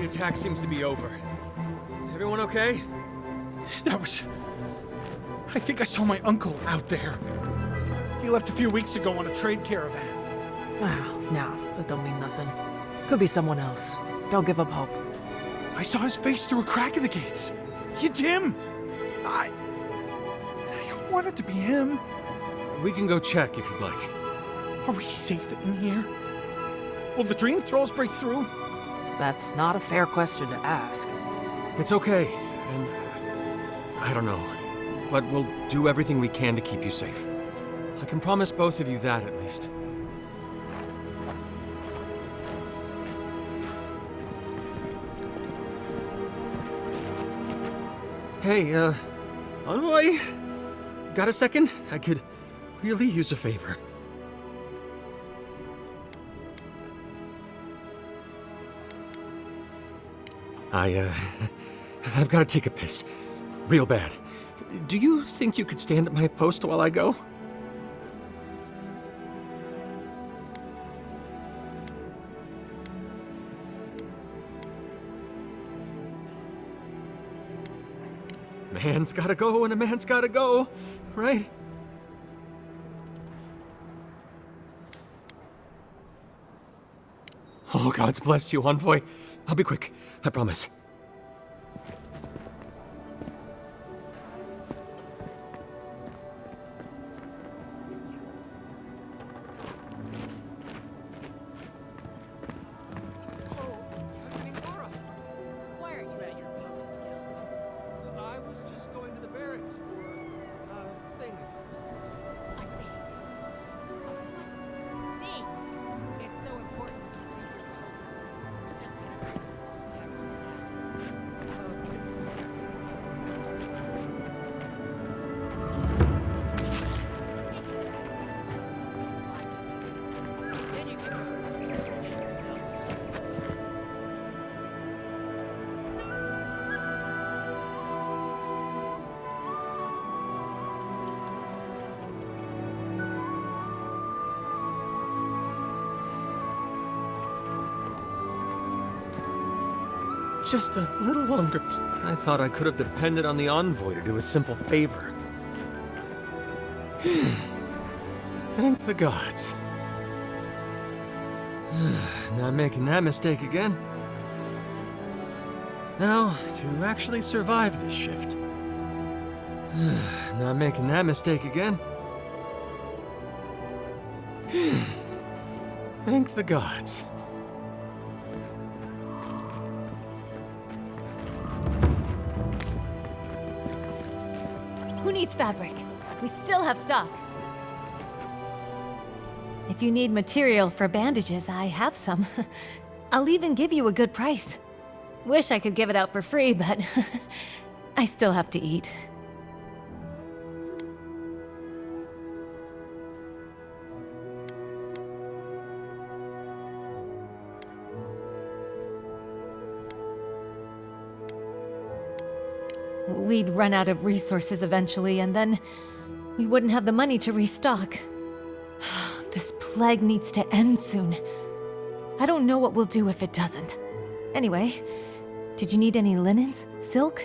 attack seems to be over. Everyone okay? That was... I think I saw my uncle out there. He left a few weeks ago on a trade caravan. Wow, nah, that don't mean nothing. Could be someone else. Don't give up hope. I saw his face through a crack in the gates. It's him! I want it to be him. We can go check if you'd like. Are we safe in here? Will the dream thralls break through? That's not a fair question to ask. It's okay, and I don't know. But we'll do everything we can to keep you safe. I can promise both of you that, at least. Hey, Envoy? Got a second? I could really use a favor. I've got to take a piss. Real bad. Do you think you could stand at my post while I go? Man's gotta go and a man's gotta go, right? Oh, God's bless you, Envoy. I'll be quick, I promise. Just a little longer. I thought I could have depended on the Envoy to do a simple favor. Thank the gods. Not making that mistake again. Now, to actually survive this shift. Not making that mistake again. Thank the gods. Who needs fabric? We still have stock. If you need material for bandages, I have some. I'll even give you a good price. Wish I could give it out for free, but I still have to eat. We'd run out of resources eventually, and then we wouldn't have the money to restock. This plague needs to end soon. I don't know what we'll do if it doesn't. Anyway, did you need any linens? Silk?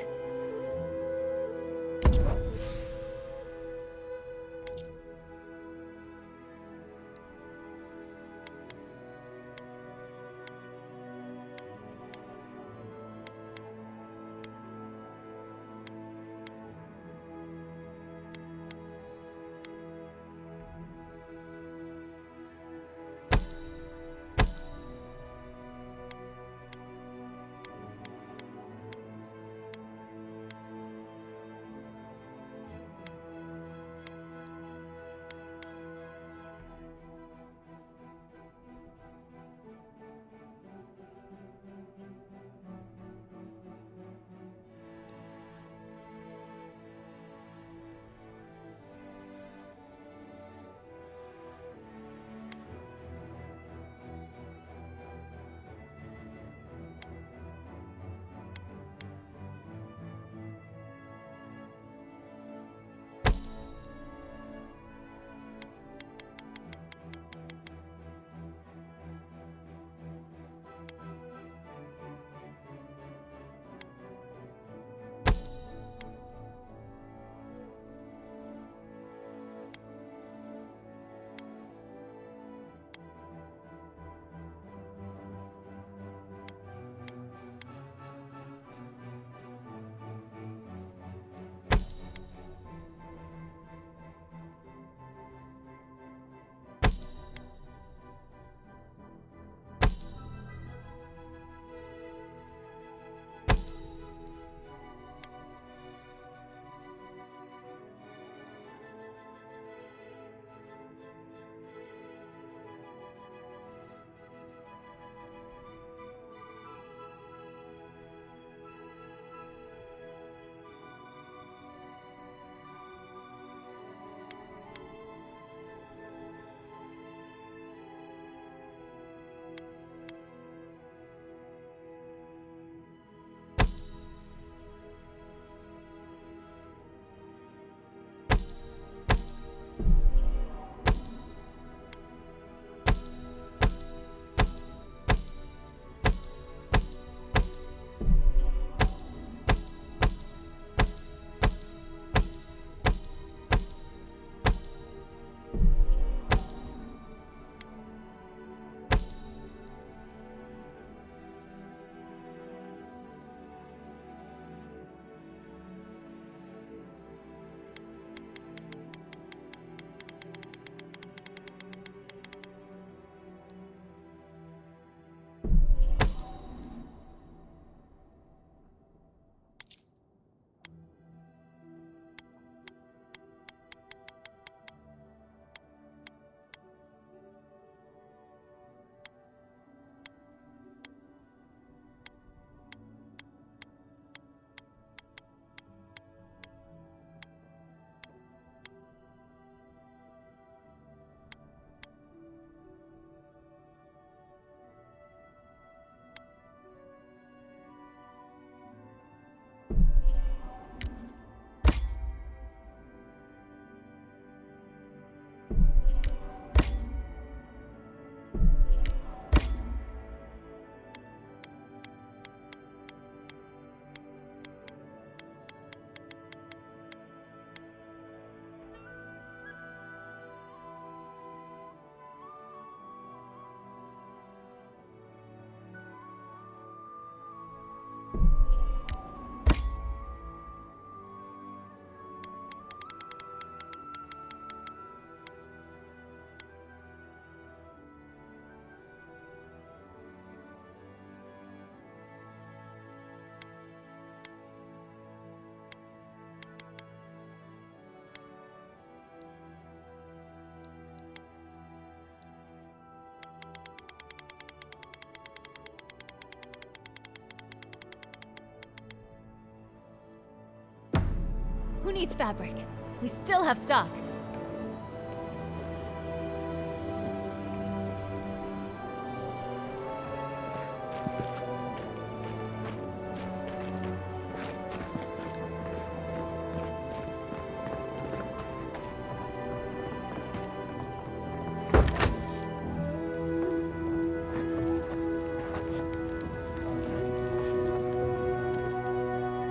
Who needs fabric? We still have stock.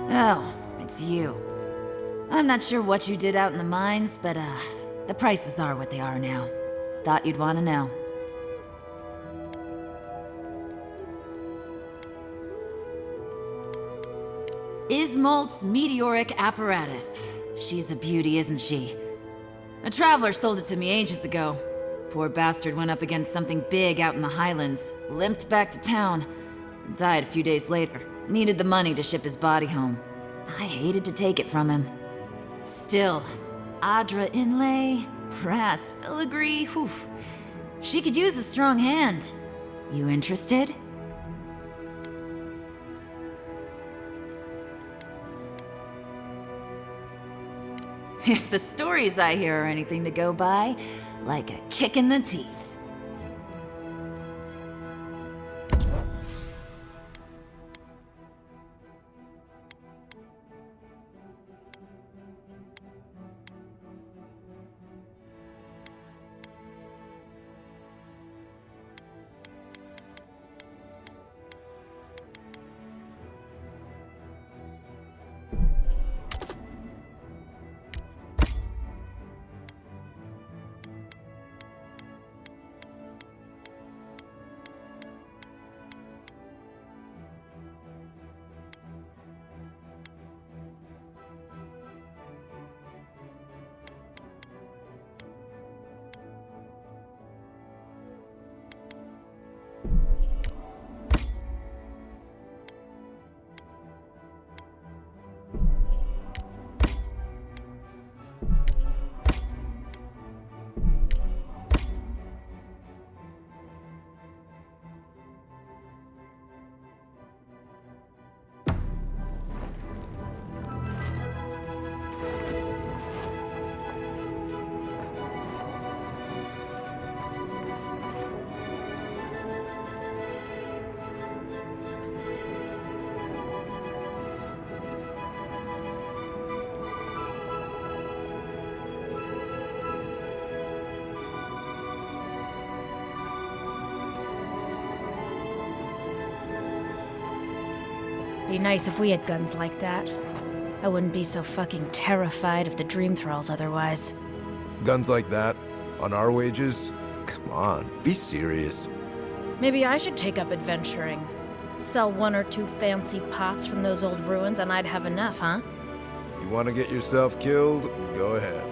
Oh, it's you. I'm not sure what you did out in the mines, but, the prices are what they are now. Thought you'd want to know. Ismolt's meteoric apparatus. She's a beauty, isn't she? A traveler sold it to me ages ago. Poor bastard went up against something big out in the Highlands, limped back to town, and died a few days later. Needed the money to ship his body home. I hated to take it from him. Still, Adra inlay, brass filigree, whew. She could use a strong hand. You interested? If the stories I hear are anything to go by, like a kick in the teeth. Be nice if we had guns like that. I wouldn't be so fucking terrified of the dream thralls otherwise. Guns like that? On our wages? Come on, be serious. Maybe I should take up adventuring. Sell 1 or 2 fancy pots from those old ruins and I'd have enough, huh? You want to get yourself killed? Go ahead.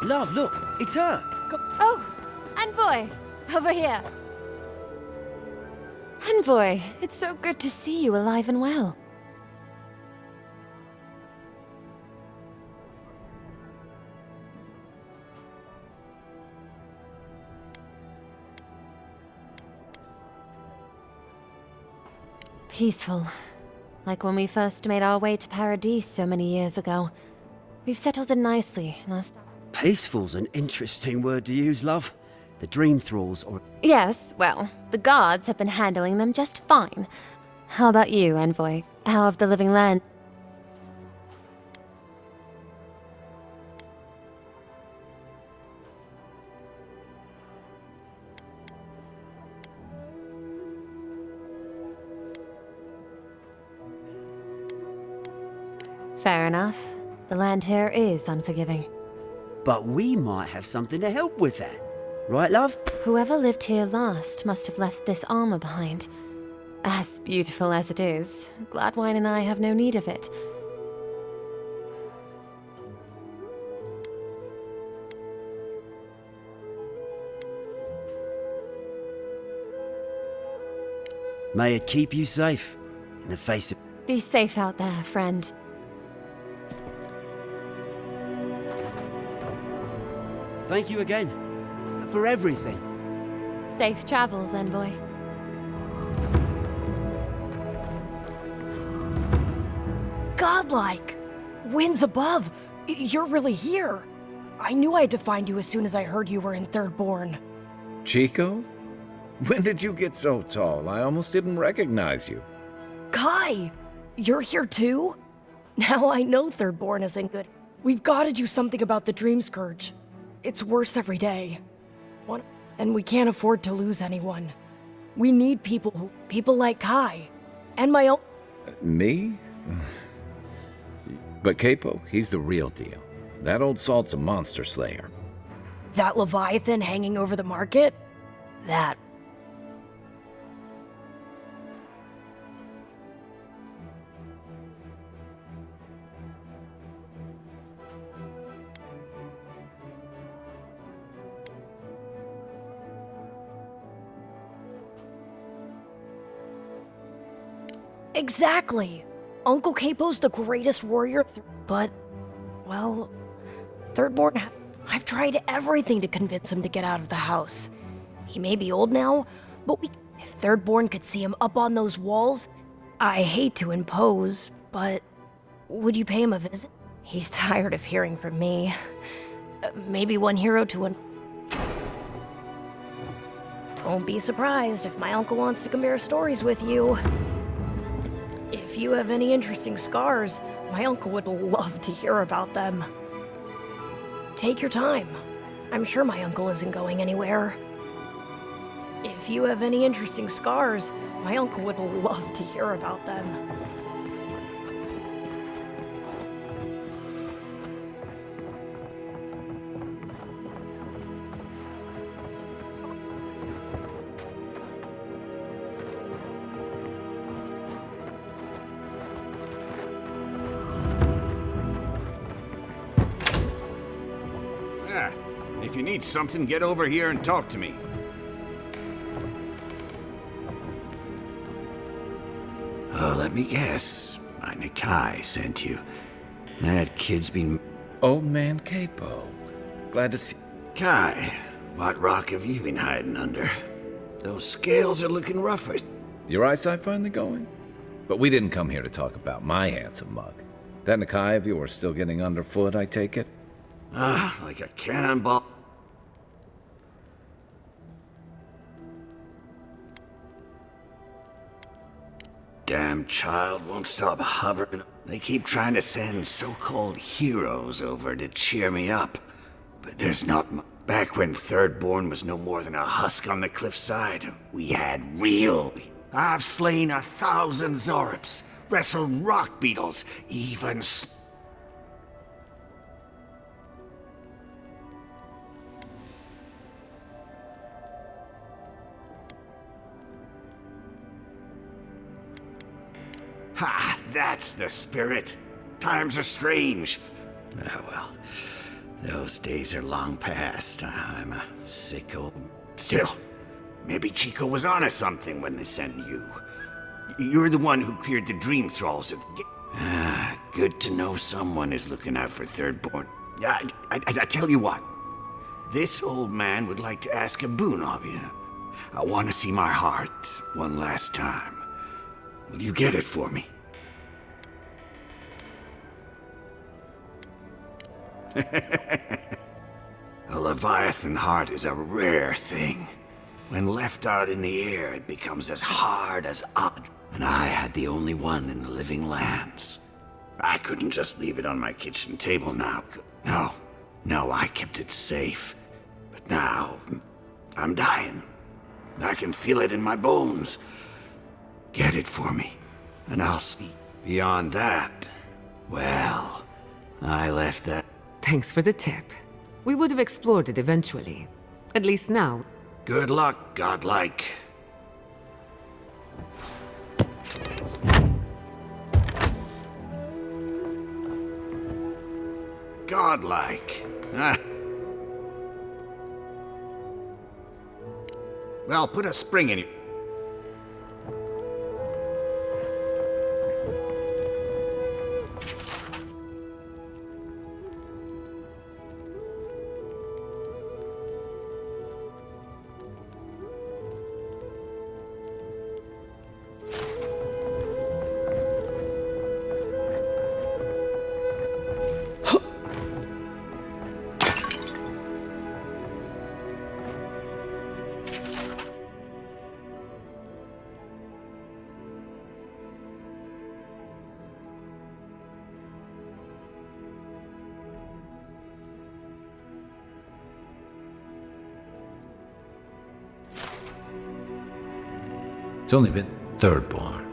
Love, look, it's her. Oh, Envoy! Over here. Envoy, it's so good to see you alive and well. Peaceful. Like when we first made our way to Paradise so many years ago. We've settled in nicely, and Peaceful's an interesting word to use, love. The dream thralls or... Yes, well, the guards have been handling them just fine. How about you, Envoy? How have the living land... Fair enough. The land here is unforgiving. But we might have something to help with that. Right, love? Whoever lived here last must have left this armor behind. As beautiful as it is, Gladwine and I have no need of it. May it keep you safe in the face of... Be safe out there, friend. Thank you again. For everything. Safe travels, Envoy. Godlike! Winds above! You're really here! I knew I had to find you as soon as I heard you were in Thirdborn. Chico? When did you get so tall? I almost didn't recognize you. Kai! You're here too? Now I know Thirdborn isn't good. We've got to do something about the Dream Scourge. It's worse every day. And we can't afford to lose anyone. We need people like Kai. And my own... Me? But Capo, he's the real deal. That old salt's a monster slayer. That Leviathan hanging over the market? That... Exactly! Uncle Capo's the greatest warrior, but, well, Thirdborn, I've tried everything to convince him to get out of the house. He may be old now, but if Thirdborn could see him up on those walls, I hate to impose, but would you pay him a visit? He's tired of hearing from me. Maybe one hero to one. Won't be surprised if my uncle wants to compare stories with you. If you have any interesting scars, my uncle would love to hear about them. Take your time. I'm sure my uncle isn't going anywhere. If you have any interesting scars, my uncle would love to hear about them. If you need something, get over here and talk to me. Oh, let me guess. My Nikai sent you. That kid's been... Old man Capo. Glad to see... Kai, what rock have you been hiding under? Those scales are looking rougher. Your eyesight finally going? But we didn't come here to talk about my handsome mug. That Nikai of yours still getting underfoot, I take it? Ah, like a cannonball. Damn child won't stop hovering. They keep trying to send so-called heroes over to cheer me up. But there's not much. Back when Thirdborn was no more than a husk on the cliffside, we had real... I've slain 1,000 Zorops, wrestled rock beetles, even... Ha! That's the spirit. Times are strange. Ah, well, those days are long past. I'm a sicko. Still, maybe Chico was onto something when they sent you. You're the one who cleared the dream thralls at the gate. Ah, good to know someone is looking out for Thirdborn. I tell you what. This old man would like to ask a boon of you. I want to see my heart one last time. Will you get it for me? A Leviathan heart is a rare thing. When left out in the air, it becomes as hard as odd. And I had the only one in the living lands. I couldn't just leave it on my kitchen table now. No, I kept it safe. But now, I'm dying. I can feel it in my bones. Get it for me, and I'll see. Beyond that, well, I left that. Thanks for the tip. We would have explored it eventually. At least now. Good luck, godlike. Godlike. Ah. Well, put a spring in it. It's only been thirdborn.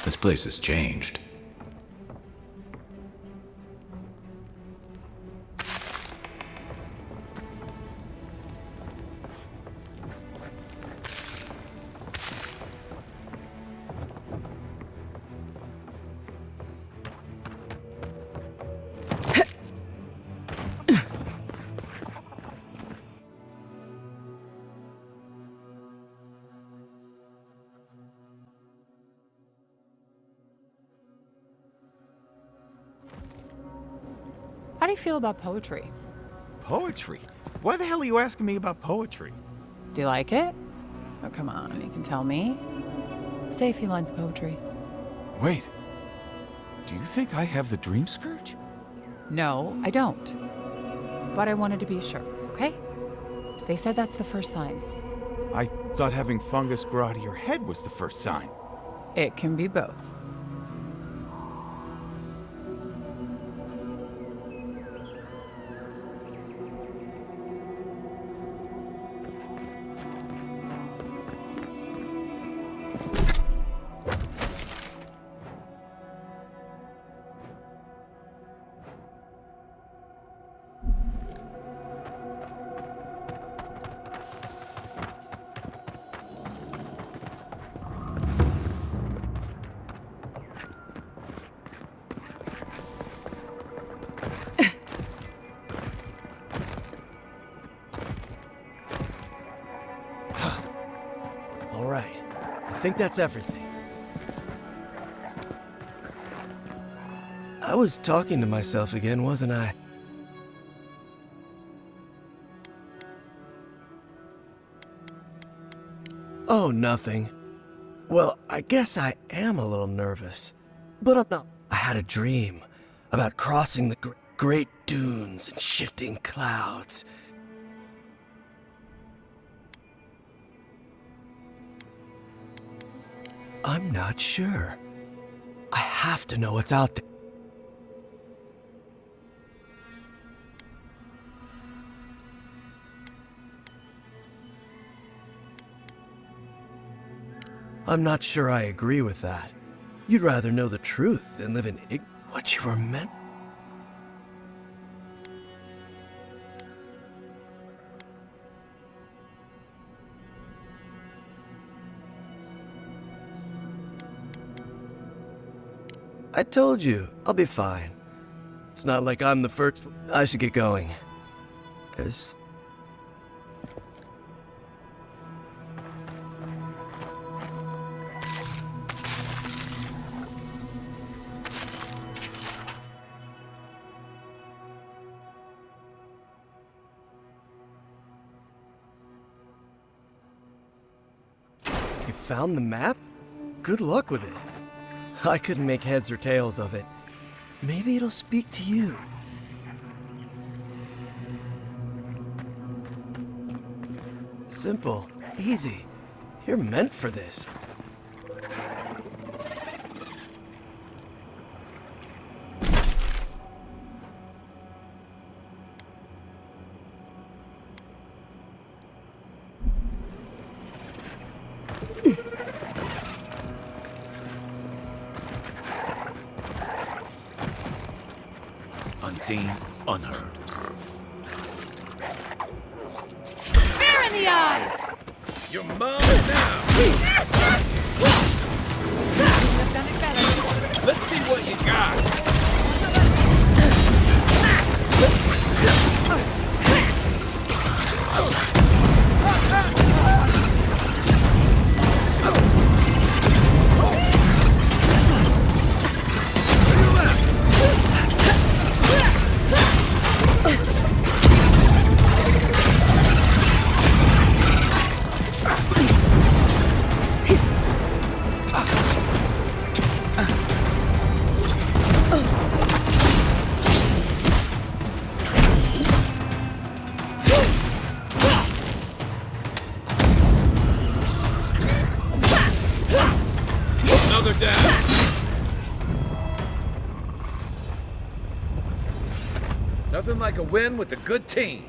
This place has changed. How do you feel about poetry? Poetry? Why the hell are you asking me about poetry? Do you like it? Oh, come on, you can tell me. Say a few lines of poetry. Wait. Do you think I have the dream scourge? No, I don't. But I wanted to be sure, okay? They said that's the first sign. I thought having fungus grow out of your head was the first sign. It can be both. All right. I think that's everything. I was talking to myself again, wasn't I? Oh, nothing. Well, I guess I am a little nervous. But I'm not. I had a dream about crossing the great dunes and shifting clouds. I'm not sure. I have to know what's out there. I'm not sure I agree with that. You'd rather know the truth than live in what you were meant. I told you, I'll be fine. It's not like I'm the first. I should get going. There's... found the map? Good luck with it. I couldn't make heads or tails of it. Maybe it'll speak to you. Simple, easy. You're meant for this. Unseen, unheard. Fear in the eyes! You're mine now! Let's see what you got! Nothing like a win with a good team.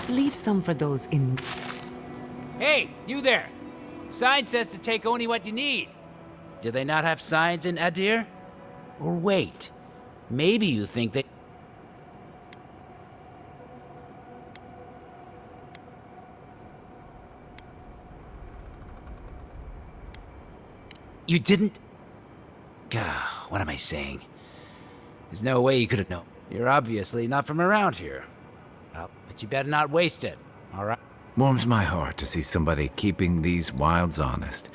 Leave some for those in... Hey, you there! Sign says to take only what you need. Do they not have signs in Adir? Or wait, maybe you think that... You didn't? Gah, what am I saying? There's no way you could have known. You're obviously not from around here. Well, but you better not waste it, all right? Warms my heart to see somebody keeping these wilds honest.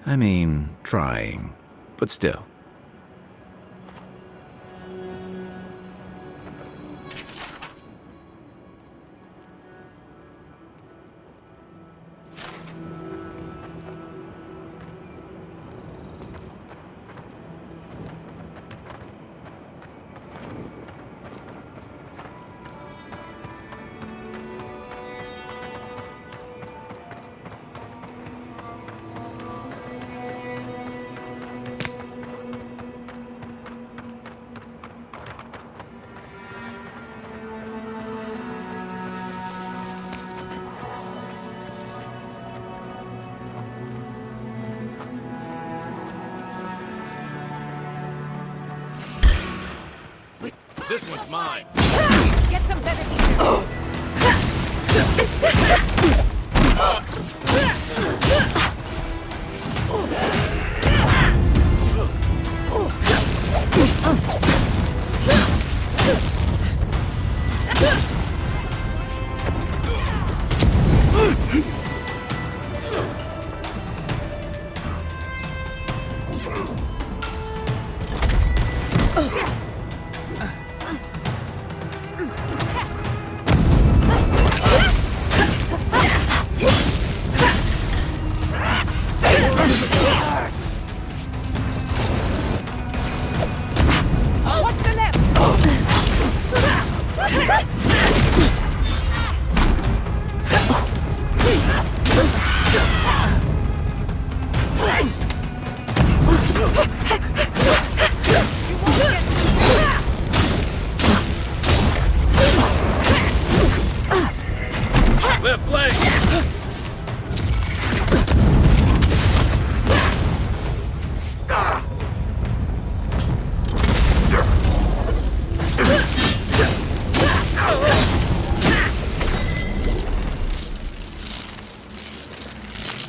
I mean, trying, but still. This one's mine. Get some better gear.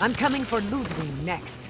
I'm coming for Ludwig next.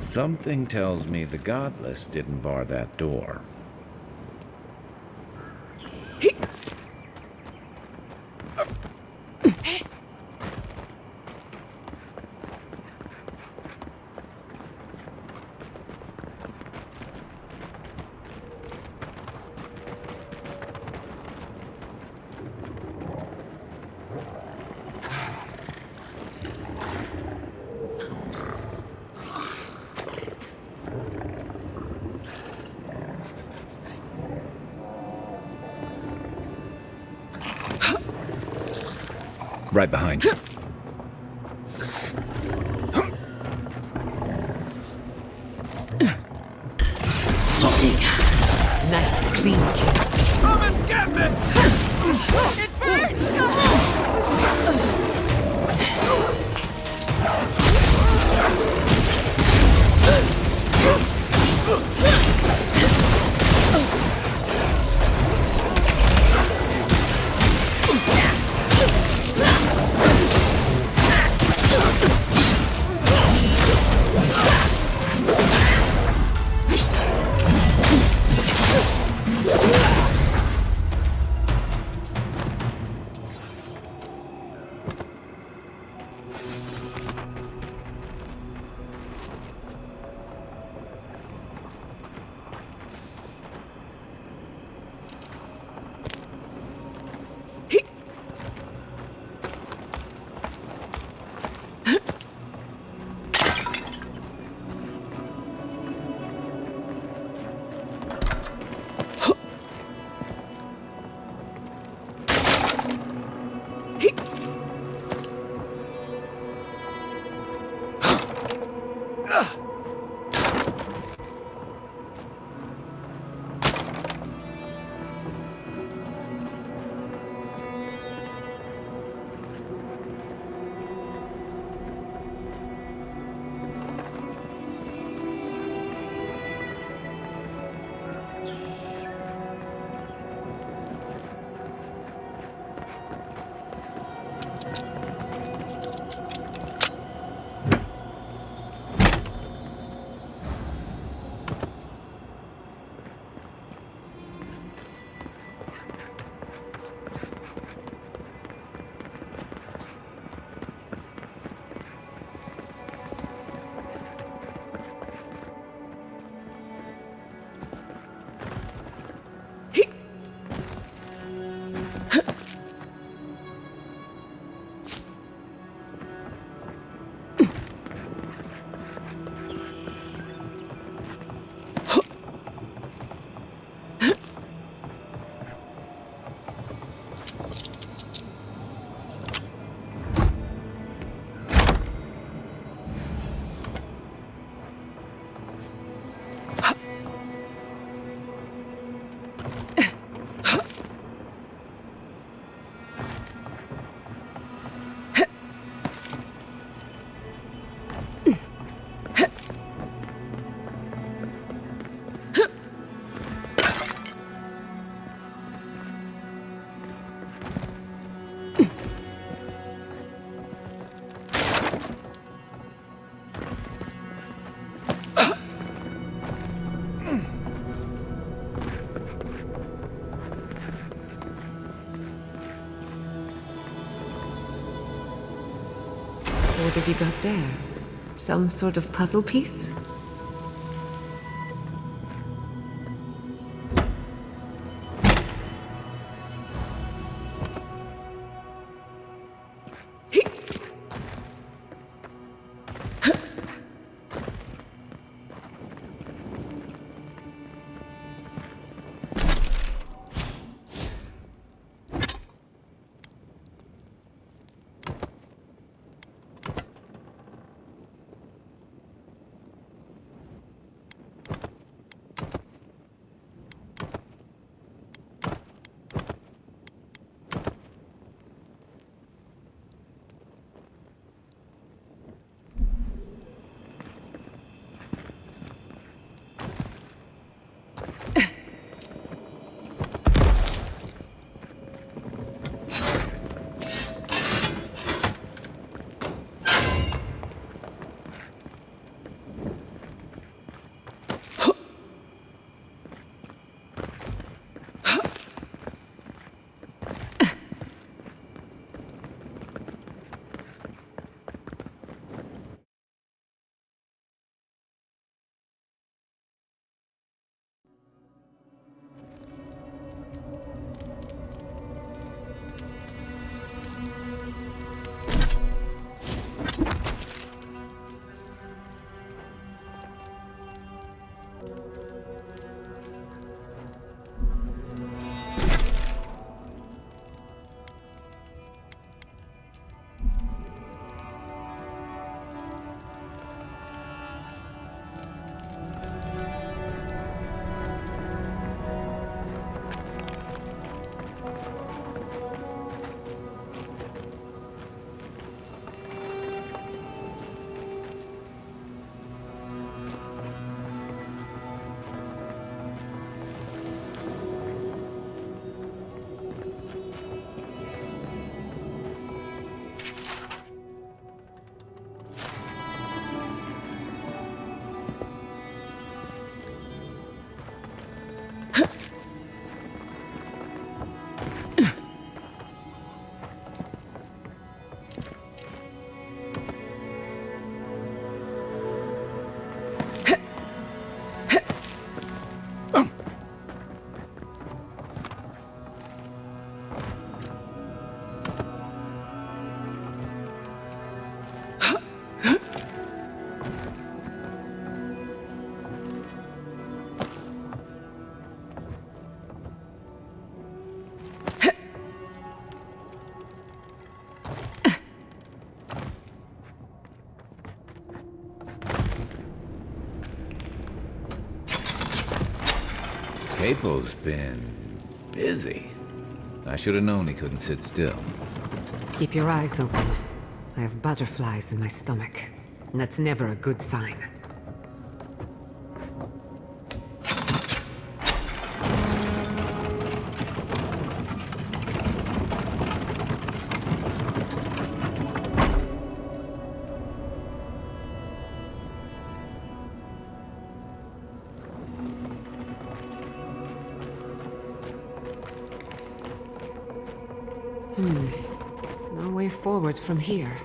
Something tells me the Godless didn't bar that door. Right behind you. Something. Nice, clean kill. Come and get me! It burns! What have you got there? Some sort of puzzle piece? Capo's been busy. I should have known he couldn't sit still. Keep your eyes open. I have butterflies in my stomach, and that's never a good sign. No way forward from here.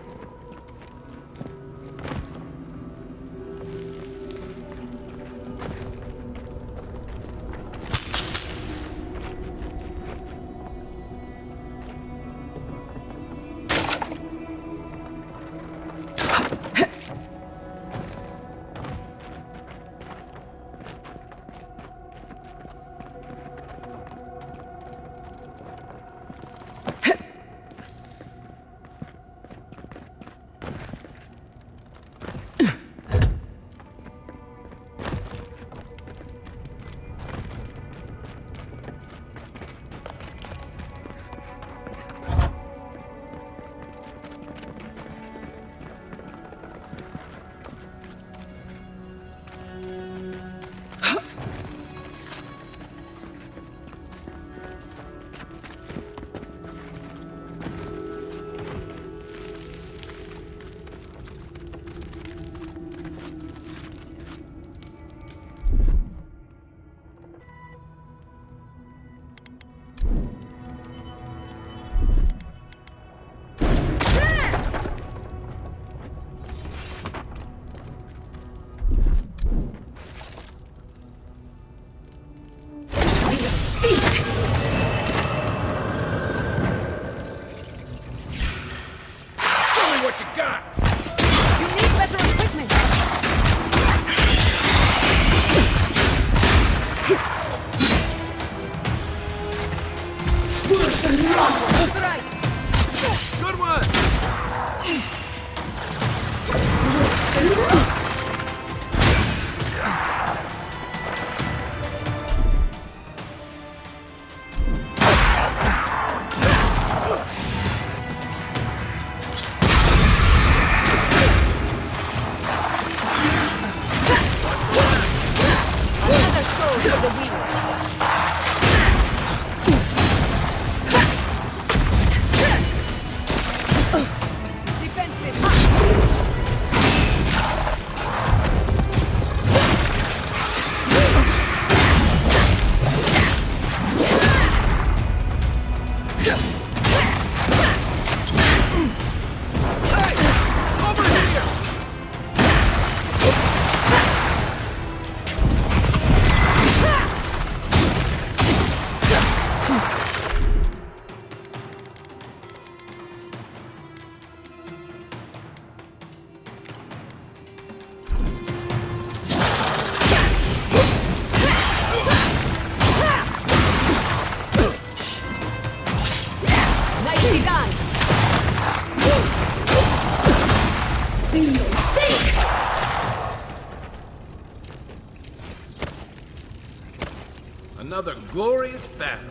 another glorious battle.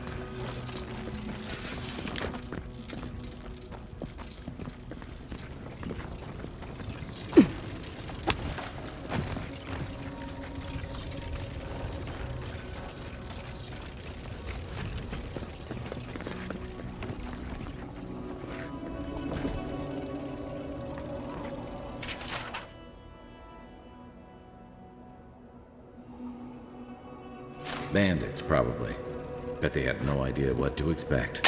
Bandits, probably. Bet they had no idea what to expect.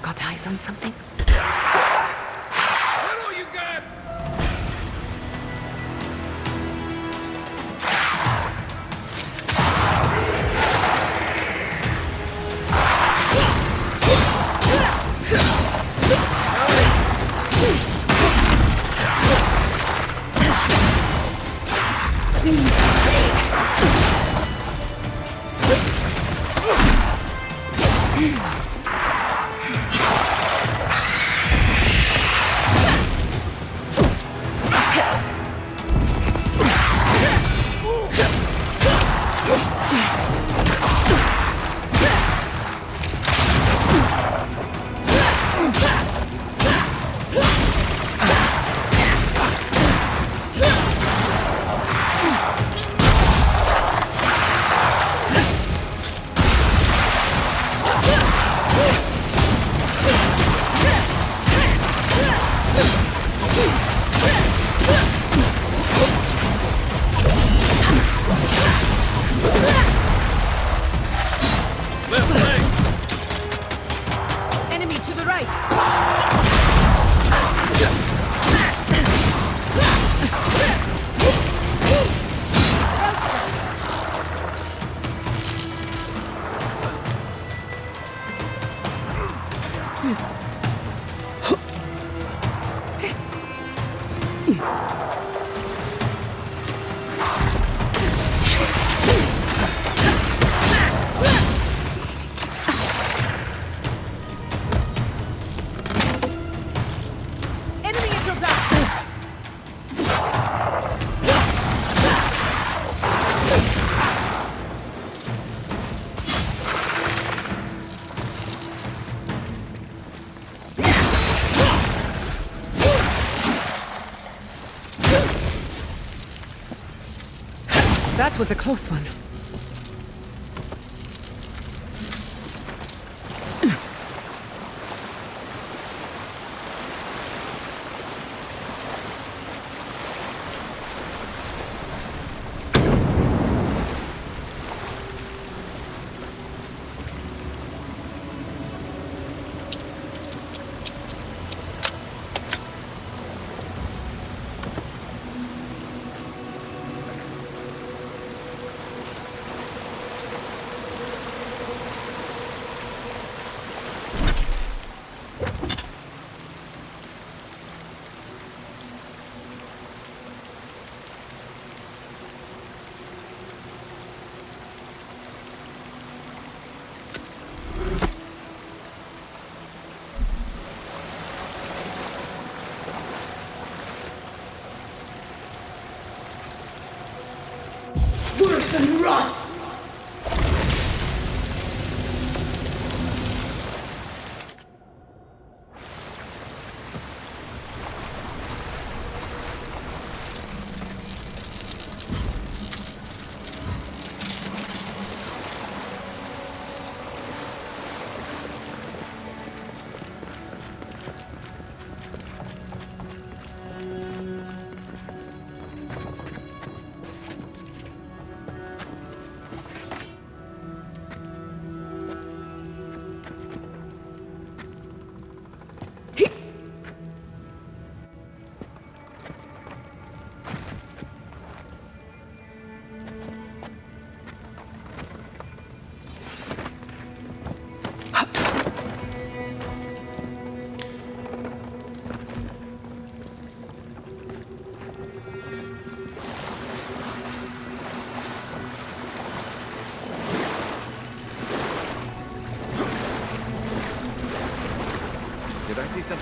Got eyes on something? Is that all you got? Enemy to the right! Enemy at your back! That was a close one. Worse than rough!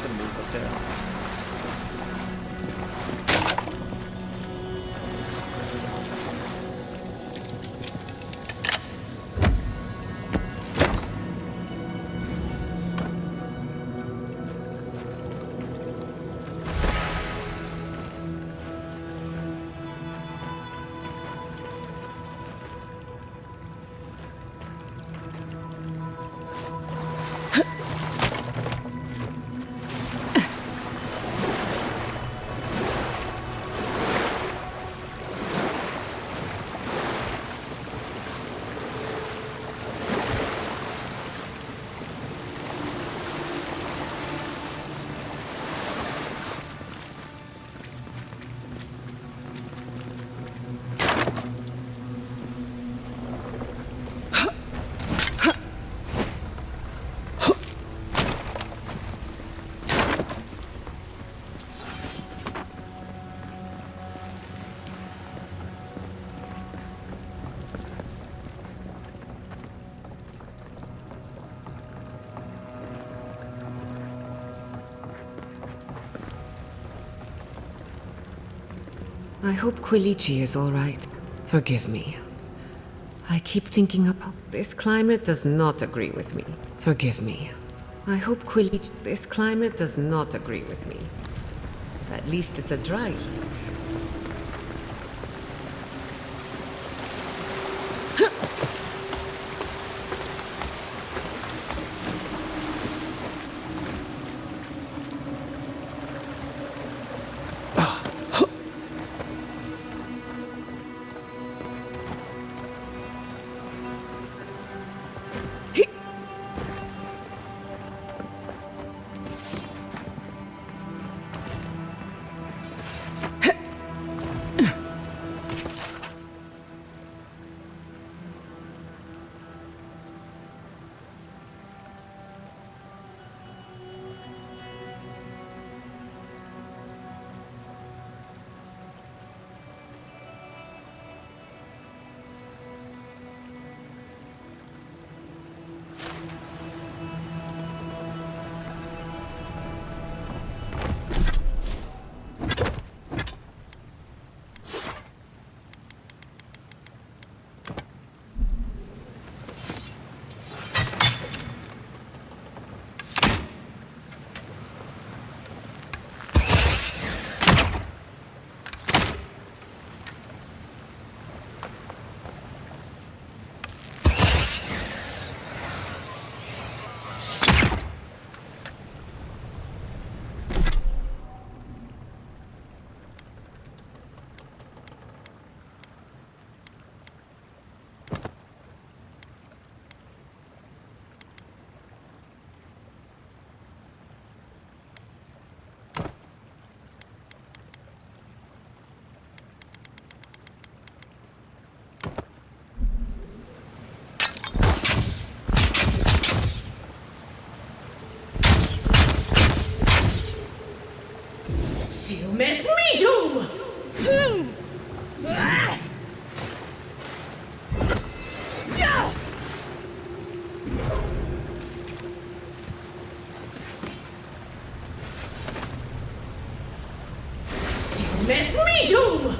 gonna move up there. I hope Quilichi is all right. Forgive me. I keep thinking about this climate does not agree with me. Forgive me. I hope Quilichi... This climate does not agree with me. At least it's a dry heat. Mesmejum! Mesmejum!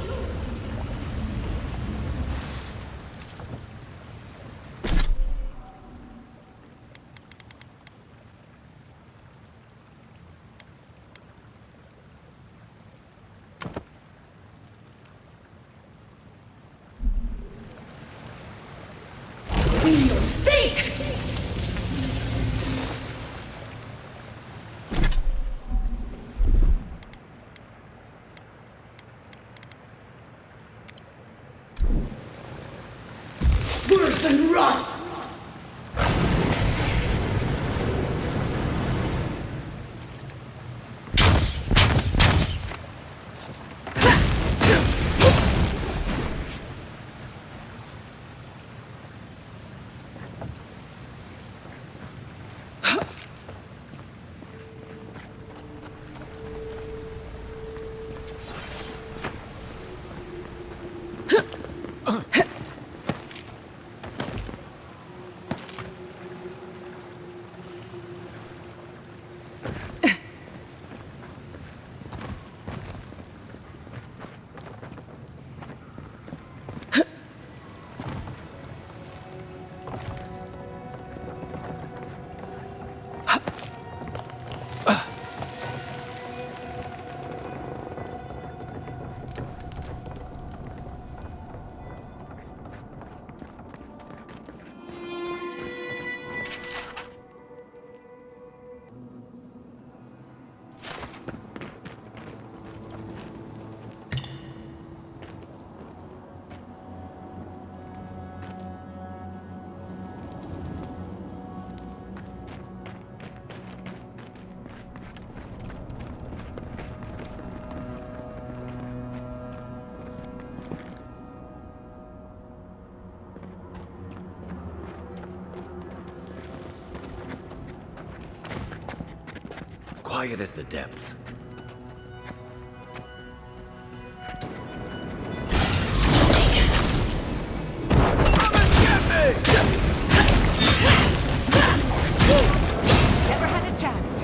Windows sake! Worse than wrath! quiet as the depths. Never had a chance.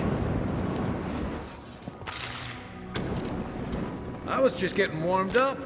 I was just getting warmed up.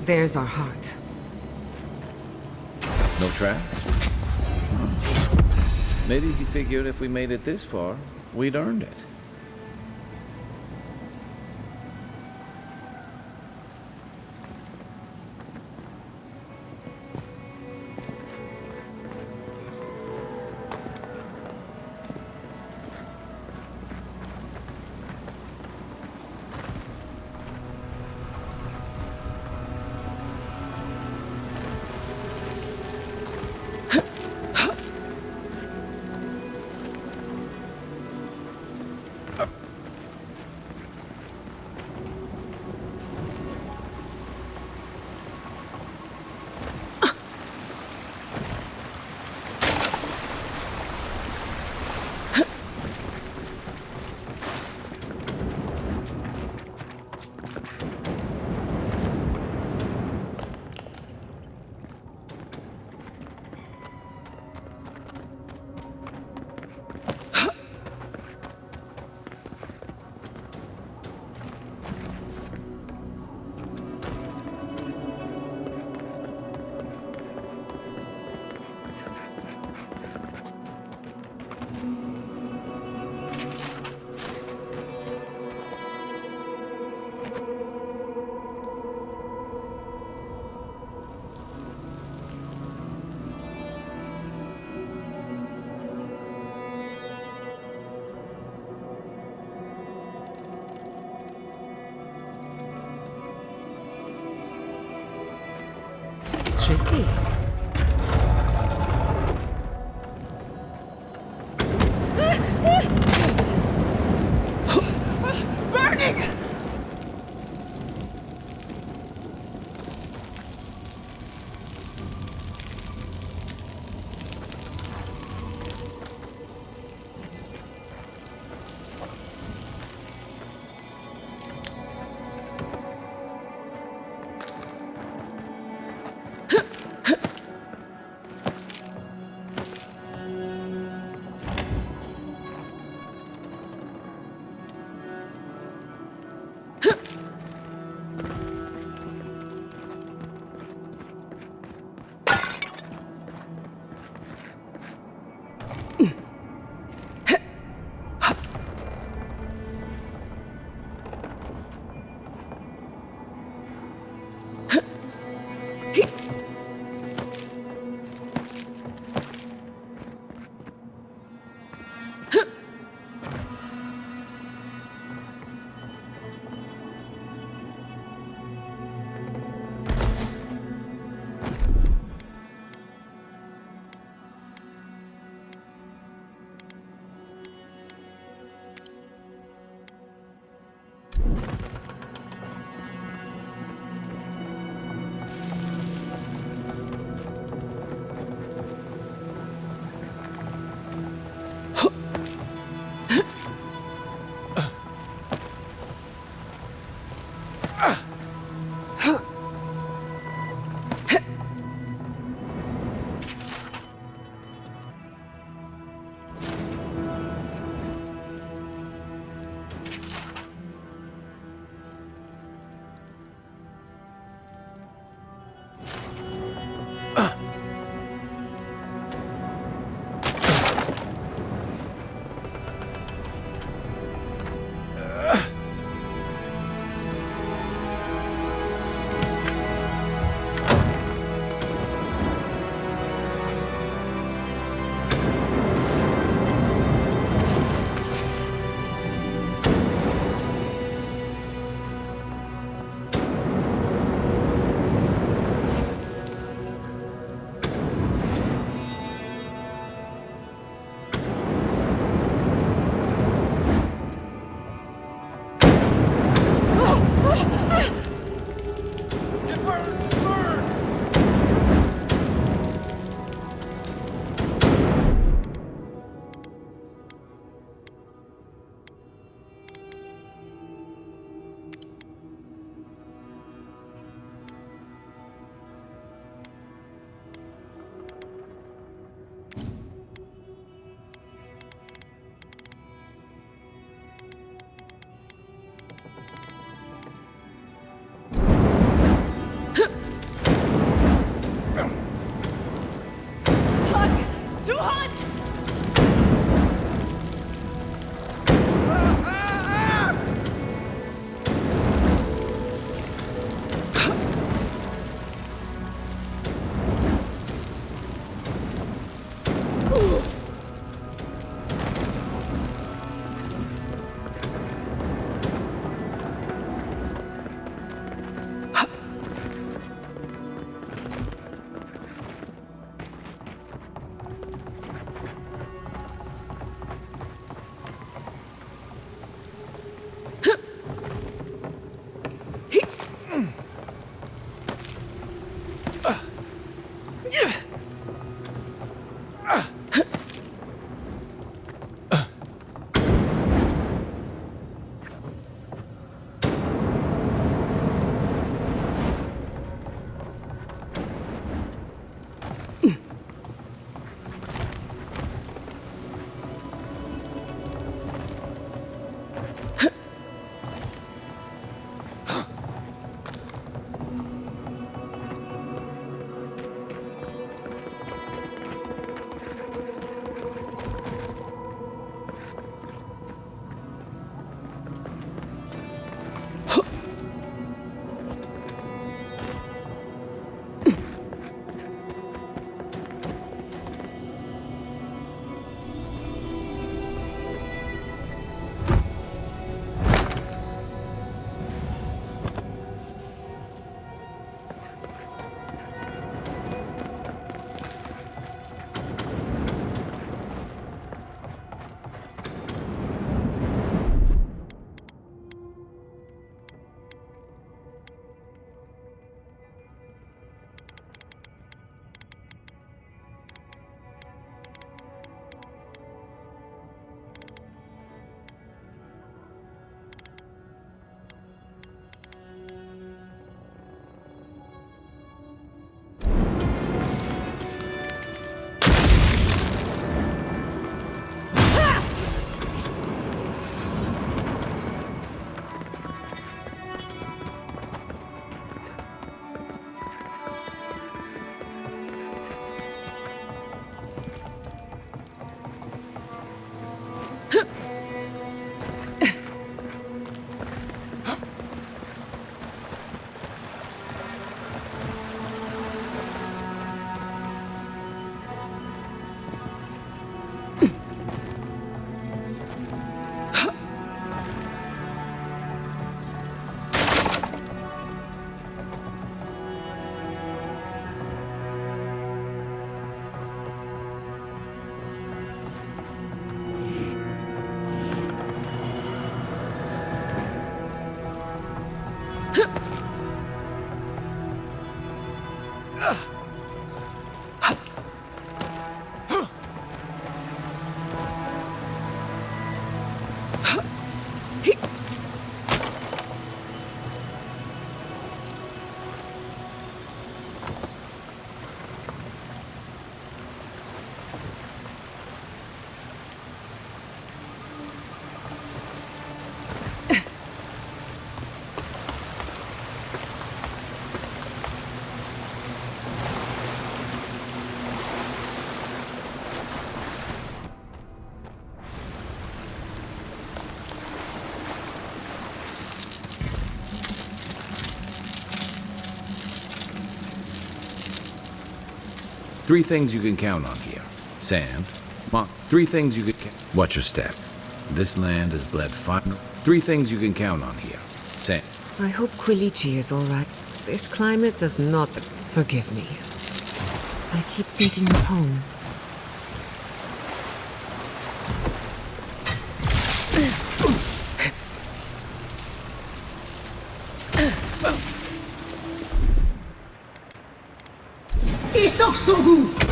There's our heart. No tracks? Maybe he figured if we made it this far, we'd earned it. Tricky. Burning! Three things you can count on here. Sand. Three things you can watch your step. This land is bled fire. Three things you can count on here. Sand. I hope Quilichi is all right. This climate does not... Forgive me. I keep thinking of home. Isoksogu!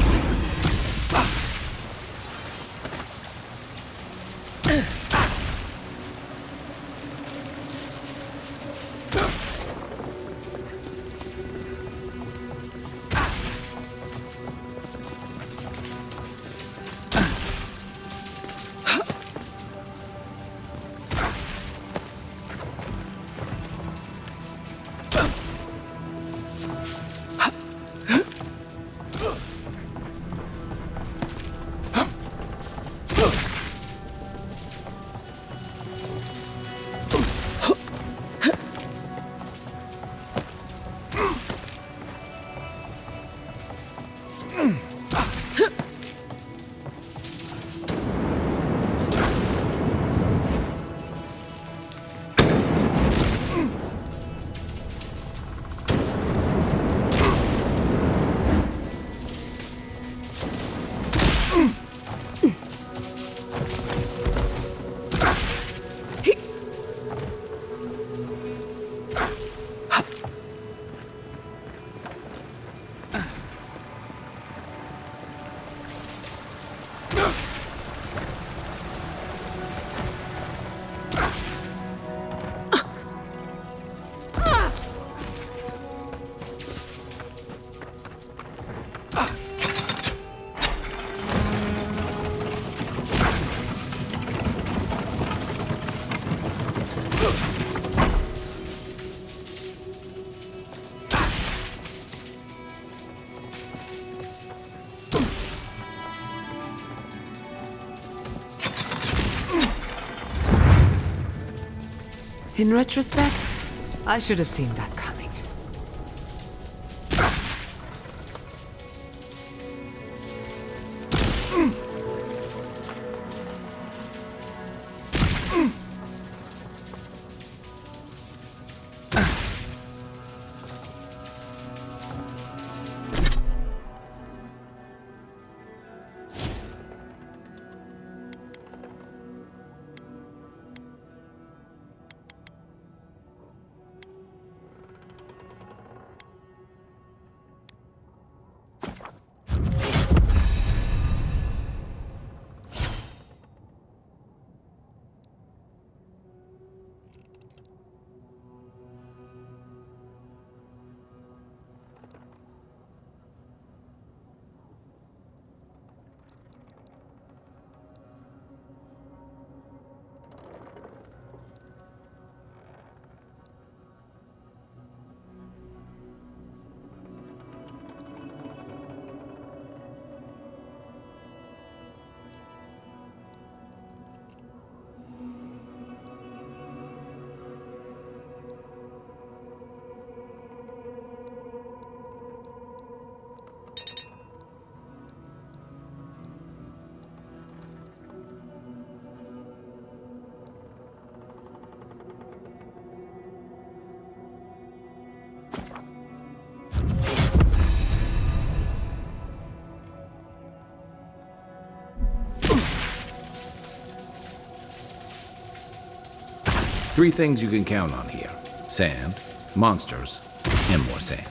In retrospect, I should have seen that coming. Three things you can count on here. Sand, monsters, and more sand.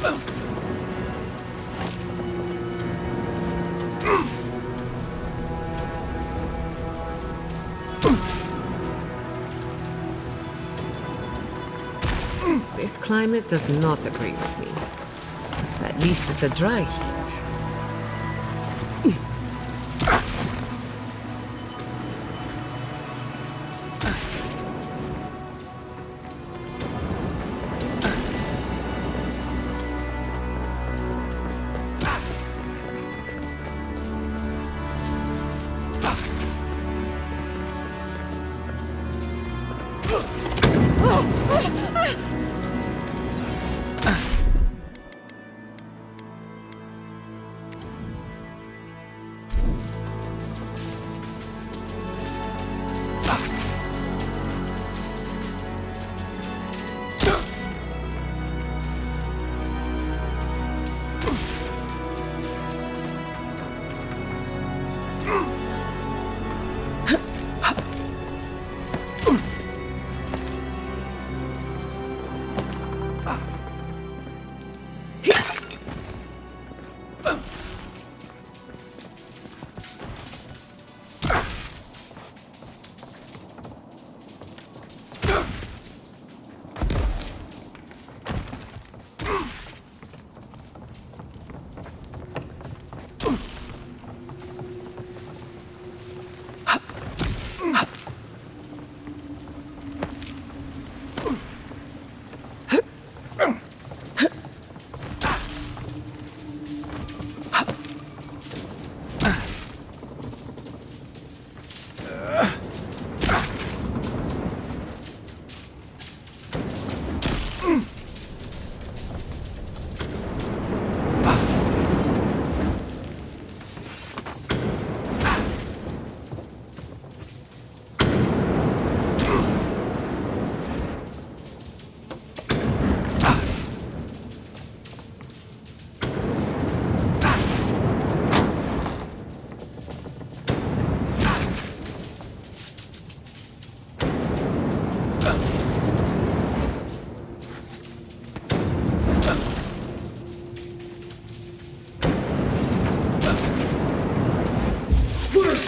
This climate does not agree with me. At least it's a dry heat.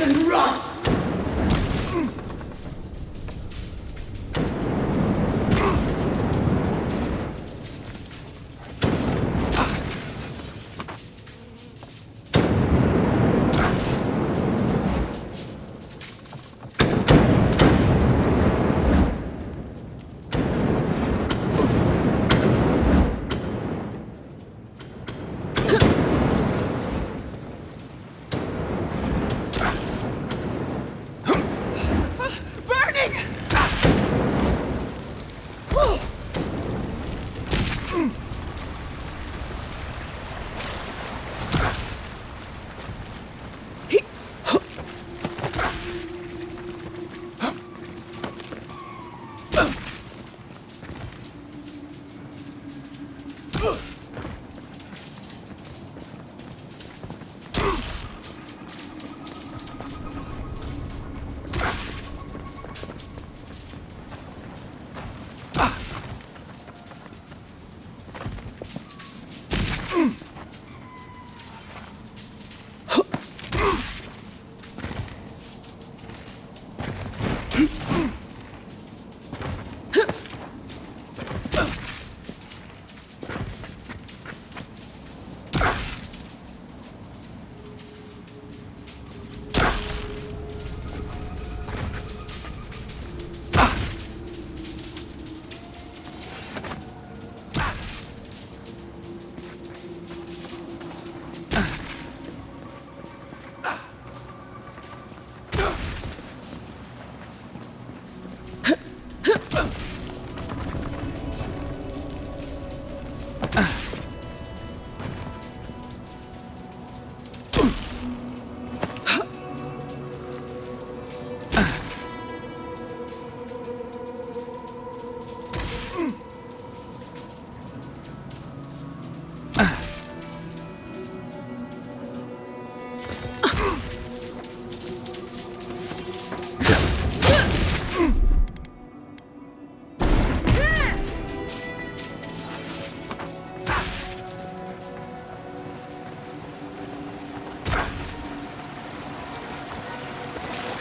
And wrath!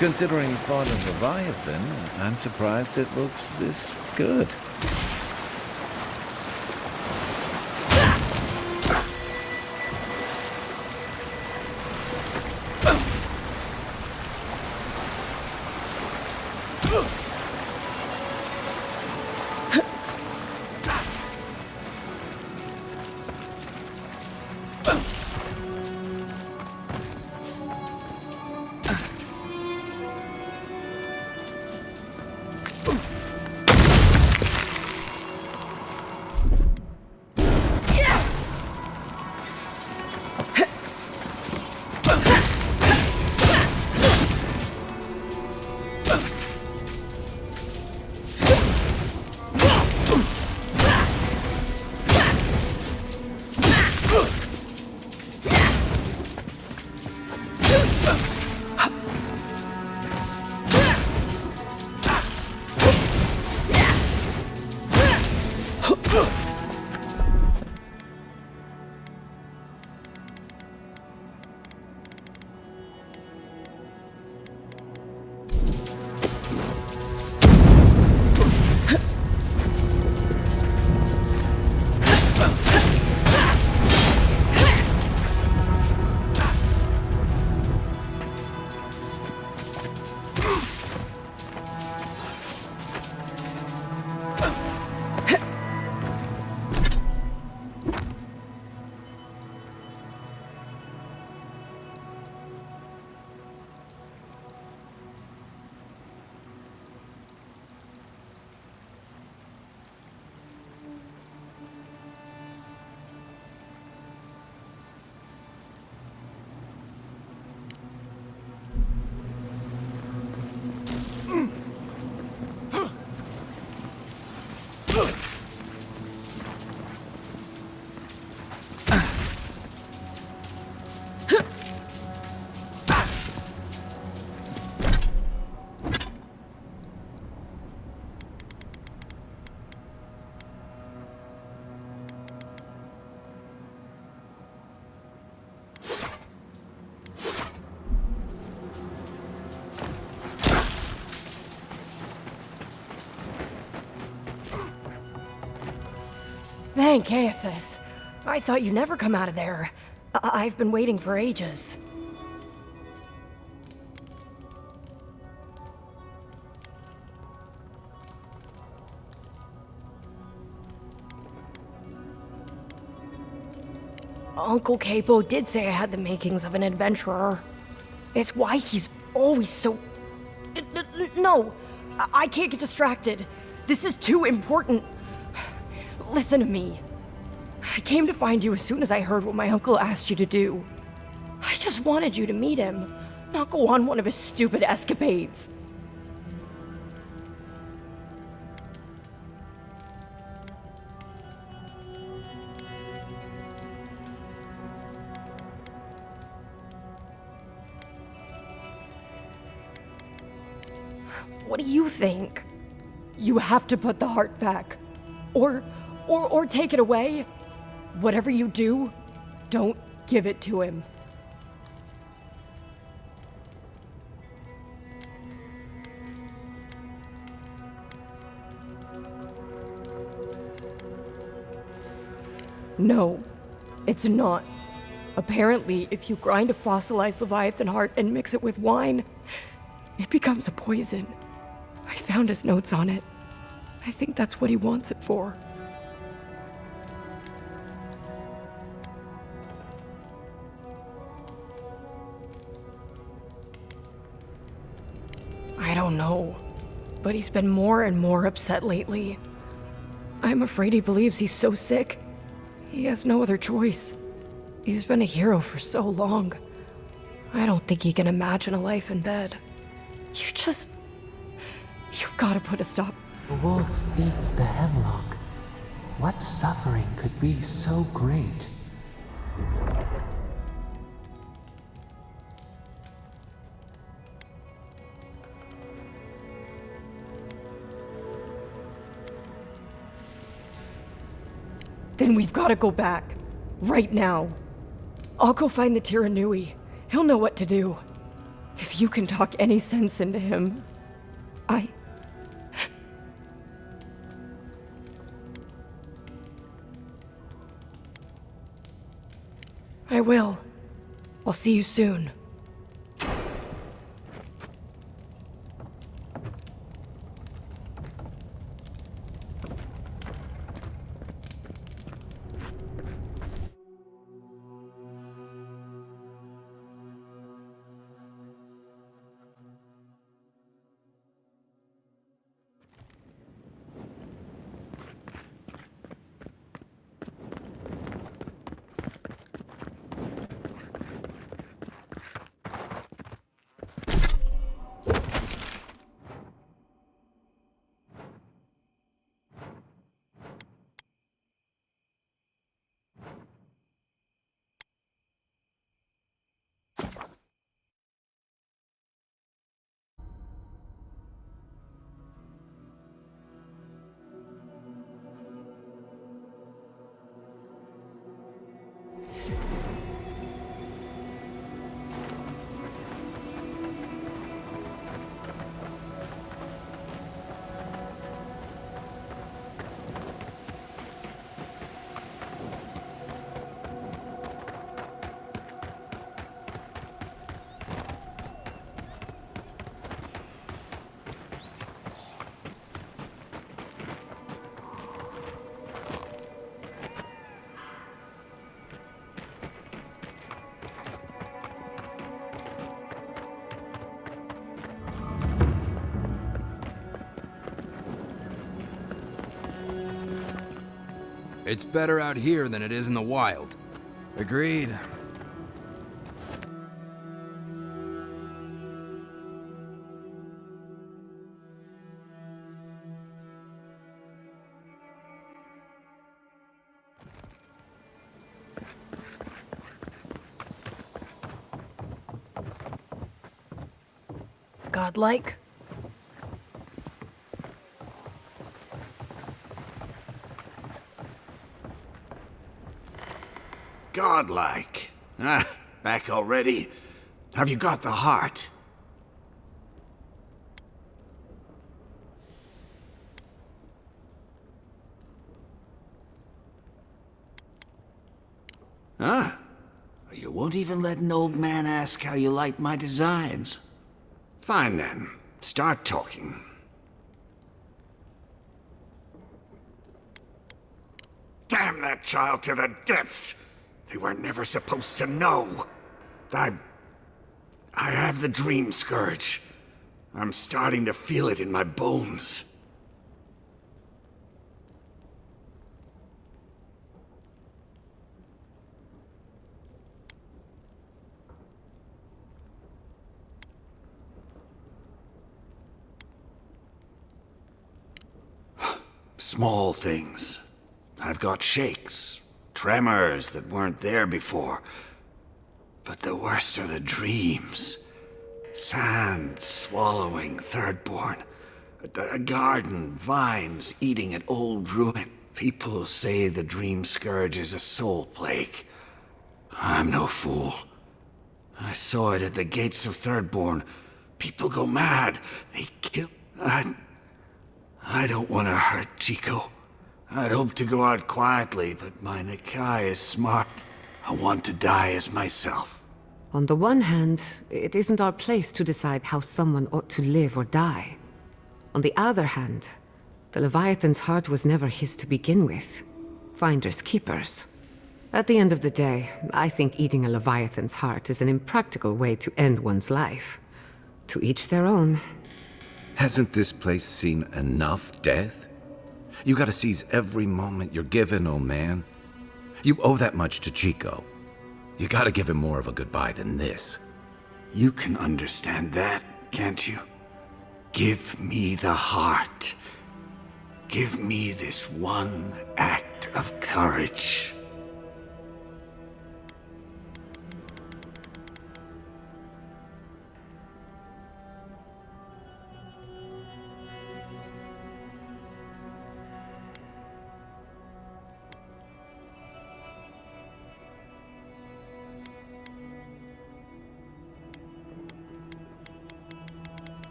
Considering you fought a Leviathan, I'm surprised it looks this good. Thank Aethys. I thought you'd never come out of there. I've been waiting for ages. Uncle Capo did say I had the makings of an adventurer. It's why he's always so... No! I can't get distracted. This is too important. Listen to me. I came to find you as soon as I heard what my uncle asked you to do. I just wanted you to meet him, not go on one of his stupid escapades. What do you think? You have to put the heart back. Or take it away. Whatever you do, don't give it to him. No, it's not. Apparently, if you grind a fossilized Leviathan heart and mix it with wine, it becomes a poison. I found his notes on it. I think that's what he wants it for. I don't know, but he's been more and more upset lately. I'm afraid he believes he's so sick. He has no other choice. He's been a hero for so long. I don't think he can imagine a life in bed. You've got to put a stop. The wolf eats the hemlock. What suffering could be so great? Then we've got to go back. Right now. I'll go find the Tiranui. He'll know what to do. If you can talk any sense into him, I will. I'll see you soon. It's better out here than it is in the wild. Agreed. Godlike? Godlike. Ah, back already? Have you got the heart? Huh? You won't even let an old man ask how you like my designs. Fine then. Start talking. Damn that child to the depths! They were never supposed to know. I have the dream scourge. I'm starting to feel it in my bones. Small things. I've got shakes, tremors that weren't there before. But the worst are the dreams. Sand swallowing Thirdborn. A garden, vines eating at old ruin. People say the dream scourge is a soul plague. I'm no fool. I saw it at the gates of Thirdborn. People go mad. They kill... I don't want to hurt Chico. I'd hope to go out quietly, but my Nikai is smart. I want to die as myself. On the one hand, it isn't our place to decide how someone ought to live or die. On the other hand, the Leviathan's heart was never his to begin with. Finders keepers. At the end of the day, I think eating a Leviathan's heart is an impractical way to end one's life. To each their own. Hasn't this place seen enough death? You gotta seize every moment you're given, old man. You owe that much to Chico. You gotta give him more of a goodbye than this. You can understand that, can't you? Give me the heart. Give me this one act of courage.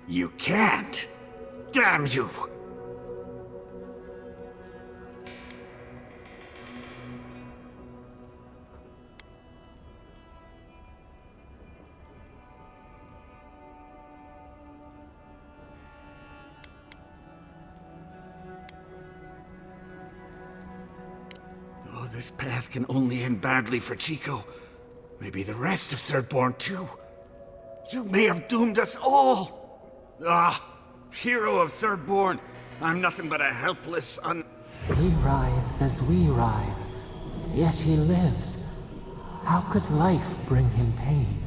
You can't. Damn you! Oh, this path can only end badly for Chico. Maybe the rest of Thirdborn too. You may have doomed us all! Ah, hero of Thirdborn, I'm nothing but a helpless, He writhes as we writhe, yet he lives. How could life bring him pain?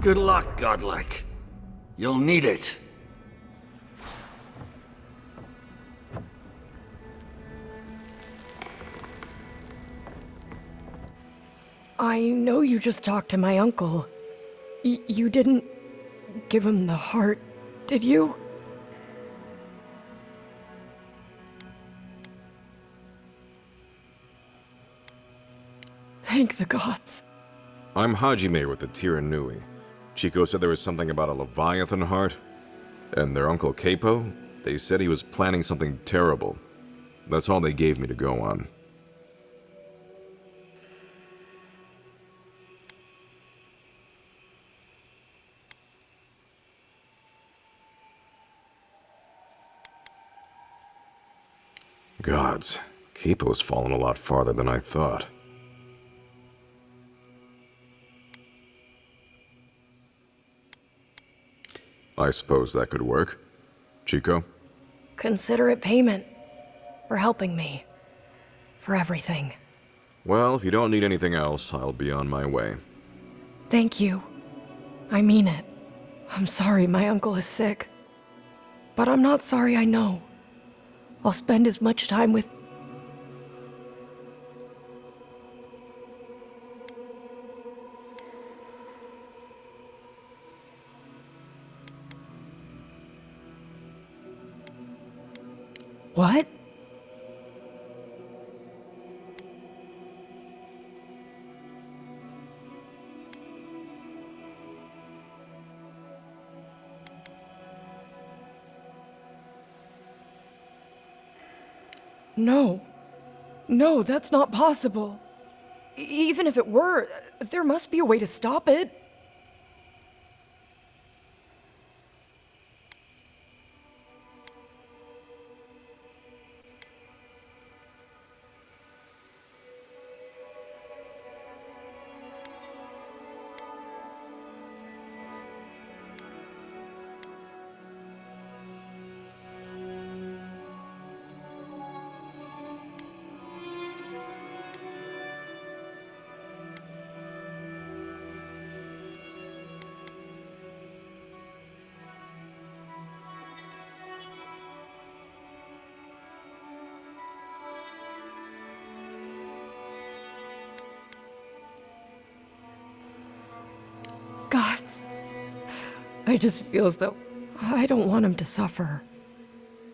Good luck, godlike. You'll need it. I know you just talked to my uncle. You didn't give him the heart, did you? Thank the gods. I'm Hajime with the Tiranui. Chico said there was something about a Leviathan heart. And their uncle Capo, they said he was planning something terrible. That's all they gave me to go on. Gods, Capo's fallen a lot farther than I thought. I suppose that could work. Chico? Consider it payment for helping me. For everything. Well, if you don't need anything else, I'll be on my way. Thank you. I mean it. I'm sorry my uncle is sick. But I'm not sorry I know. I'll spend as much time with... What? No. No, that's not possible. Even if it were, there must be a way to stop it. Gods. I just feel so... I don't want him to suffer.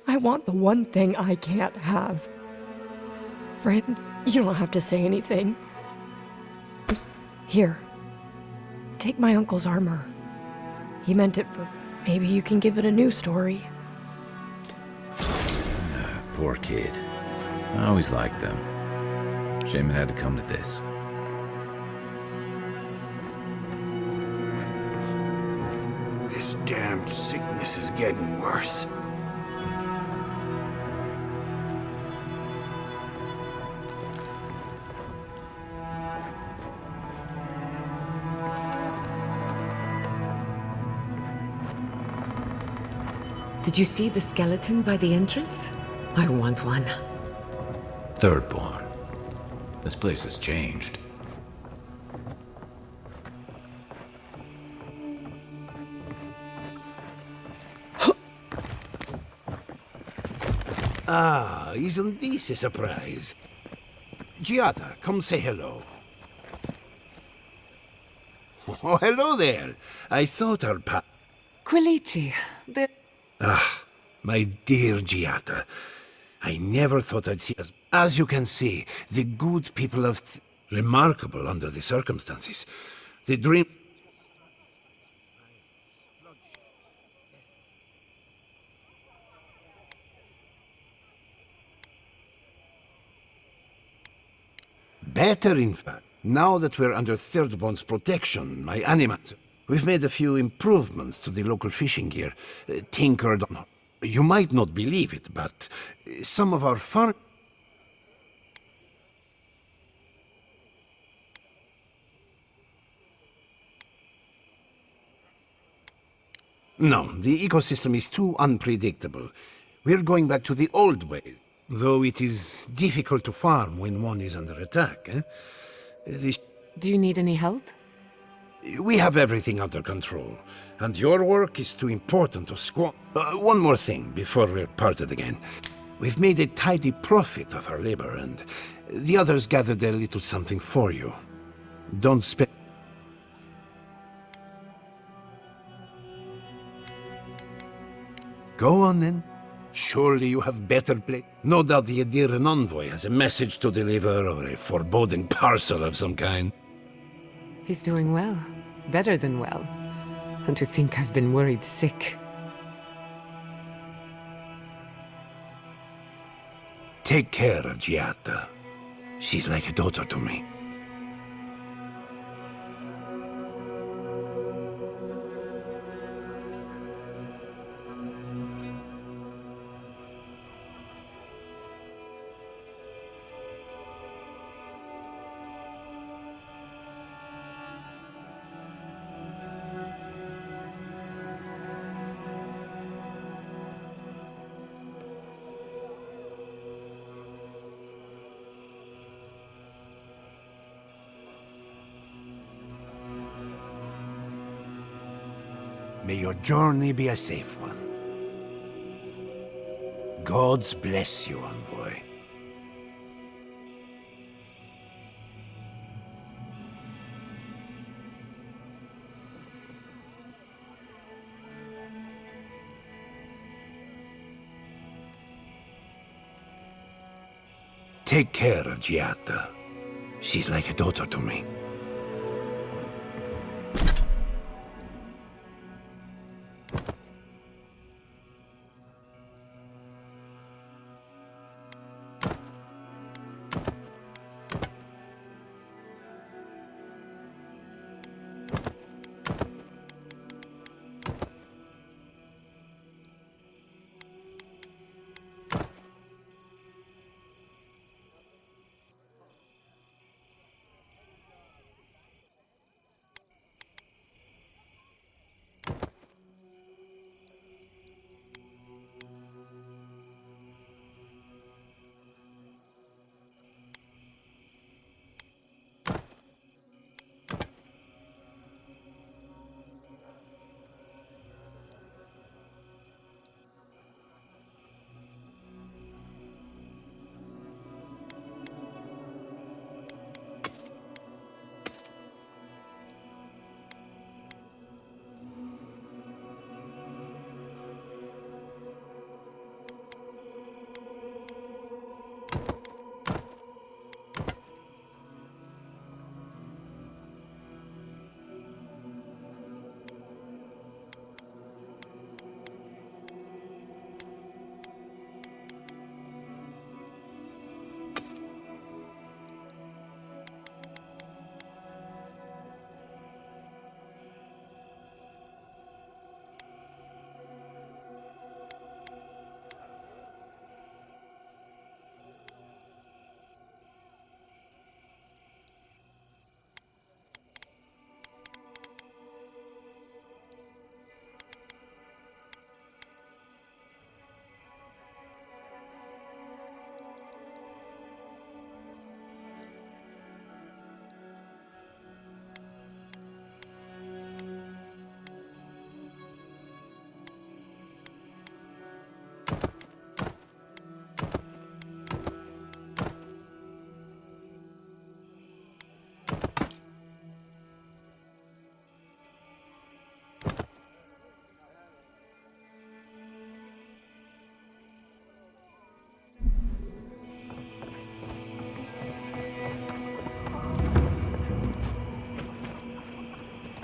I want the one thing I can't have. Friend, you don't have to say anything. Here. Take my uncle's armor. He meant it for... Maybe you can give it a new story. Poor kid. I always liked them. Shame it had to come to this. This damned sickness is getting worse. Did you see the skeleton by the entrance? I want one. Thirdborn. This place has changed. Ah, isn't this a surprise? Giada, come say hello. Oh, hello there. I thought our Quilici, the... Ah, my dear Giada. I never thought I'd see us. As you can see, the good people of... Remarkable under the circumstances. The dream... Better, in fact. Now that we're under Third Bond's protection, my animals, we've made a few improvements to the local fishing gear. Tinkered on. You might not believe it, but some of our farm... No, the ecosystem is too unpredictable. We're going back to the old way, though it is difficult to farm when one is under attack. Do you need any help? We have everything under control, and your work is too important to squander. One more thing before we're parted again. We've made a tidy profit of our labor, and the others gathered a little something for you. Don't spend... Go on, then. Surely you have better play. No doubt the Adiran envoy has a message to deliver or a foreboding parcel of some kind. He's doing well. Better than well. And to think I've been worried sick. Take care of Giatta. She's like a daughter to me. May your journey be a safe one. Gods bless you, envoy. Take care of Giatta. She's like a daughter to me.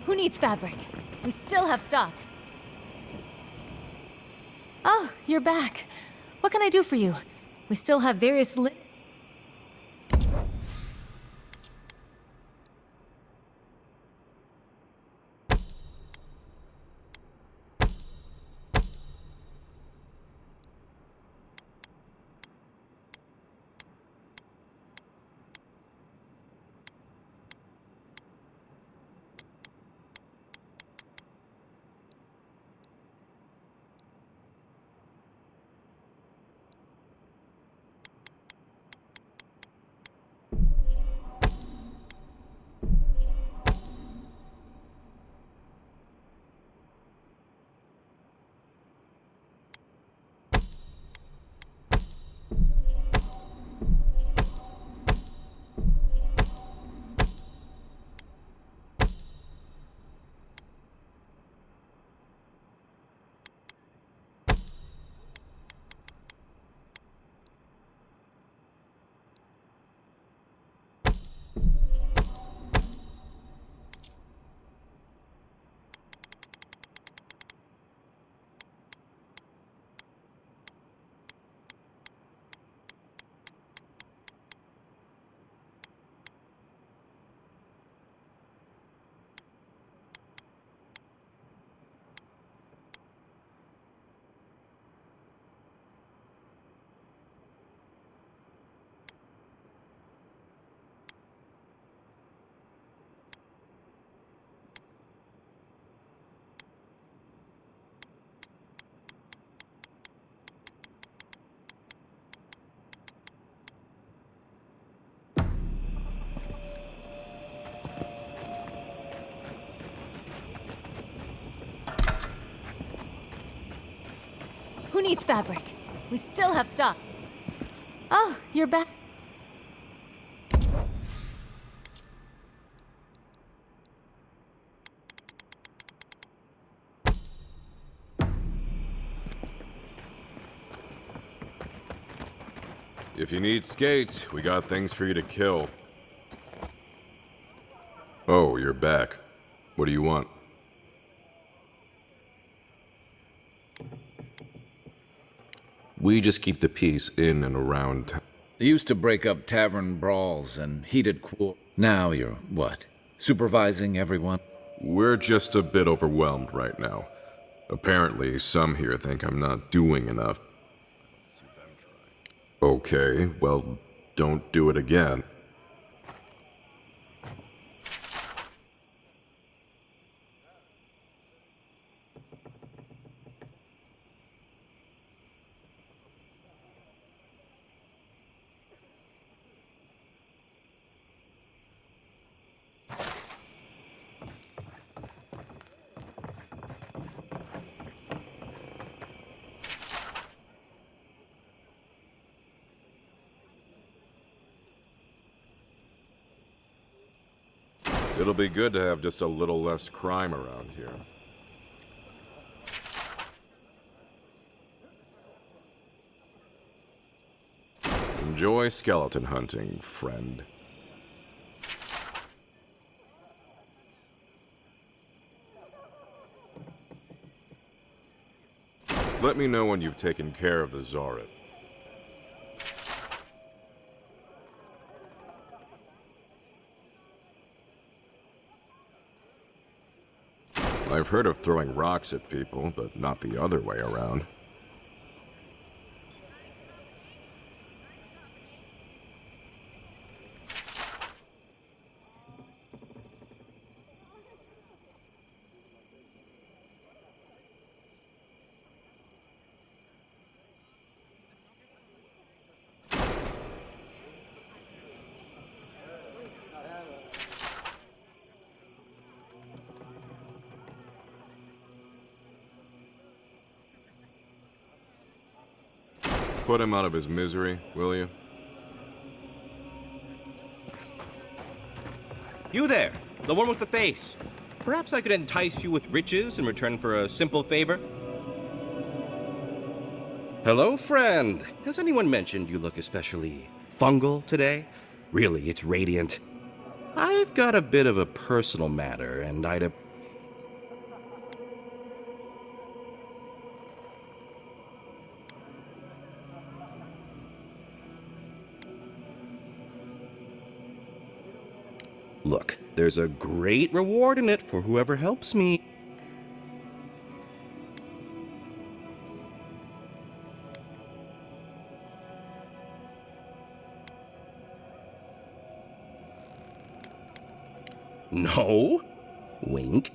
Who needs fabric? We still have stock. Oh, you're back. What can I do for you? We still have various Who needs fabric? We still have stock. Oh, you're back. If you need skates, we got things for you to kill. Oh, you're back. What do you want? We just keep the peace in and around town. You used to break up tavern brawls and heated quarrels. Now you're what? Supervising everyone? We're just a bit overwhelmed right now. Apparently, some here think I'm not doing enough. Okay, well, don't do it again. It'll be good to have just a little less crime around here. Enjoy skeleton hunting, friend. Let me know when you've taken care of the Zorit. I've heard of throwing rocks at people, but not the other way around. Put him out of his misery, will you? You there, the one with the face. Perhaps I could entice you with riches in return for a simple favor? Hello, friend. Has anyone mentioned you look especially fungal today? Really, it's radiant. I've got a bit of a personal matter, and I'd... Look, there's a great reward in it for whoever helps me. No? Wink.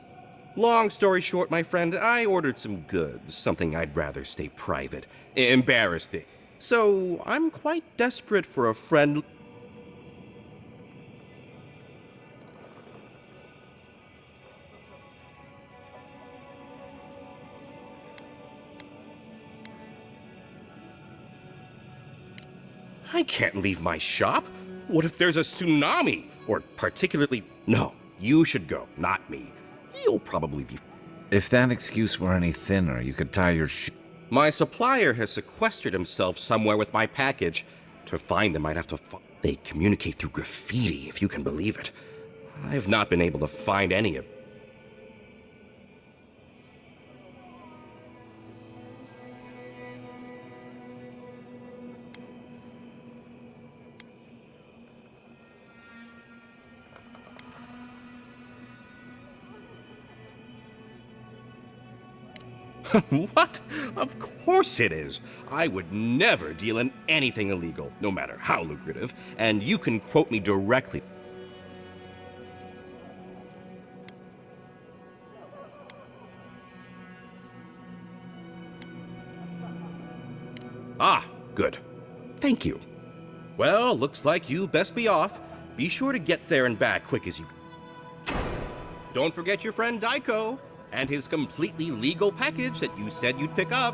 Long story short, my friend, I ordered some goods, something I'd rather stay private. Embarrassed me. So, I'm quite desperate for a friend... I can't leave my shop. What if there's a tsunami? Or particularly... No, you should go, not me. You'll probably be... If that excuse were any thinner, you could tie your My supplier has sequestered himself somewhere with my package. To find him, I'd have to... They communicate through graffiti, if you can believe it. I've not been able to find any of... What? Of course it is. I would never deal in anything illegal, no matter how lucrative, and you can quote me directly. Ah, good. Thank you. Well, looks like you best be off. Be sure to get there and back quick as you... Don't forget your friend Daiko. And his completely legal package that you said you'd pick up.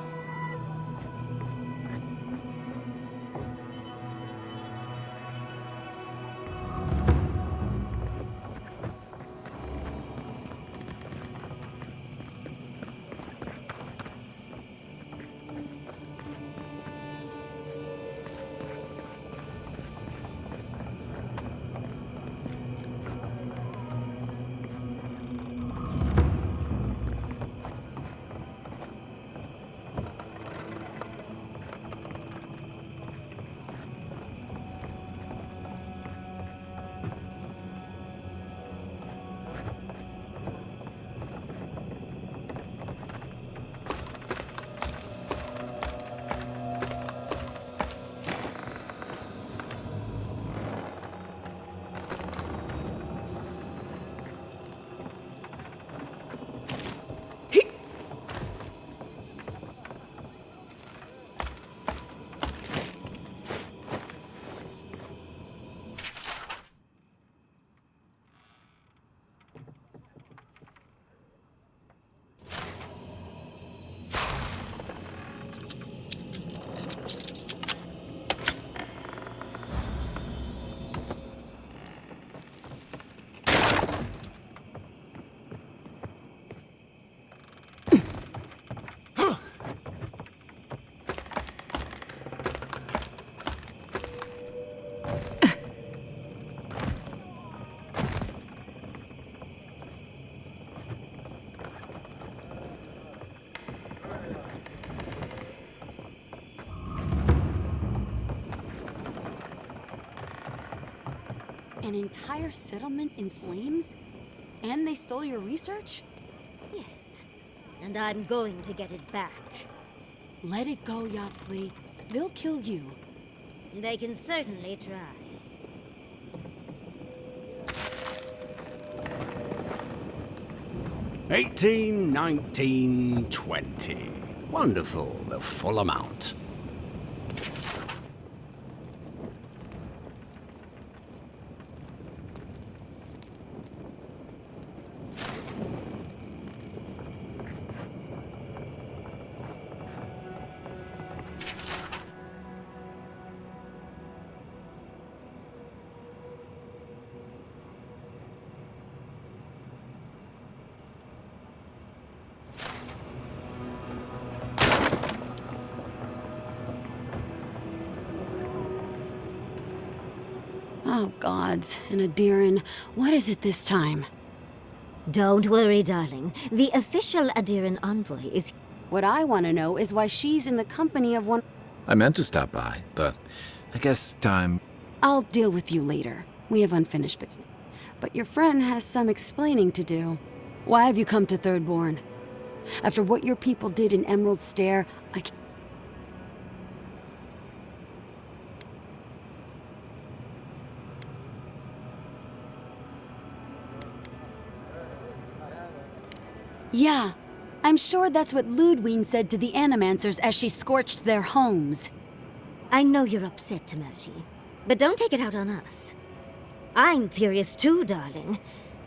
An entire settlement in flames? And they stole your research? Yes. And I'm going to get it back. Let it go, Yatsley. They'll kill you. They can certainly try. $18, $19, $20. Wonderful, the full amount. Oh, gods. And Adiran, what is it this time? Don't worry, darling. The official Adiran envoy is... What I want to know is why she's in the company of one... I meant to stop by, but I guess time... I'll deal with you later. We have unfinished business. But your friend has some explaining to do. Why have you come to Thirdborn? After what your people did in Emerald Stair, I can't... Yeah, I'm sure that's what Ludwig said to the Animancers as she scorched their homes. I know you're upset, Temerity, but don't take it out on us. I'm furious too, darling.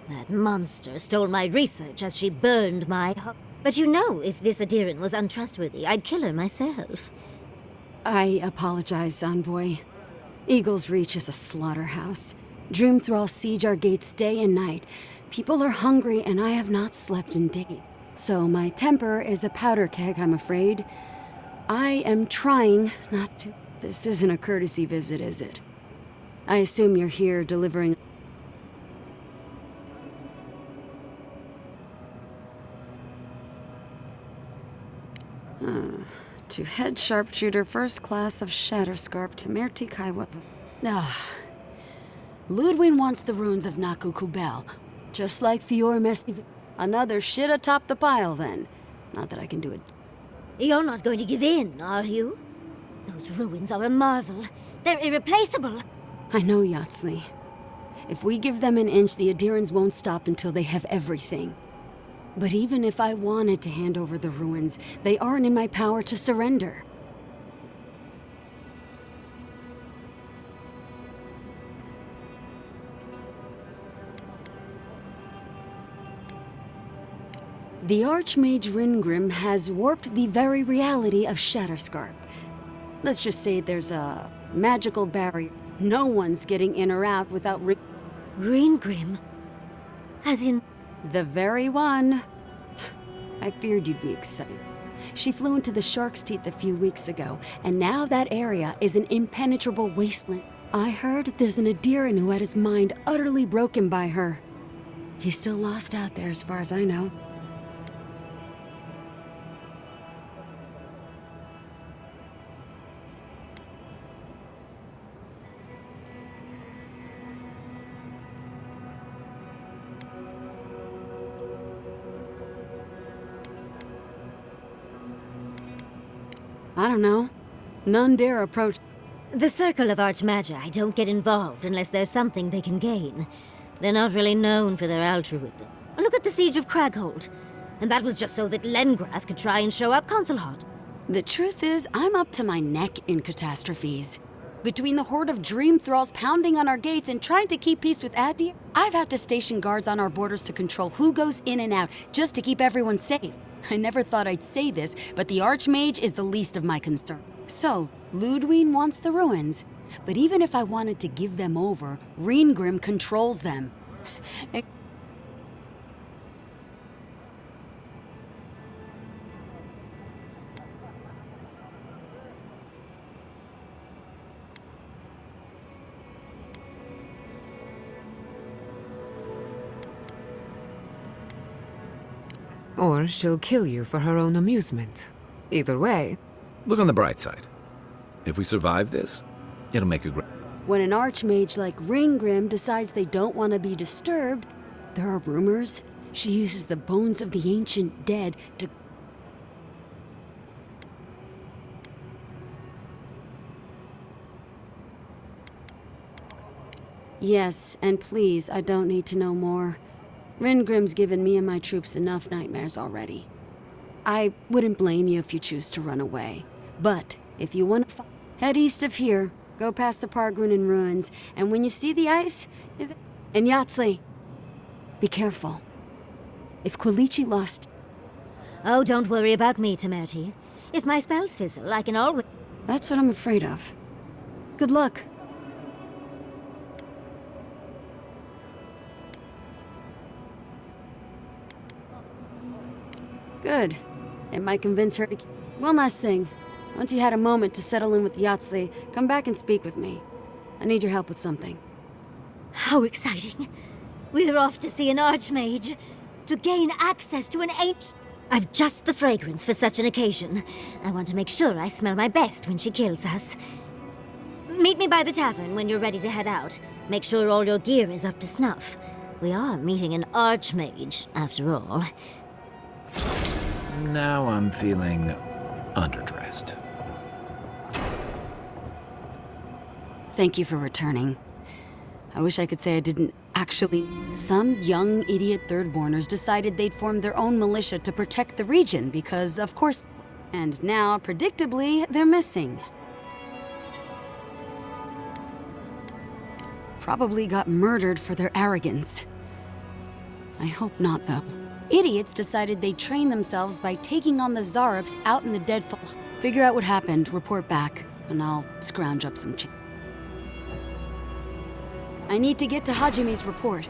That monster stole my research as she burned my home. But you know, if this Adiran was untrustworthy, I'd kill her myself. I apologize, Envoy. Eagle's Reach is a slaughterhouse. Dreamthralls siege our gates day and night. People are hungry, and I have not slept in days. So my temper is a powder keg, I'm afraid. I am trying not to... This isn't a courtesy visit, is it? I assume you're here delivering... To head sharpshooter, first class of Shatterscarp to Merti Kaiwa. Ludwig wants the ruins of Naku Kubel. Just like Fior Mesti. Another shit atop the pile, then. Not that I can do it. You're not going to give in, are you? Those ruins are a marvel. They're irreplaceable. I know, Yatsley. If we give them an inch, the Adirans won't stop until they have everything. But even if I wanted to hand over the ruins, they aren't in my power to surrender. The Archmage Ringrim has warped the very reality of Shatterscarp. Let's just say there's a magical barrier. No one's getting in or out without Ringrim? As in... The very one. I feared you'd be excited. She flew into the Shark's Teeth a few weeks ago, and now that area is an impenetrable wasteland. I heard there's an Adiran who had his mind utterly broken by her. He's still lost out there as far as I know. I don't know. None dare approach. The Circle of Archmagi don't get involved unless there's something they can gain. They're not really known for their altruism. Look at the Siege of Craghold. And that was just so that Lengrath could try and show up Consulhot. The truth is, I'm up to my neck in catastrophes. Between the horde of dream thralls pounding on our gates and trying to keep peace with Adir, I've had to station guards on our borders to control who goes in and out, just to keep everyone safe. I never thought I'd say this, but the Archmage is the least of my concern. So, Ludwig wants the ruins, but even if I wanted to give them over, Ringrim controls them. Or she'll kill you for her own amusement. Either way. Look on the bright side. If we survive this, it'll make a great... When an archmage like Ringgrim decides they don't want to be disturbed, there are rumors she uses the bones of the ancient dead to... Yes, and please, I don't need to know more. Ringrim's given me and my troops enough nightmares already. I wouldn't blame you if you choose to run away. But if you want to head east of here, go past the Pargrunen ruins, and when you see the ice... And Yahtzee, be careful. If Quilichi lost... Oh, don't worry about me, Temerity. If my spells fizzle, I can always... That's what I'm afraid of. Good luck. Good. It might convince her to... One last thing. Once you had a moment to settle in with Yahtzee, come back and speak with me. I need your help with something. How exciting. We're off to see an archmage. To gain access to an ancient... I've just the fragrance for such an occasion. I want to make sure I smell my best when she kills us. Meet me by the tavern when you're ready to head out. Make sure all your gear is up to snuff. We are meeting an archmage, after all. Now I'm feeling underdressed. Thank you for returning. I wish I could say I didn't actually... Some young idiot thirdborners decided they'd form their own militia to protect the region because, of course... And now, predictably, they're missing. Probably got murdered for their arrogance. I hope not, though. Idiots decided they'd train themselves by taking on the Zarups out in the Deadfall. Figure out what happened, report back, and I'll scrounge up some I need to get to Hajime's report.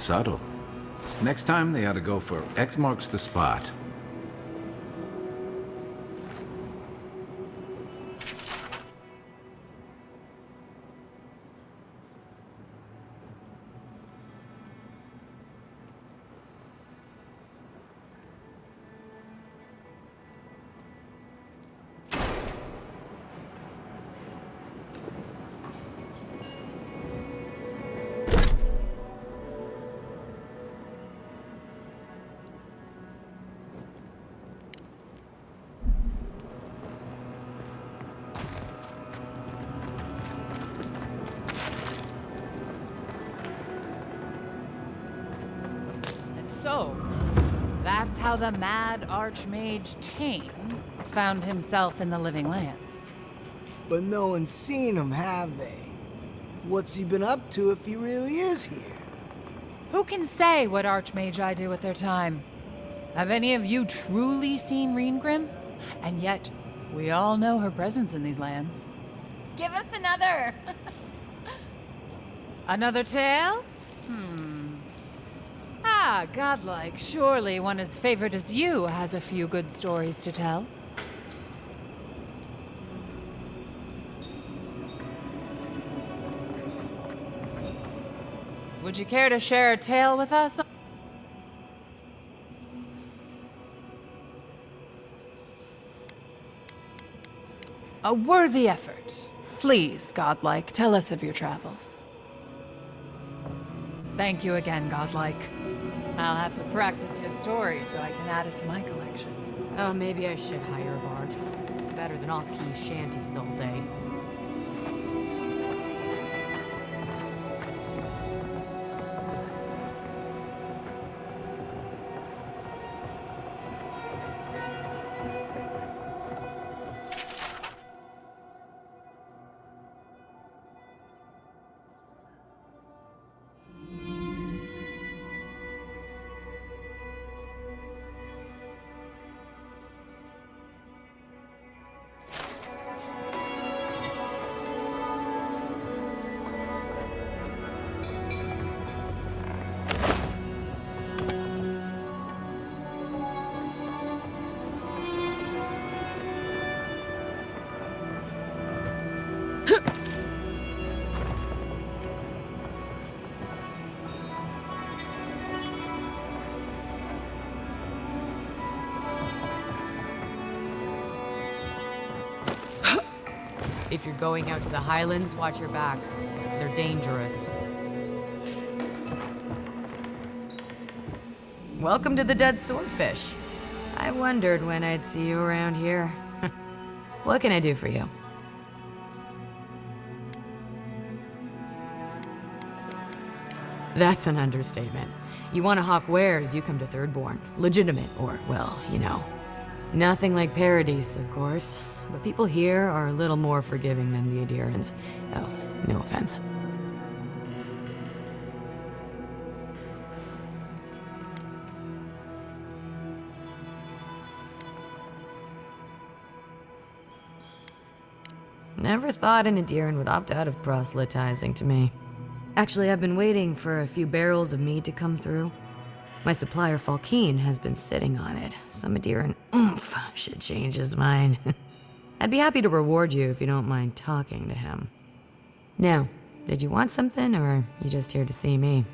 subtle. Next time, they ought to go for X marks the spot. So, that's how the mad Archmage Tane found himself in the Living Lands. But no one's seen him, have they? What's he been up to if he really is here? Who can say what Archmagi do with their time? Have any of you truly seen Reengrim? And yet, we all know her presence in these lands. Give us another! Another tale? Ah, godlike. Surely one as favored as you has a few good stories to tell. Would you care to share a tale with us? A worthy effort. Please, godlike, tell us of your travels. Thank you again, godlike. I'll have to practice your story so I can add it to my collection. Oh, maybe I should hire a bard. Better than off-key shanties all day. If you're going out to the Highlands, watch your back. They're dangerous. Welcome to the Dead Swordfish. I wondered when I'd see you around here. What can I do for you? That's an understatement. You want to hawk wares, you come to Thirdborn. Legitimate, or, well, you know. Nothing like Paradise, of course. But people here are a little more forgiving than the Adirans. Oh, no offense. Never thought an Adiran would opt out of proselytizing to me. Actually, I've been waiting for a few barrels of mead to come through. My supplier, Falkeen, has been sitting on it. Some Adiran oomph should change his mind. I'd be happy to reward you if you don't mind talking to him. Now, did you want something, or are you just here to see me?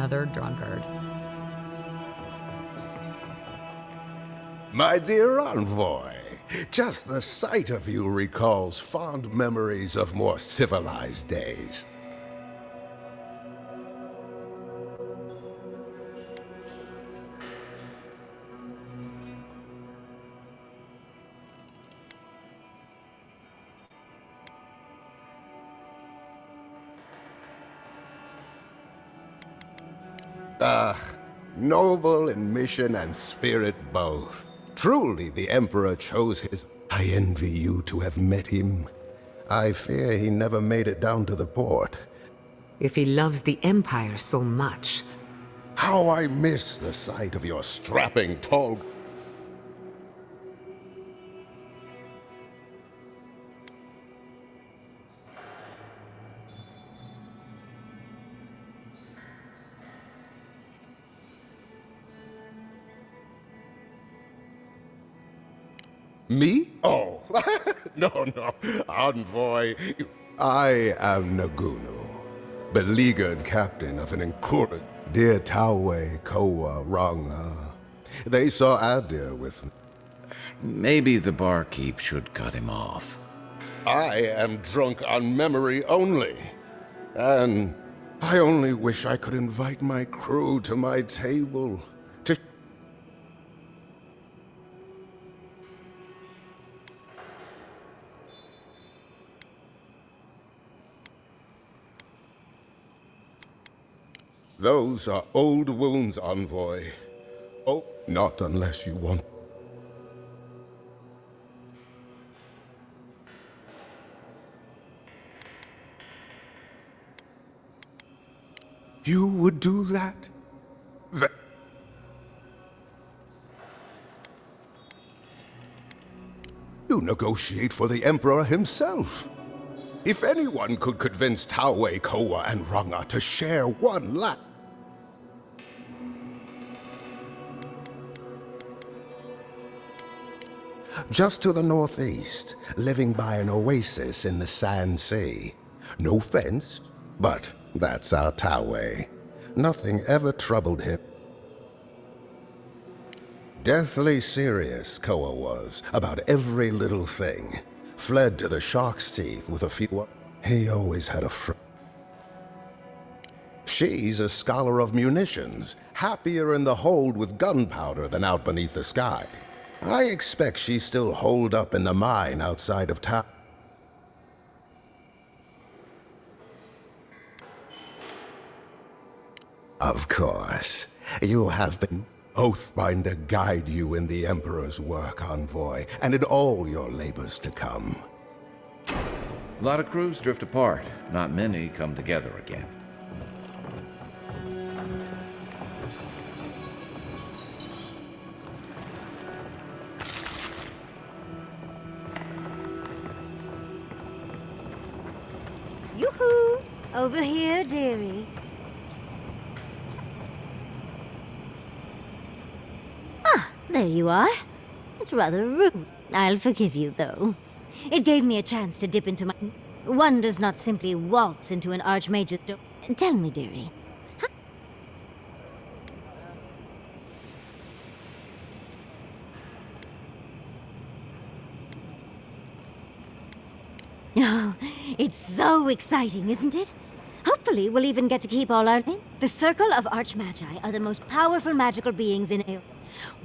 another drunkard. My dear envoy, just the sight of you recalls fond memories of more civilized days. Noble in mission and spirit both. Truly the Emperor chose his... I envy you to have met him. I fear he never made it down to the port. If he loves the Empire so much... How I miss the sight of your strapping tall... Me? Oh, no, envoy. I am Nagunu, beleaguered captain of an incorrigible dear Tawe, Koa, Ranga. They saw Adir with me. Maybe the barkeep should cut him off. I am drunk on memory only, and I only wish I could invite my crew to my table. Those are old wounds, envoy. Oh, not unless you want. You would do that? You negotiate for the Emperor himself. If anyone could convince Tawe, Koa, and Ranga to share one lot. Just to the northeast, living by an oasis in the Sand Sea. No fence, but that's our Tawe. Nothing ever troubled him. Deathly serious, Koa was, about every little thing. Fled to the shark's teeth with a few... He always had a friend. She's a scholar of munitions, happier in the hold with gunpowder than out beneath the sky. I expect she's still holed up in the mine outside of town. Of course. You have been... Oathbinder guide you in the Emperor's work, envoy, and in all your labors to come. A lot of crews drift apart. Not many come together again. Yoo-hoo! Over here, dearie. Ah, there you are. It's rather rude. I'll forgive you, though. It gave me a chance to dip into my... One does not simply waltz into an Archmage's door. Tell me, dearie. Oh, it's so exciting, isn't it? Hopefully, we'll even get to keep all our... The Circle of Archmagi are the most powerful magical beings in AO.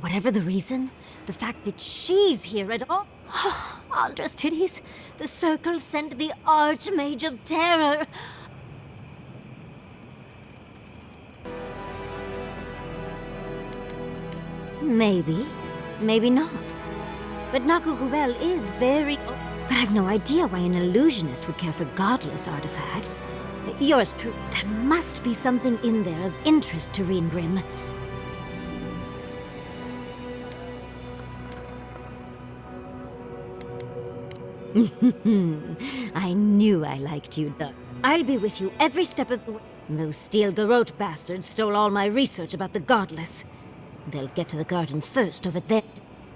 Whatever the reason, the fact that she's here at all... Oh, Aldra's titties. The Circle sent the Archmage of Terror. Maybe. Maybe not. But Nakukubel is very... But I've no idea why an illusionist would care for godless artifacts. Yours truly. There must be something in there of interest to Reengrim. I knew I liked you, though. I'll be with you every step of the way. Those Steel Garrote bastards stole all my research about the godless. They'll get to the garden first over there.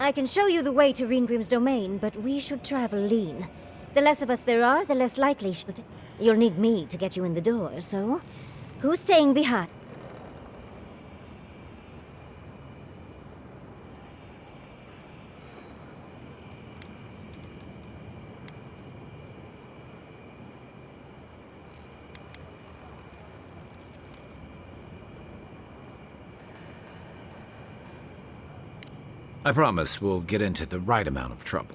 I can show you the way to Reengrim's domain, but we should travel lean. The less of us there are, the less likely she'll... You'll need me to get you in the door, so... Who's staying behind? I promise we'll get into the right amount of trouble.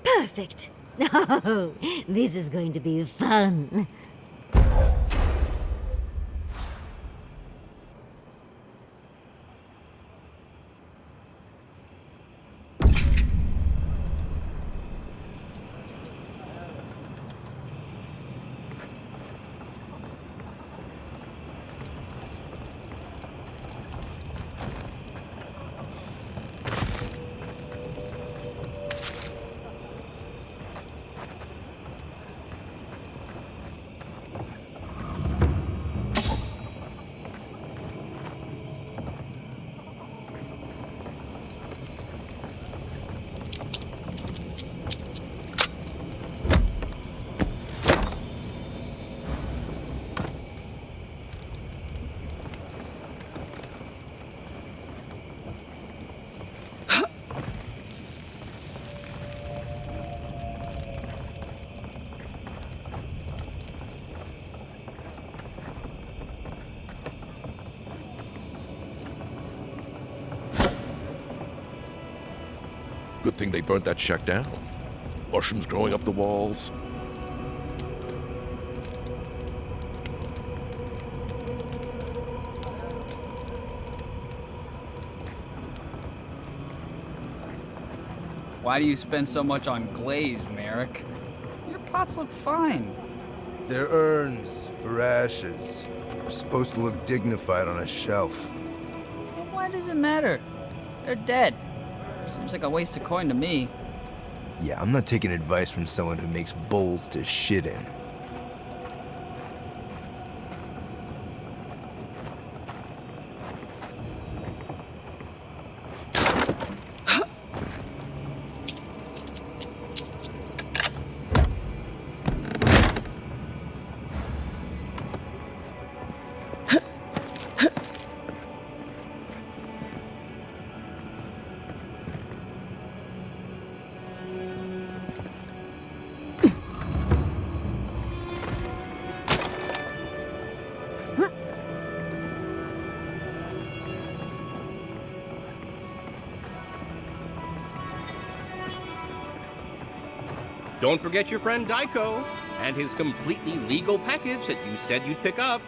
Perfect. Oh, this is going to be fun. Good thing they burnt that shack down. Mushrooms growing up the walls. Why do you spend so much on glaze, Merrick? Your pots look fine. They're urns for ashes. They're supposed to look dignified on a shelf. Why does it matter? They're dead. Seems like a waste of coin to me. Yeah, I'm not taking advice from someone who makes bowls to shit in. Don't forget your friend Daiko and his completely legal package that you said you'd pick up.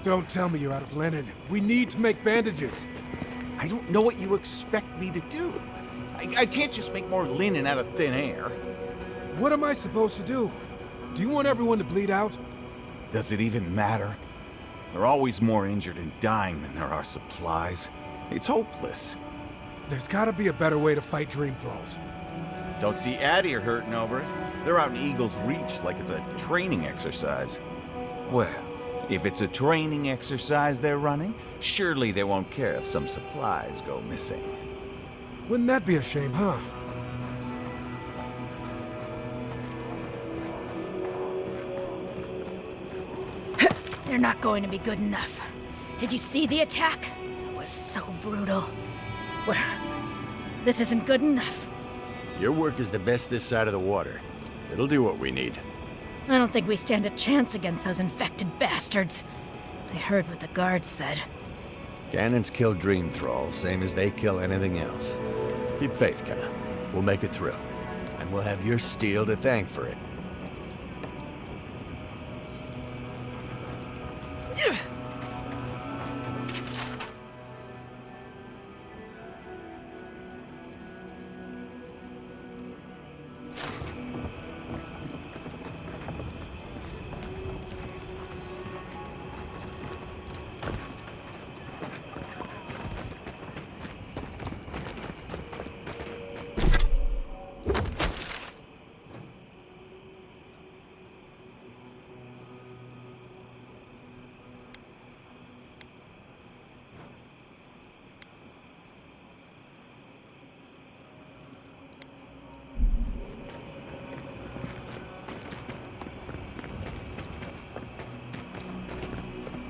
Don't tell me you're out of linen. We need to make bandages. I don't know what you expect me to do. I can't just make more linen out of thin air. What am I supposed to do? Do you want everyone to bleed out? Does it even matter? There are always more injured and dying than there are supplies. It's hopeless. There's gotta be a better way to fight dream thralls. Don't see Addie are hurting over it. They're out in Eagle's Reach like it's a training exercise. Well, if it's a training exercise they're running, surely they won't care if some supplies go missing. Wouldn't that be a shame, huh? They're not going to be good enough. Did you see the attack? It was so brutal. This isn't good enough. Your work is the best this side of the water. It'll do what we need. I don't think we stand a chance against those infected bastards. I heard what the guards said. Cannons kill dream thralls, same as they kill anything else. Keep faith, Kana. We'll make it through. And we'll have your steel to thank for it.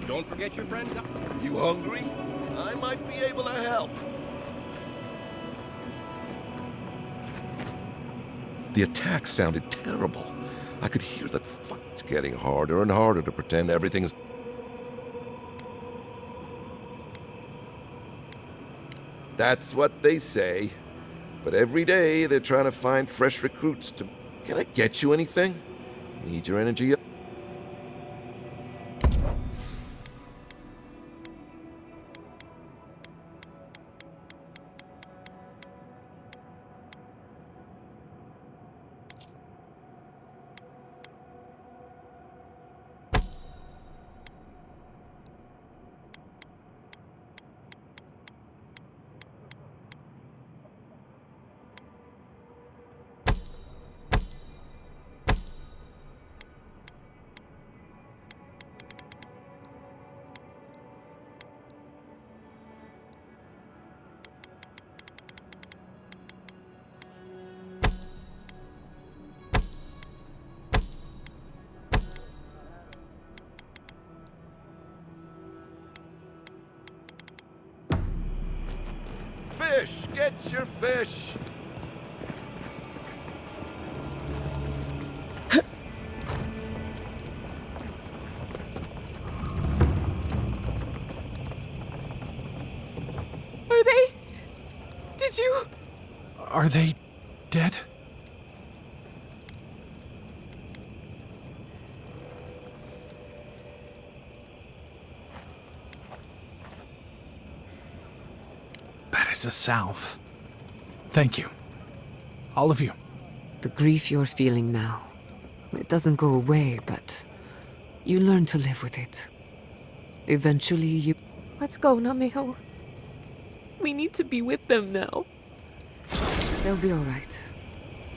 Don't forget your friend. You hungry? I might be able to help. The attack sounded terrible. I could hear the fights getting harder and harder to pretend everything's... That's what they say. But every day they're trying to find fresh recruits to... Can I get you anything? Need your energy up? Fish! Get your fish! Are they? Did you? Are they dead? That is a salve. Thank you. All of you. The grief you're feeling now, it doesn't go away, but you learn to live with it. Eventually you... Let's go, Nameho. We need to be with them now. They'll be all right.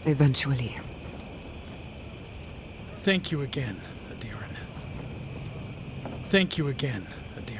Eventually. Thank you again, Adiran. Thank you again, Adiran.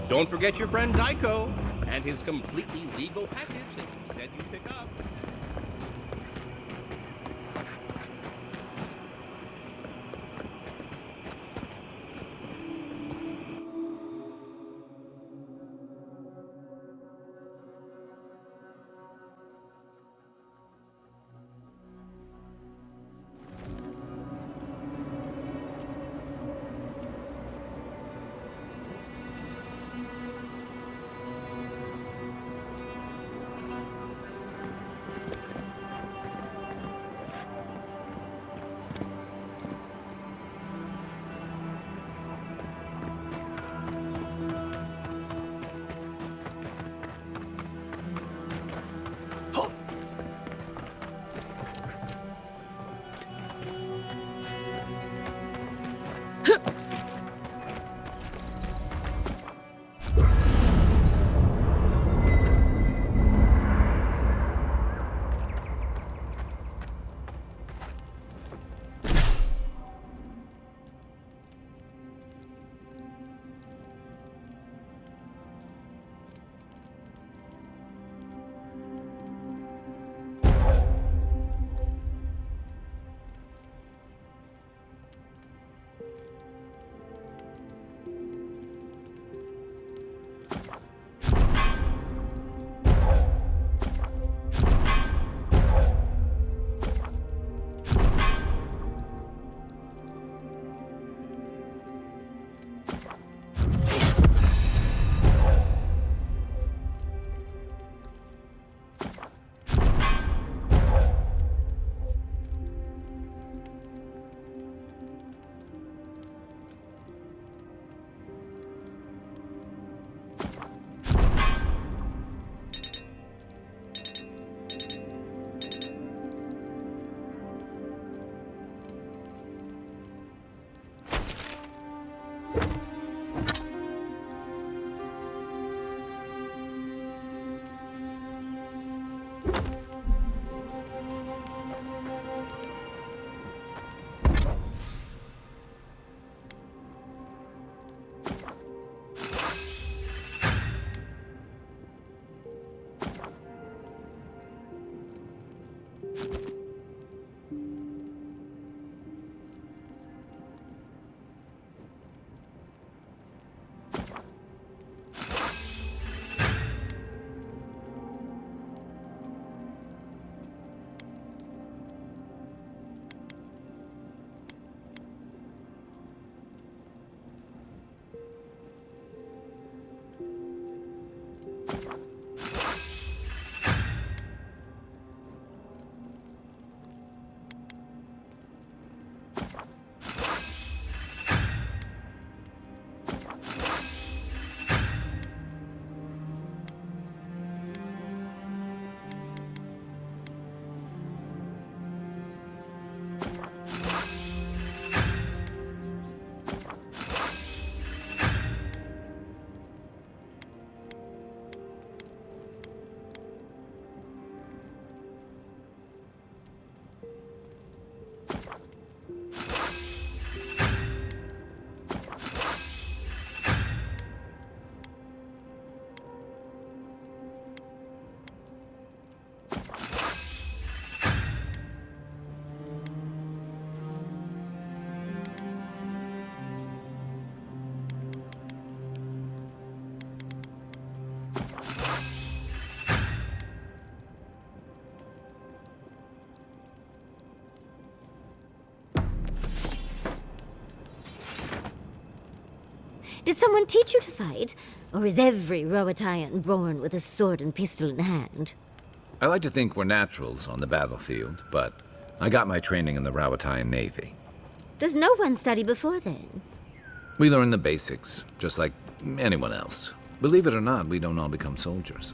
Don't forget your friend Daiko and his completely legal package that you said you'd pick up. Did someone teach you to fight? Or is every Roatayan born with a sword and pistol in hand? I like to think we're naturals on the battlefield, but I got my training in the Roatayan Navy. Does no one study before then? We learn the basics, just like anyone else. Believe it or not, we don't all become soldiers.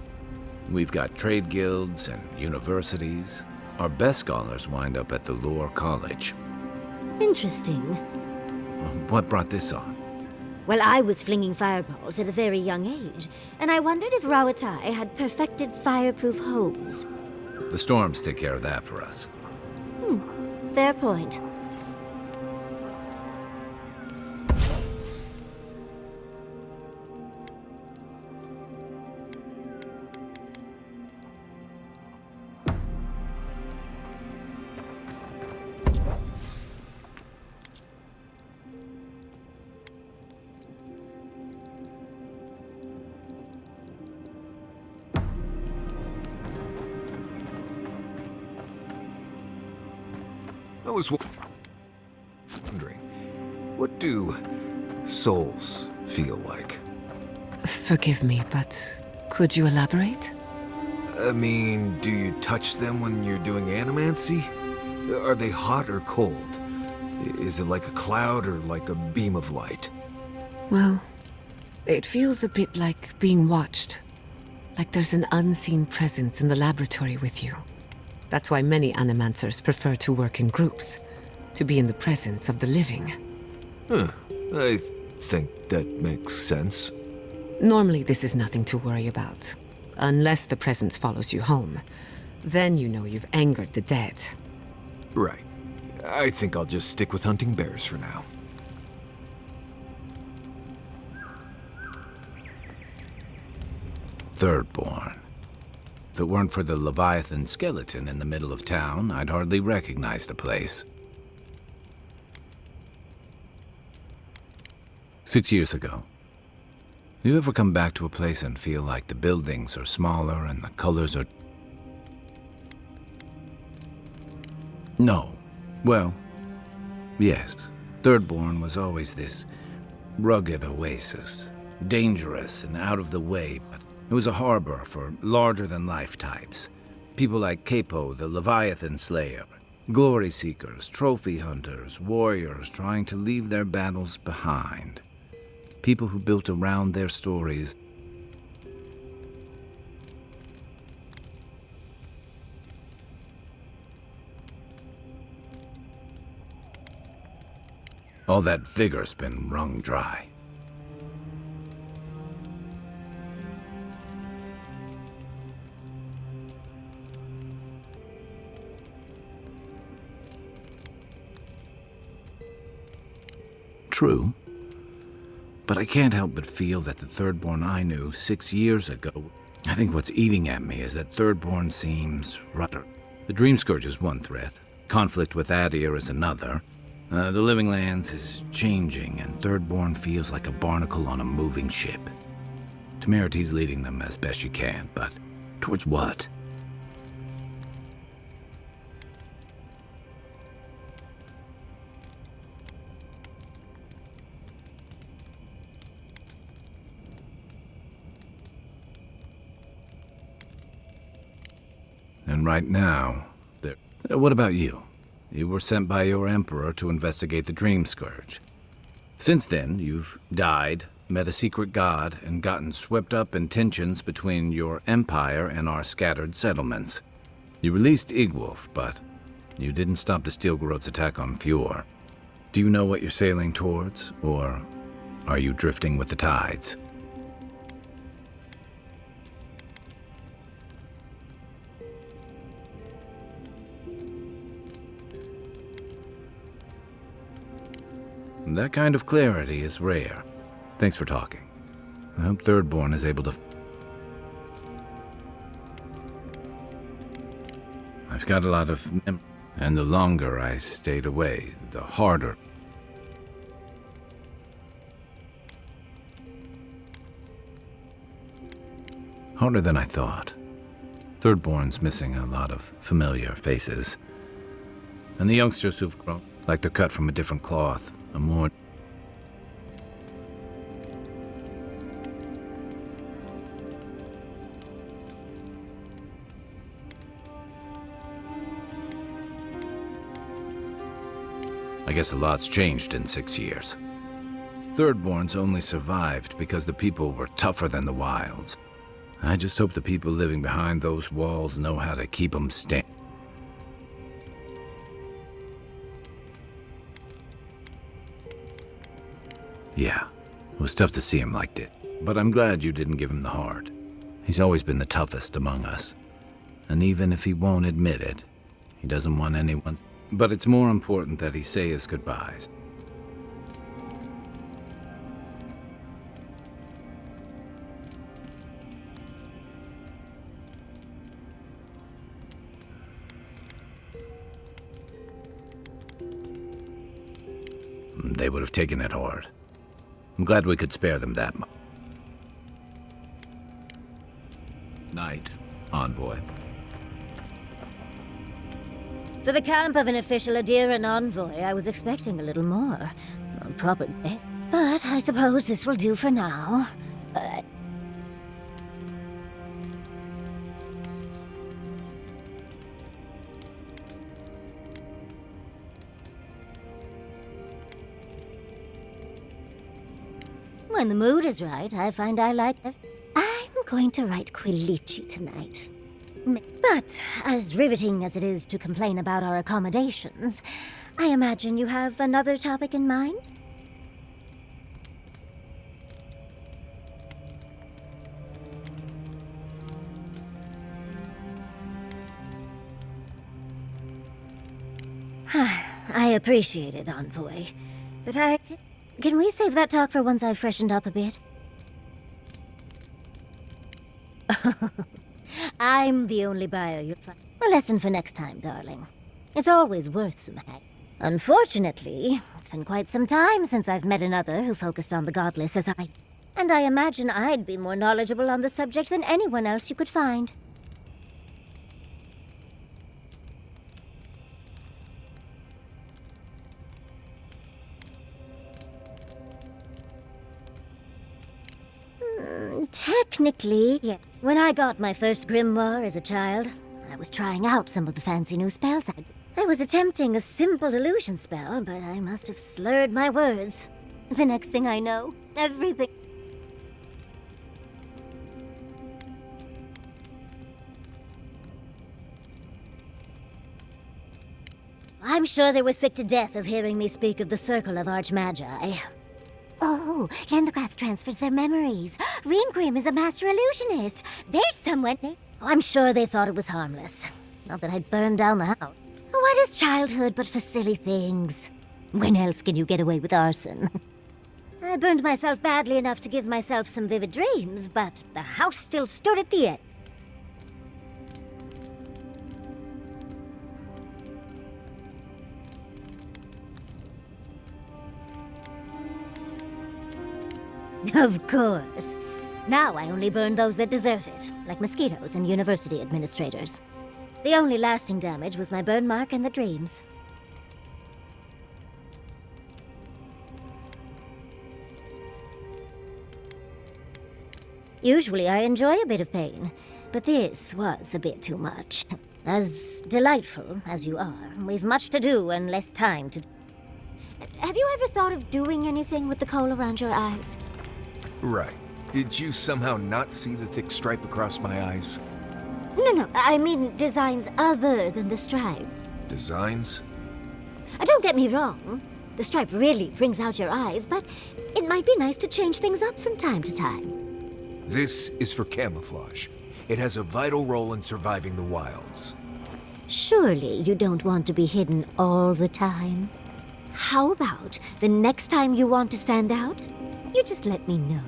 We've got trade guilds and universities. Our best scholars wind up at the Lore College. Interesting. What brought this on? Well, I was flinging fireballs at a very young age, and I wondered if Roatai had perfected fireproof homes. The storms take care of that for us. Fair point. was wondering, what do souls feel like? Forgive me, but could you elaborate? I mean, do you touch them when you're doing animancy? Are they hot or cold? Is it like a cloud or like a beam of light? Well, it feels a bit like being watched. Like there's an unseen presence in the laboratory with you. That's why many animancers prefer to work in groups, to be in the presence of the living. Huh. I think that makes sense. Normally, this is nothing to worry about. Unless the presence follows you home. Then you know you've angered the dead. Right. I think I'll just stick with hunting bears for now. Thirdborn. If it weren't for the Leviathan skeleton in the middle of town, I'd hardly recognize the place. 6 years ago. You ever come back to a place and feel like the buildings are smaller and the colors are... No. Well, yes. Thirdborn was always this rugged oasis. Dangerous and out of the way, but it was a harbor for larger-than-life types. People like Capo, the Leviathan Slayer. Glory seekers, trophy hunters, warriors trying to leave their battles behind. People who built around their stories. All that vigor's been wrung dry. True. But I can't help but feel that the Thirdborn I knew 6 years ago... I think what's eating at me is that Thirdborn seems rudder. The Dream Scourge is one threat. Conflict with Adir is another. The Living Lands is changing, and Thirdborn feels like a barnacle on a moving ship. Temerita's leading them as best she can, but towards what? And right now, what about you? You were sent by your Emperor to investigate the Dream Scourge. Since then, you've died, met a secret god, and gotten swept up in tensions between your empire and our scattered settlements. You released Igwolf, but you didn't stop the Steel-Garot's attack on Fjord. Do you know what you're sailing towards, or are you drifting with the tides? That kind of clarity is rare. Thanks for talking. I hope Thirdborn is able to... I've got a lot of and the longer I stayed away, the harder. Harder than I thought. Thirdborn's missing a lot of familiar faces. And the youngsters who've grown, like they're cut from a different cloth. A more... I guess a lot's changed in 6 years. Thirdborn's only survived because the people were tougher than the wilds. I just hope the people living behind those walls know how to keep them standing. Yeah, it was tough to see him like that, but I'm glad you didn't give him the heart. He's always been the toughest among us. And even if he won't admit it, he doesn't want anyone... But it's more important that he say his goodbyes. They would have taken it hard. I'm glad we could spare them that much. Night, envoy. For the camp of an official Adiran envoy, I was expecting a little more. Probably. But I suppose this will do for now. When the mood is right, I find I like it. I'm going to write Quilici tonight. But as riveting as it is to complain about our accommodations, I imagine you have another topic in mind? I appreciate it, Envoy. But can we save that talk for once I've freshened up a bit? I'm the only buyer you'll find. A lesson for next time, darling. It's always worth some hack. Unfortunately, it's been quite some time since I've met another who focused on the godless as I... And I imagine I'd be more knowledgeable on the subject than anyone else you could find. Technically, yeah. When I got my first grimoire as a child, I was trying out some of the fancy new spells. I was attempting a simple illusion spell, but I must have slurred my words. The next thing I know, everything... I'm sure they were sick to death of hearing me speak of the Circle of Archmagi. Oh, Lendegrath transfers their memories. Reengrim is a master illusionist. There's someone... I'm sure they thought it was harmless. Not that I'd burn down the house. What is childhood but for silly things? When else can you get away with arson? I burned myself badly enough to give myself some vivid dreams, but the house still stood at the end. Of course. Now I only burn those that deserve it, like mosquitoes and university administrators. The only lasting damage was my burn mark and the dreams. Usually I enjoy a bit of pain, but this was a bit too much. As delightful as you are, we've much to do and less time to... Have you ever thought of doing anything with the coal around your eyes? Right. Did you somehow not see the thick stripe across my eyes? No, I mean designs other than the stripe. Designs? Don't get me wrong. The stripe really brings out your eyes, but it might be nice to change things up from time to time. This is for camouflage. It has a vital role in surviving the wilds. Surely you don't want to be hidden all the time. How about the next time you want to stand out? You just let me know.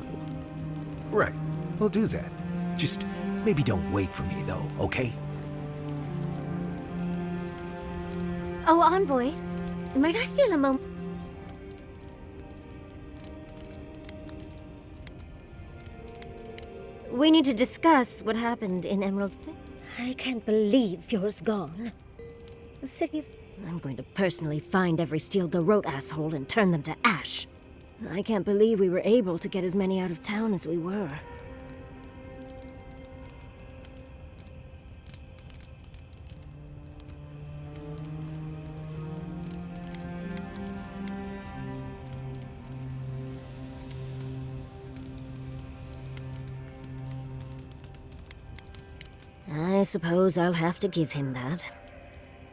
Right. We'll do that. Just maybe don't wait for me, though, okay? Oh, Envoy, might I steal a moment? We need to discuss what happened in Emerald City. I can't believe Fjord's gone. The city of... I'm going to personally find every Steel Garrote asshole and turn them to ash. I can't believe we were able to get as many out of town as we were. I suppose I'll have to give him that.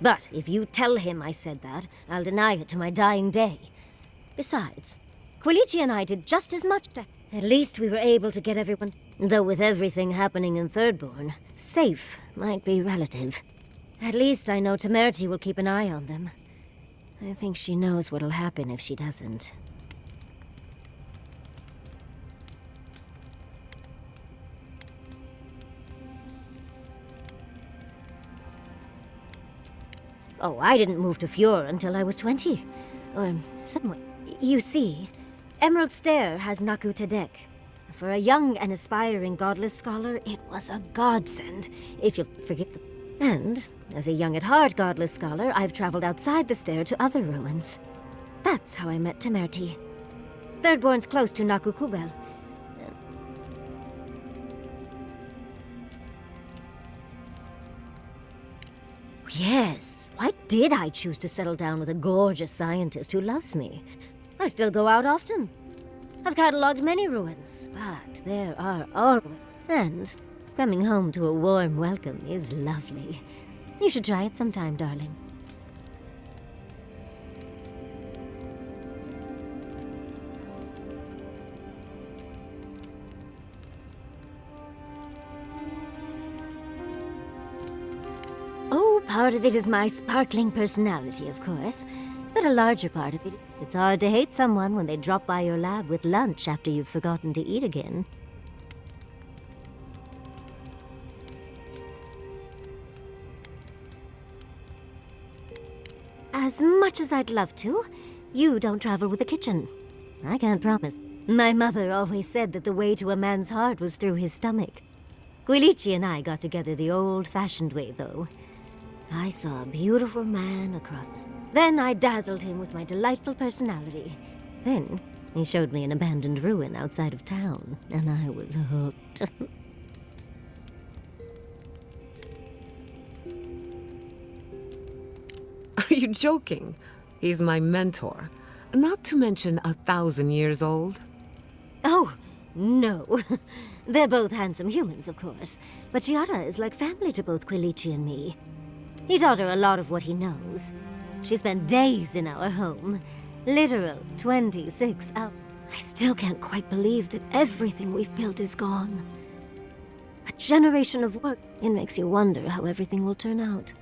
But if you tell him I said that, I'll deny it to my dying day. Besides, Quilici and I did just as much. At least we were able to get everyone... Though with everything happening in Thirdborn, safe might be relative. At least I know Temerity will keep an eye on them. I think she knows what'll happen if she doesn't. Oh, I didn't move to Fjord until I was 20. Or somewhere. You see, Emerald Stair has Naku Tedek. For a young and aspiring godless scholar, it was a godsend, if you'll forgive them. And, as a young at heart godless scholar, I've traveled outside the stair to other ruins. That's how I met Temerity. Thirdborn's close to Nakukubel. Yes, why did I choose to settle down with a gorgeous scientist who loves me? I still go out often. I've catalogued many ruins, but there are always... And coming home to a warm welcome is lovely. You should try it sometime, darling. Oh, part of it is my sparkling personality, of course. But a larger part of it, it's hard to hate someone when they drop by your lab with lunch after you've forgotten to eat again. As much as I'd love to, you don't travel with the kitchen. I can't promise. My mother always said that the way to a man's heart was through his stomach. Quilici and I got together the old-fashioned way, though. I saw a beautiful man across the... Then I dazzled him with my delightful personality. Then he showed me an abandoned ruin outside of town, and I was hooked. Are you joking? He's my mentor. Not to mention 1,000 years old. Oh, no. They're both handsome humans, of course. But Chiara is like family to both Quilici and me. He taught her a lot of what he knows. She spent days in our home. Literal 26 hours. I still can't quite believe that everything we've built is gone. A generation of work. It makes you wonder how everything will turn out.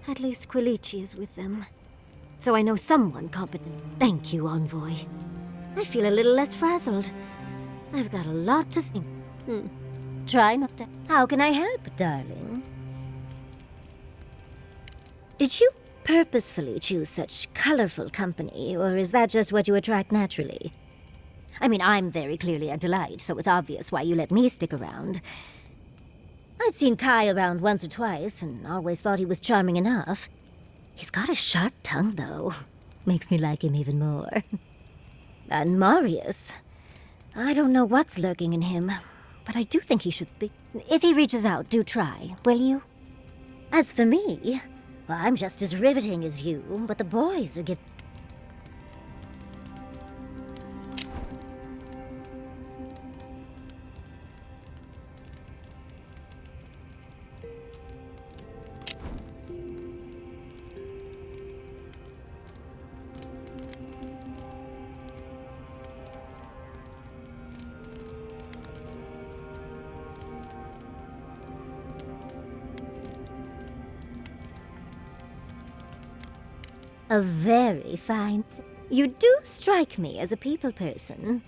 At least Quilici is with them. So I know someone competent. Thank you, Envoy. I feel a little less frazzled. I've got a lot to think. Try not to... How can I help, darling? Did you purposefully choose such colorful company, or is that just what you attract naturally? I mean, I'm very clearly a delight, so it's obvious why you let me stick around. I'd seen Kai around once or twice, and always thought he was charming enough. He's got a sharp tongue, though. Makes me like him even more. And Marius. I don't know what's lurking in him, but I do think he should speak. If he reaches out, do try, will you? As for me, well, I'm just as riveting as you, but the boys are giving... A very fine... You do strike me as a people person.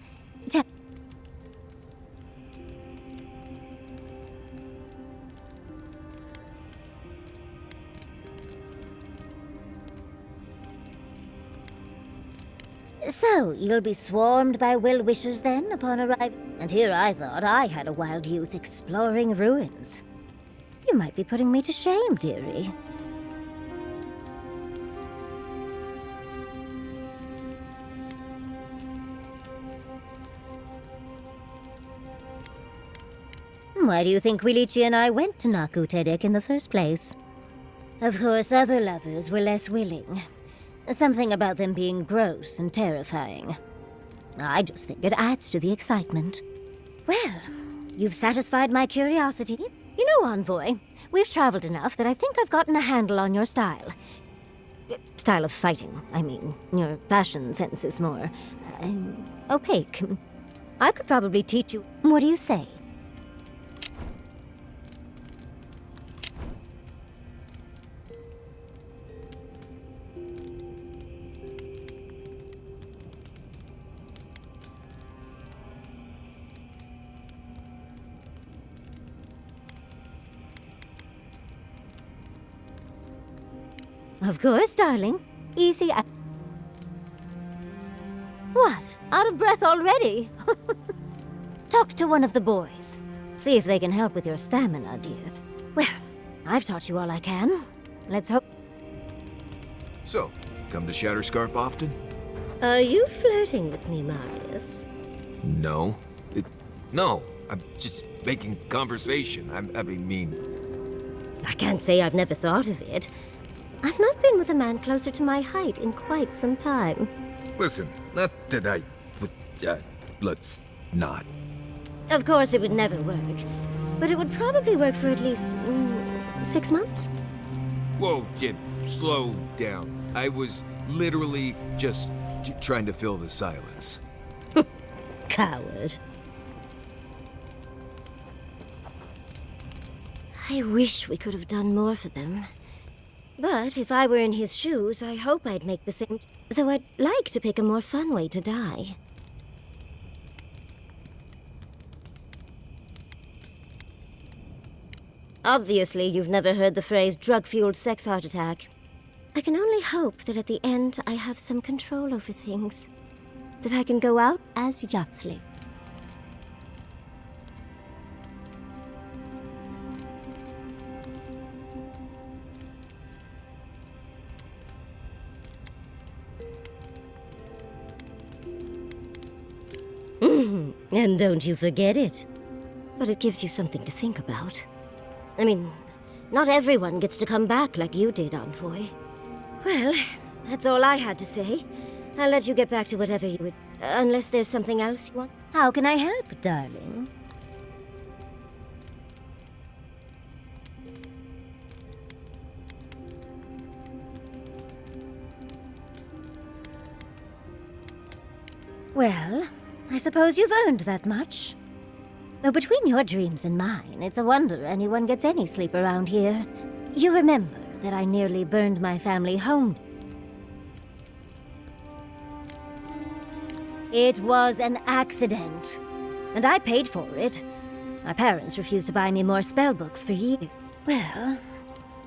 So, you'll be swarmed by well-wishers then, upon arrival? And here I thought I had a wild youth exploring ruins. You might be putting me to shame, dearie. Why do you think Quilici and I went to Naku Tedek in the first place? Of course, other lovers were less willing. Something about them being gross and terrifying. I just think it adds to the excitement. Well, you've satisfied my curiosity. You know, Envoy, we've traveled enough that I think I've gotten a handle on your style. Style of fighting, I mean. Your fashion sense is more... opaque. I could probably teach you... What do you say? Of course, darling. Easy. What? Out of breath already? Talk to one of the boys. See if they can help with your stamina, dear. Well, I've taught you all I can. Let's hope. So, come to Shatterscarp often? Are you flirting with me, Marius? No. No, I'm just making conversation. I mean... I can't say I've never thought of it. I've not been with a man closer to my height in quite some time. Listen, not that I would... let's not. Of course, it would never work. But it would probably work for at least 6 months. Whoa, Jim, slow down. I was literally just trying to fill the silence. Coward. I wish we could have done more for them. But if I were in his shoes, I hope I'd make the same... Though I'd like to pick a more fun way to die. Obviously, you've never heard the phrase drug-fueled sex heart attack. I can only hope that at the end I have some control over things. That I can go out as Yatsley. And don't you forget it. But it gives you something to think about. I mean, not everyone gets to come back like you did, Envoy. Well, that's all I had to say. I'll let you get back to whatever you would... unless there's something else you want. How can I help, darling? Well, I suppose you've earned that much. Though between your dreams and mine, it's a wonder anyone gets any sleep around here. You remember that I nearly burned my family home. It was an accident, and I paid for it. My parents refused to buy me more spellbooks for years. Well,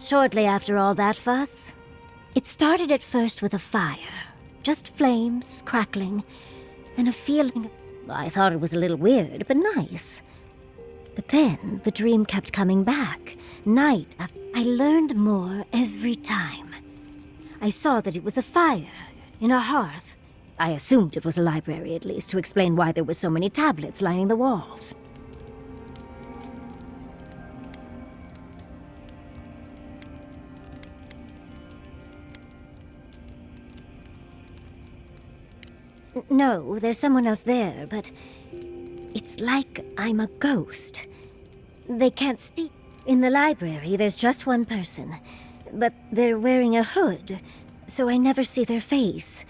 shortly after all that fuss, it started at first with a fire. Just flames, crackling, and a feeling... I thought it was a little weird, but nice. But then the dream kept coming back, night after. I learned more every time. I saw that it was a fire in a hearth. I assumed it was a library, at least, to explain why there were so many tablets lining the walls. No, there's someone else there, but it's like I'm a ghost. They can't see. In the library, there's just one person, but they're wearing a hood, so I never see their face.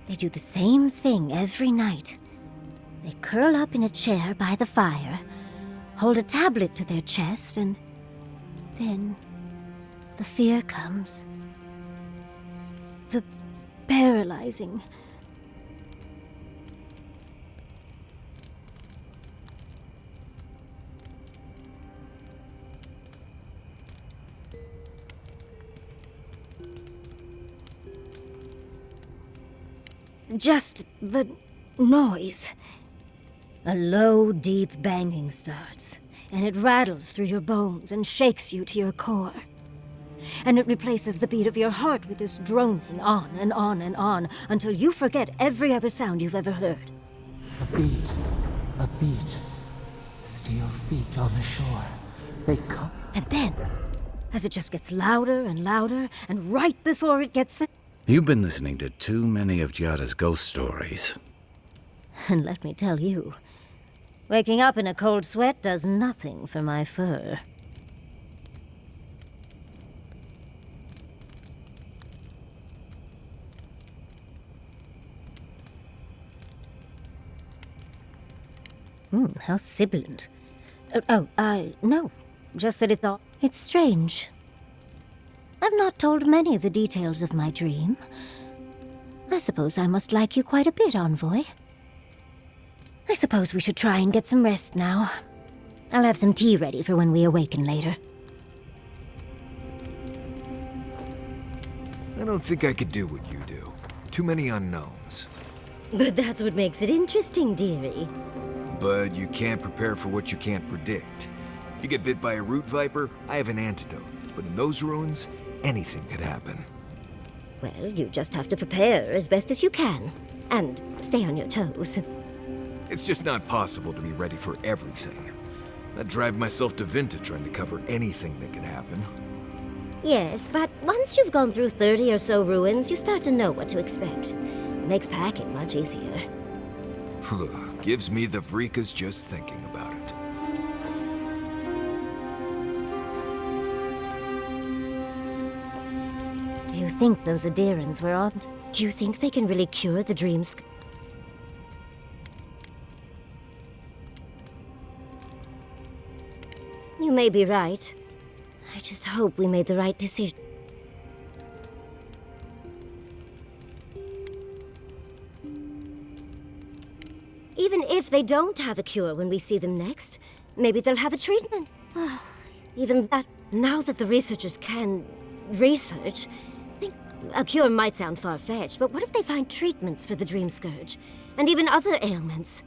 They do the same thing every night. They curl up in a chair by the fire, hold a tablet to their chest, and then the fear comes. The paralyzing... Just the noise. A low, deep banging starts, and it rattles through your bones and shakes you to your core. And it replaces the beat of your heart with this droning on and on and on until you forget every other sound you've ever heard. A beat. Steel feet on the shore. They come. And then, as it just gets louder and louder, and right before it gets there... You've been listening to too many of Giada's ghost stories. And let me tell you, waking up in a cold sweat does nothing for my fur. How sibilant. No. Just that it's strange. I've not told many of the details of my dream. I suppose I must like you quite a bit, Envoy. I suppose we should try and get some rest now. I'll have some tea ready for when we awaken later. I don't think I could do what you do. Too many unknowns. But that's what makes it interesting, dearie. But you can't prepare for what you can't predict. You get bit by a root viper, I have an antidote. But in those ruins, anything could happen. Well, you just have to prepare as best as you can. And stay on your toes. It's just not possible to be ready for everything. I'd drive myself to Vinta trying to cover anything that could happen. Yes, but once you've gone through 30 or so ruins, you start to know what to expect. It makes packing much easier. Gives me the vreekas just thinking about it. Do you think those Adirans were armed? Do you think they can really cure the dreams? You may be right. I just hope we made the right decision. Even if they don't have a cure when we see them next, maybe they'll have a treatment. Even that, now that the researchers can research, a cure might sound far-fetched, but what if they find treatments for the Dream Scourge? And even other ailments?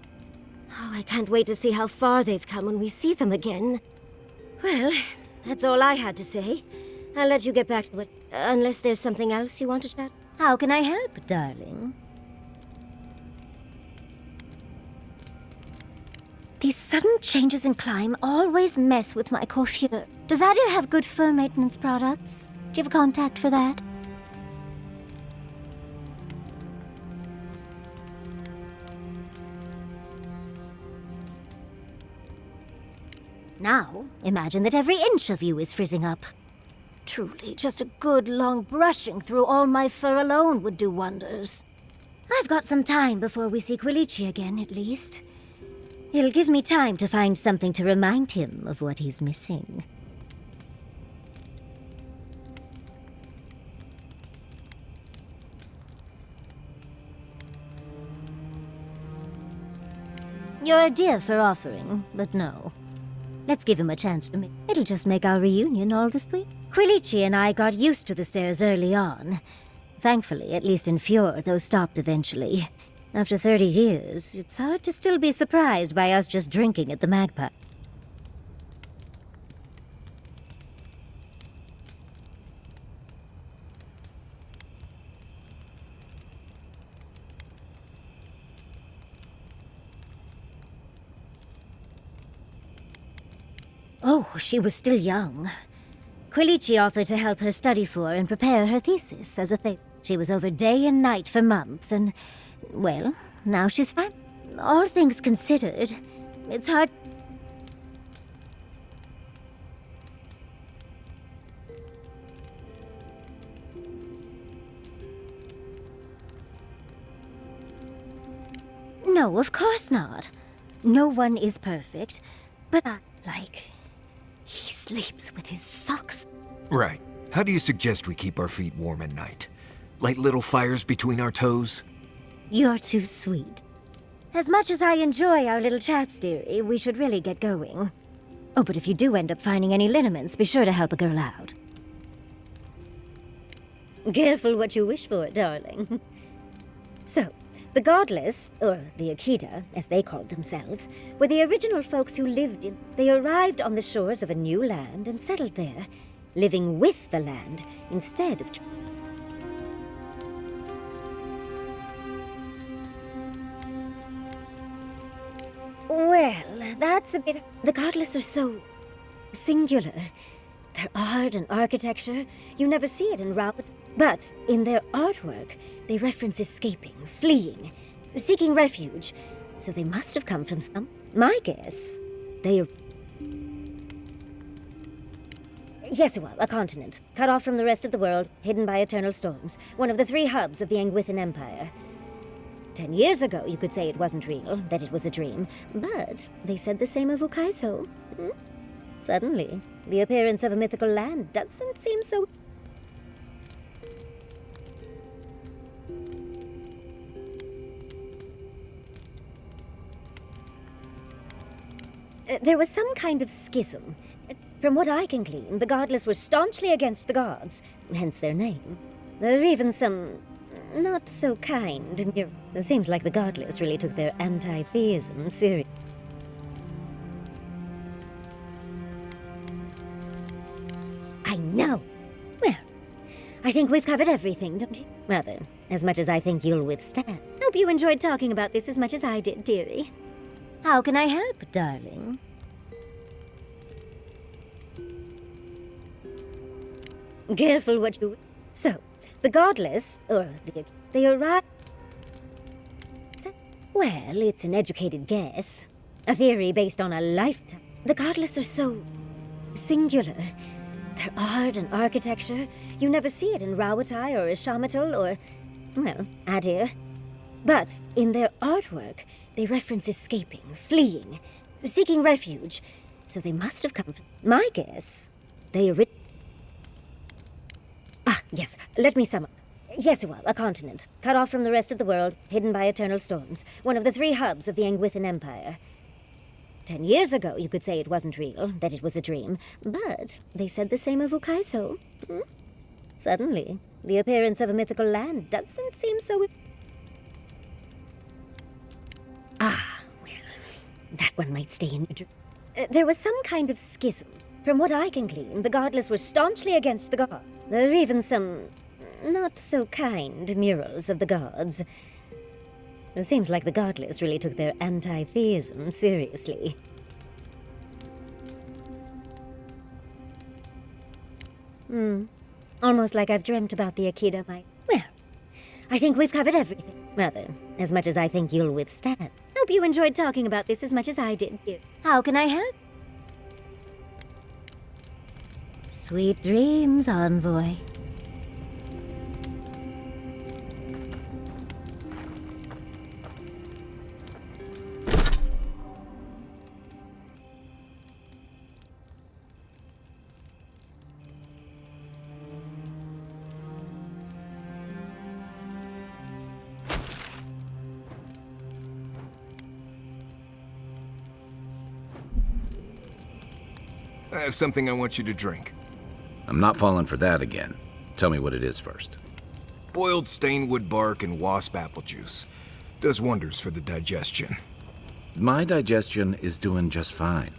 Oh, I can't wait to see how far they've come when we see them again. Well, that's all I had to say. I'll let you get back to it, unless there's something else you want to chat. How can I help, darling? These sudden changes in climate always mess with my coiffure. Does Adir have good fur maintenance products? Do you have a contact for that? Now, imagine that every inch of you is frizzing up. Truly, just a good long brushing through all my fur alone would do wonders. I've got some time before we see Quilici again, at least. It'll give me time to find something to remind him of what he's missing. You're a dear for offering, but no. Let's give him a chance to it'll just make our reunion all the sweet. Quilici and I got used to the stairs early on. Thankfully, at least in Fjord, those stopped eventually. After 30 years, it's hard to still be surprised by us just drinking at the Magpie. Oh, she was still young. Quilici offered to help her study for and prepare her thesis as a thing. She was over day and night for months, and, well, now she's fine. All things considered, it's hard. No, of course not. No one is perfect, but he sleeps with his socks. Right. How do you suggest we keep our feet warm at night? Light little fires between our toes? You're too sweet. As much as I enjoy our little chats, dearie, we should really get going. Oh, but if you do end up finding any liniments, be sure to help a girl out. Careful what you wish for, darling. So, the Godless, or the Akita, as they called themselves, were the original folks who lived in... They arrived on the shores of a new land and settled there, living with the land instead of... Well, that's a bit... The Godless are so... singular. Their art and architecture, you never see it in Robert. But in their artwork, they reference escaping, fleeing, seeking refuge. So they must have come from some... My guess, they... Yes, well, a continent, cut off from the rest of the world, hidden by eternal storms. One of the 3 hubs of the Angwithan Empire. 10 years ago, you could say it wasn't real, that it was a dream. But they said the same of Ukaiso. Suddenly, the appearance of a mythical land doesn't seem so... There was some kind of schism. From what I can glean, the Godless were staunchly against the gods, hence their name. There are even some not so kind. It seems like the Godless really took their anti-theism seriously. I know. Well, I think we've covered everything, don't you? Rather, as much as I think you'll withstand. Hope you enjoyed talking about this as much as I did, dearie. How can I help, darling? Careful what you... So, the Godless, or they arrive... Well, it's an educated guess. A theory based on a lifetime. The Godless are so... singular. Their art and architecture, you never see it in Rawatai or Ishamatul or... well, Adir. But in their artwork, they reference escaping, fleeing, seeking refuge. So they must have come... My guess, they yes, let me sum up. Yesuwa, a continent, cut off from the rest of the world, hidden by eternal storms, one of the 3 hubs of the Angwithan Empire. 10 years ago, you could say it wasn't real, that it was a dream, but they said the same of Ukaiso. Suddenly, the appearance of a mythical land doesn't seem so... well, that one might stay in your dream. There was some kind of schism. From what I can glean, the Godless were staunchly against the gods. There are even some not so kind murals of the gods. It seems like the Godless really took their anti-theism seriously. Almost like I've dreamt about the Akita Well, I think we've covered everything. Rather, as much as I think you'll withstand. Hope you enjoyed talking about this as much as I did. How can I help? Sweet dreams, envoy. I have something I want you to drink. I'm not falling for that again. Tell me what it is first. Boiled stainwood bark and wasp apple juice. Does wonders for the digestion. My digestion is doing just fine.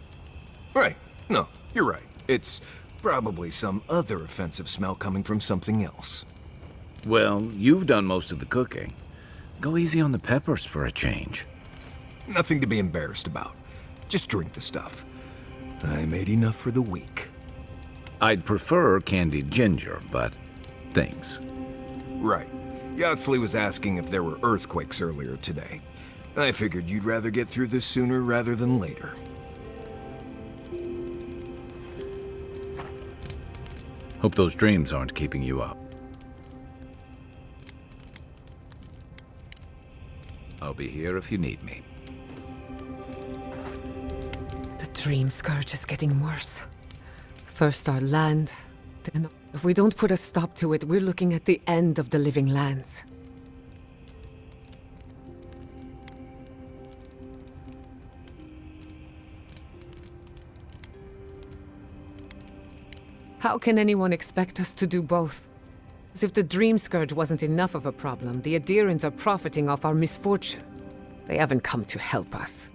Right. No, you're right. It's probably some other offensive smell coming from something else. Well, you've done most of the cooking. Go easy on the peppers for a change. Nothing to be embarrassed about. Just drink the stuff. I made enough for the week. I'd prefer candied ginger, but thanks. Right. Yatsley was asking if there were earthquakes earlier today. I figured you'd rather get through this sooner rather than later. Hope those dreams aren't keeping you up. I'll be here if you need me. The dream scourge is getting worse. First our land, then if we don't put a stop to it, we're looking at the end of the living lands. How can anyone expect us to do both? As if the dream scourge wasn't enough of a problem, the Adirans are profiting off our misfortune. They haven't come to help us.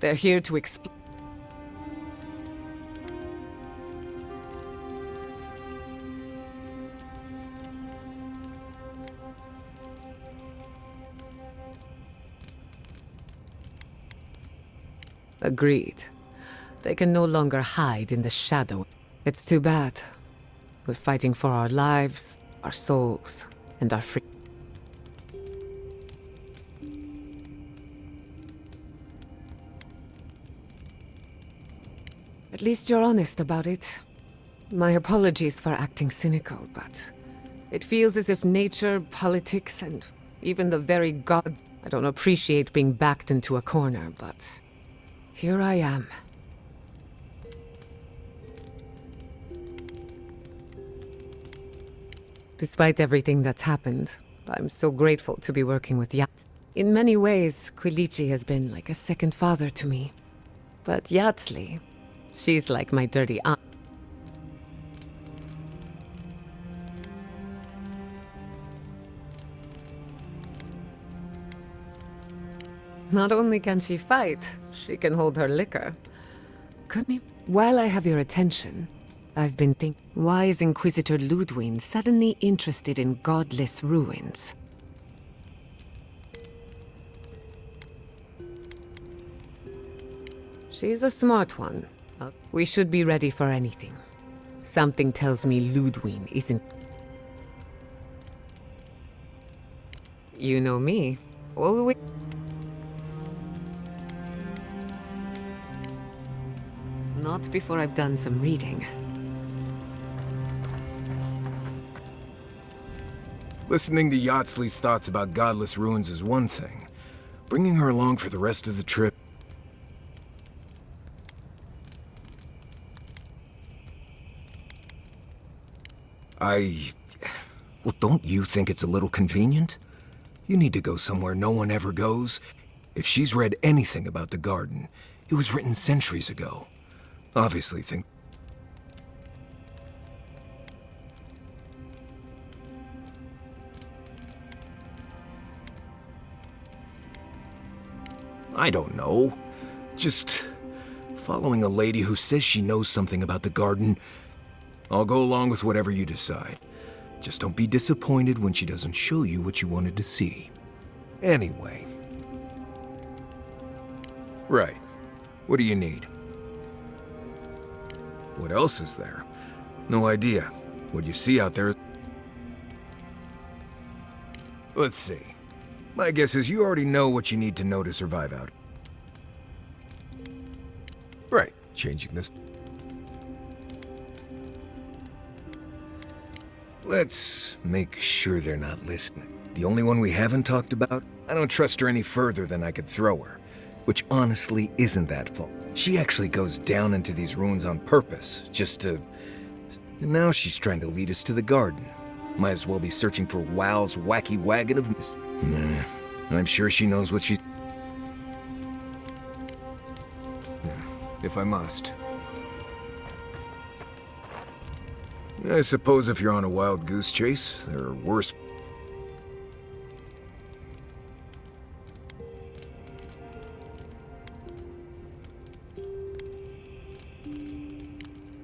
They're here to exploit. Agreed. They can no longer hide in the shadow. It's too bad. We're fighting for our lives, our souls, and our freedom. At least you're honest about it. My apologies for acting cynical, but it feels as if nature, politics, and even the very gods... I don't appreciate being backed into a corner, but... here I am. Despite everything that's happened, I'm so grateful to be working with Yat. In many ways, Quilichi has been like a second father to me. But Yatsley, she's like my dirty aunt. Not only can she fight, she can hold her liquor. While I have your attention, I've been thinking, why is Inquisitor Ludwig suddenly interested in godless ruins? She's a smart one. We should be ready for anything. Something tells me Ludwig isn't... You know me. Always... Not before I've done some reading. Listening to Yatsley's thoughts about godless ruins is one thing. Bringing her along for the rest of the trip... Well, don't you think it's a little convenient? You need to go somewhere no one ever goes. If she's read anything about the garden, it was written centuries ago. Obviously think... I don't know. Just following a lady who says she knows something about the garden. I'll go along with whatever you decide. Just don't be disappointed when she doesn't show you what you wanted to see. Anyway. Right. What do you need? What else is there? No idea. What you see out there... Let's see. My guess is you already know what you need to know to survive out. Right. Changing this... Let's make sure they're not listening. The only one we haven't talked about, I don't trust her any further than I could throw her. Which honestly isn't that fault. She actually goes down into these ruins on purpose, just to... And now she's trying to lead us to the garden. Might as well be searching for WoW's wacky wagon of... Nah, I'm sure she knows what she's... If I must. I suppose if you're on a wild goose chase, there are worse...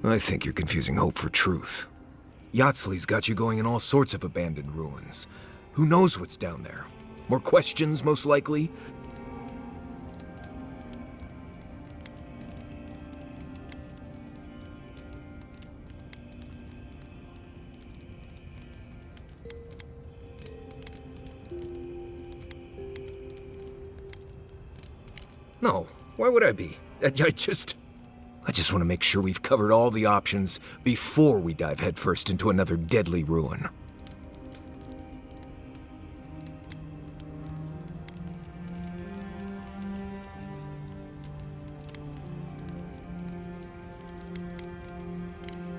I think you're confusing hope for truth. Yatsley's got you going in all sorts of abandoned ruins. Who knows what's down there? More questions, most likely? No, why would I be? I just want to make sure we've covered all the options before we dive headfirst into another deadly ruin.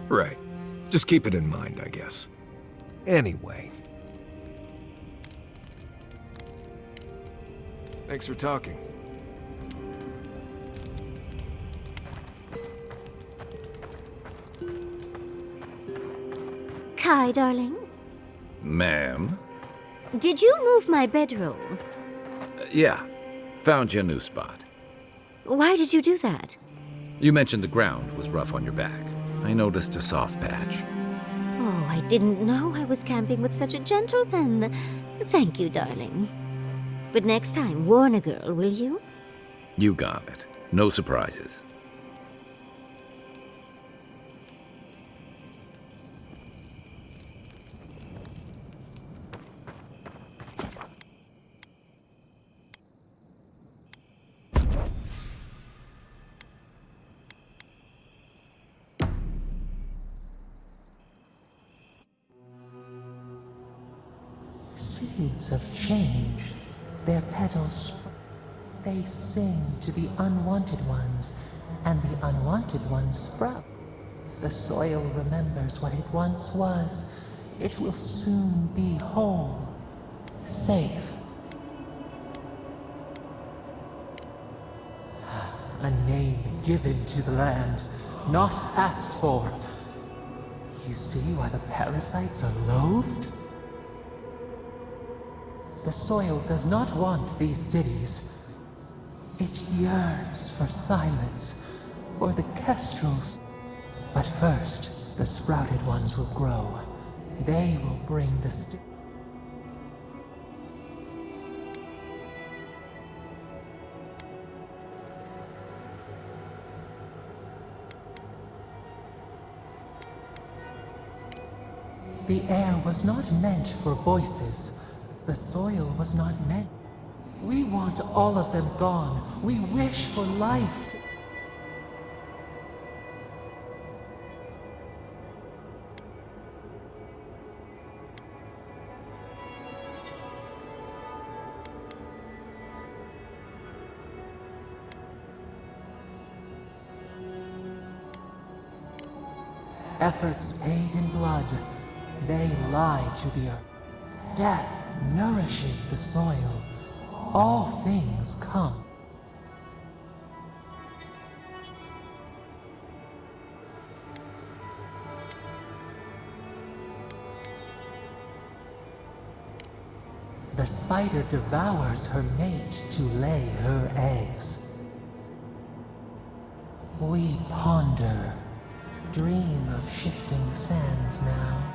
Right. Just keep it in mind, I guess. Anyway. Thanks for talking. Kai, darling. Ma'am? Did you move my bedroom? Yeah. Found you a new spot. Why did you do that? You mentioned the ground was rough on your back. I noticed a soft patch. Oh, I didn't know I was camping with such a gentleman. Thank you, darling. But next time, warn a girl, will you? You got it. No surprises. Seeds of change, their petals, they sing to the unwanted ones, and the unwanted ones sprout. The soil remembers what it once was. It will soon be whole, safe. A name given to the land, not asked for. You see why the parasites are loathed? The soil does not want these cities. It yearns for silence, for the kestrels. But first, the sprouted ones will grow. They will bring the The air was not meant for voices. The soil was not meant. We want all of them gone. We wish for life. Efforts paid in blood, they lie to the earth. Death nourishes the soil. All things come. The spider devours her mate to lay her eggs. We ponder, dream of shifting sands now.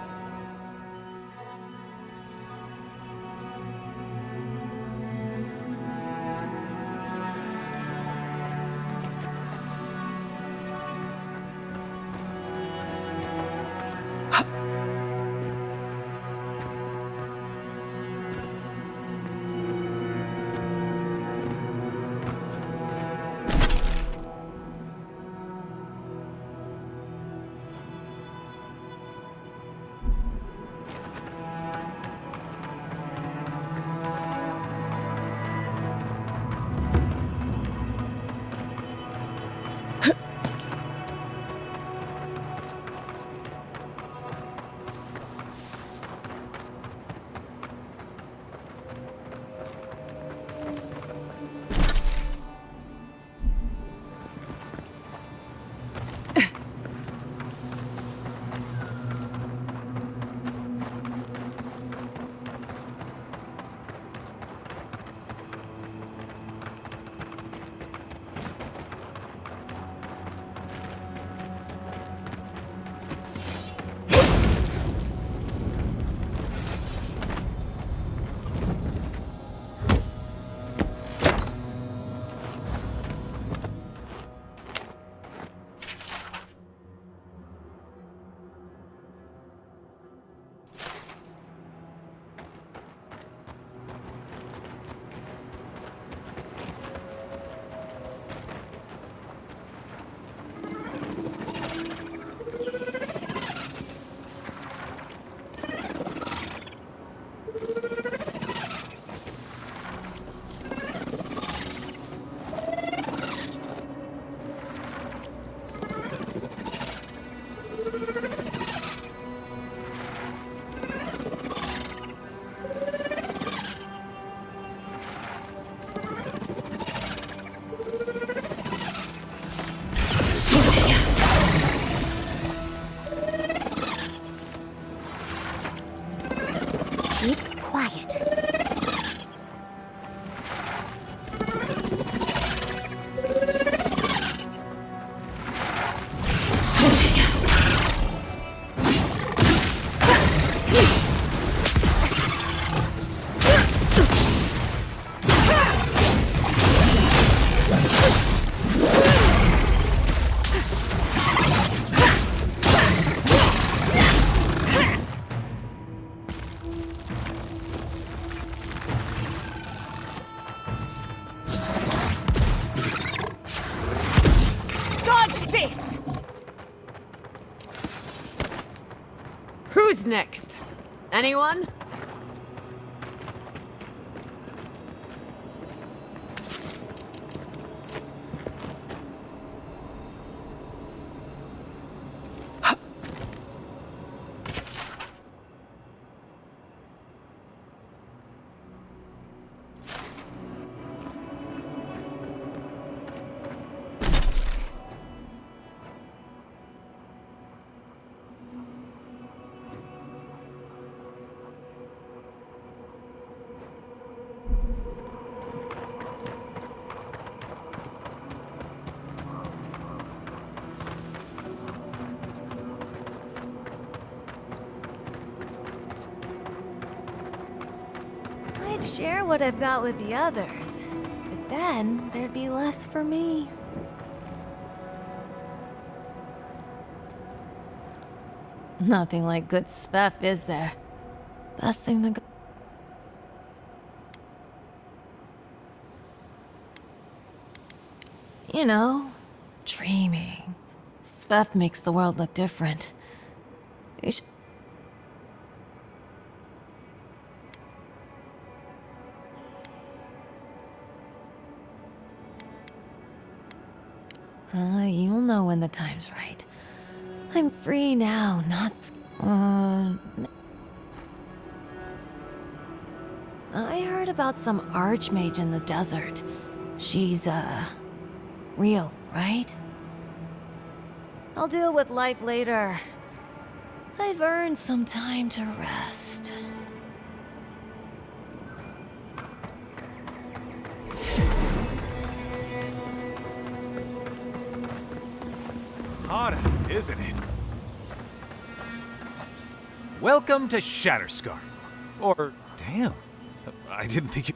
Keep quiet. Who's next? Anyone? I'd share what I've got with the others, but then there'd be less for me. Nothing like good stuff, is there? Best thing that. You know, dreaming. Stuff makes the world look different. You should. You'll know when the time's right. I'm free now, not. I heard about some archmage in the desert. She's, real, right? I'll deal with life later. I've earned some time to rest. Hot, isn't it? Welcome to Shatterscar. Or, damn, I didn't think you...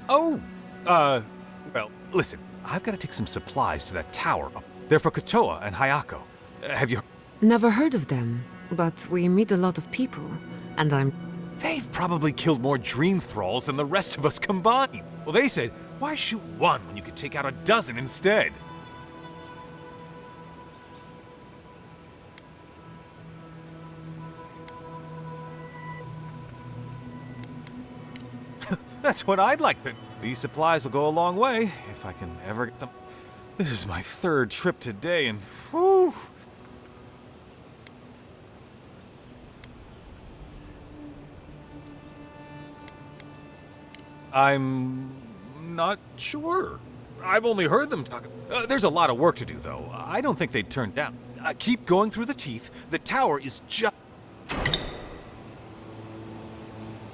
Oh, well, listen, I've got to take some supplies to that tower. They're for Kotoa and Hayako. Have you... Never heard of them, but we meet a lot of people, and I'm... They've probably killed more dream thralls than the rest of us combined. Well, they said, why shoot one when you could take out a dozen instead? That's what I'd like to... These supplies will go a long way, if I can ever get them. This is my third trip today, and whew. I'm not sure. I've only heard them talk. There's a lot of work to do, though. I don't think they'd turn down. Keep going through the teeth. The tower is just...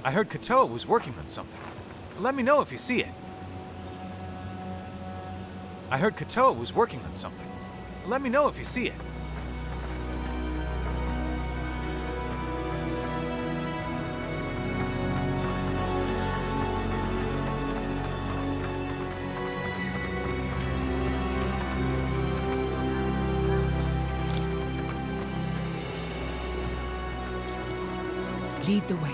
I heard Kotoa was working on something. Let me know if you see it. I heard Kotoa was working on something. Let me know if you see it. Lead the way.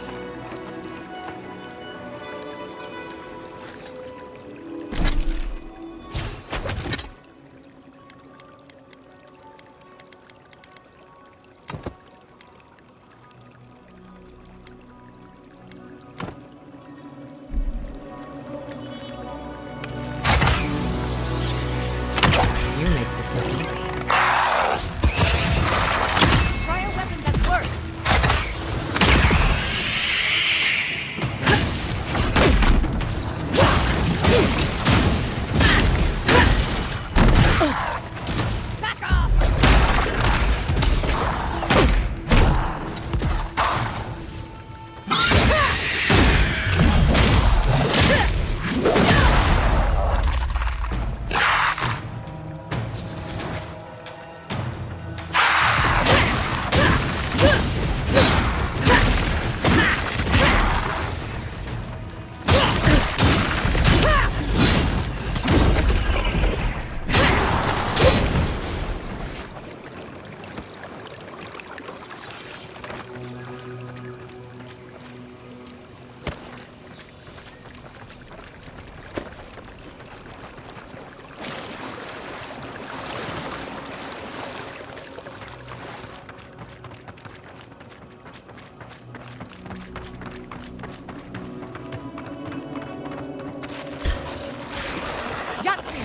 You make this look easy. Try a weapon that works.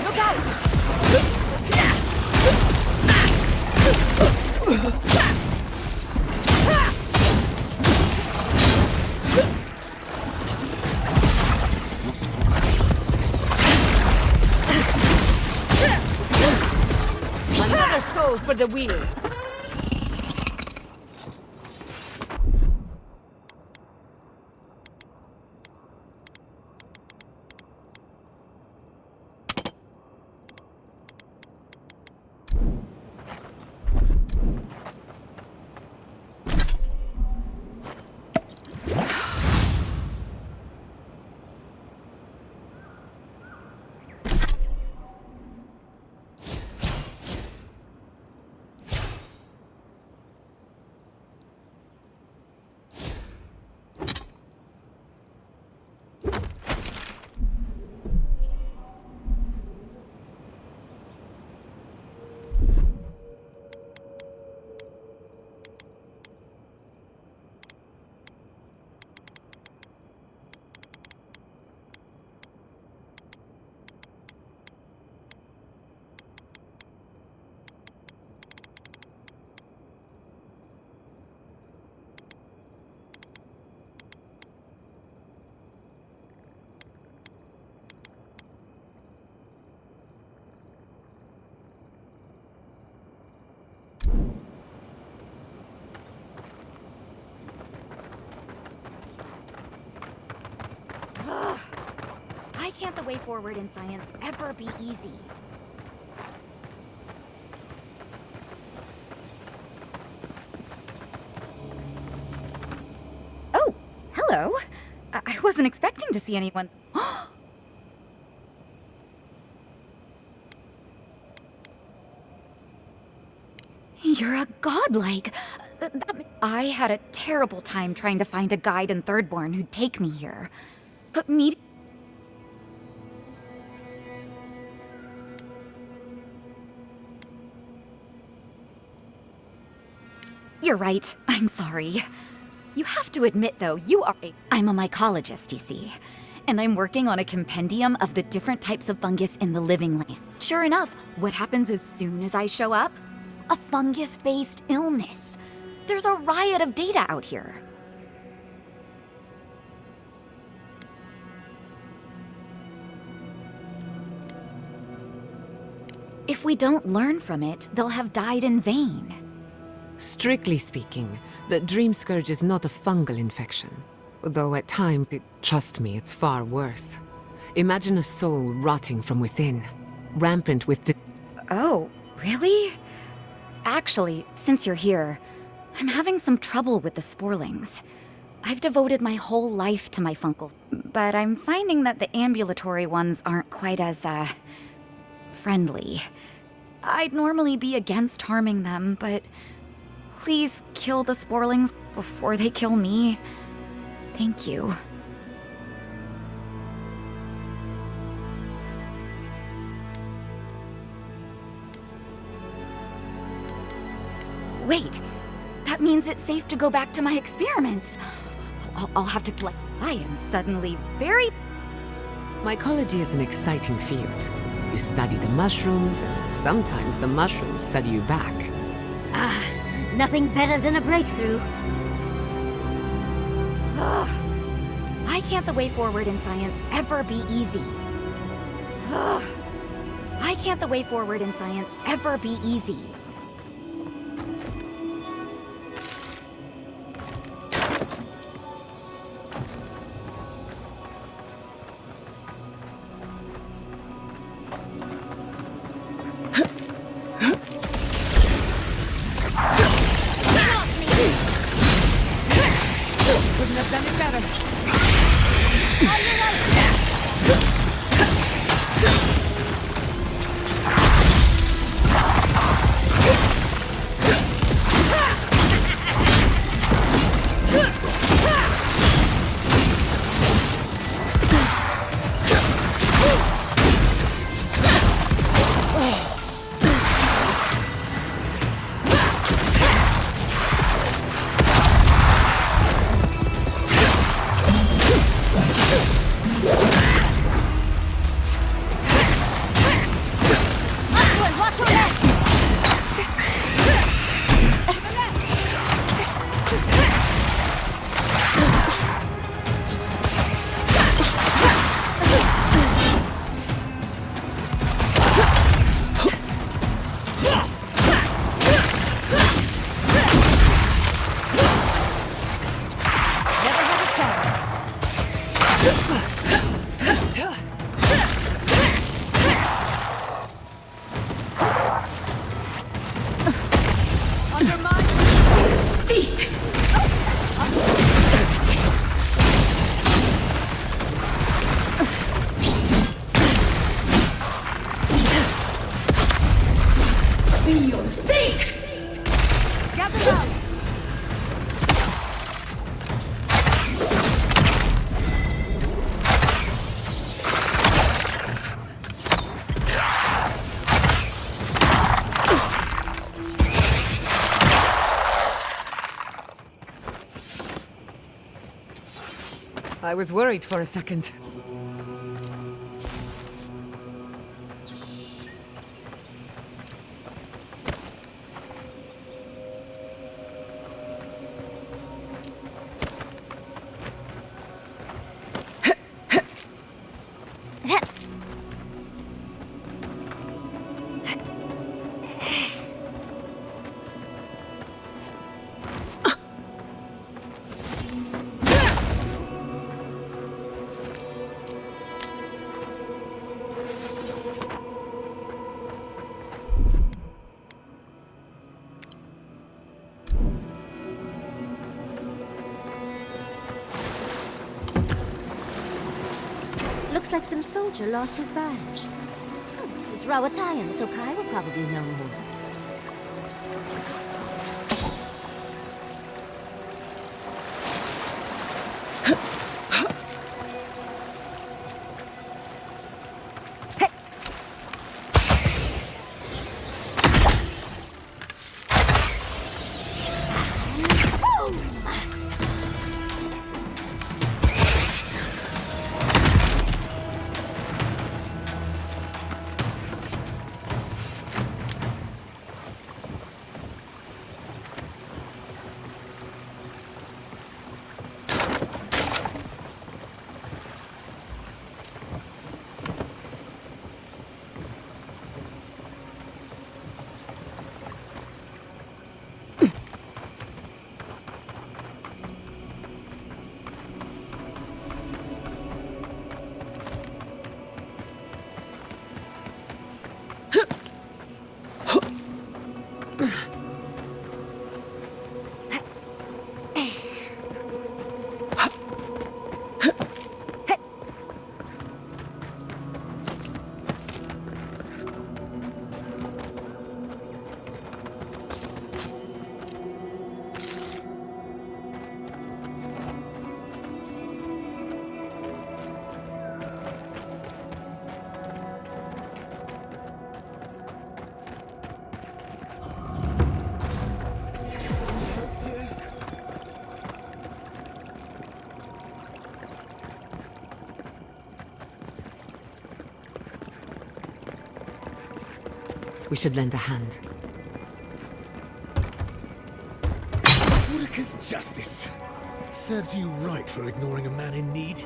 Look out! Another soul for the wheel. way forward in science ever be easy? Oh, hello. I wasn't expecting to see anyone. You're a godlike. I had a terrible time trying to find a guide in Thirdborn who'd take me here. But me... You're right. I'm sorry. You have to admit, though, I'm a mycologist, you see. And I'm working on a compendium of the different types of fungus in the living land. Sure enough, what happens as soon as I show up? A fungus-based illness. There's a riot of data out here. If we don't learn from it, they'll have died in vain. Strictly speaking, the dream scourge is not a fungal infection. Though at times, trust me, it's far worse. Imagine a soul rotting from within, rampant with Oh, really? Actually, since you're here, I'm having some trouble with the sporlings. I've devoted my whole life to my fungal, but I'm finding that the ambulatory ones aren't quite as, friendly. I'd normally be against harming them, but please kill the sporlings before they kill me. Thank you. Wait, that means it's safe to go back to my experiments. I'll have to, I am suddenly very... Mycology is an exciting field. You study the mushrooms, and sometimes the mushrooms study you back. Ah, nothing better than a breakthrough. Why can't the way forward in science ever be easy? Why can't the way forward in science ever be easy? Couldn't have done it better. I was worried for a second. Looks like some soldier lost his badge. Oh, it's Rawatayan, so Kai will probably know more. We should lend a hand. Udica's justice. Serves you right for ignoring a man in need.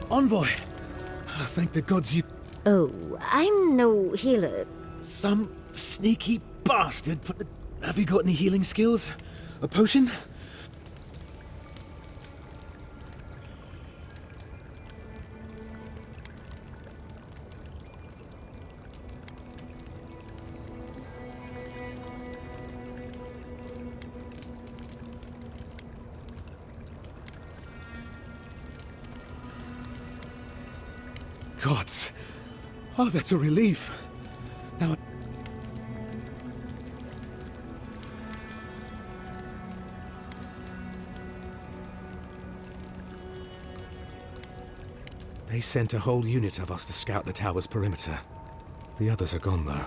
Envoy! Oh, thank the gods you... Oh, I'm no healer. Some sneaky bastard put the... Have you got any healing skills? A potion? Gods. Oh, that's a relief. Now... They sent a whole unit of us to scout the tower's perimeter. The others are gone, though.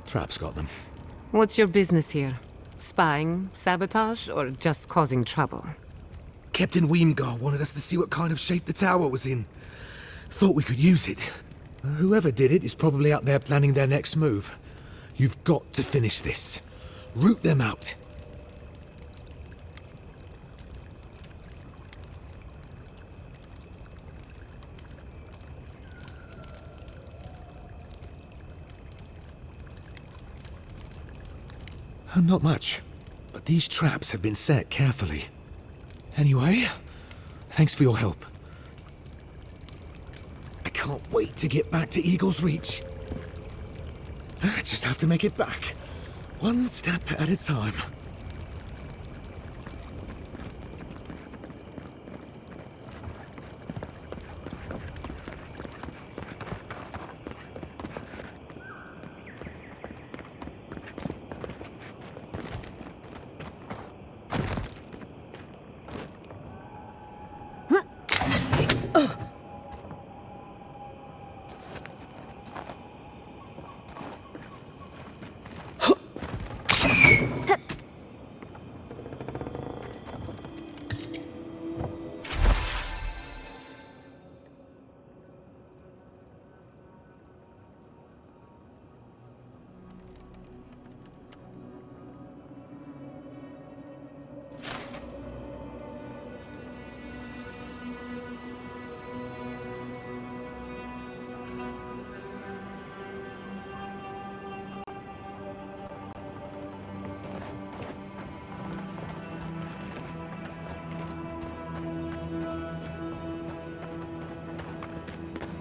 Trap's got them. What's your business here? Spying, sabotage, or just causing trouble? Captain Weemgar wanted us to see what kind of shape the tower was in. Thought we could use it. Whoever did it is probably out there planning their next move. You've got to finish this. Root them out. Not much, but these traps have been set carefully. Anyway, thanks for your help. I can't wait to get back to Eagle's Reach. I just have to make it back, one step at a time.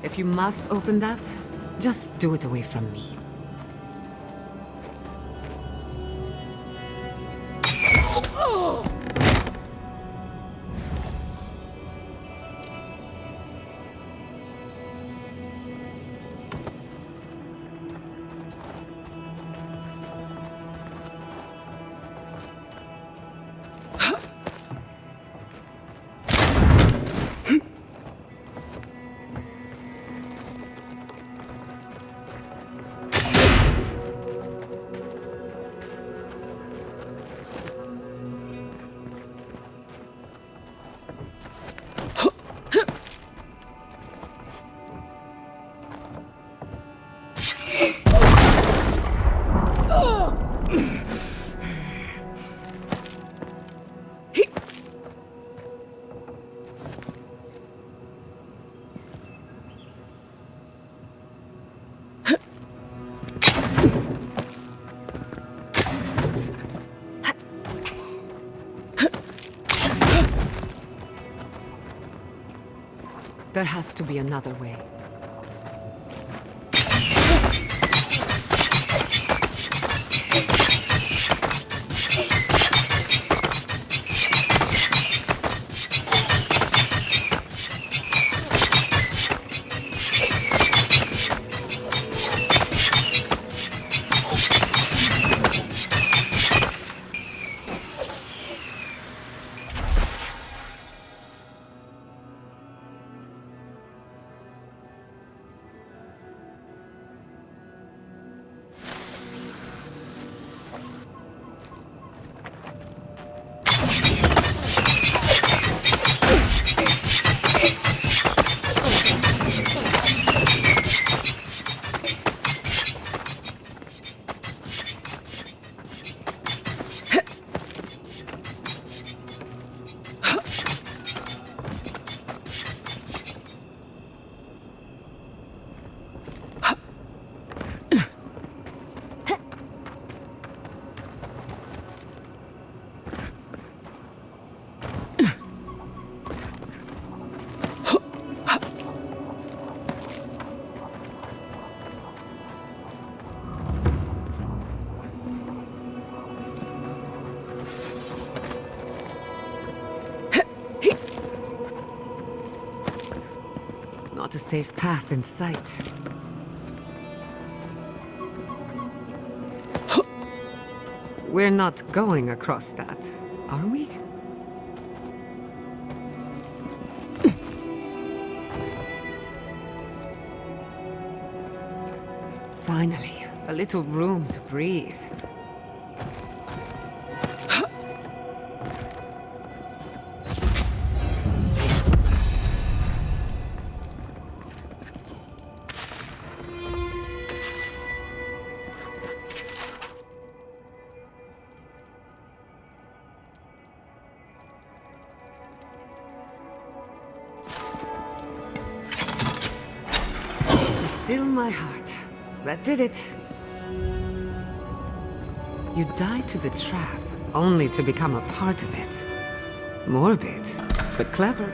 If you must open that, just do it away from me. There has to be another way. Not a safe path in sight. We're not going across that, are we? Finally, a little room to breathe. Still my heart. That did it. You died to the trap, only to become a part of it. Morbid, but clever.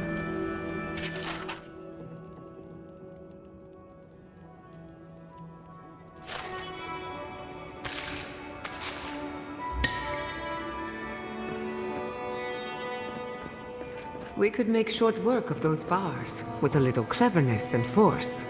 We could make short work of those bars, with a little cleverness and force.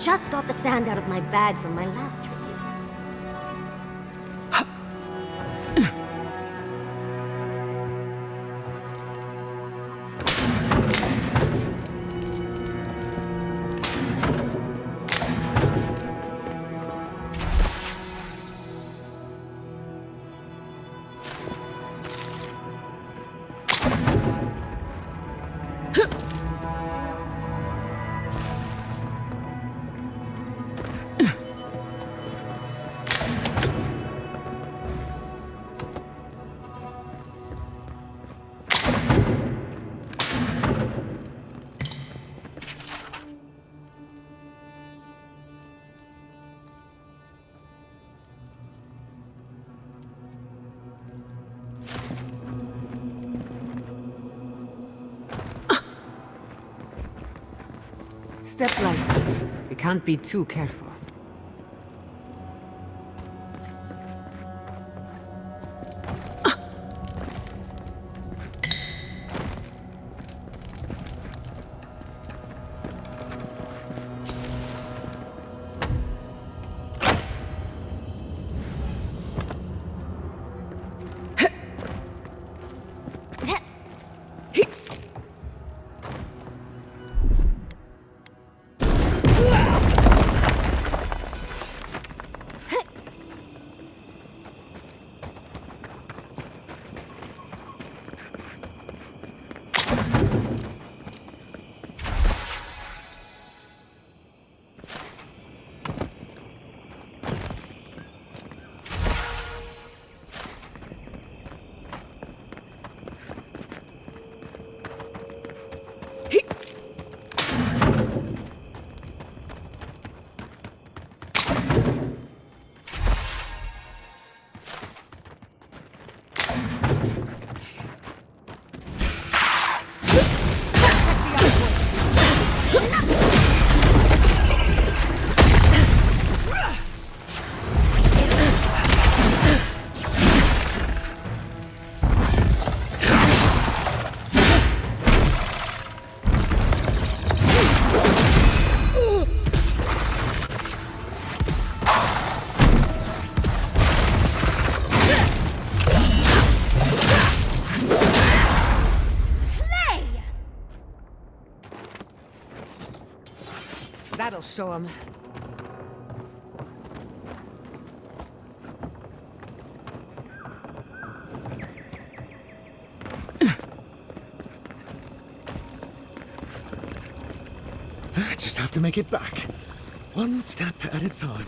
Just got the sand out of my bag from my last trip. Step lightly. We can't be too careful. That'll show him. Just have to make it back. One step at a time.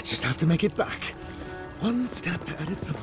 Just have to make it back. One step at a time.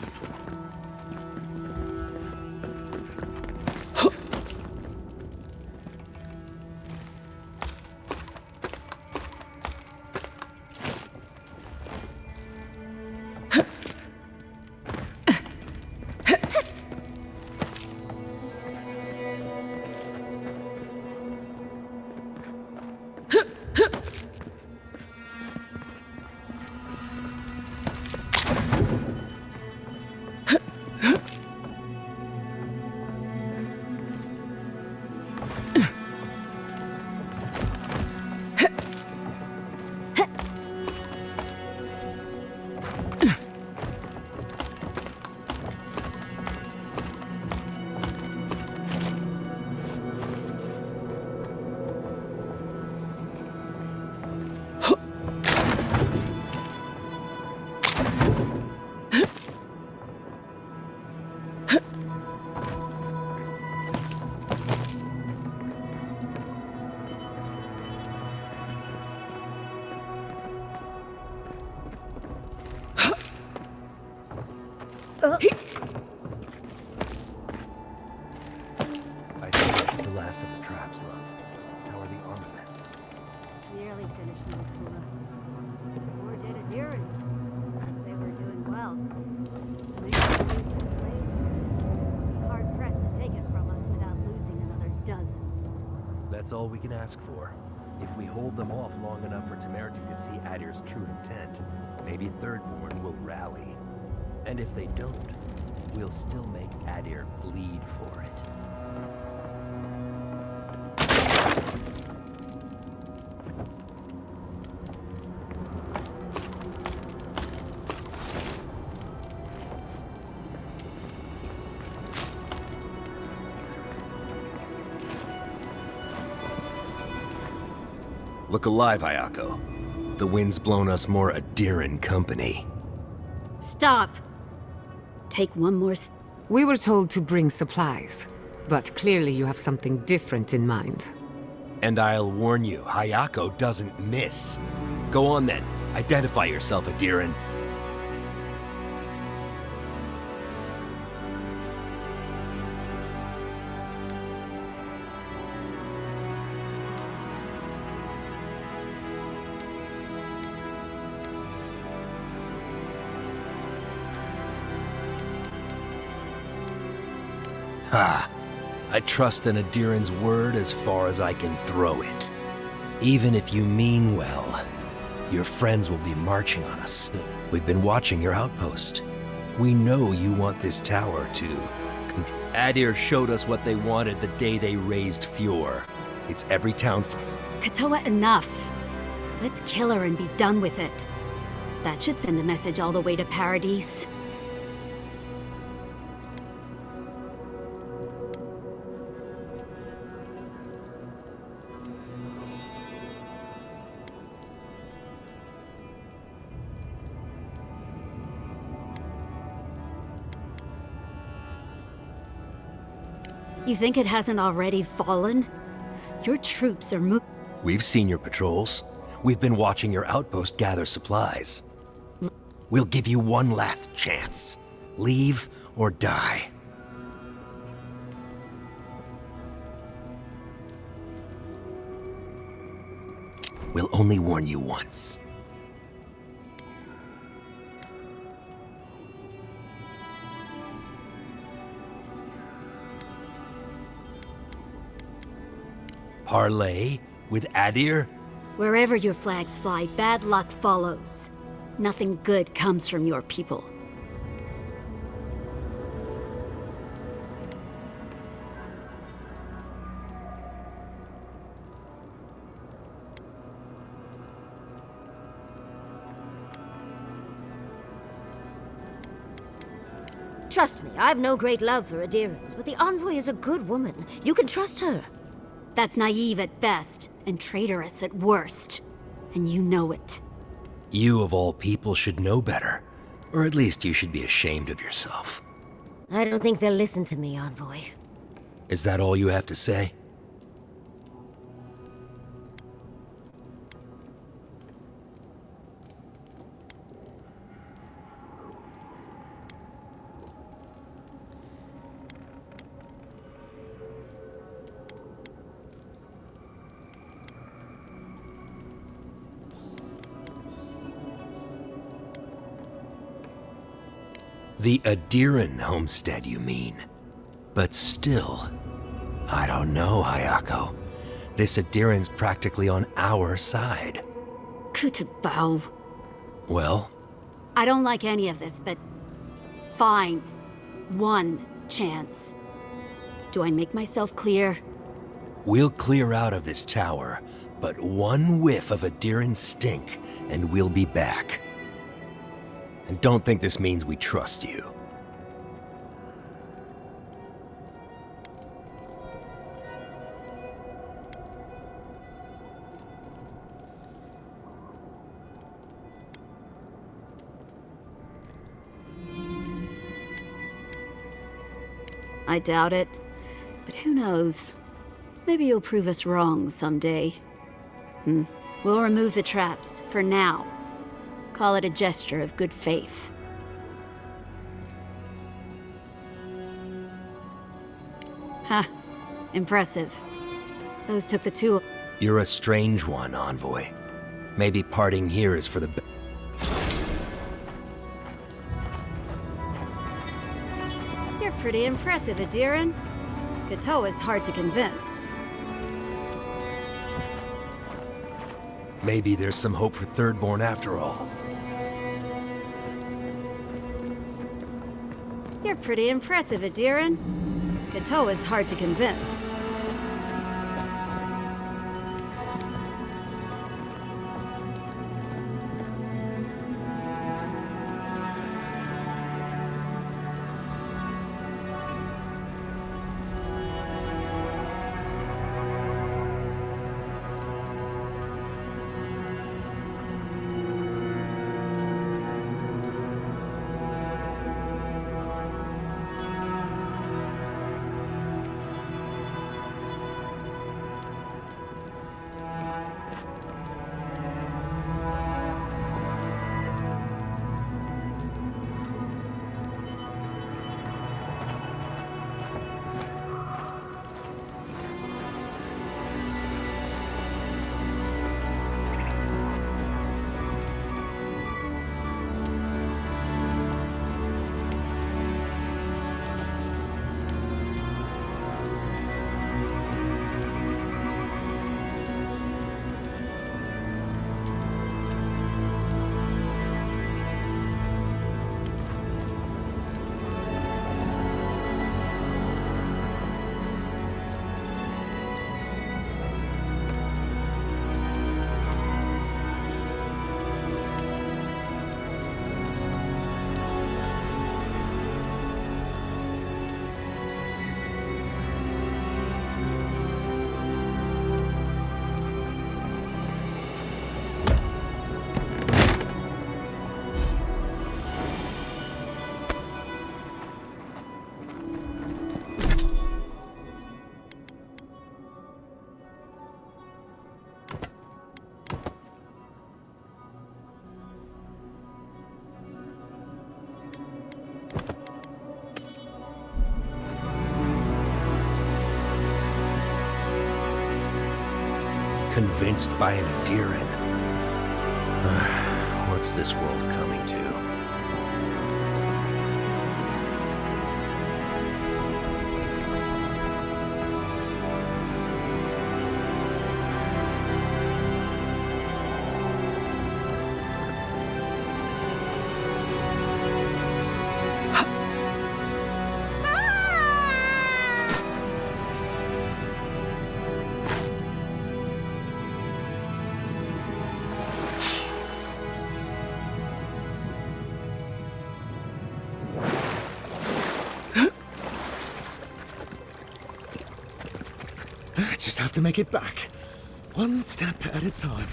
I finished the last of the traps, love. How are the armaments? Nearly finished, Nicola. More did a deer. They were doing well. Hard pressed to take it from us without losing another dozen. That's all we can ask for. If we hold them off long enough for Temerity to see Adir's true intent, maybe Thirdborn will rally. And if they don't, we'll still make Adir bleed for it. Look alive, Ayako. The wind's blown us more Adiran company. Stop! Take one more We were told to bring supplies, but clearly you have something different in mind. And I'll warn you, Hayako doesn't miss. Go on then. Identify yourself, Adiran. Ha! I trust an Adiran's word as far as I can throw it. Even if you mean well, your friends will be marching on us soon. We've been watching your outpost. We know you want this tower to... Adir showed us what they wanted the day they raised Fjord. It's every town for... Katoa, enough. Let's kill her and be done with it. That should send the message all the way to Paradise. You think it hasn't already fallen? Your troops are moving. We've seen your patrols. We've been watching your outpost gather supplies. We'll give you one last chance. Leave or die. We'll only warn you once. Parley with Adir? Wherever your flags fly, bad luck follows. Nothing good comes from your people. Trust me, I've no great love for Adirans, but the envoy is a good woman. You can trust her. That's naive at best, and traitorous at worst. And you know it. You, of all people, should know better. Or at least you should be ashamed of yourself. I don't think they'll listen to me, envoy. Is that all you have to say? The Adiran homestead, you mean? But still, I don't know, Hayako. This Adiran's practically on our side. Kutabao. Well? I don't like any of this, but fine. One chance. Do I make myself clear? We'll clear out of this tower, but one whiff of Adiran stink, and we'll be back. And don't think this means we trust you. I doubt it. But who knows? Maybe you'll prove us wrong someday. We'll remove the traps, for now. Call it a gesture of good faith. Ha! Impressive. Those took the two. You're a strange one, Envoy. Maybe parting here is for the best. You're pretty impressive, Adiran. Kato is hard to convince. Maybe there's some hope for Thirdborn after all. You're pretty impressive, Adiran. Kato is hard to convince. convinced by an Adiran. What's this world coming to? Just have to make it back. One step at a time.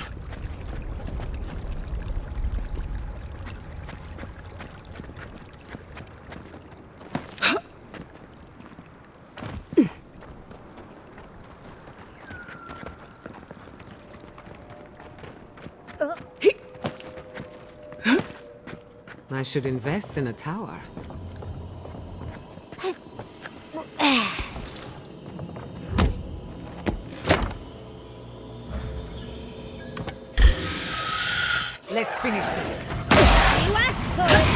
I should invest in a tower. Let's finish this. You asked for it!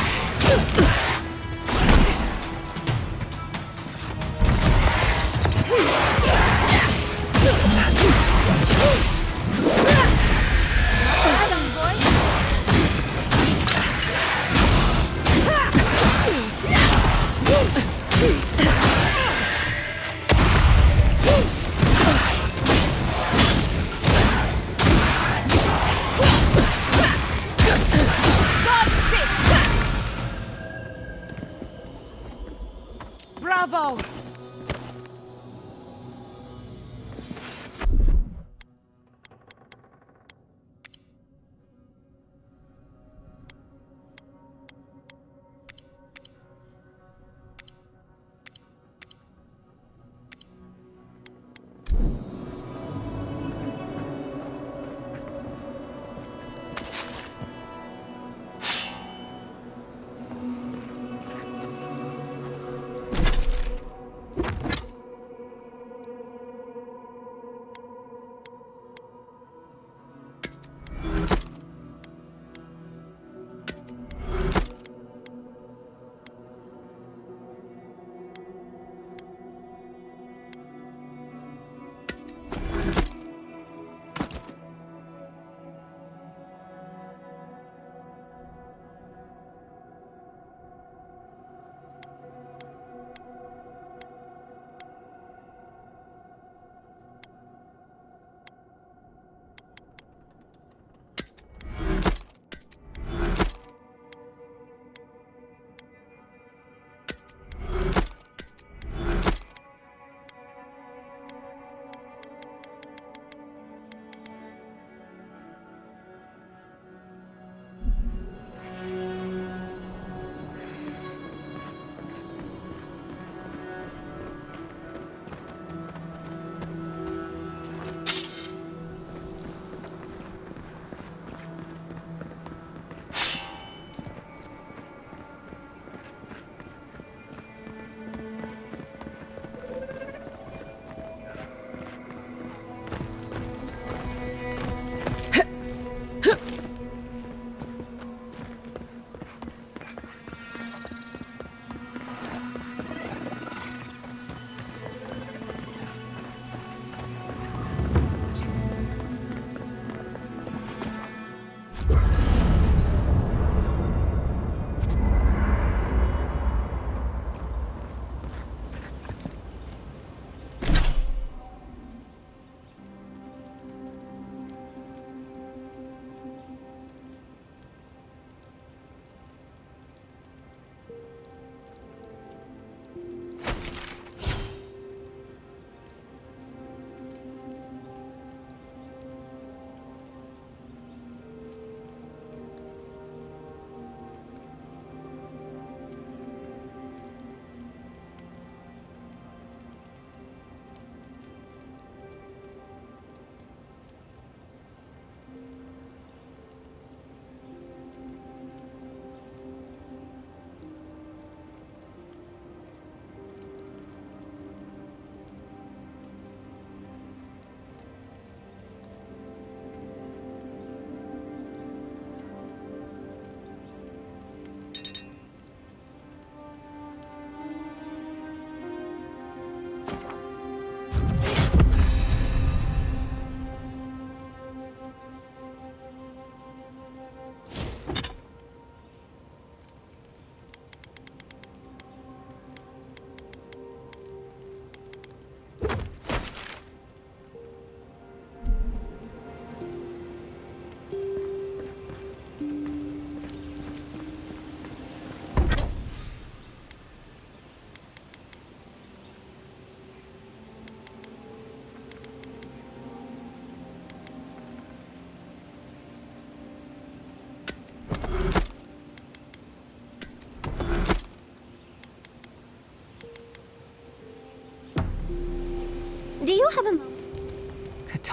Right on, boy. Bravo!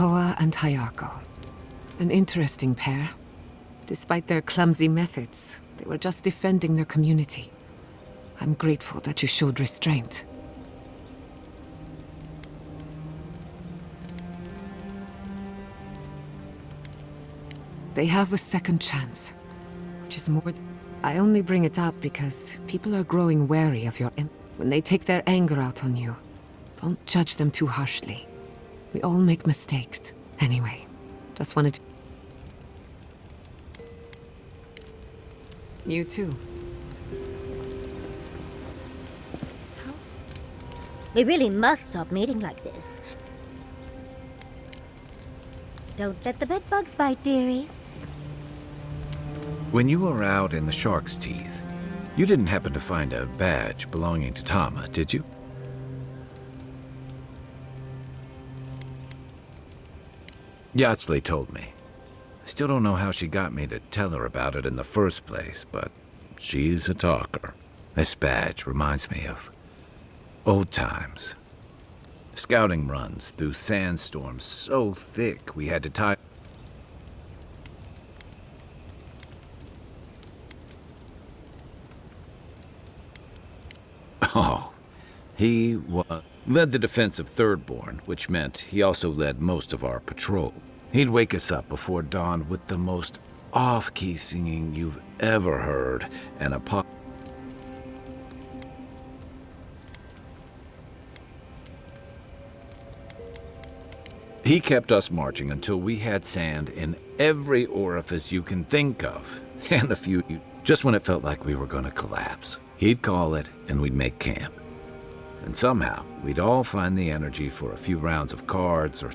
Toa and Hayako. An interesting pair. Despite their clumsy methods, they were just defending their community. I'm grateful that you showed restraint. They have a second chance, which is more I only bring it up because people are growing wary of your when they take their anger out on you. Don't judge them too harshly. We all make mistakes. Anyway, just wanted to... You too. We really must stop meeting like this. Don't let the bedbugs bite, dearie. When you were out in the shark's teeth, you didn't happen to find a badge belonging to Tama, did you? Yatsley told me. I still don't know how she got me to tell her about it in the first place, but she's a talker. This badge reminds me of old times. Scouting runs through sandstorms so thick we had to tie... Oh, he led the defense of Thirdborn, which meant he also led most of our patrol. He'd wake us up before dawn with the most off-key singing you've ever heard, and a pop... He kept us marching until we had sand in every orifice you can think of, and a few just when it felt like we were going to collapse. He'd call it, and we'd make camp. And somehow, we'd all find the energy for a few rounds of cards or...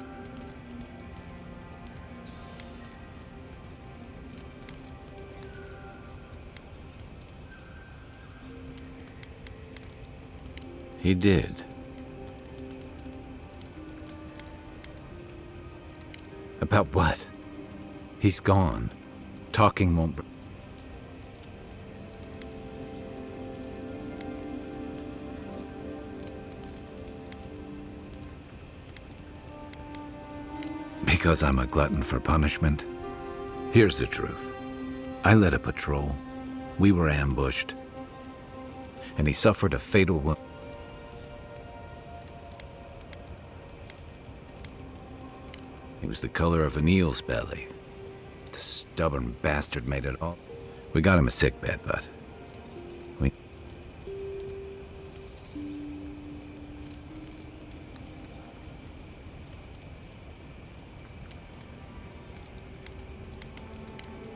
He did. About what? He's gone. Talking won't... Because I'm a glutton for punishment? Here's the truth. I led a patrol. We were ambushed. And he suffered a fatal wound. He was the color of an eel's belly. The stubborn bastard made it all. We got him a sickbed, but...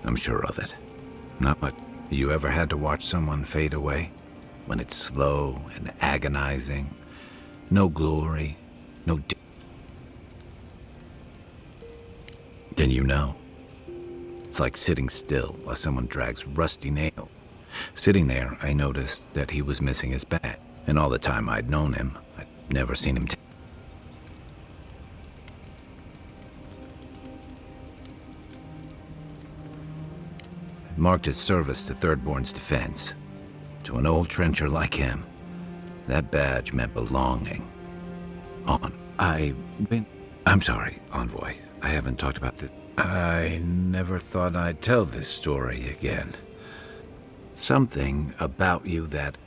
I'm sure of it. Not much. You ever had to watch someone fade away? When it's slow and agonizing? No glory, no... Then you know. It's like sitting still while someone drags rusty nail. Sitting there, I noticed that he was missing his bat. And all the time I'd known him, I'd never seen him marked his service to Thirdborn's defense. To an old trencher like him, that badge meant belonging. I'm sorry, Envoy. I haven't talked about this. I never thought I'd tell this story again. Something about you that...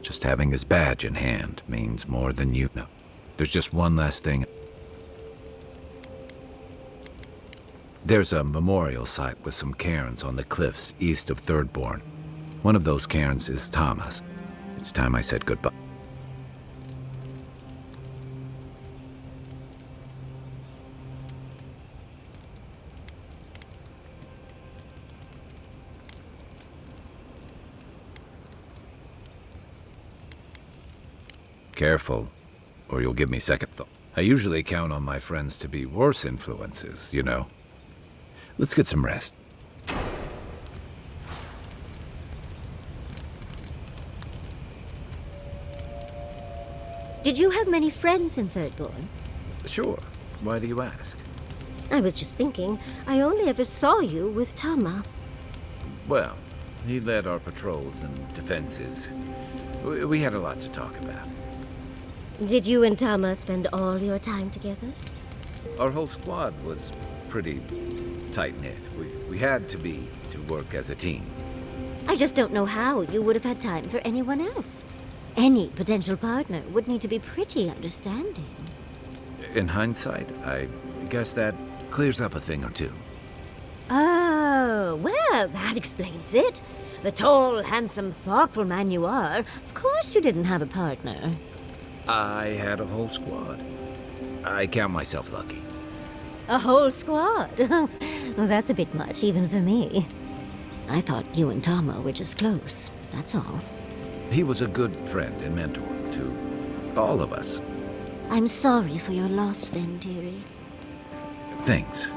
Just having his badge in hand means more than you know. There's just one last thing. There's a memorial site with some cairns on the cliffs east of Thirdborn. One of those cairns is Thomas. It's time I said goodbye. Careful, or you'll give me second thought. I usually count on my friends to be worse influences, you know. Let's get some rest. Did you have many friends in Thirdborn? Sure. Why do you ask? I was just thinking, I only ever saw you with Tama. Well, he led our patrols and defenses. We had a lot to talk about. Did you and Tama spend all your time together? Our whole squad was pretty tight-knit. We had to work as a team. I just don't know how you would have had time for anyone else. Any potential partner would need to be pretty understanding. In hindsight, I guess that clears up a thing or two. Oh, well, that explains it. The tall, handsome, thoughtful man you are, of course you didn't have a partner. I had a whole squad. I count myself lucky. A whole squad? Well, that's a bit much, even for me. I thought you and Tama were just close, that's all. He was a good friend and mentor to all of us. I'm sorry for your loss then, dearie. Thanks.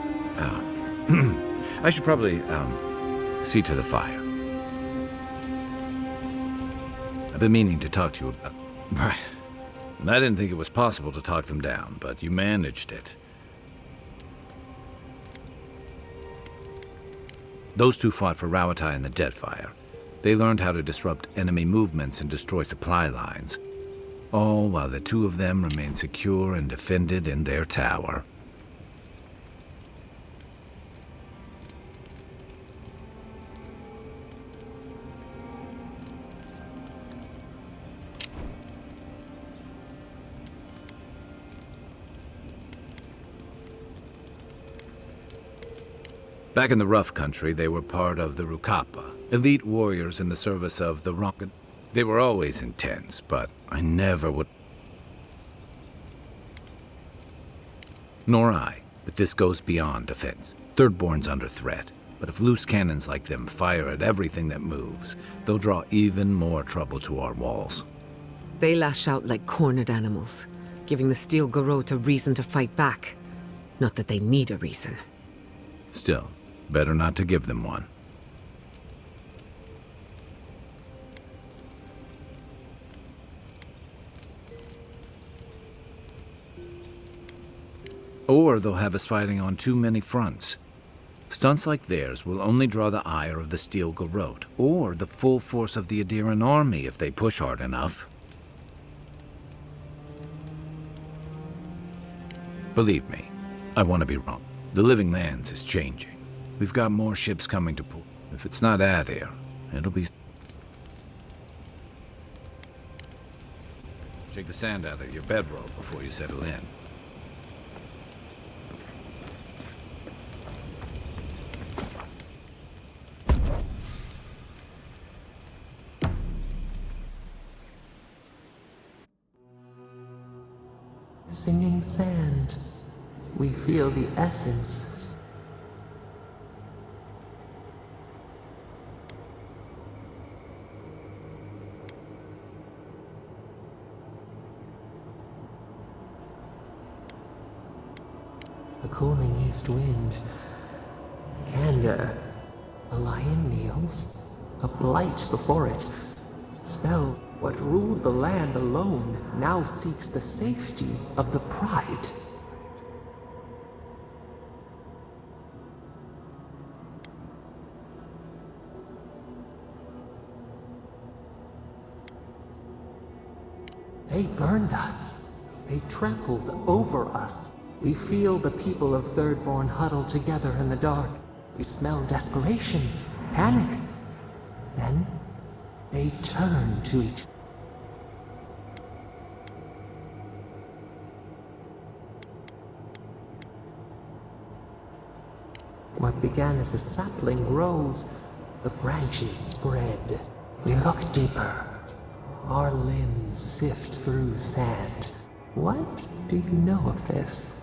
I should probably, see to the fire. I've been meaning to talk to you about... I didn't think it was possible to talk them down, but you managed it. Those two fought for Rawatai in the Deadfire. They learned how to disrupt enemy movements and destroy supply lines. All while the two of them remained secure and defended in their tower. Back in the rough country, they were part of the Rukapa, elite warriors in the service of the Ronkan. They were always intense, but I never would... Nor I, but this goes beyond defense. Thirdborn's under threat, but if loose cannons like them fire at everything that moves, they'll draw even more trouble to our walls. They lash out like cornered animals, giving the Steel Garrote a reason to fight back. Not that they need a reason. Still, better not to give them one. Or they'll have us fighting on too many fronts. Stunts like theirs will only draw the ire of the Steel Garrote, or the full force of the Adiran army if they push hard enough. Believe me, I want to be wrong. The Living Lands is changing. We've got more ships coming to port. If it's not Adir, it'll be... Shake the sand out of your bedroll before you settle in. Singing sand, we feel the essence. A cooling east wind, candor, a lion kneels, a blight before it, spells what ruled the land alone now seeks the safety of the pride. They burned us. They trampled over us. We feel the people of Thirdborn huddle together in the dark. We smell desperation, panic. Then they turn to each other. What began as a sapling grows, the branches spread. We look deeper. Our limbs sift through sand. What do you know of this?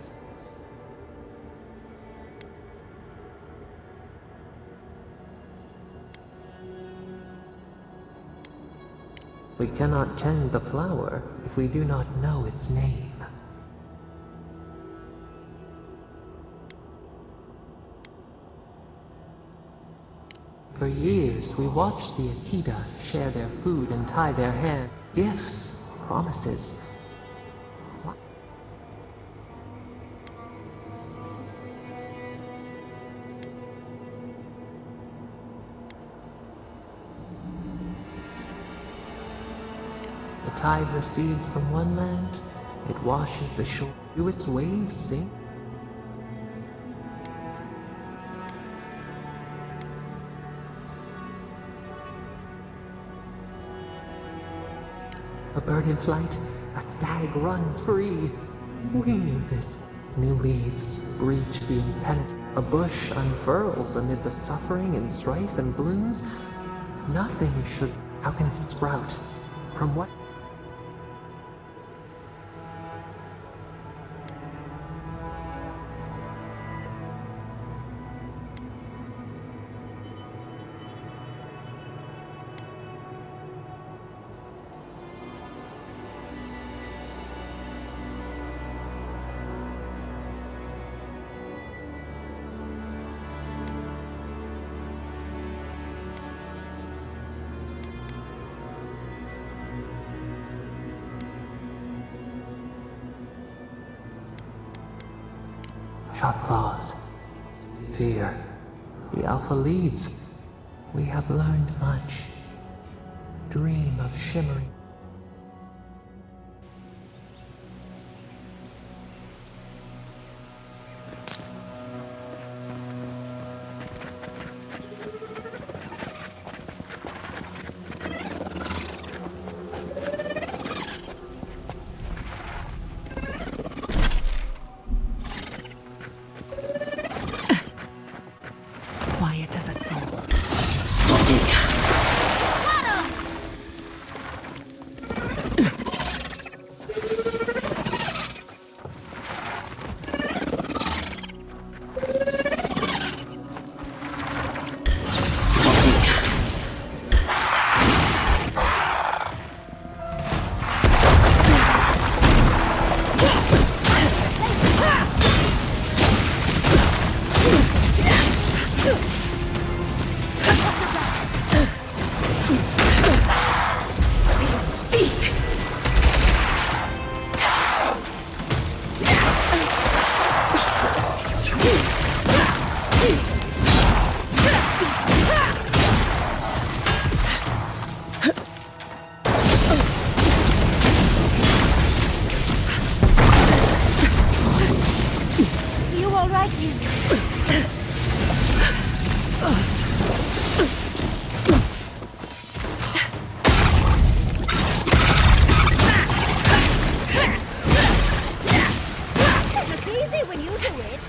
We cannot tend the flower if we do not know its name. For years, we watched the Akita share their food and tie their hand. Gifts, promises. The tide recedes from one land It washes the shore. Do its waves sing? A bird in flight, a stag runs free. We knew this. New leaves breach the impenetrable. A bush unfurls amid the suffering and strife and blooms. Nothing should. How can it sprout? From what? Sharp claws. Fear. The Alpha leads. We have learned much. Dream of shimmering. Quiet as a soul. You all right, you? It's easy when you do it.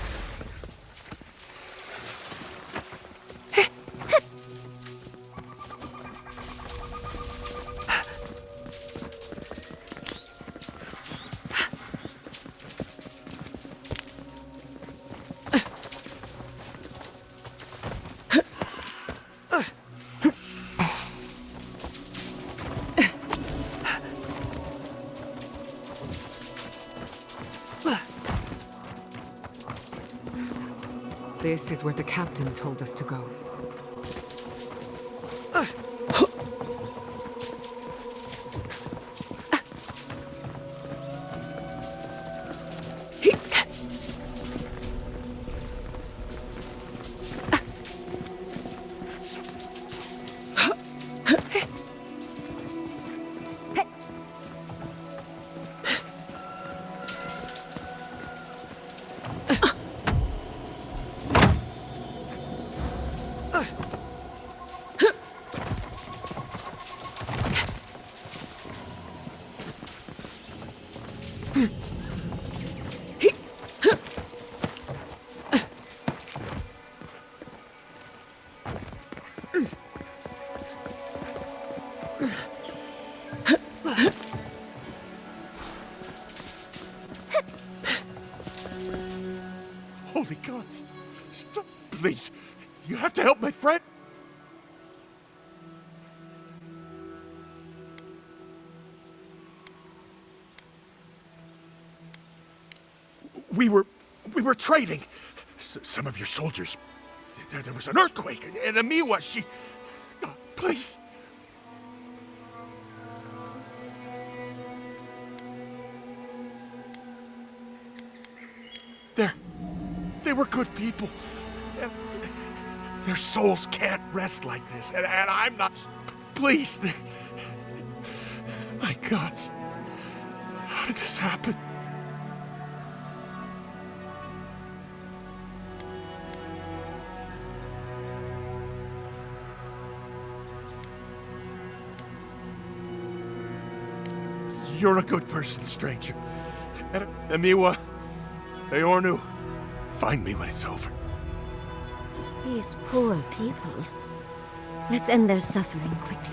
This is where the captain told us to go. Holy gods! Stop, please! You have to help my friend! We were trading. Some of your soldiers. There was an earthquake, and Amiwa, she... please. They were good people. And their souls can't rest like this, and I'm not... Please. My gods. How did this happen? You're a good person, stranger. Emiwa, Eornu, find me when it's over. These poor people. Let's end their suffering quickly.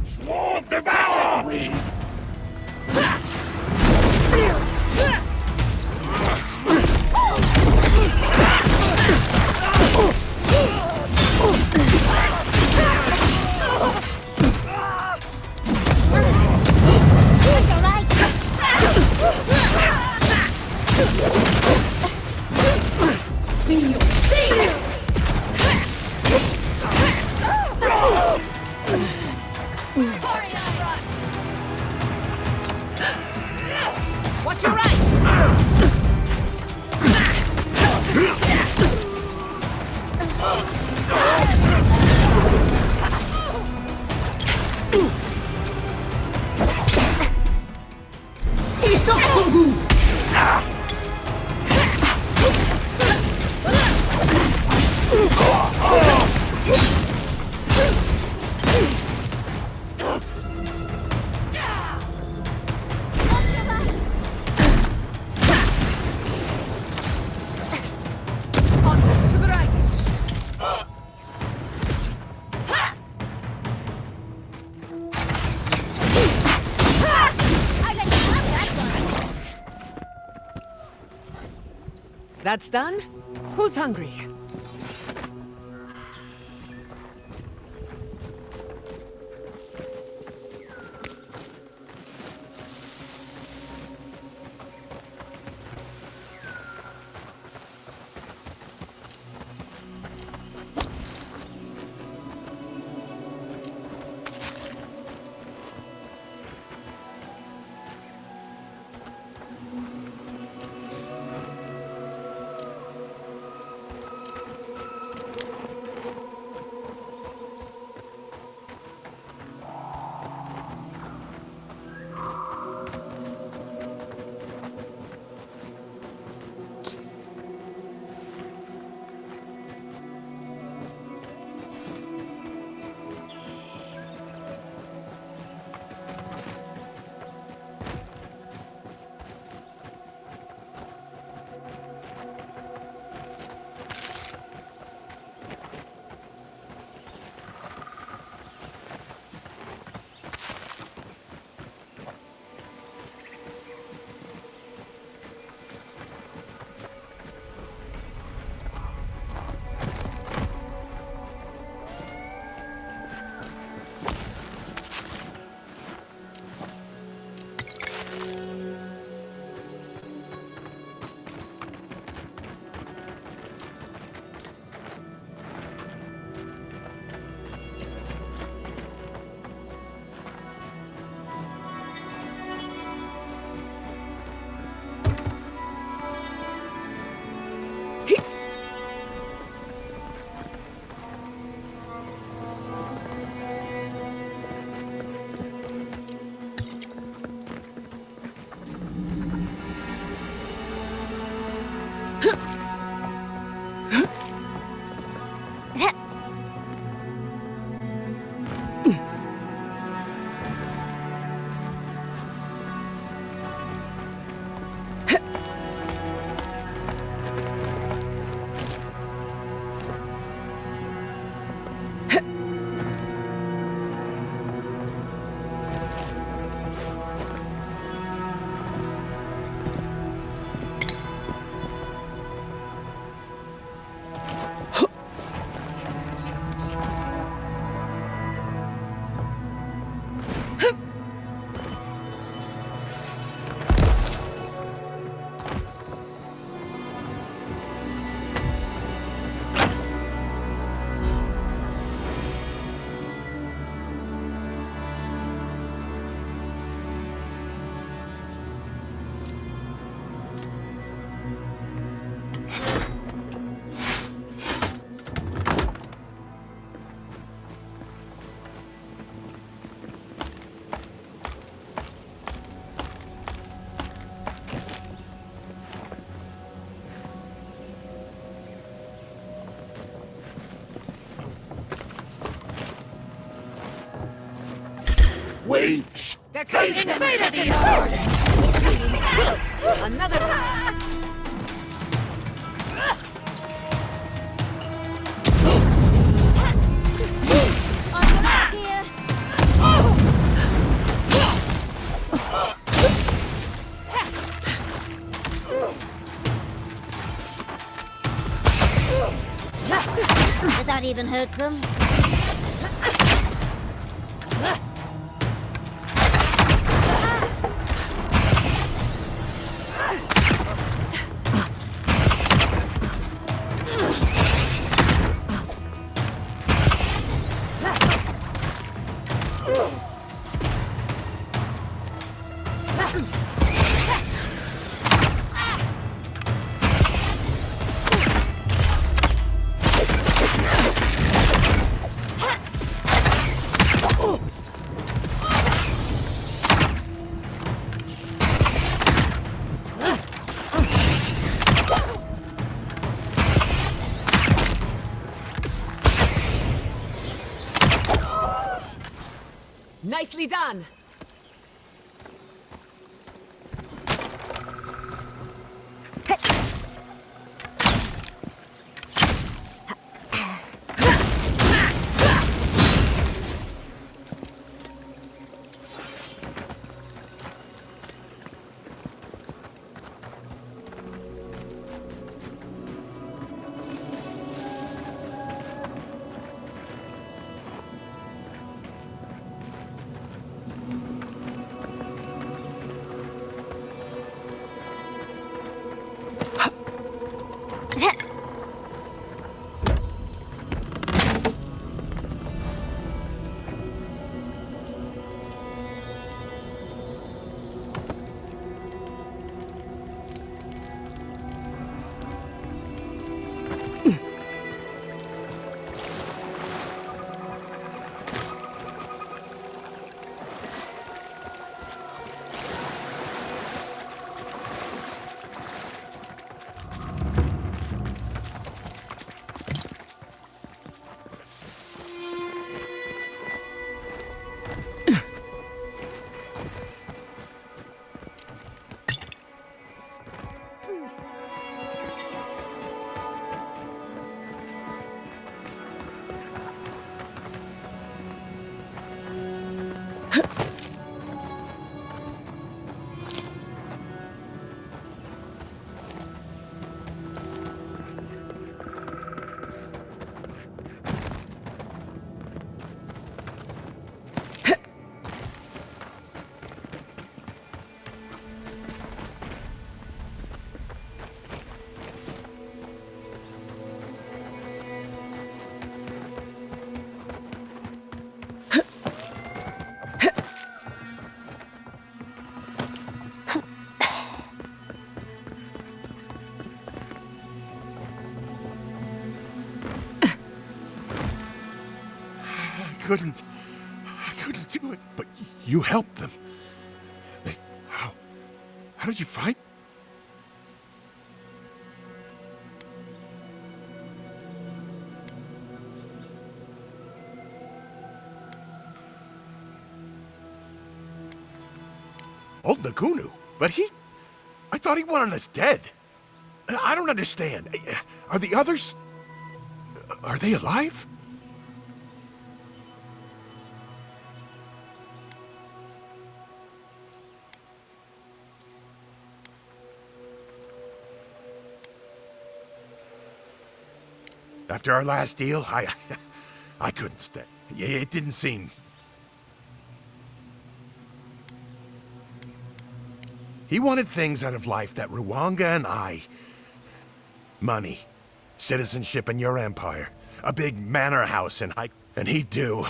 Sword devour! Watch your right! That's done? Who's hungry? They're coming! Invaders in Another. Did that even hurt them? Nicely done! I couldn't do it, but you helped them. How did you find? Old Nagunu, but I thought he wanted us dead. I don't understand. Are the others, are they alive? After our last deal, I couldn't stay. It didn't seem... He wanted things out of life that Ruwanga and I... Money, citizenship in your empire, a big manor house in High... And he'd do,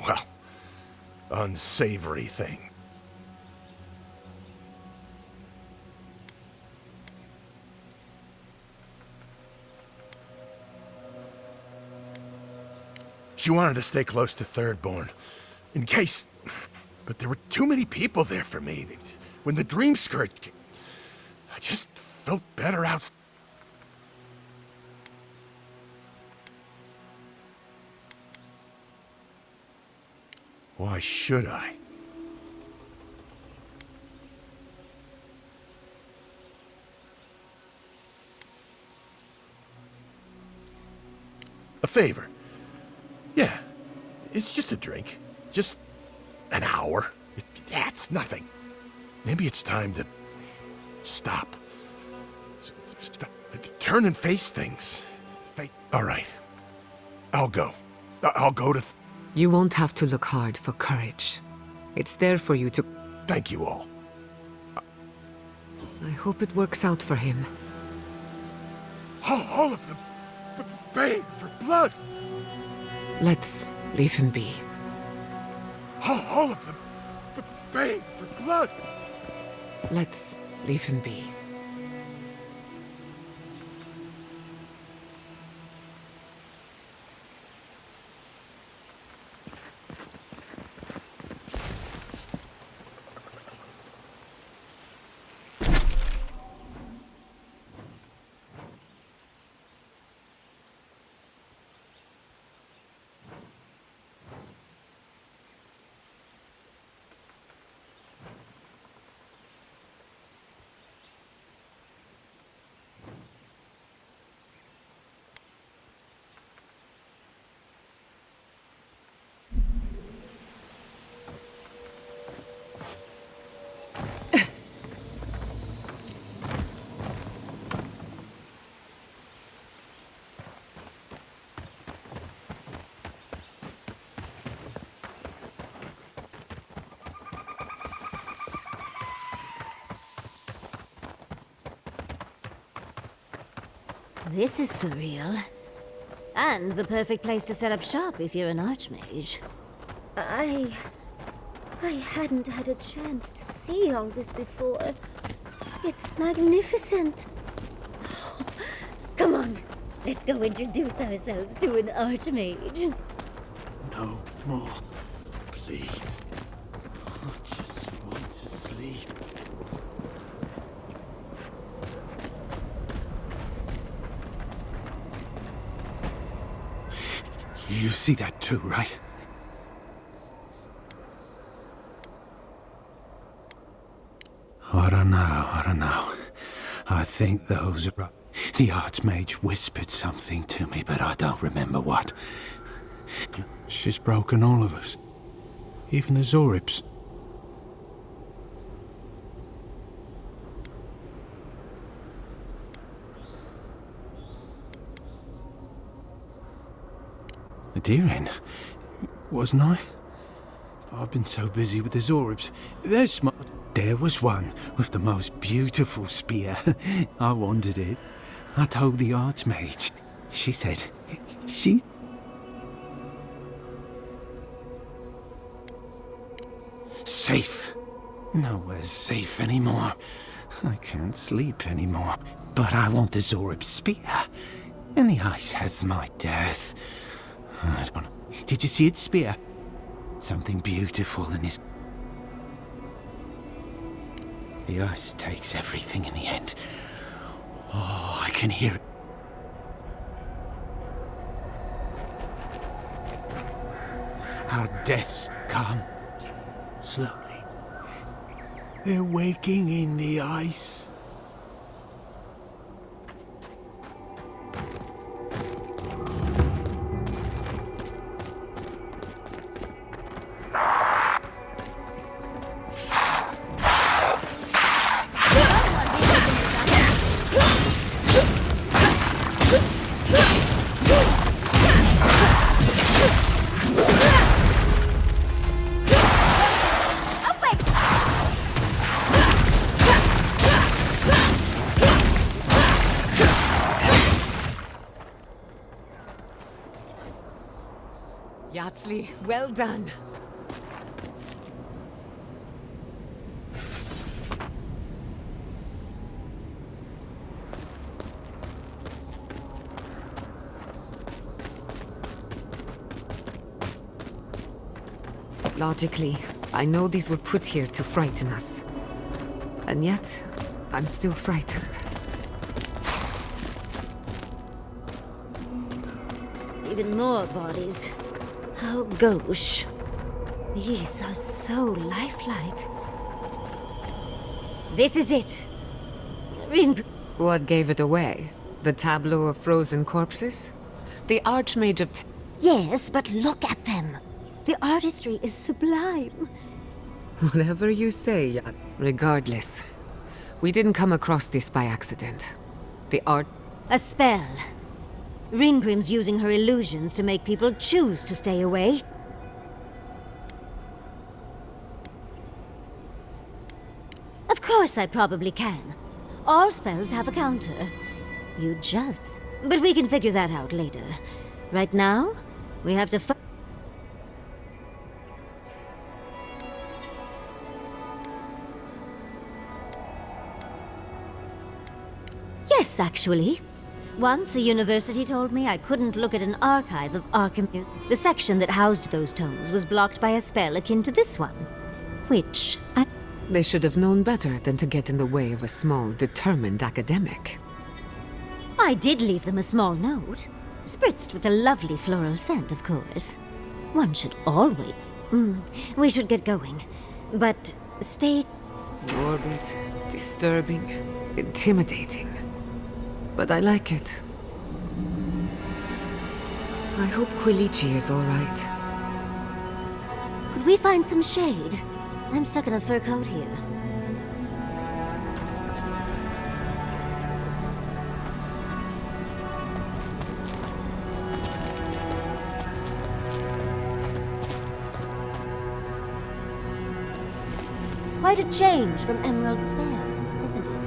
well, unsavory things. She wanted to stay close to Thirdborn, in case... But there were too many people there for me. When the Dream Scourge came, I just felt better out... Why should I? A favor. Yeah, it's just a drink. Just an hour. It's nothing. Maybe it's time to stop. Stop. Turn and face things. All right. I'll go. I'll go to... You won't have to look hard for courage. It's there for you to... Thank you all. I hope it works out for him. All of them baying for blood. Let's leave him be. All of them baying for blood. Let's leave him be. This is surreal. And the perfect place to set up shop if you're an archmage. I hadn't had a chance to see all this before. It's magnificent. Come on, let's go introduce ourselves to an archmage. No more, please. I just want to sleep. You see that too, right? I don't know. I think those are... The Archmage whispered something to me, but I don't remember what. She's broken all of us. Even the Zoribs. A Deering, wasn't I? I've been so busy with the Zoribs. There was one with the most beautiful spear. I wanted it. I told the Archmage. She said... Safe. Nowhere's safe anymore. I can't sleep anymore. But I want the Zorib spear. And the ice has my death. I don't know. Did you see its spear? Something beautiful in this... The ice takes everything in the end. Oh, I can hear it. Our deaths come slowly. They're waking in the ice. Yatzli, well done. Logically, I know these were put here to frighten us. And yet, I'm still frightened. Even more bodies. How gauche. These are so lifelike. This is it. What gave it away? The tableau of frozen corpses? The Archmage of... Yes, but look at them. The artistry is sublime. Whatever you say, Yat. Regardless, we didn't come across this by accident. The art... A spell. Ringgrim's using her illusions to make people choose to stay away. Of course I probably can. All spells have a counter. You just... But we can figure that out later. Right now, we have to Yes, actually. Once a university told me I couldn't look at an archive of Arkham. The section that housed those tomes was blocked by a spell akin to this one. Which I... They should have known better than to get in the way of a small, determined academic. I did leave them a small note. Spritzed with a lovely floral scent, of course. One should always... we should get going. But stay... Morbid, disturbing, intimidating. But I like it. I hope Quilici is all right. Could we find some shade? I'm stuck in a fur coat here. Quite a change from Emerald Stair, isn't it?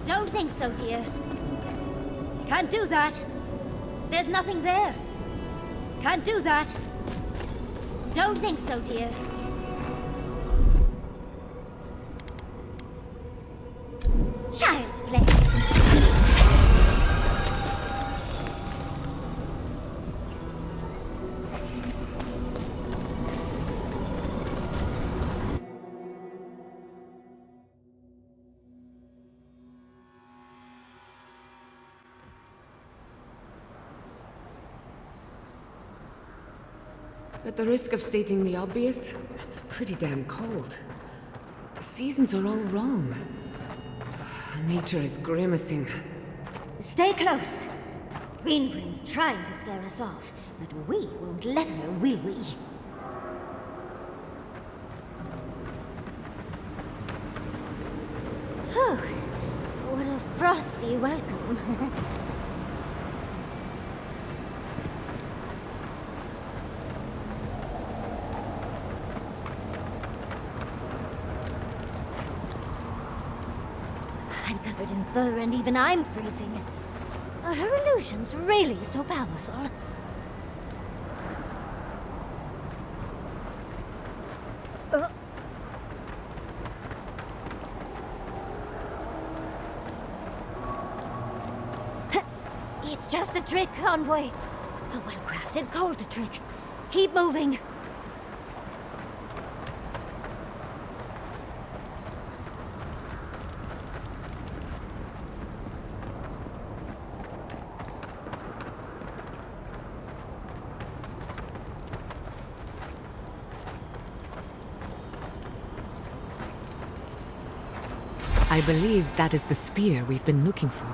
Don't think so, dear. Can't do that. There's nothing there. Can't do that. Don't think so, dear. Child's play. At the risk of stating the obvious, it's pretty damn cold. The seasons are all wrong. Nature is grimacing. Stay close. Green Brim's trying to scare us off, but we won't let her, will we? Oh, what a frosty welcome. I'm covered in fur and even I'm freezing. Are her illusions really so powerful? It's just a trick, Envoy. A well-crafted cold trick. Keep moving. I believe that is the spear we've been looking for.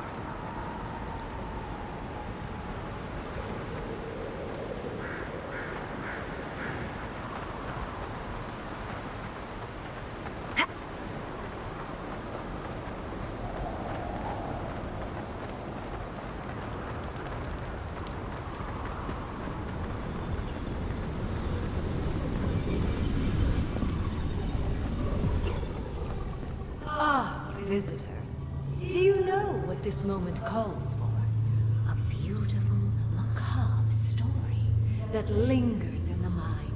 Visitors, do you know what this moment calls for? A beautiful, macabre story that lingers in the mind.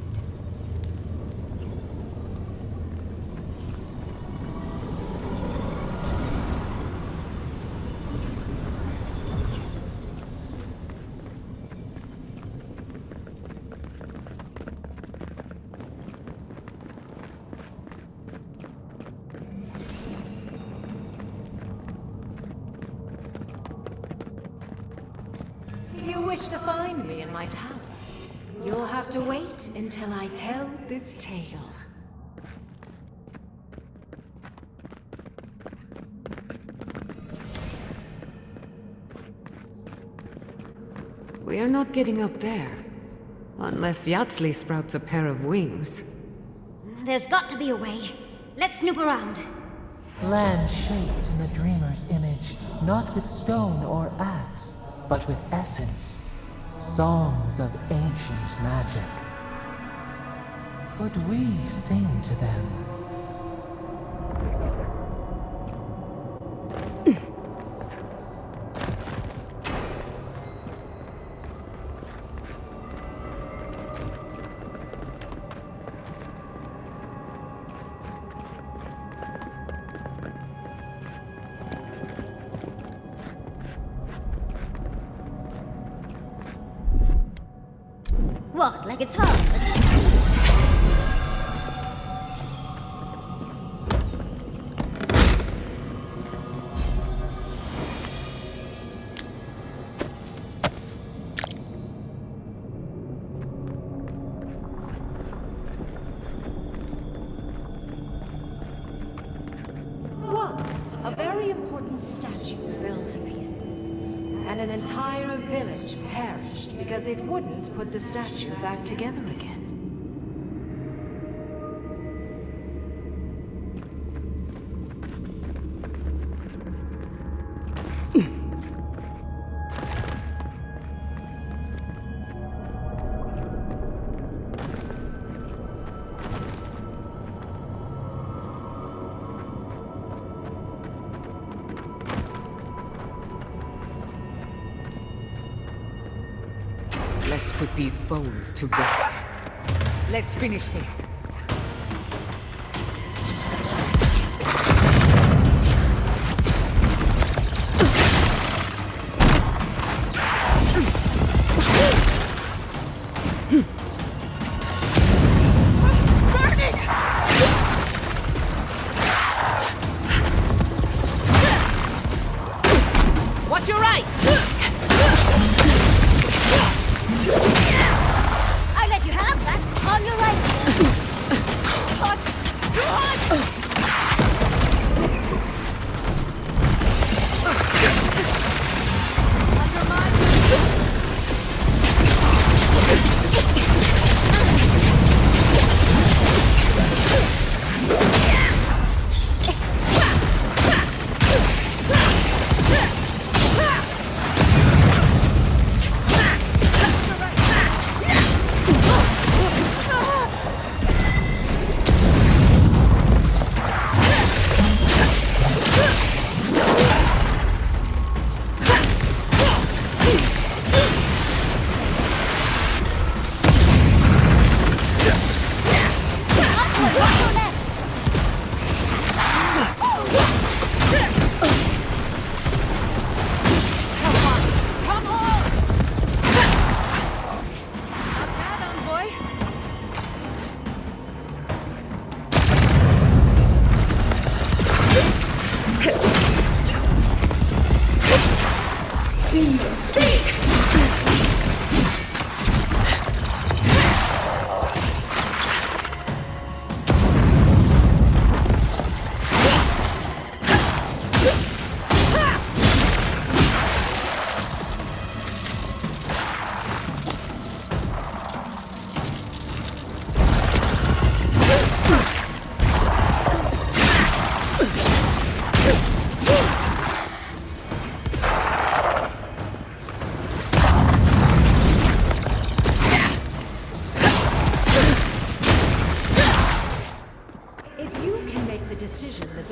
You wish to find me in my tower? You'll have to wait until I tell this tale. We are not getting up there. Unless Yatsley sprouts a pair of wings. There's got to be a way. Let's snoop around. Land shaped in the dreamer's image, not with stone or axe, but with essence. Songs of ancient magic. Could we sing to them? What, like it's hard? Once, a very important statue fell to pieces, and an entire village perished because it wouldn't put the statue back together again. Let's put these bones to rest. Let's finish this. Watch your right! I let you have that. On your right.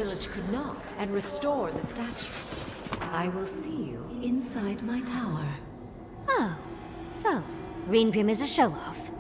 village could not and restore the statue. I will see you inside my tower. Oh, so Greenprim is a show-off.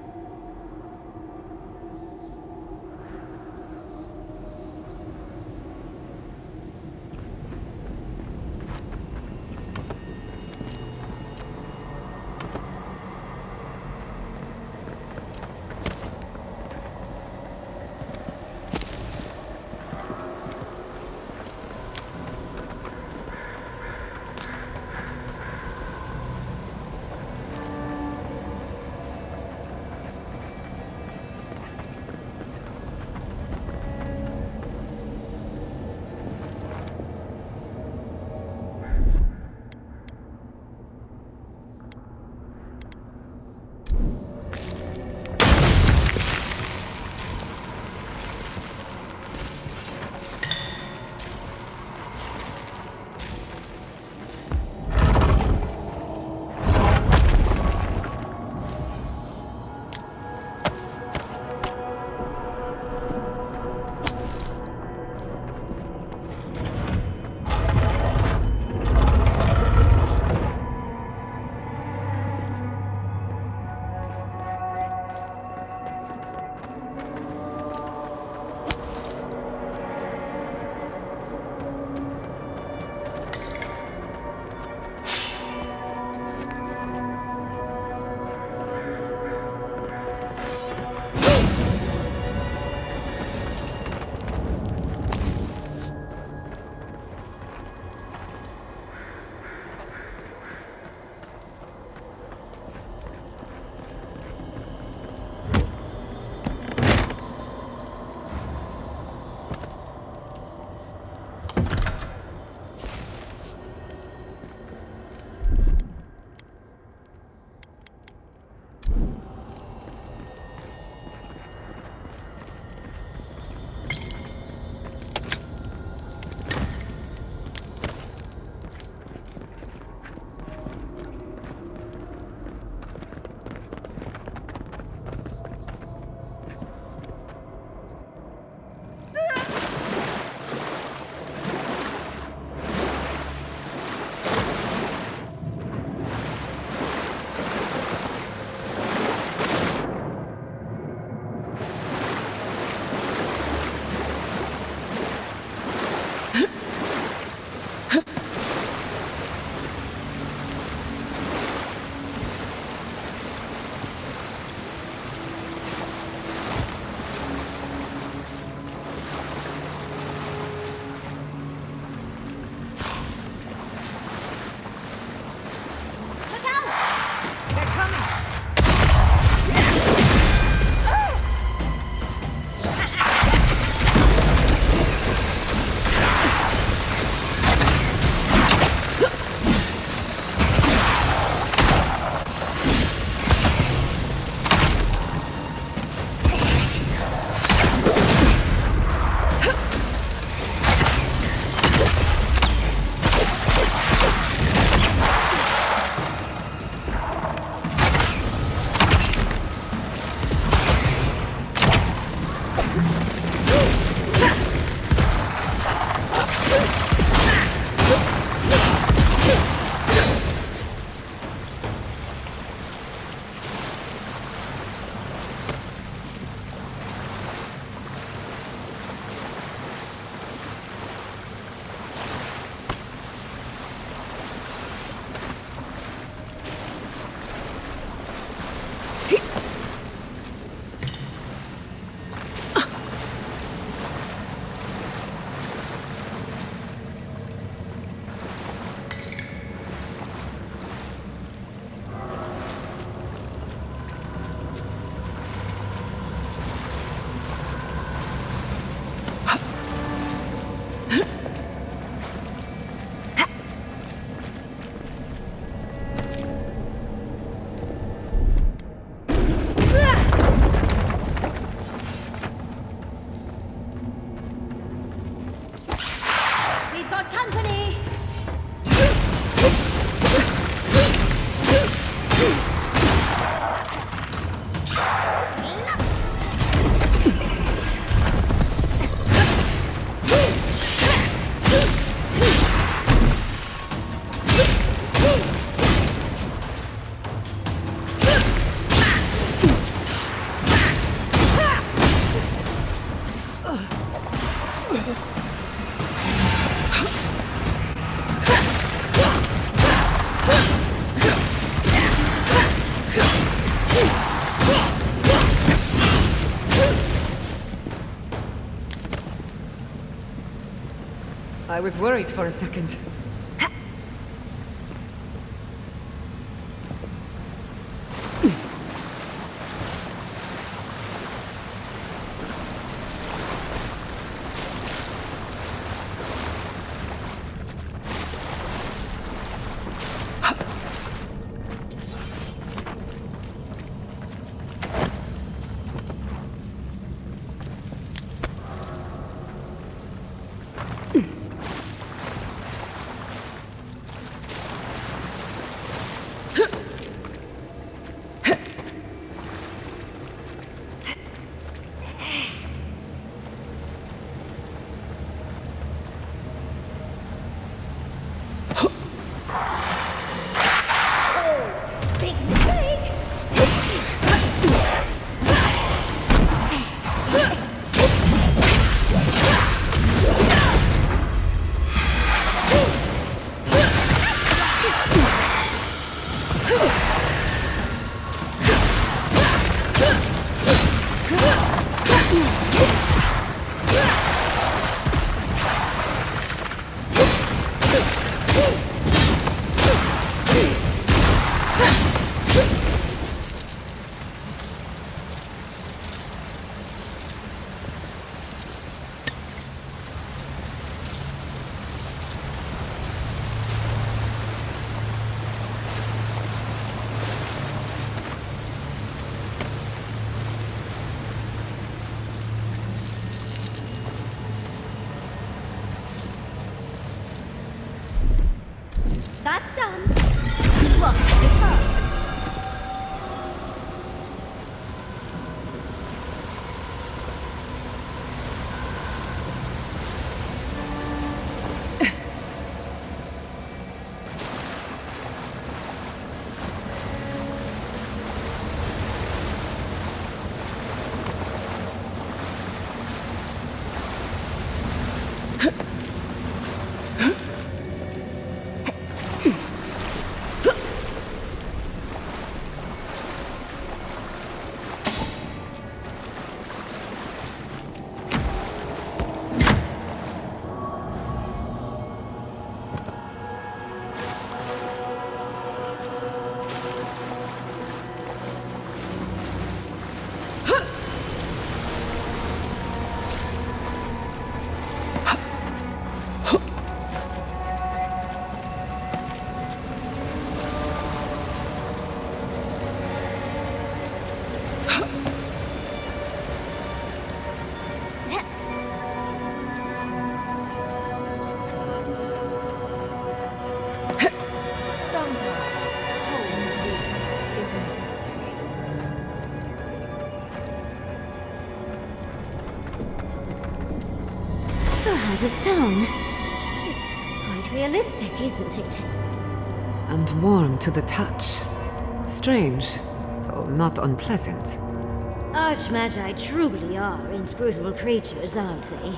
I was worried for a second. That's done. Look, it's her. The heart of stone. It's quite realistic, isn't it? And warm to the touch. Strange, though not unpleasant. Archmagi truly are inscrutable creatures, aren't they?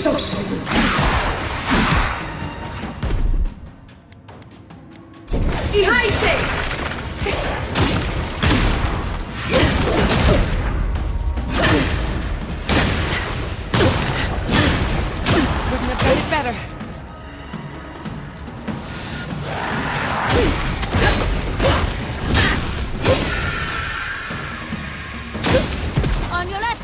socially. Couldn't have done it better. On your left,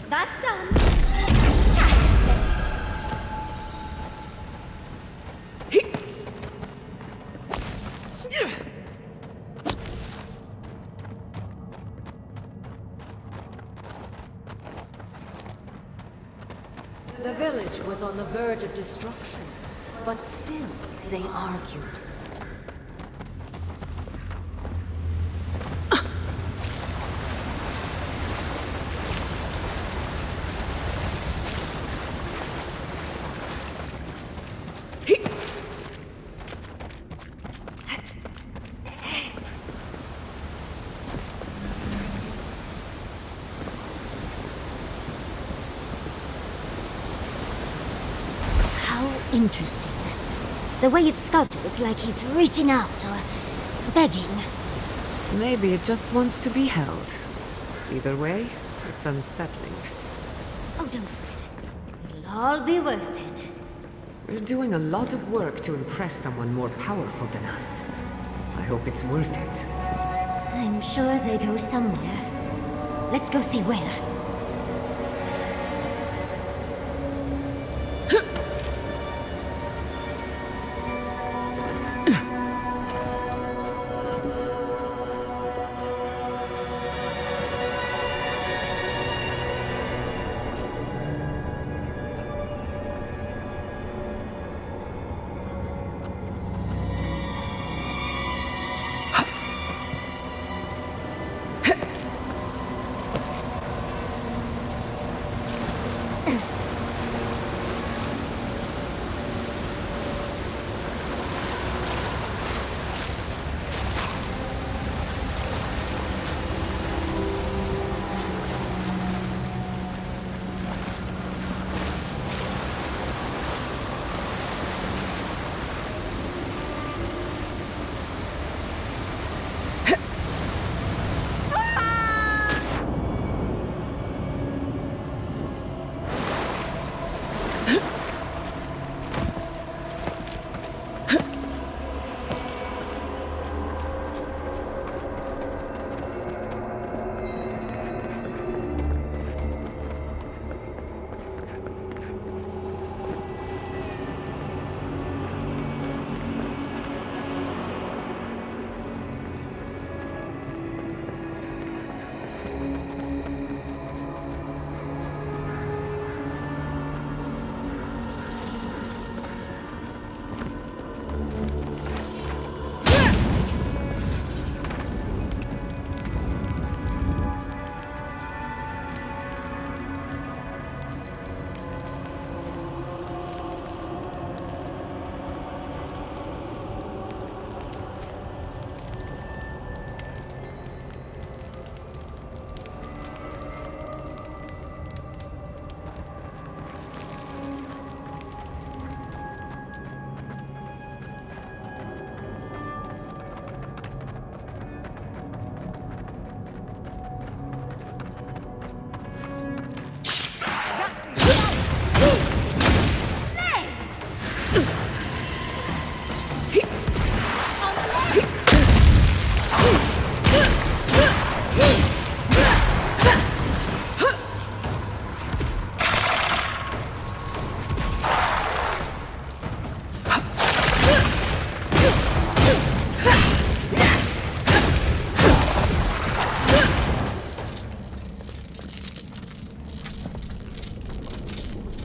that's done. The village was on the verge of destruction, but still they argued. Interesting. The way it's sculpted, it's like he's reaching out or begging. Maybe it just wants to be held. Either way, it's unsettling. Oh, don't fret. It'll all be worth it. We're doing a lot of work to impress someone more powerful than us. I hope it's worth it. I'm sure they go somewhere. Let's go see where.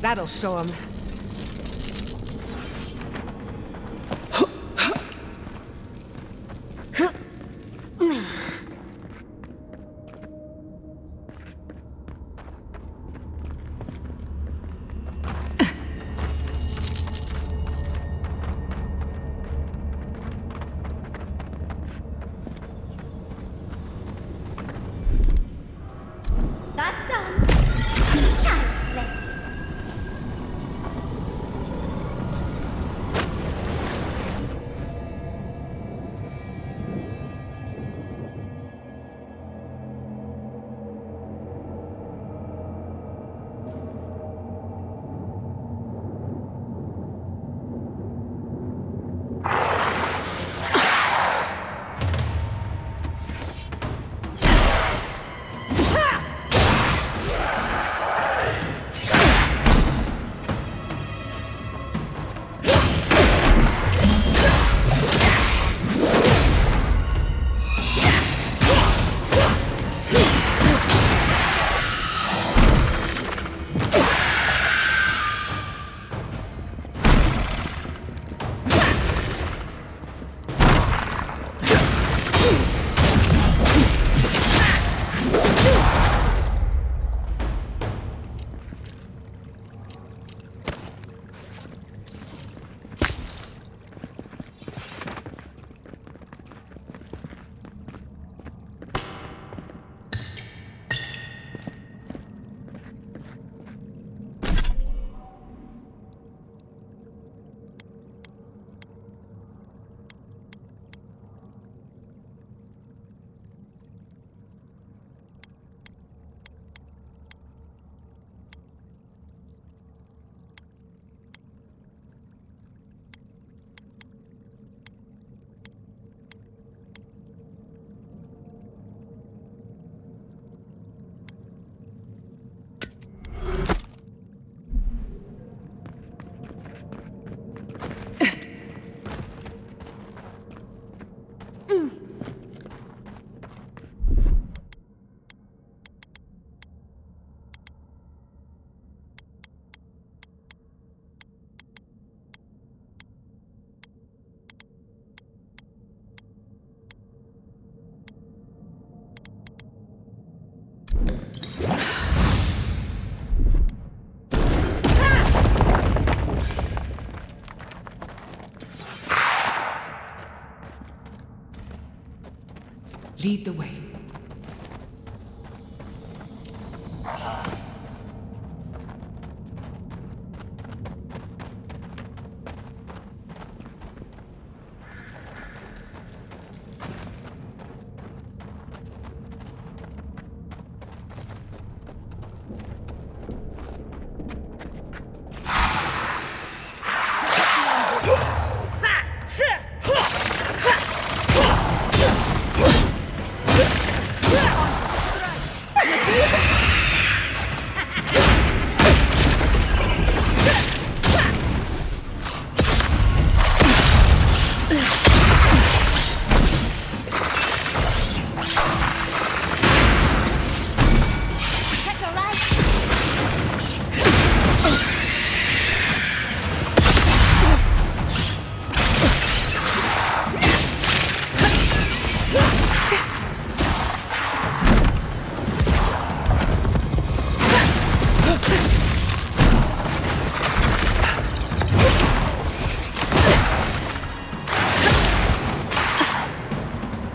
That'll show him. That's done. Child's play. Lead the way.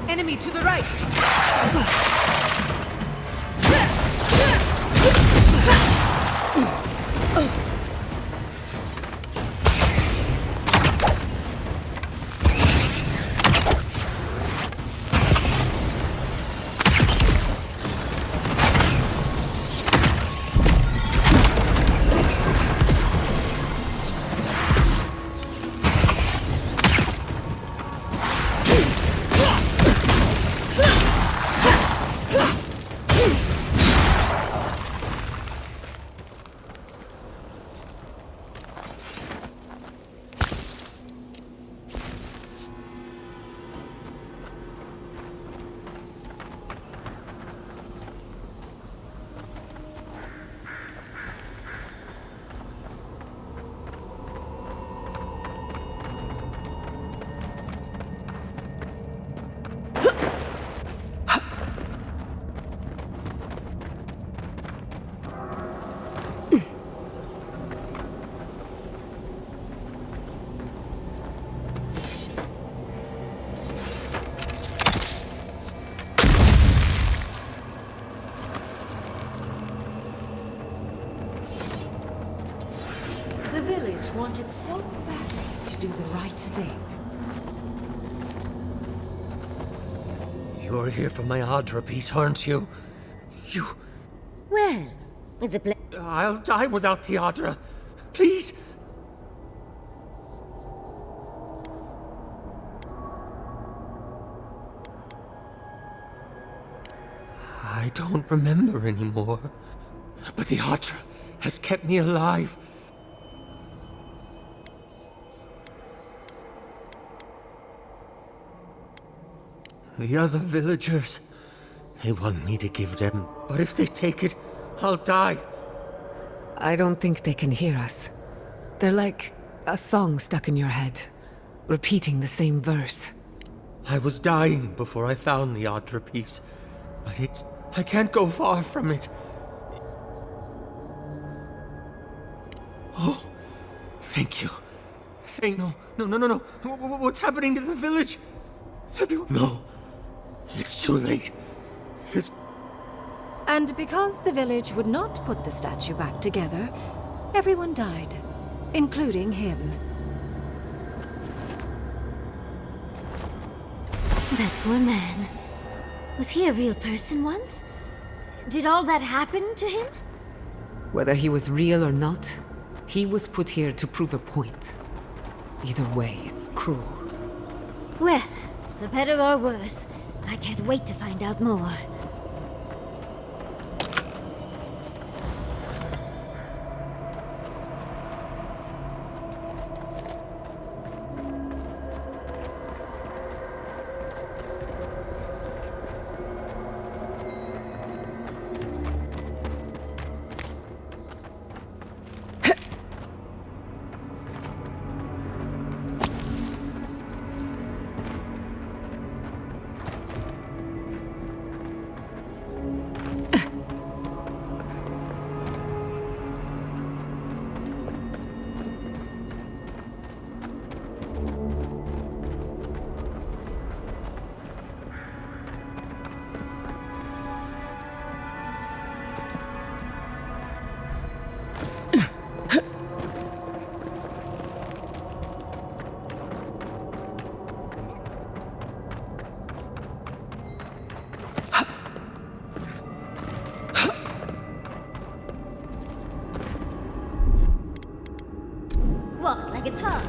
Enemy to the right! wanted so badly to do the right thing. You're here for my Adra piece, aren't you? You... Well, it's a I'll die without the Adra. Please. I don't remember anymore. But the Adra has kept me alive. The other villagers, they want me to give them, but if they take it, I'll die. I don't think they can hear us. They're like a song stuck in your head, repeating the same verse. I was dying before I found the Adra piece, but I can't go far from it. Oh, thank you. No. What's happening to the village? Everyone, no. It's too late. And because the village would not put the statue back together, everyone died, including him. That poor man. Was he a real person once? Did all that happen to him? Whether he was real or not, he was put here to prove a point. Either way, it's cruel. Well, for better or worse, I can't wait to find out more. Walk like it's hard.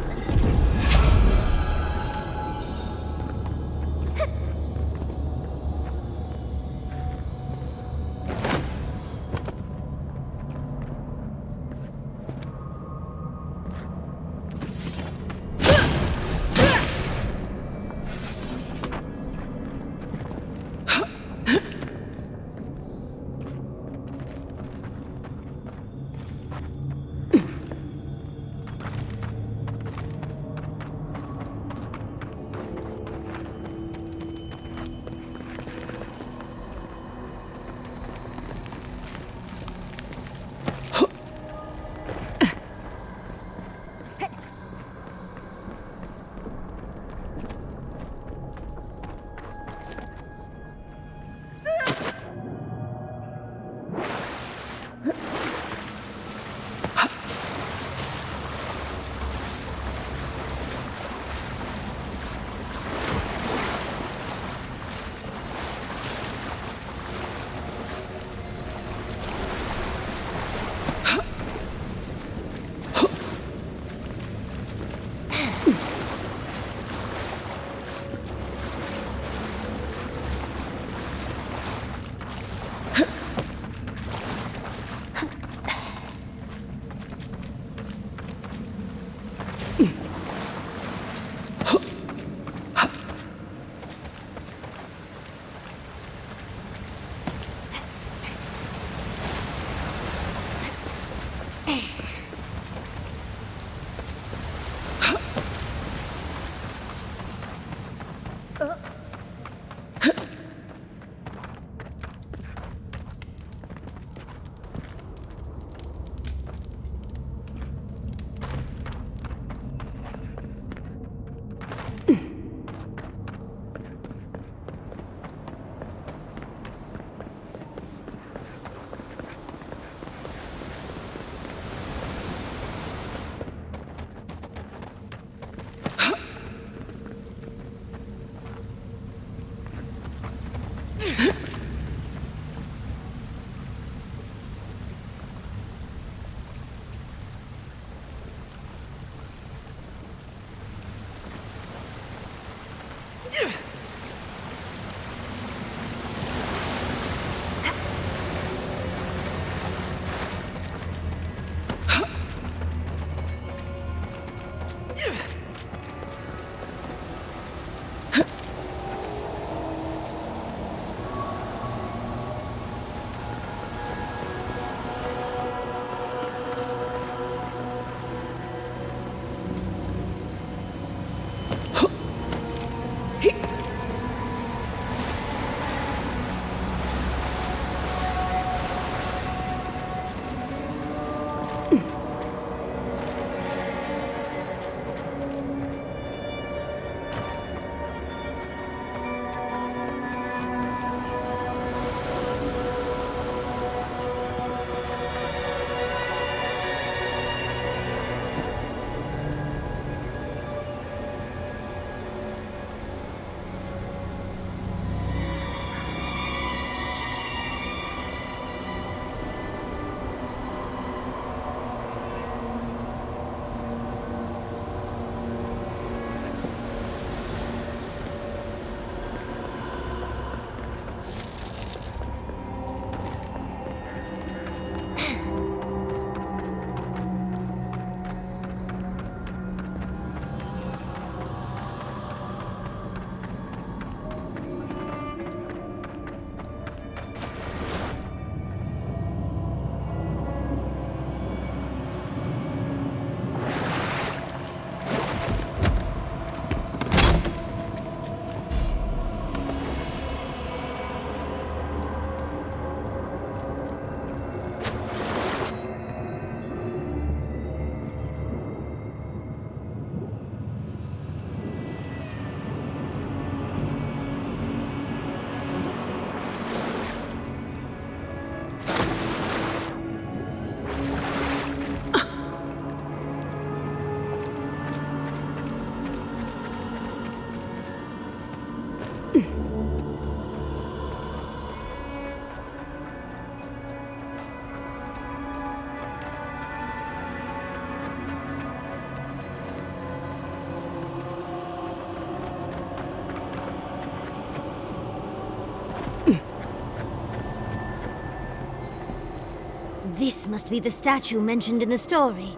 This must be the statue mentioned in the story.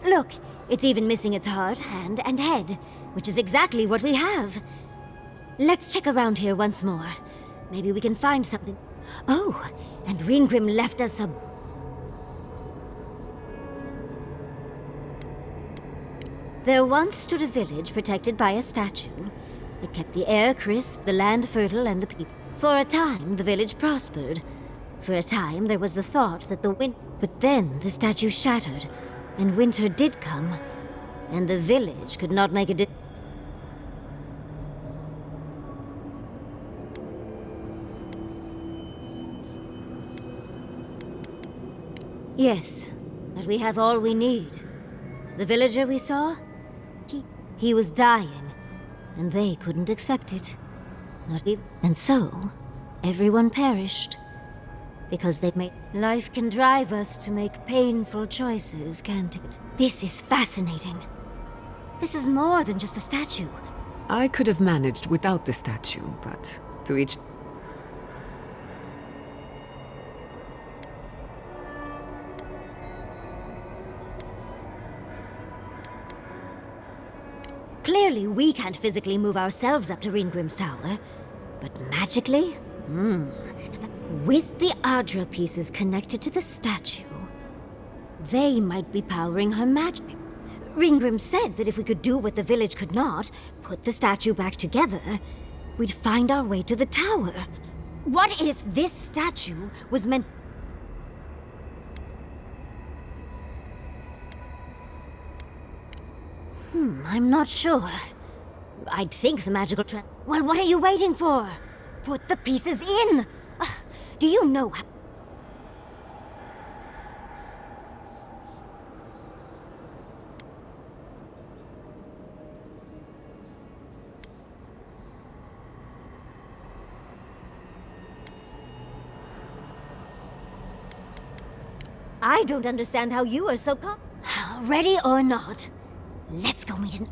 Look, it's even missing its heart, hand, and head, which is exactly what we have. Let's check around here once more. Maybe we can find something. Oh, and Ringgrim left us a... There once stood a village protected by a statue. It kept the air crisp, the land fertile, and the people. For a time, the village prospered. For a time, there was the thought that the wind... But then the statue shattered, and winter did come, and the village could not make a Yes, but we have all we need. The villager we saw, he was dying, and they couldn't accept it. Not even... And so, everyone perished. Because they made... Life can drive us to make painful choices, can't it? This is fascinating. This is more than just a statue. I could have managed without the statue, but to each... Clearly, we can't physically move ourselves up to Ringgrim's tower. But magically? With the Adra pieces connected to the statue, they might be powering her magic. Ringgrim said that if we could do what the village could not, put the statue back together, we'd find our way to the tower. What if this statue was meant... I'm not sure. I'd think the magical Well, what are you waiting for? Put the pieces in! Do you know how... I don't understand how you are so Ready or not, let's go meet an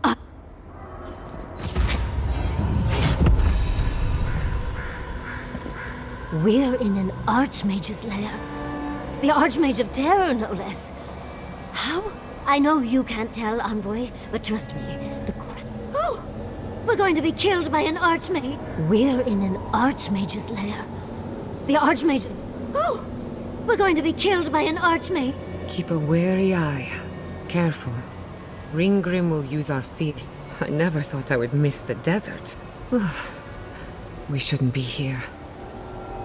We're in an Archmage's lair. The Archmage of Terror, no less. How? I know you can't tell, Envoy, but trust me, Oh! We're going to be killed by an Archmage! We're in an Archmage's lair. The Archmage of... Oh! We're going to be killed by an Archmage! Keep a wary eye. Careful. Ringgrim will use our fears. I never thought I would miss the desert. We shouldn't be here.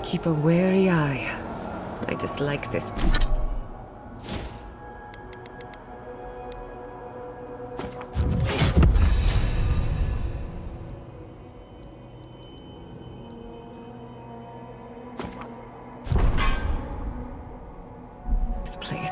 Keep a wary eye. I dislike this. This place.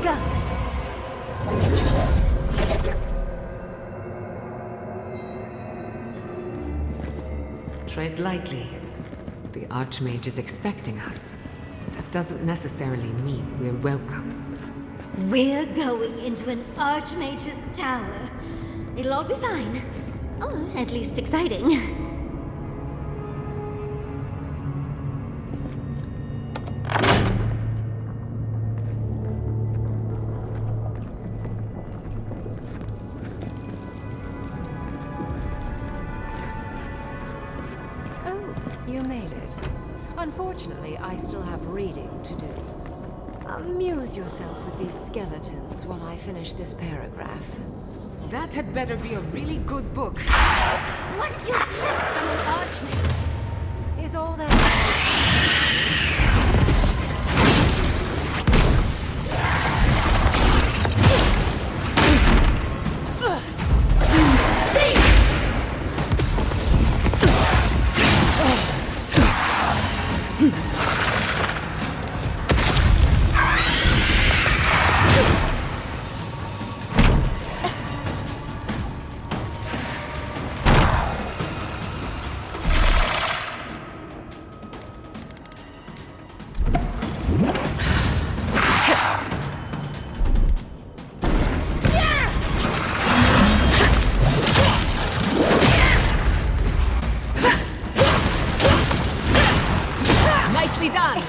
Go! Tread lightly. The Archmage is expecting us. That doesn't necessarily mean we're welcome. We're going into an Archmage's tower. It'll all be fine. Or at least exciting. Unfortunately, I still have reading to do. Amuse yourself with these skeletons while I finish this paragraph. That had better be a really good book. What did you expect from an archmage? Is all that... Nicely done!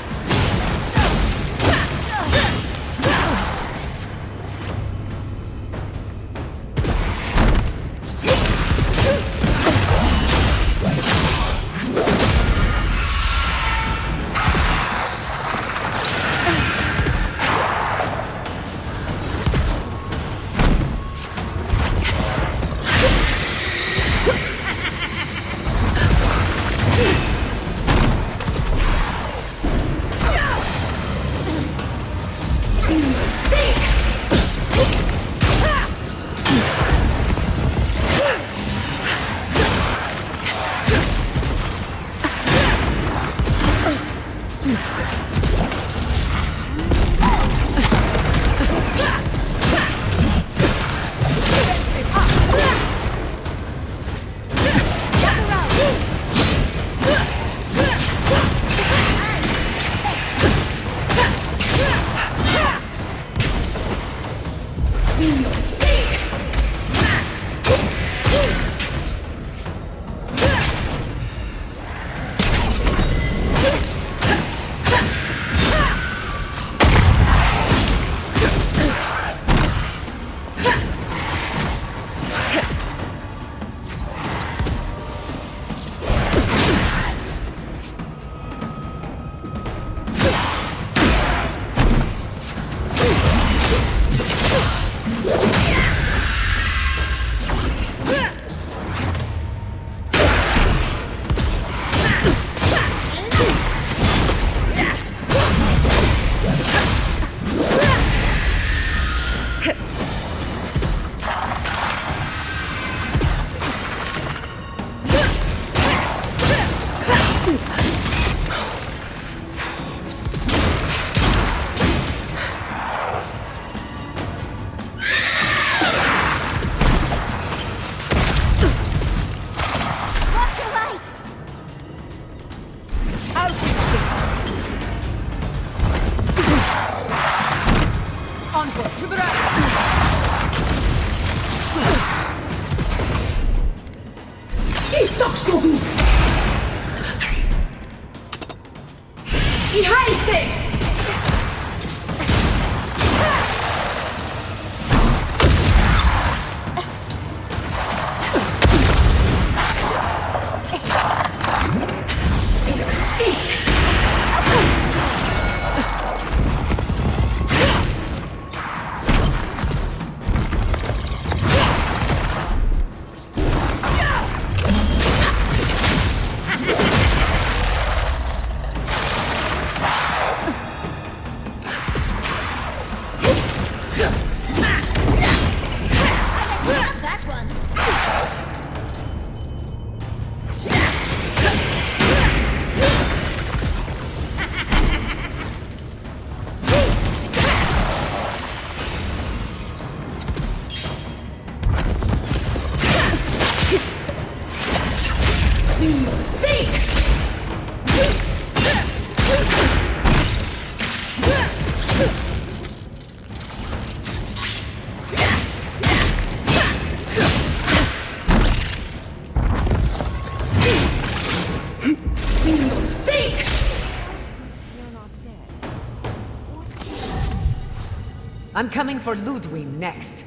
I'm coming for Ludwig next.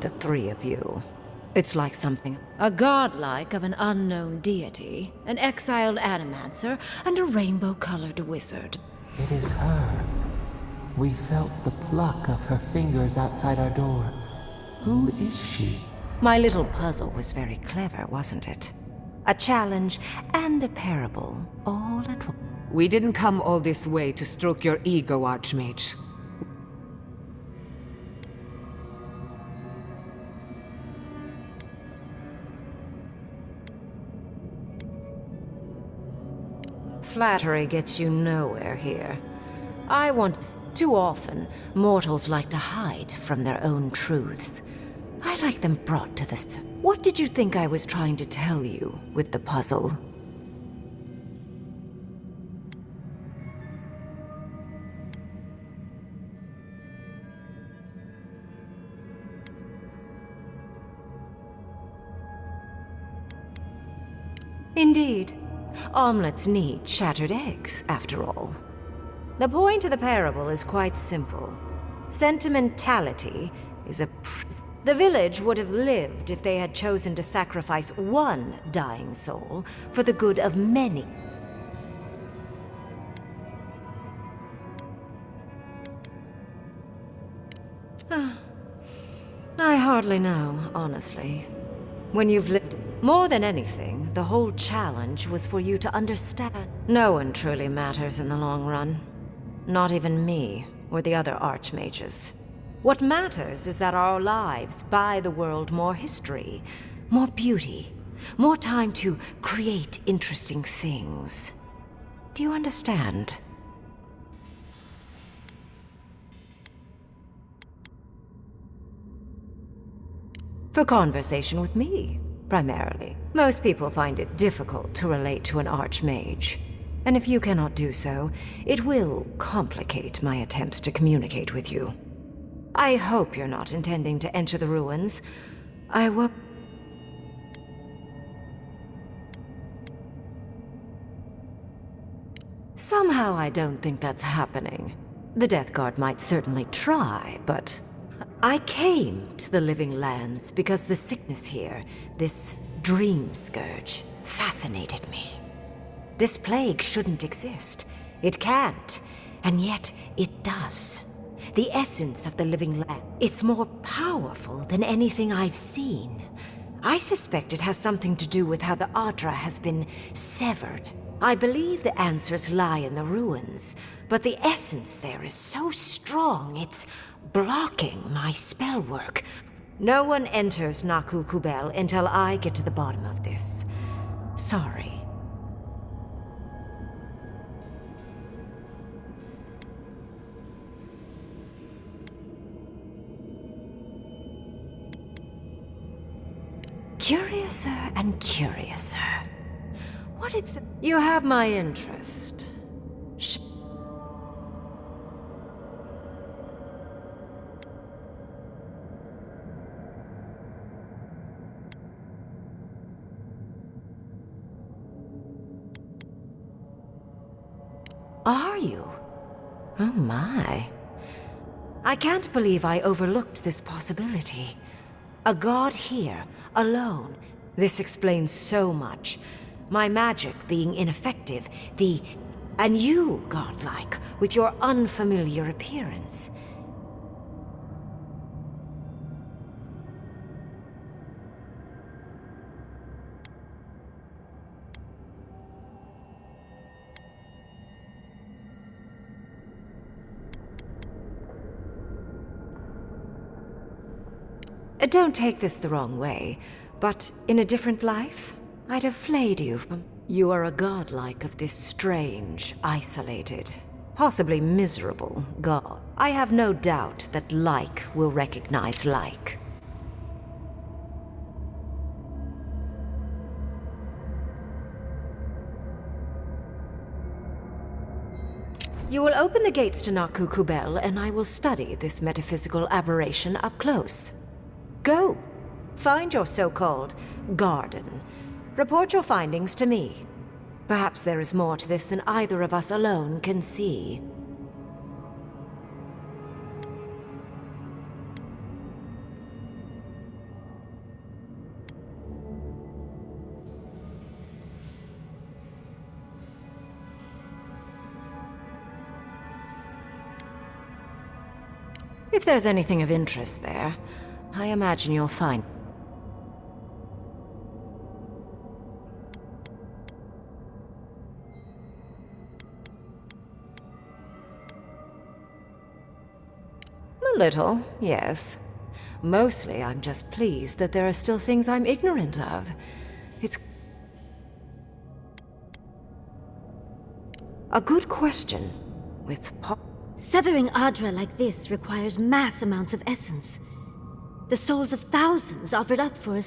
the three of you. It's like something. A godlike of an unknown deity, an exiled animancer, and a rainbow-colored wizard. It is her. We felt the pluck of her fingers outside our door. Who is she? My little puzzle was very clever, wasn't it? A challenge and a parable, all at once. We didn't come all this way to stroke your ego, Archmage. Flattery gets you nowhere here. I want... Too often, mortals like to hide from their own truths. I like them brought to the... What did you think I was trying to tell you with the puzzle? Indeed. Omelets need shattered eggs, after all. The point of the parable is quite simple. Sentimentality is a... The village would have lived if they had chosen to sacrifice one dying soul for the good of many. I hardly know, honestly. When you've lived... More than anything, the whole challenge was for you to understand. No one truly matters in the long run. Not even me, or the other archmages. What matters is that our lives buy the world more history, more beauty, more time to create interesting things. Do you understand? For conversation with me, primarily. Most people find it difficult to relate to an archmage. And if you cannot do so, it will complicate my attempts to communicate with you. I hope you're not intending to enter the ruins. I will... Somehow I don't think that's happening. The Death Guard might certainly try, but... I came to the Living Lands because the sickness here, this dream scourge, fascinated me. This plague shouldn't exist. It can't. And yet, it does. The essence of the Living Land, it's more powerful than anything I've seen. I suspect it has something to do with how the Adra has been severed. I believe the answers lie in the ruins, but the essence there is so strong, it's blocking my spell work. No one enters Naku Kubel until I get to the bottom of this. Sorry. Curiouser and curiouser. What it's... You have my interest. Are you? Oh my. I can't believe I overlooked this possibility. A god here, alone. This explains so much. My magic being ineffective, and you, godlike, with your unfamiliar appearance. Don't take this the wrong way, but in a different life, I'd have flayed you from... You are a godlike of this strange, isolated, possibly miserable god. I have no doubt that like will recognize like. You will open the gates to Naku Kubel, and I will study this metaphysical aberration up close. Go. Find your so-called garden. Report your findings to me. Perhaps there is more to this than either of us alone can see. If there's anything of interest there, I imagine you'll find. A little, yes. Mostly, I'm just pleased that there are still things I'm ignorant of. It's a good question. Severing Adra like this requires mass amounts of essence. The souls of thousands offered up for a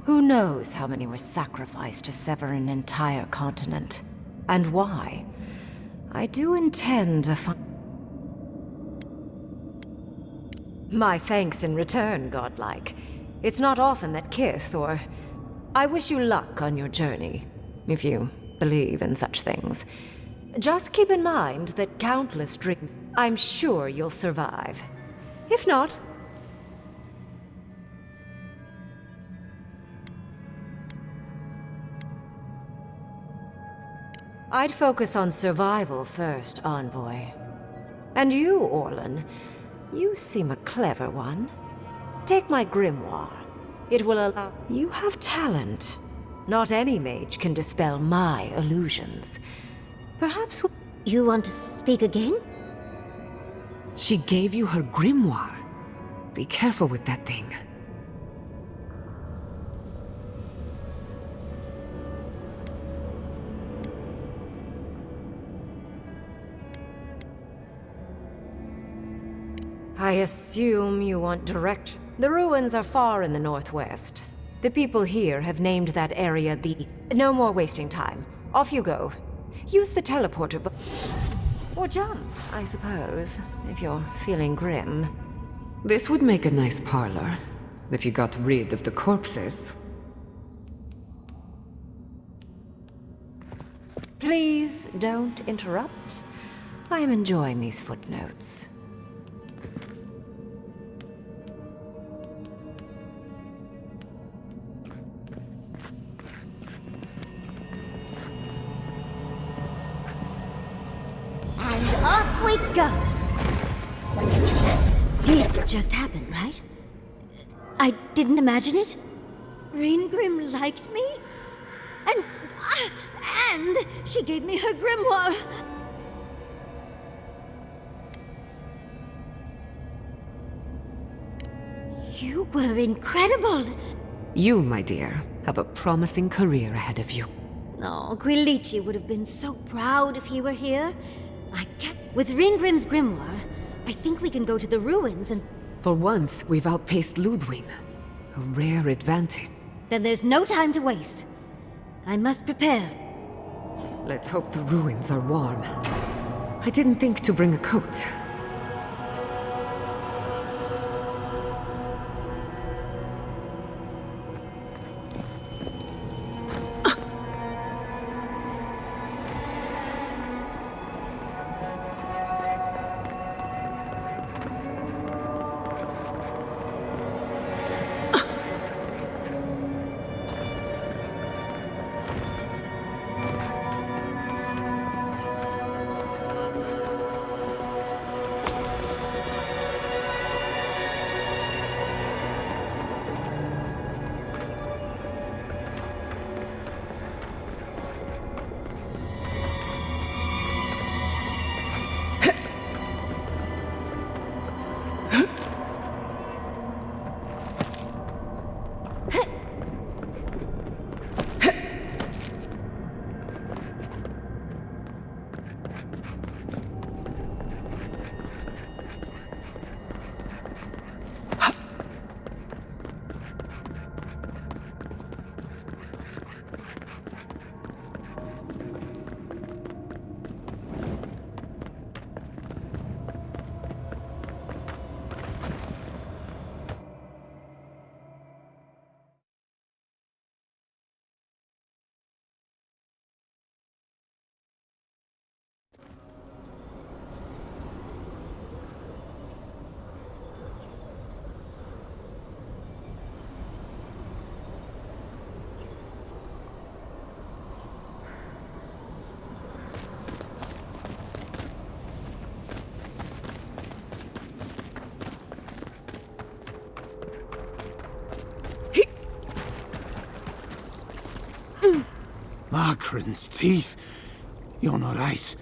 Who knows how many were sacrificed to sever an entire continent? And why? I do intend to find... My thanks in return, godlike. It's not often that Kith or... I wish you luck on your journey, if you believe in such things. Just keep in mind that countless dreams... I'm sure you'll survive. If not... I'd focus on survival first, Envoy. And you, Orlan, you seem a clever one. Take my grimoire. It will allow... You have talent. Not any mage can dispel my illusions. Perhaps... You want to speak again? She gave you her grimoire. Be careful with that thing. I assume you want direction. The ruins are far in the northwest. The people here have named that area the... No more wasting time. Off you go. Use the teleporter, but... Or jump, I suppose, if you're feeling grim. This would make a nice parlor, if you got rid of the corpses. Please don't interrupt. I am enjoying these footnotes. And off we go! It just happened, right? I didn't imagine it. Ringrim liked me? And she gave me her grimoire! You were incredible! You, my dear, have a promising career ahead of you. Oh, Quilici would have been so proud if he were here. With Ringrim's grimoire, I think we can go to the ruins and... For once, we've outpaced Ludwig. A rare advantage. Then there's no time to waste. I must prepare. Let's hope the ruins are warm. I didn't think to bring a coat. Margaren's teeth. You're not Ice.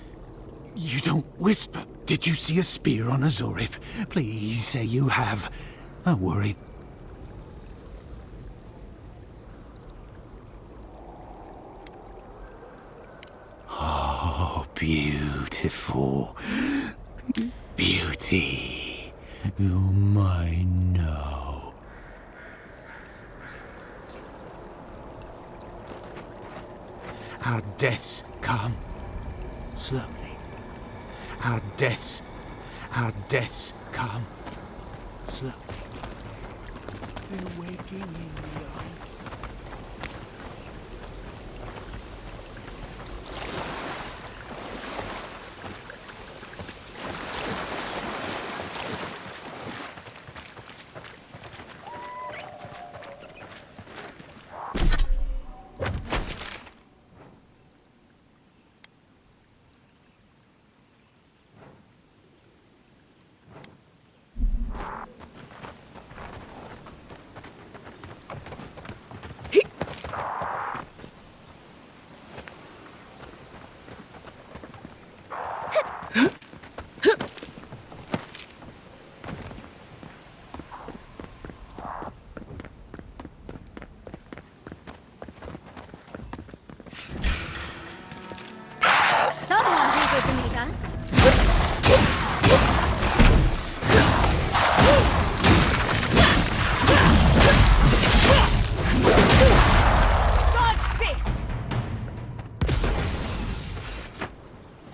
You don't whisper. Did you see a spear on Azorip? Please say you have. I'm worried. Oh, beautiful. Beauty. You're mine now. Our deaths come slowly. Our deaths come slowly. They're waking in the ice.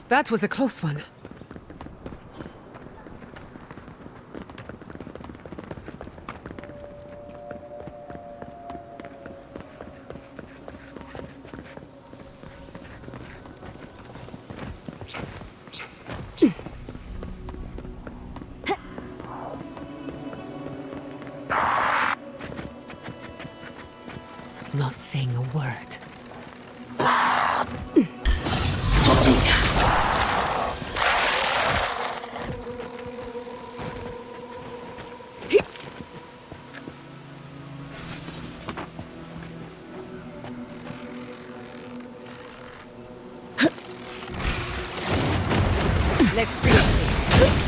That was a close one. Not saying a word. Let's finish this.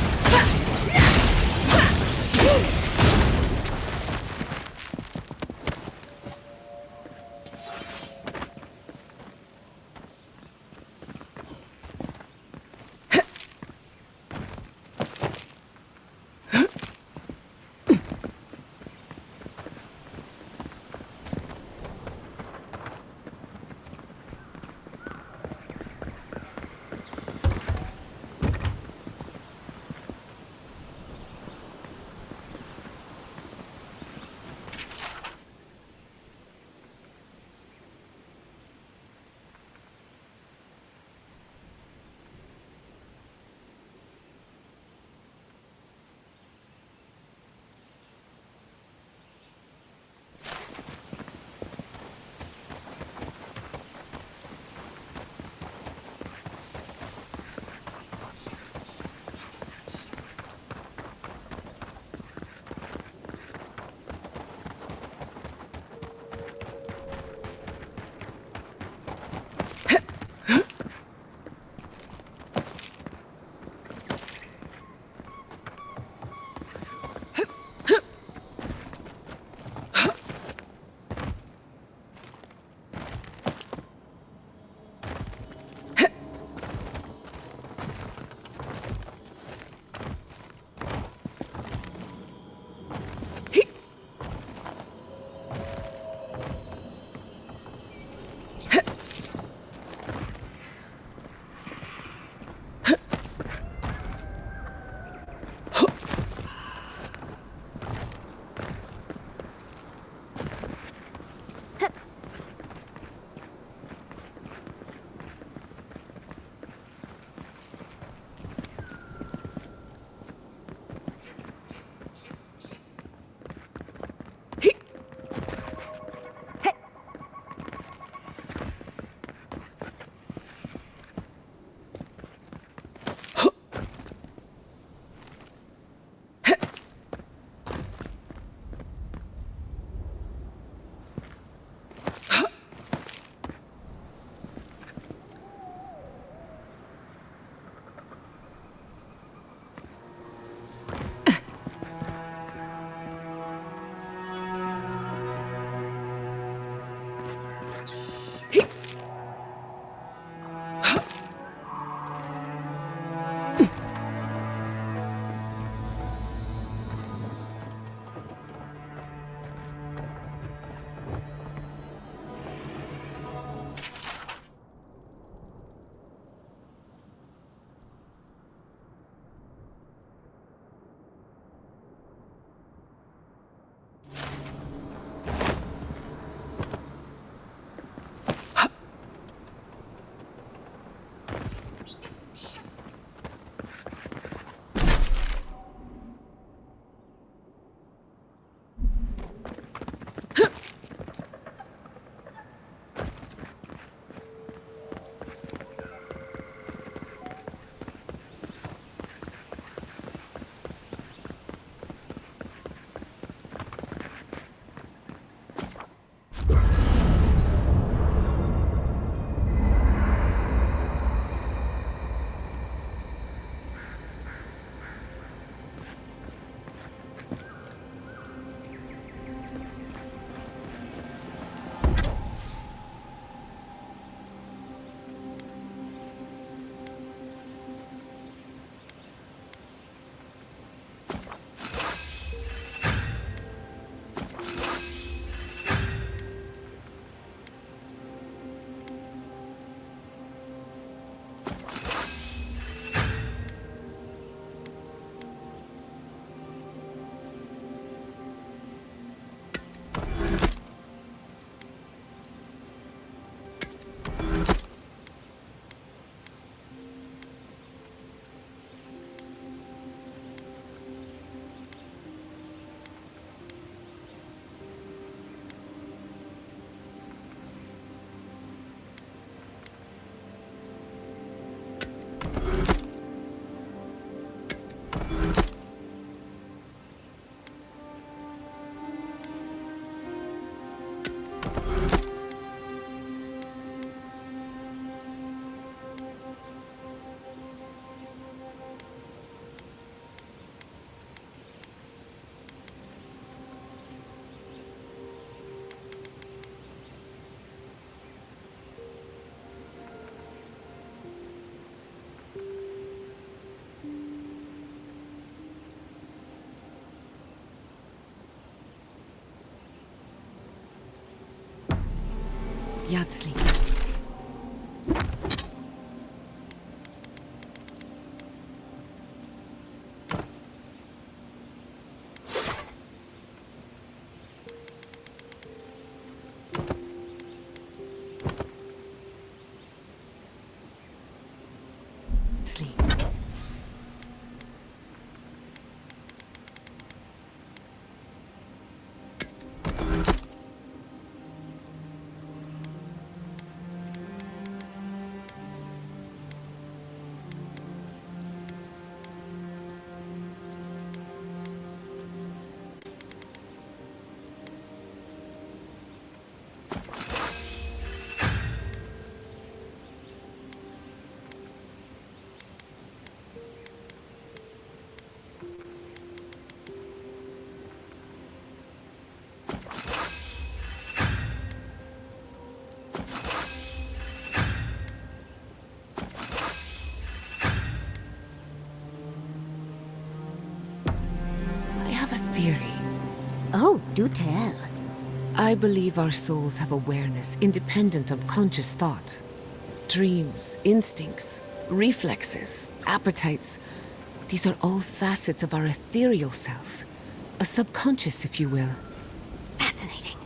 Bad sleep. Sleep. Theory. Oh, do tell. I believe our souls have awareness independent of conscious thought. Dreams, instincts, reflexes, appetites. These are all facets of our ethereal self. A subconscious, if you will. Fascinating.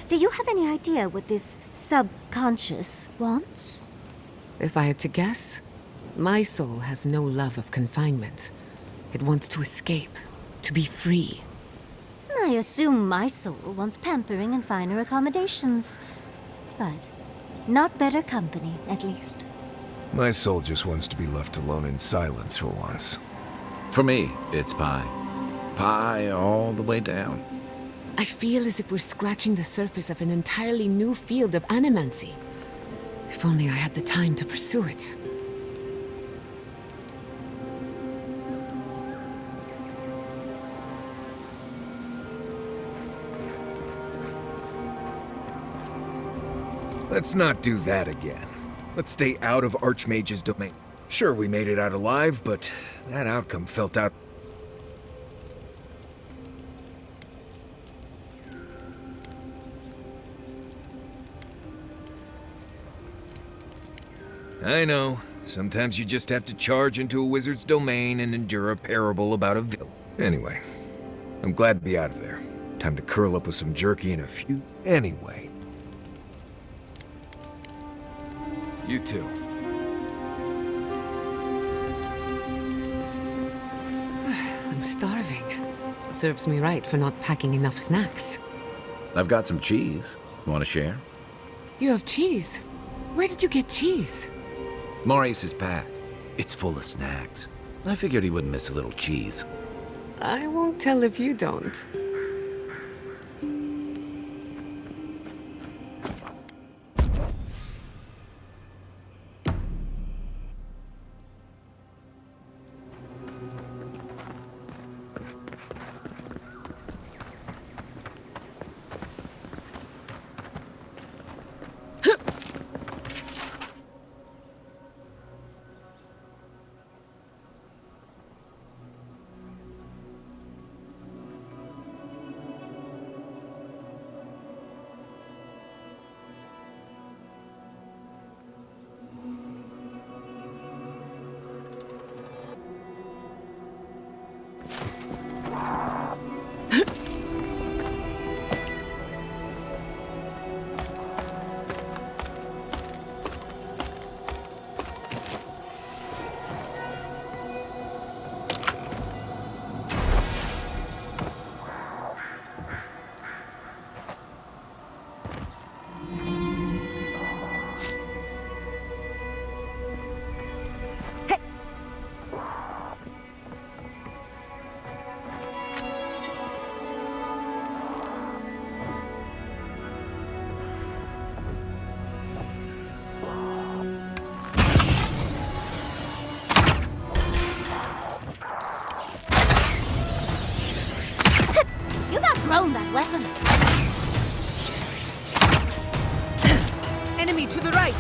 Do you have any idea what this subconscious wants? If I had to guess, my soul has no love of confinement. It wants to escape, to be free. I assume my soul wants pampering and finer accommodations. But not better company, at least. My soul just wants to be left alone in silence for once. For me, it's pie. Pie all the way down. I feel as if we're scratching the surface of an entirely new field of animancy. If only I had the time to pursue it. Let's not do that again. Let's stay out of Archmage's domain. Sure, we made it out alive, but that outcome felt out. I know. Sometimes you just have to charge into a wizard's domain and endure a parable about a villain. Anyway, I'm glad to be out of there. Time to curl up with some jerky and a few. Anyway. You too. I'm starving. Serves me right for not packing enough snacks. I've got some cheese. Want to share? You have cheese? Where did you get cheese? Maurice's pack. It's full of snacks. I figured he wouldn't miss a little cheese. I won't tell if you don't. Thrown that weapon. Enemy to the right.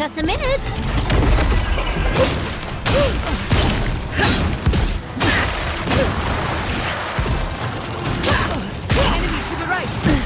Just a minute. Enemy to the right.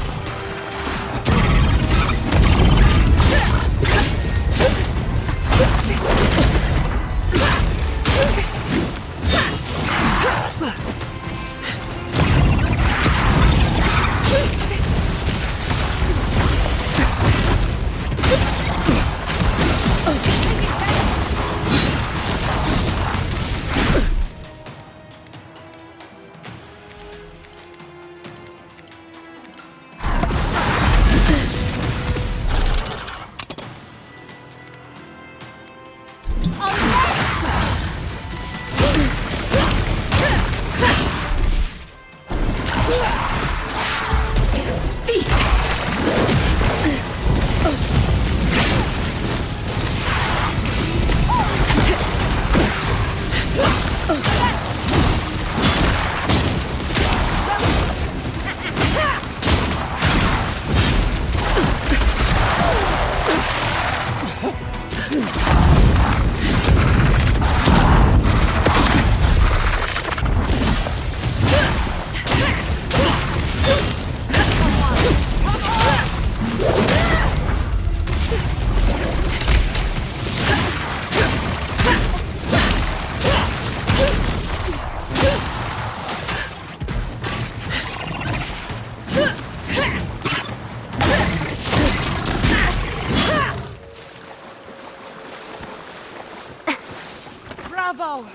Bravo!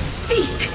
Seek!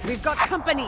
We've got company!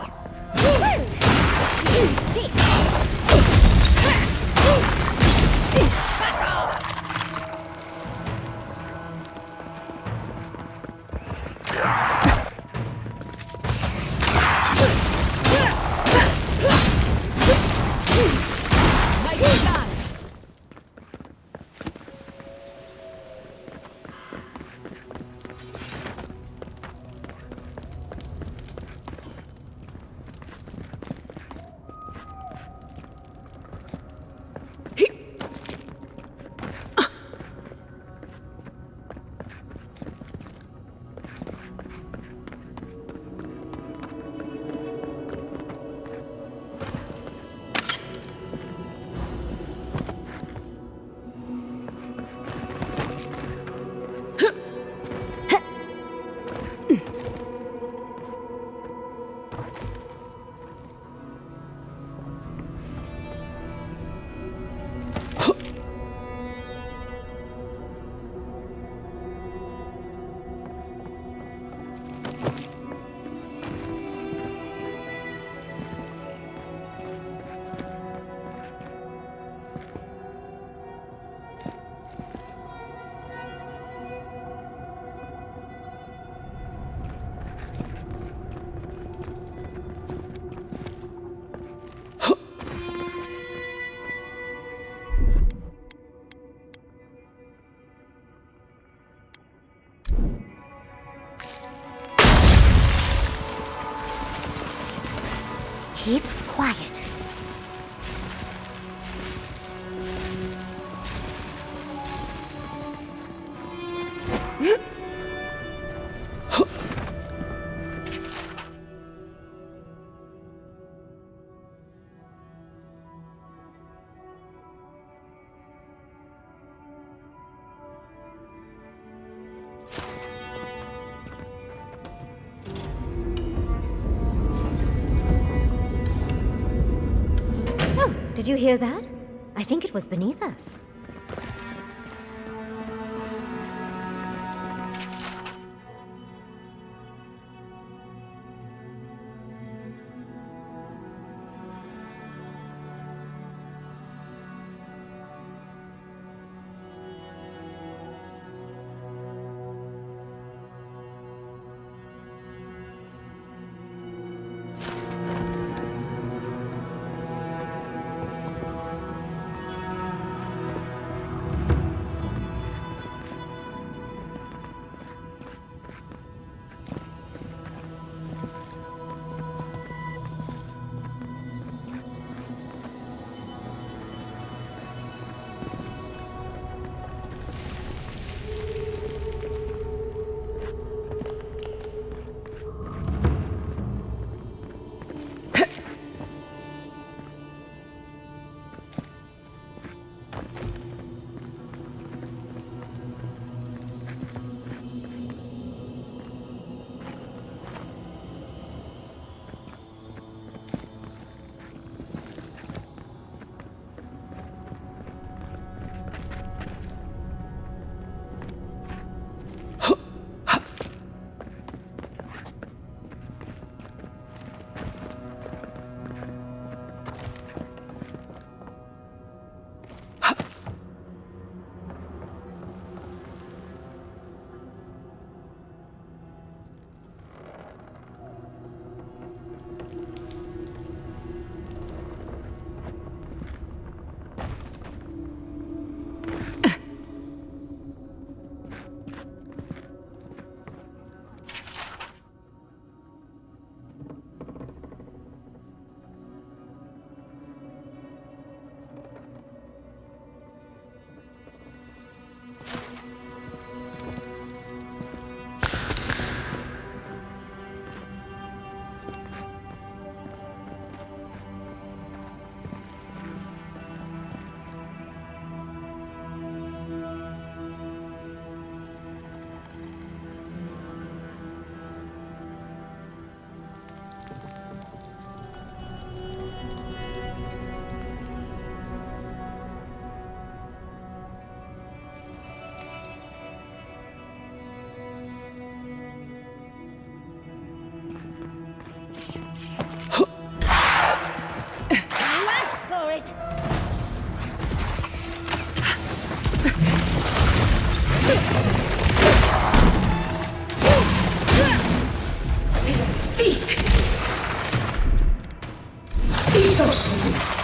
Keep quiet. Did you hear that? I think it was beneath us. Seek! Be so sweet!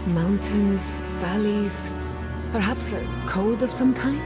Mountains, valleys, perhaps a code of some kind?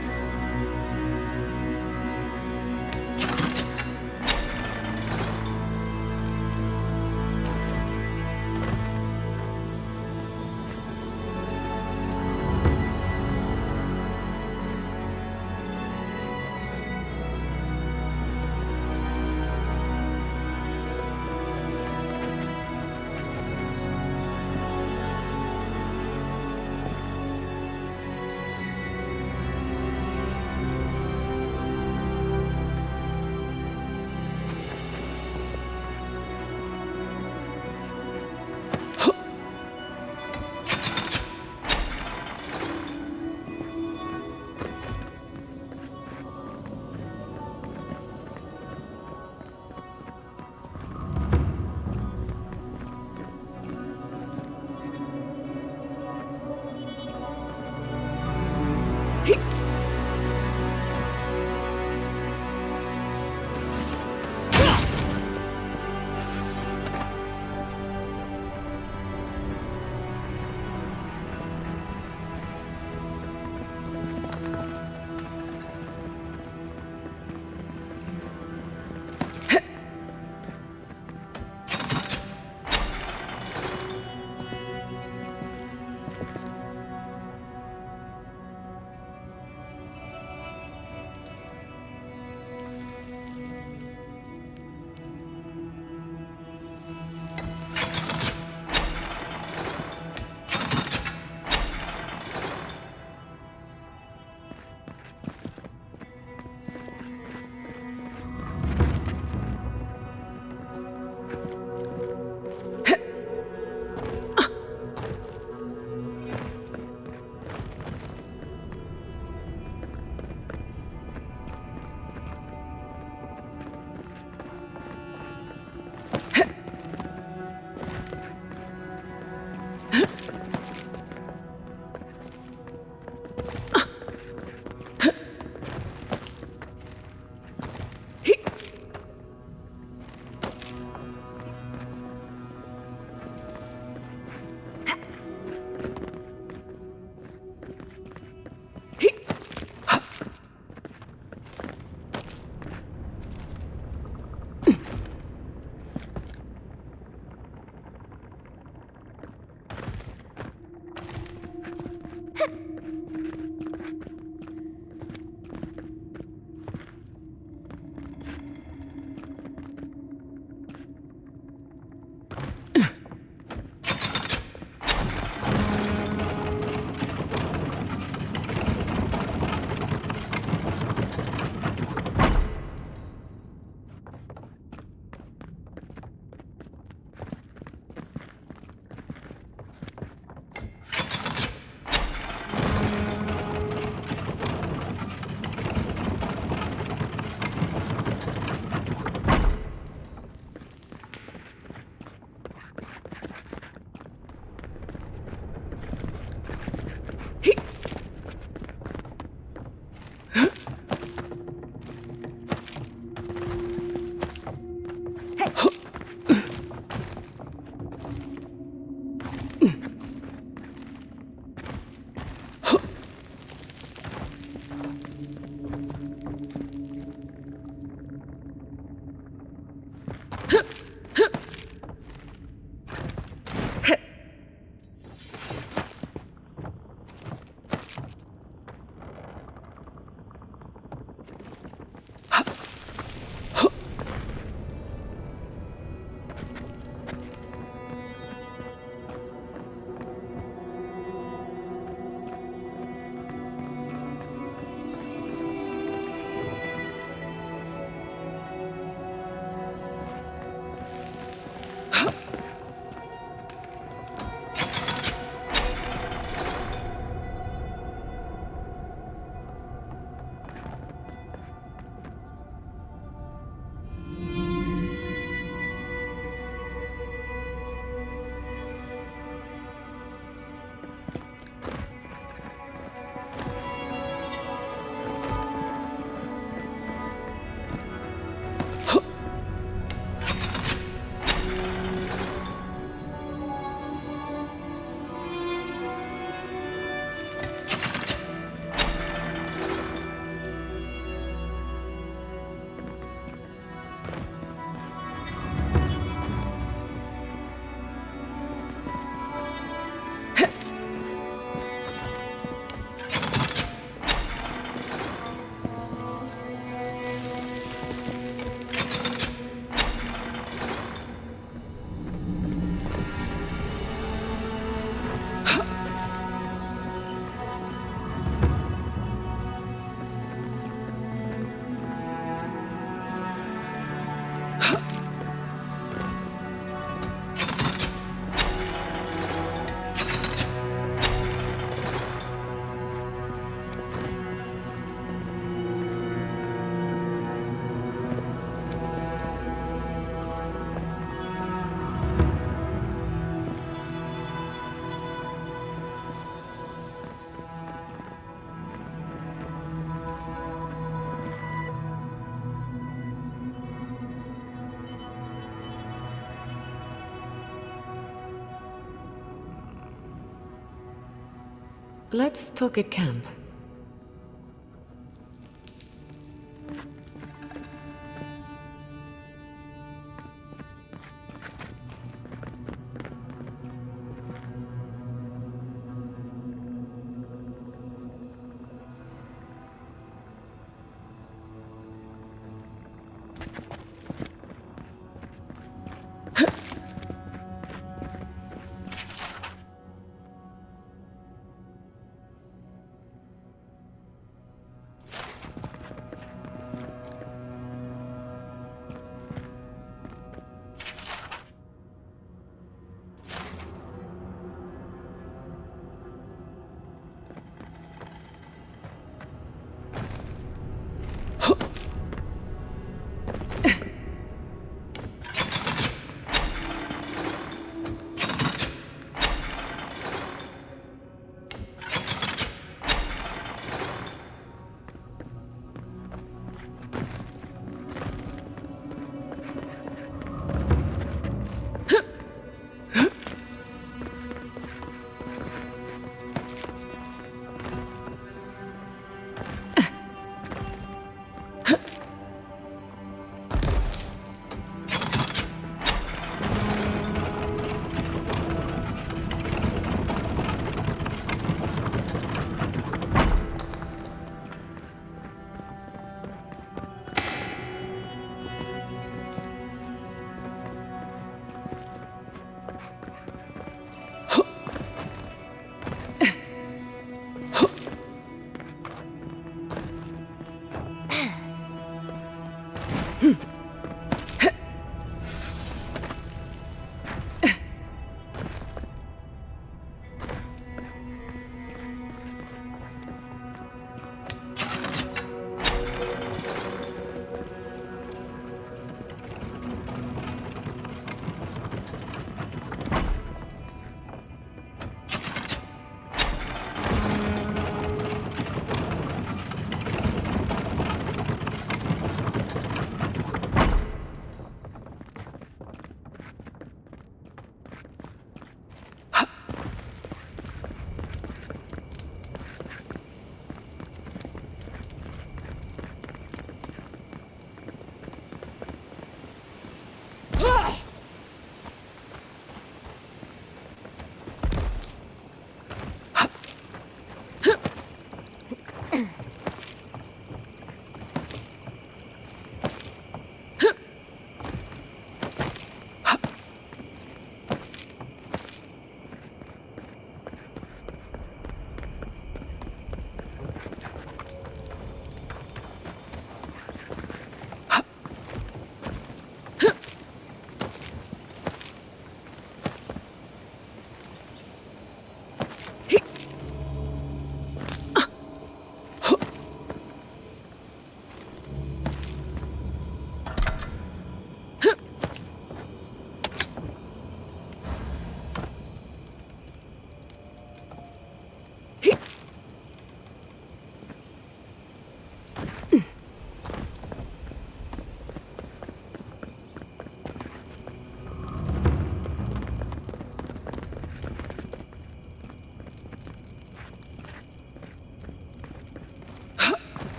Let's talk at camp.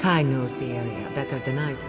Kai knows the area better than I do.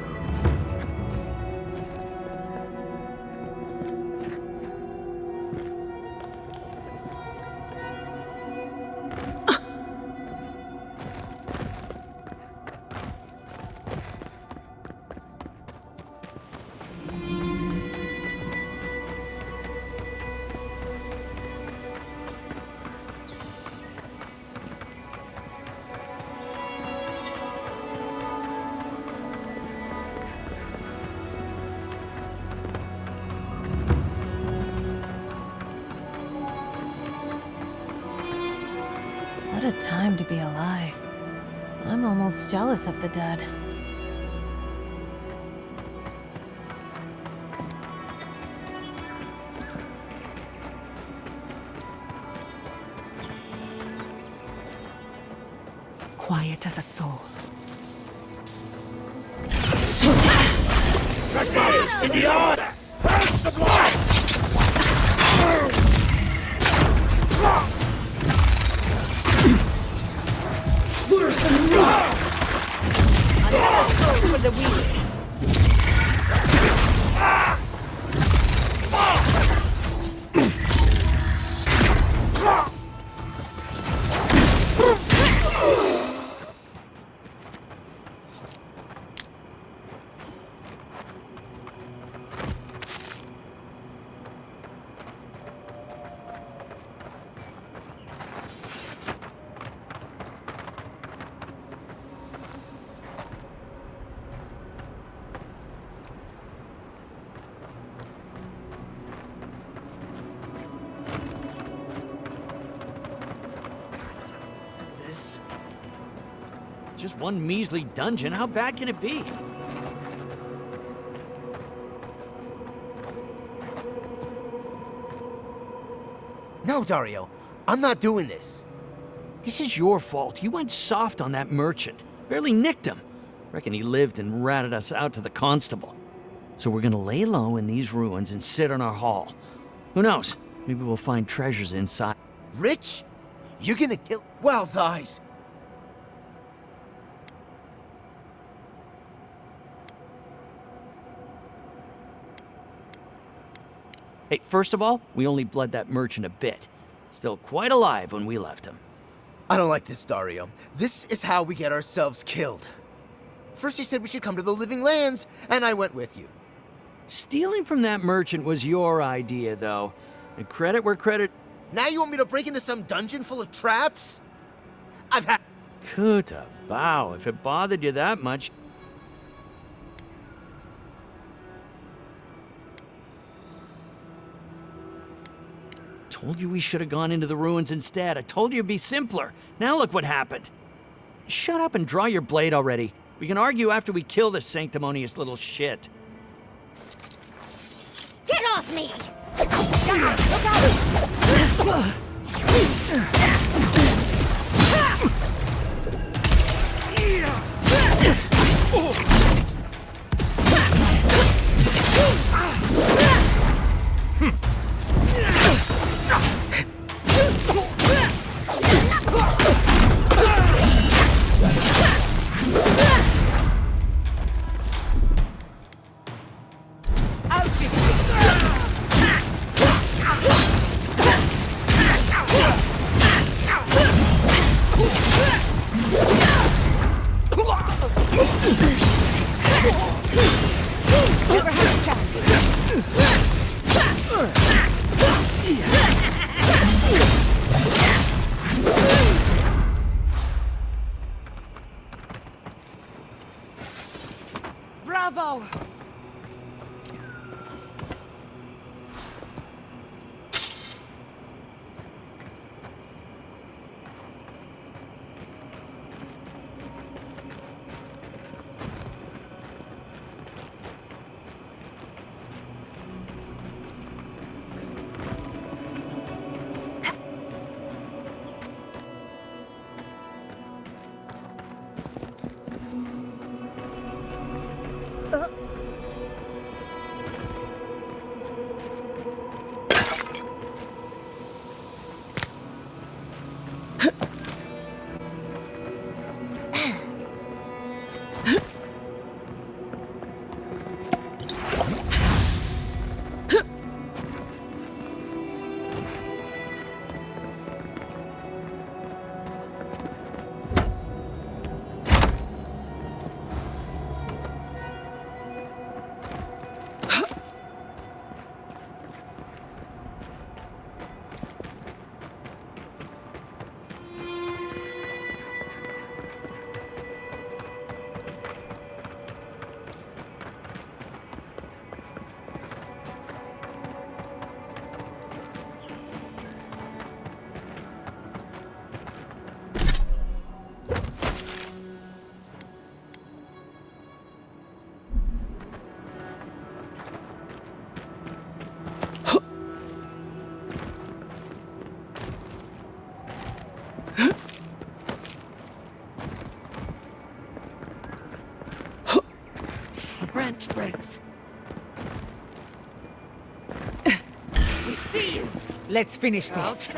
What a time to be alive. I'm almost jealous of the dead. Quiet as a soul. Trespassers in the yard! Pass the blood! For the weak. Just one measly dungeon, how bad can it be? No, Dario. I'm not doing this. This is your fault. You went soft on that merchant. Barely nicked him. Reckon he lived and ratted us out to the constable. So we're gonna lay low in these ruins and sit on our haul. Who knows? Maybe we'll find treasures inside. Rich? You're gonna kill Well's eyes. Hey, first of all, we only bled that merchant a bit. Still quite alive when we left him. I don't like this, Dario. This is how we get ourselves killed. First you said we should come to the Living Lands, and I went with you. Stealing from that merchant was your idea, though. And credit where credit... Now you want me to break into some dungeon full of traps? I've had... Kuta bow, if it bothered you that much... Told you we should have gone into the ruins instead. I told you it'd be simpler. Now look what happened. Shut up and draw your blade already. We can argue after we kill this sanctimonious little shit. Get off me! Never had a chance. Bravo! branch breaks. We see you! Let's finish this.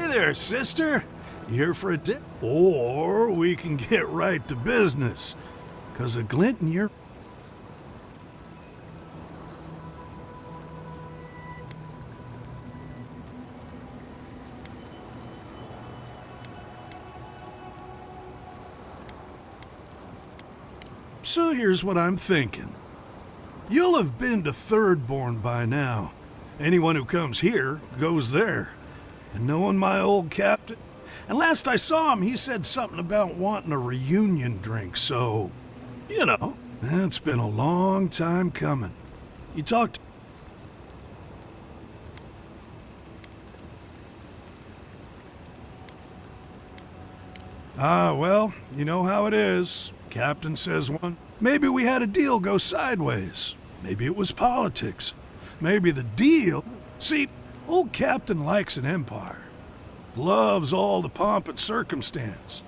There, sister. You here for a dip? Or we can get right to business. 'Cause a glint in your... So here's what I'm thinking. You'll have been to Thirdborn by now. Anyone who comes here goes there. And knowing my old captain, and last I saw him, he said something about wanting a reunion drink, so, you know, it's been a long time coming. You talked... well, you know how it is. Captain says one. Maybe we had a deal go sideways. Maybe it was politics. Maybe the deal... See, old Captain likes an empire. Loves all the pomp and circumstance.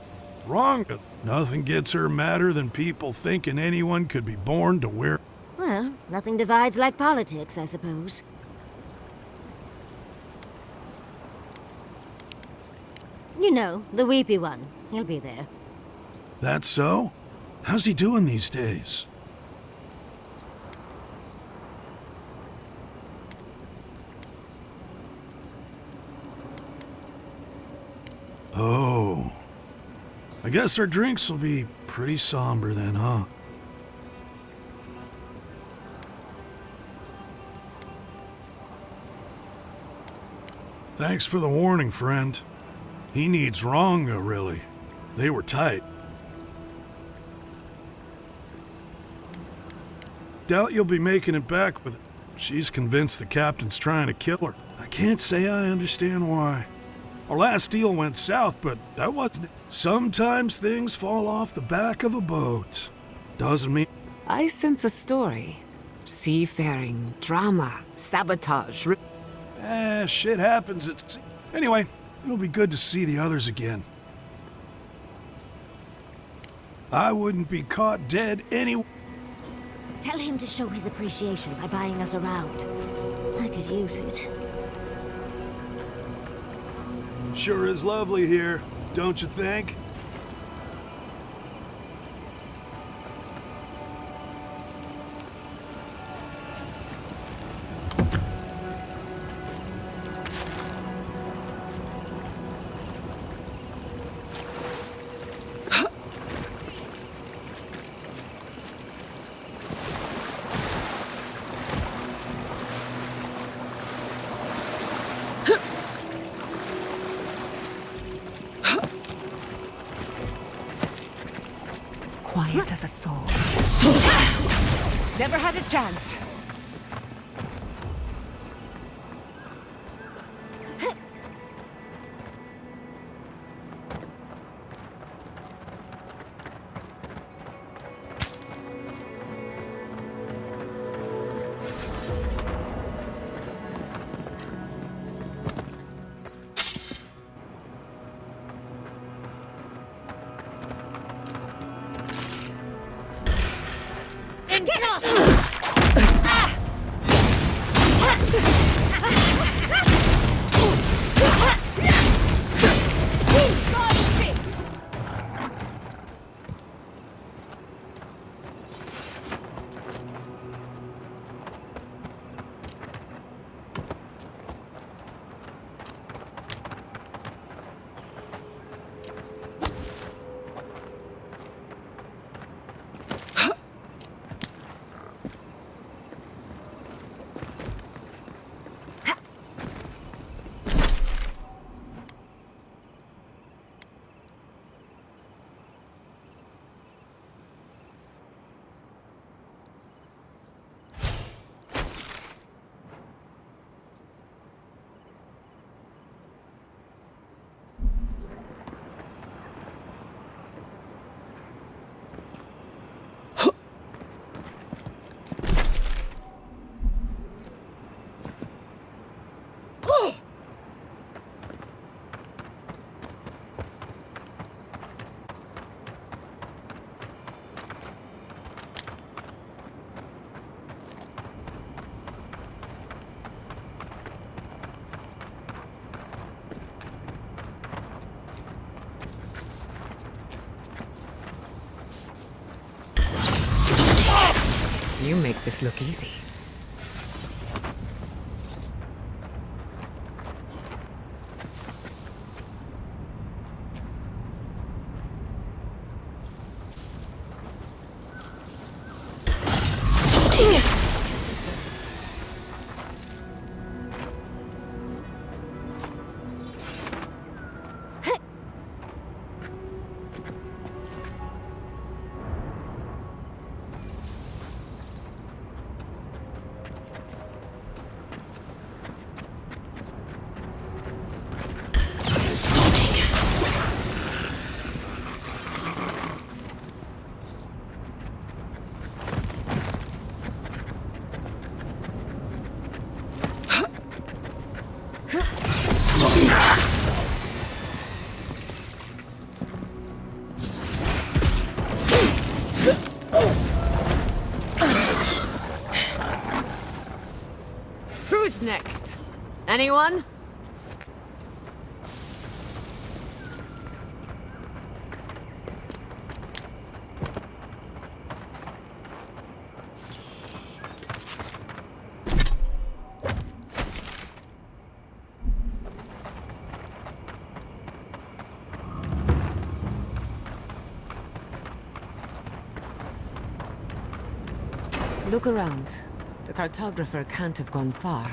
Wrong. Nothing gets her madder than people thinking anyone could be born to wear... Well, nothing divides like politics, I suppose. You know, the weepy one. He'll be there. That's so? How's he doing these days? Oh. I guess our drinks will be pretty somber then, huh? Thanks for the warning, friend. He needs Ronga, really. They were tight. Doubt you'll be making it back with it. She's convinced the captain's trying to kill her. I can't say I understand why. Our last deal went south, but that wasn't it. Sometimes things fall off the back of a boat. Doesn't mean... I sense a story. Seafaring, drama, sabotage. Shit happens at sea. Anyway, it'll be good to see the others again. I wouldn't be caught dead anyway. Tell him to show his appreciation by buying us around. I could use it. Sure is lovely here, don't you think? Quiet as a soul. Never had a chance. Get off! You make this look easy. Who's next? Anyone? Look around. The cartographer can't have gone far.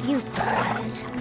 Used to it.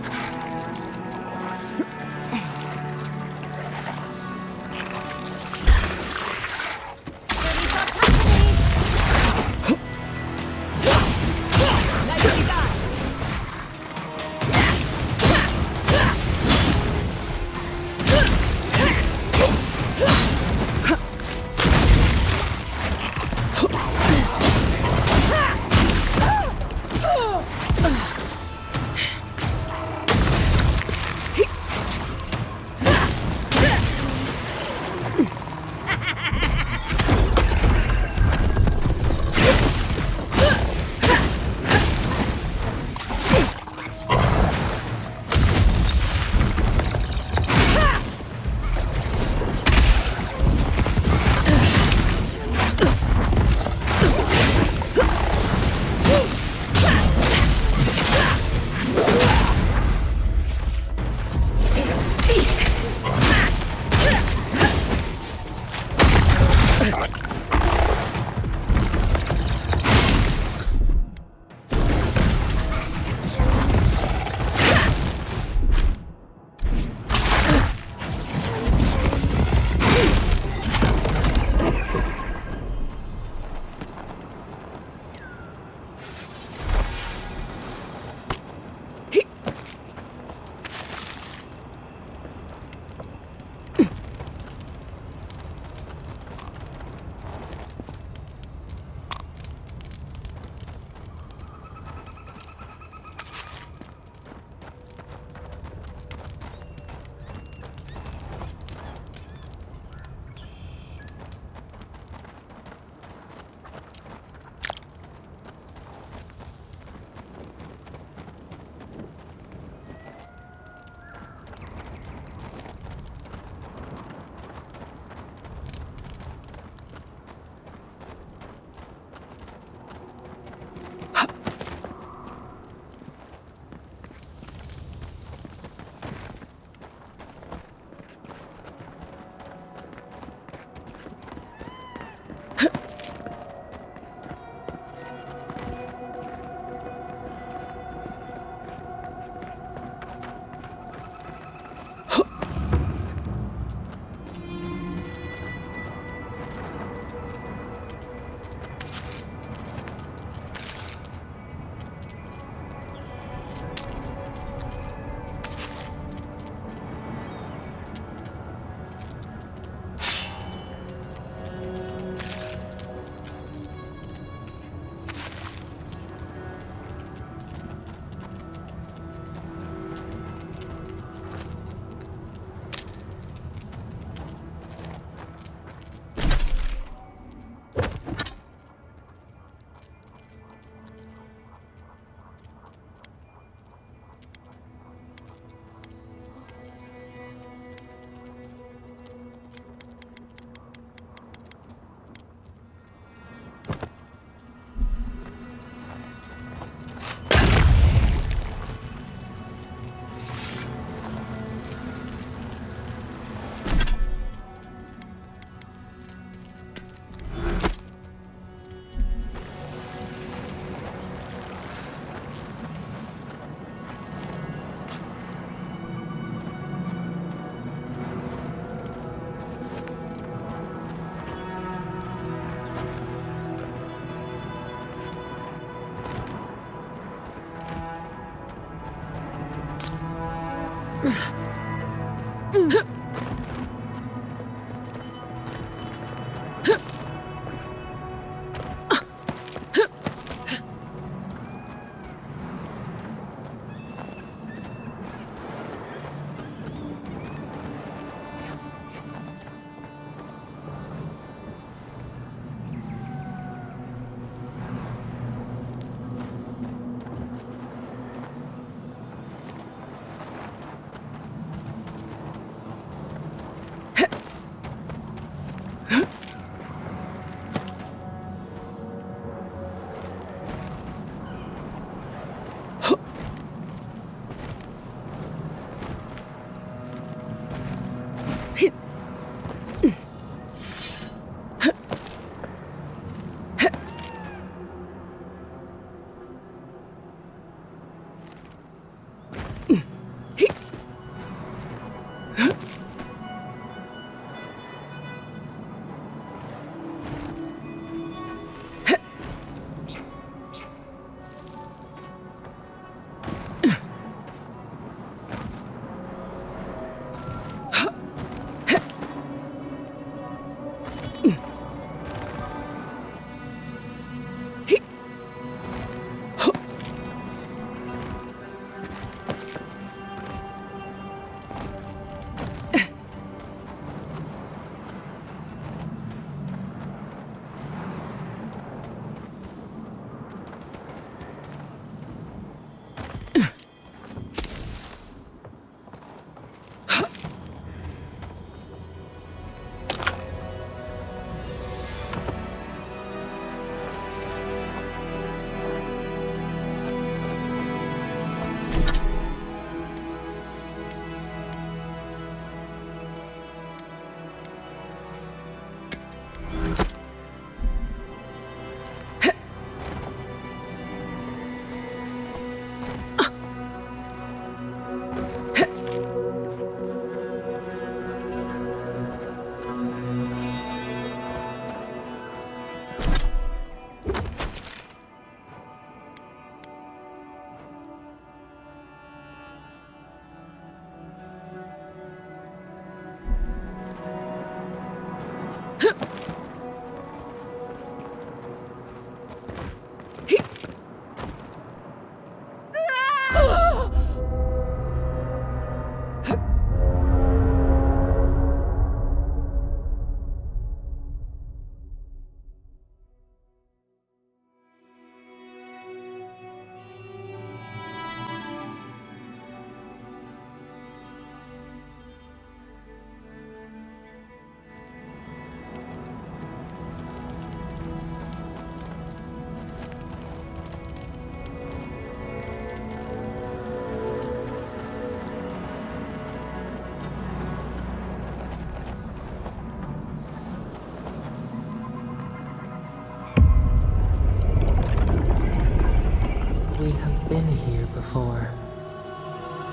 been here before.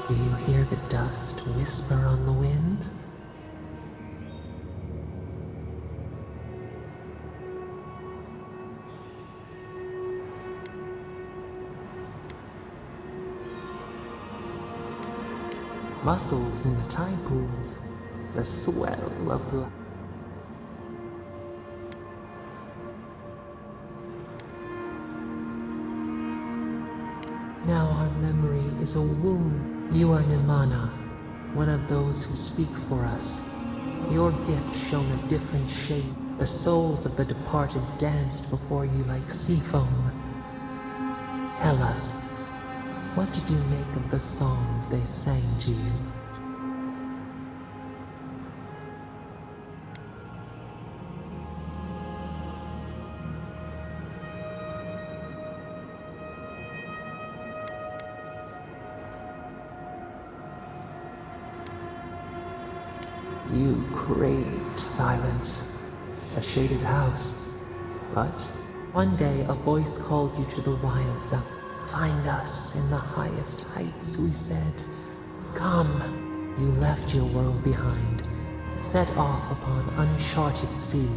Do you hear the dust whisper on the wind? Mussels in the tide pools, the swell of life. Now our memory is a wound. You are Nimana, one of those who speak for us. Your gift shone a different shade. The souls of the departed danced before you like sea foam. Tell us, what did you make of the songs they sang to you? You craved silence, a shaded house, but one day a voice called you to the wilds outside. Find us in the highest heights, we said. Come. You left your world behind, set off upon uncharted sea.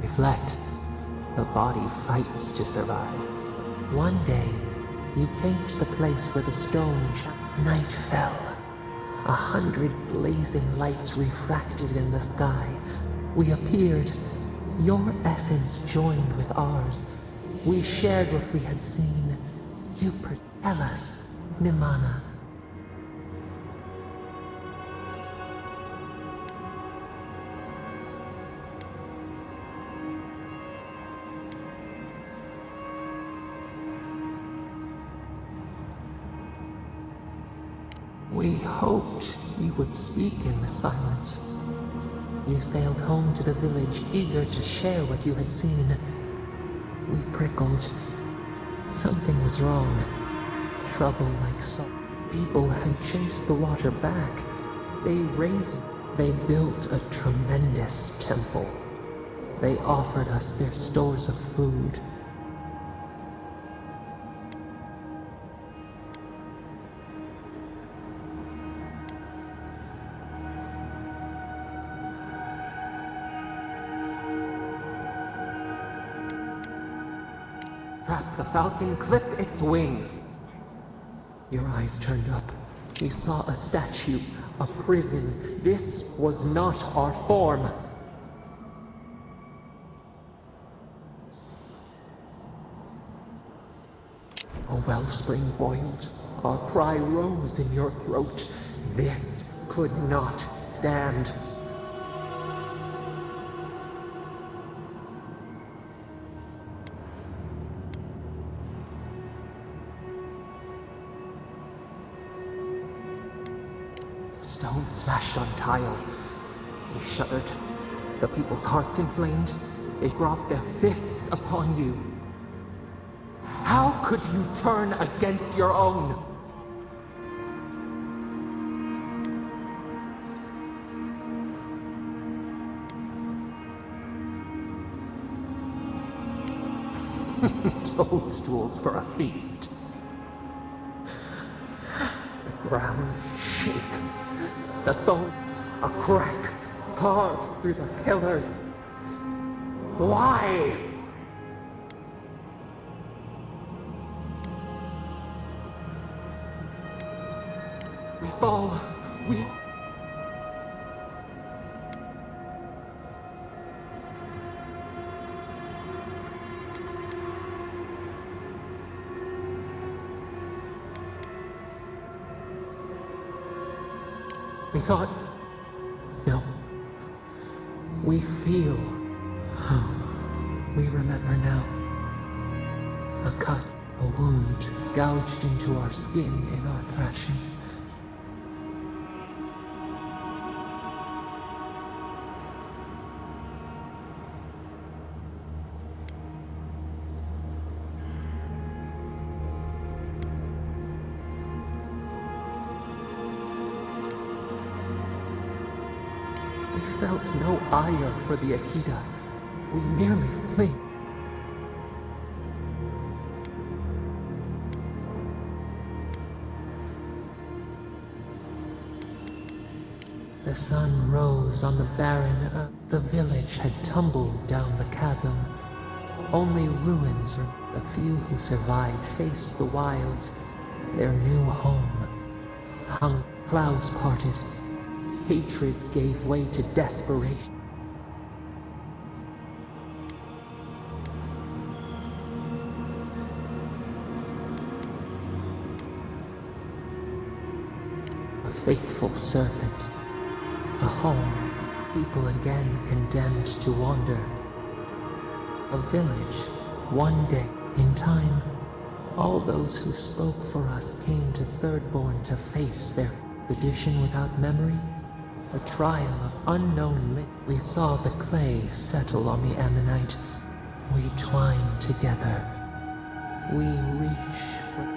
Reflect. The body fights to survive. One day, you came to the place where the stone night fell. 100 blazing lights refracted in the sky. We appeared. Your essence joined with ours. We shared what we had seen. You tell us, Nimana. We hoped you would speak in the silence. You sailed home to the village, eager to share what you had seen. We prickled. Something was wrong. Trouble like salt. People had chased the water back. They built a tremendous temple. They offered us their stores of food. Trap the falcon, clip its wings. Your eyes turned up. You saw a statue, a prison. This was not our form. A wellspring boiled. Our cry rose in your throat. This could not stand. Stone smashed on tile. We shuddered. The people's hearts inflamed. They brought their fists upon you. How could you turn against your own? Toadstools for a feast. The ground shakes. The thorn, a crack, carves through the pillars. Why? We fall. We thought... No. We feel. We remember now. A cut, a wound, gouged into our skin in our thrashing. felt no ire for the Akita. We merely flee. The sun rose on the barren earth. The village had tumbled down the chasm. Only ruins, the few who survived faced the wilds. Their new home hung, clouds parted. Hatred gave way to desperation. A faithful servant. A home, people again condemned to wander. A village, one day, in time, all those who spoke for us came to Thirdborn to face their tradition without memory. A trial of unknown lit. We saw the clay settle on the ammonite. We twined together. We reach for...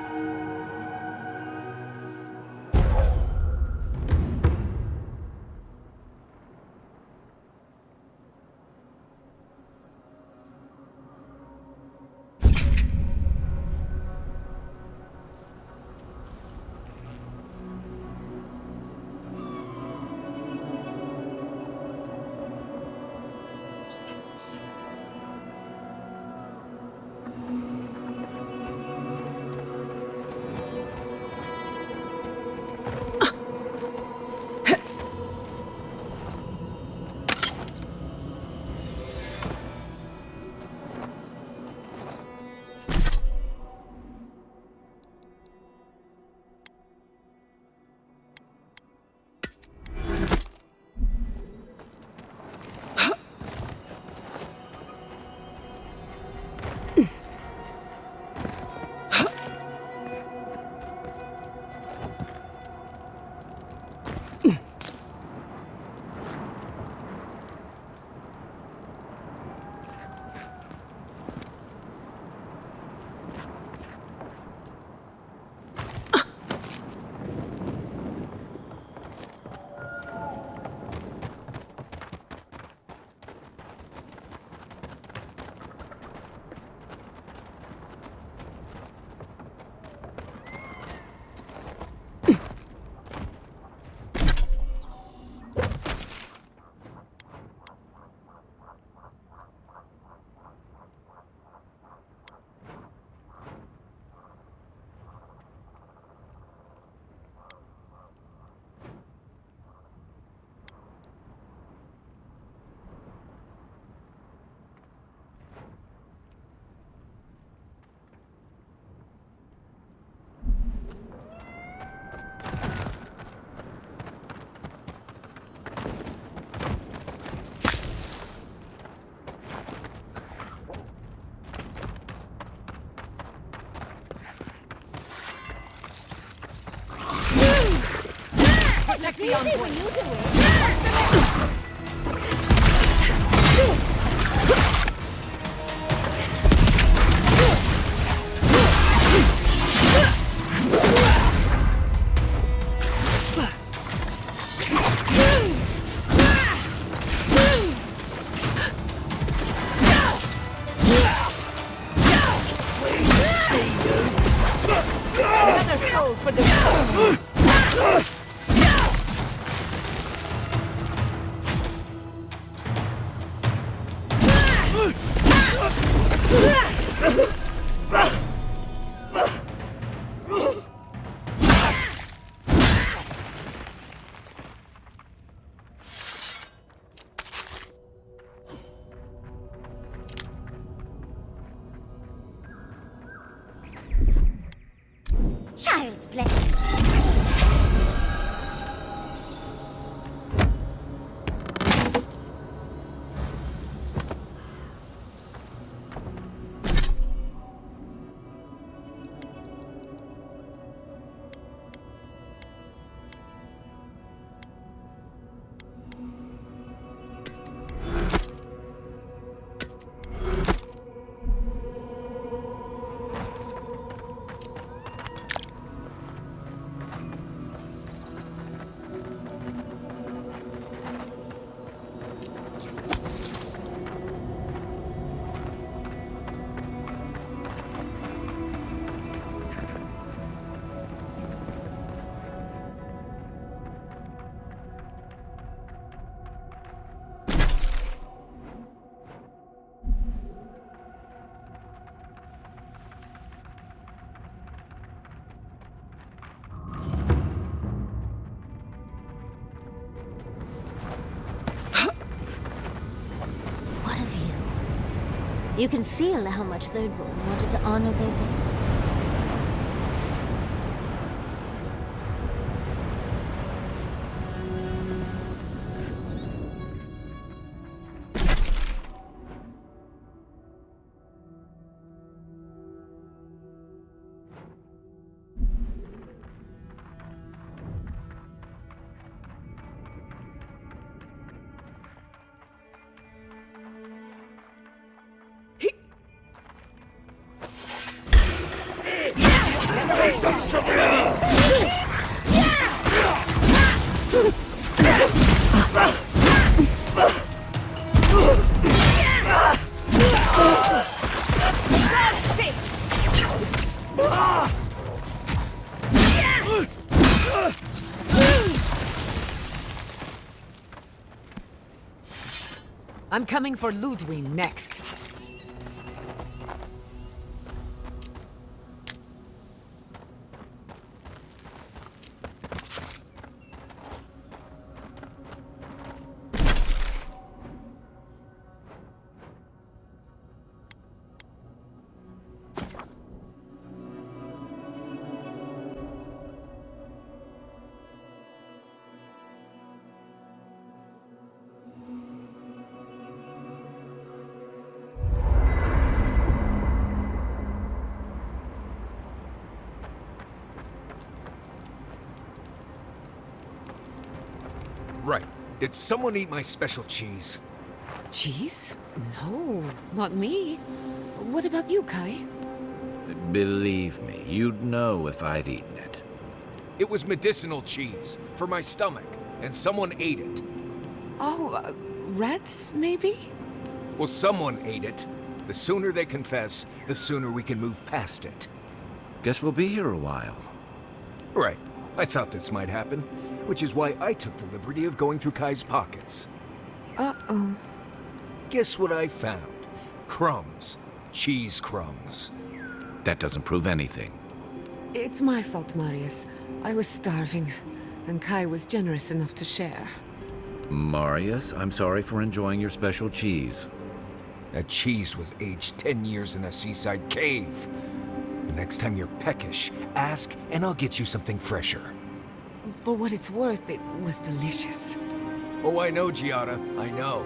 Protect the envoy. When you do it. Another soul for the... Child's play. You can feel how much Thirdborn wanted to honor their dead. I'm coming for Ludwig next. Right. Did someone eat my special cheese? Cheese? No, not me. What about you, Kai? Believe me, you'd know if I'd eaten it. It was medicinal cheese for my stomach, and someone ate it. Oh, rats, maybe? Well, someone ate it. The sooner they confess, the sooner we can move past it. Guess we'll be here a while. Right. I thought this might happen, which is why I took the liberty of going through Kai's pockets. Uh-oh. Guess what I found? Crumbs. Cheese crumbs. That doesn't prove anything. It's my fault, Marius. I was starving, and Kai was generous enough to share. Marius, I'm sorry for enjoying your special cheese. That cheese was aged 10 years in a seaside cave. The next time you're peckish, ask and I'll get you something fresher. For what it's worth, it was delicious. Oh, I know, Giada. I know.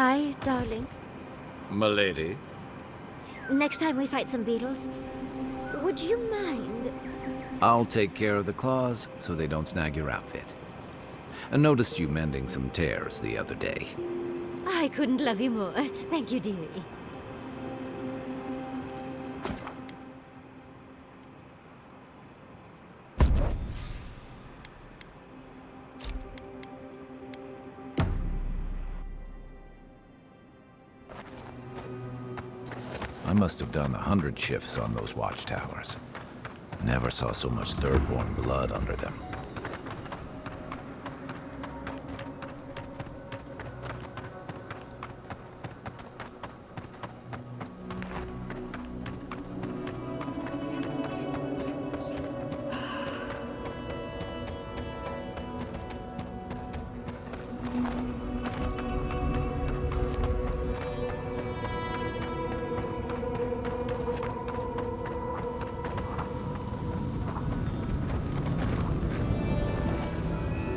Hi, darling. Milady? Next time we fight some beetles, would you mind? I'll take care of the claws so they don't snag your outfit. I noticed you mending some tears the other day. I couldn't love you more. Thank you, dearie. I must have done 100 shifts on those watchtowers. Never saw so much third-born blood under them.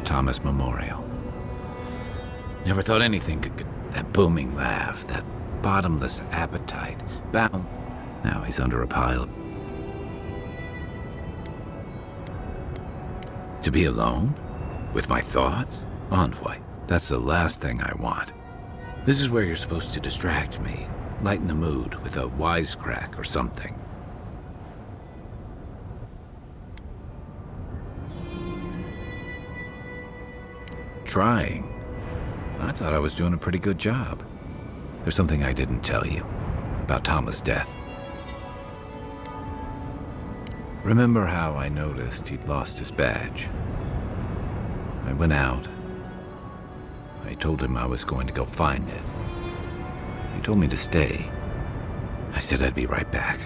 Thomas Memorial. Never thought anything could get that booming laugh, that bottomless appetite, bound. Now he's under a pile. To be alone? With my thoughts? Envoy, that's the last thing I want. This is where you're supposed to distract me, lighten the mood with a wisecrack or something. Trying? I thought I was doing a pretty good job. There's something I didn't tell you about Thomas' death. Remember how I noticed he'd lost his badge? I went out. I told him I was going to go find it. He told me to stay. I said I'd be right back.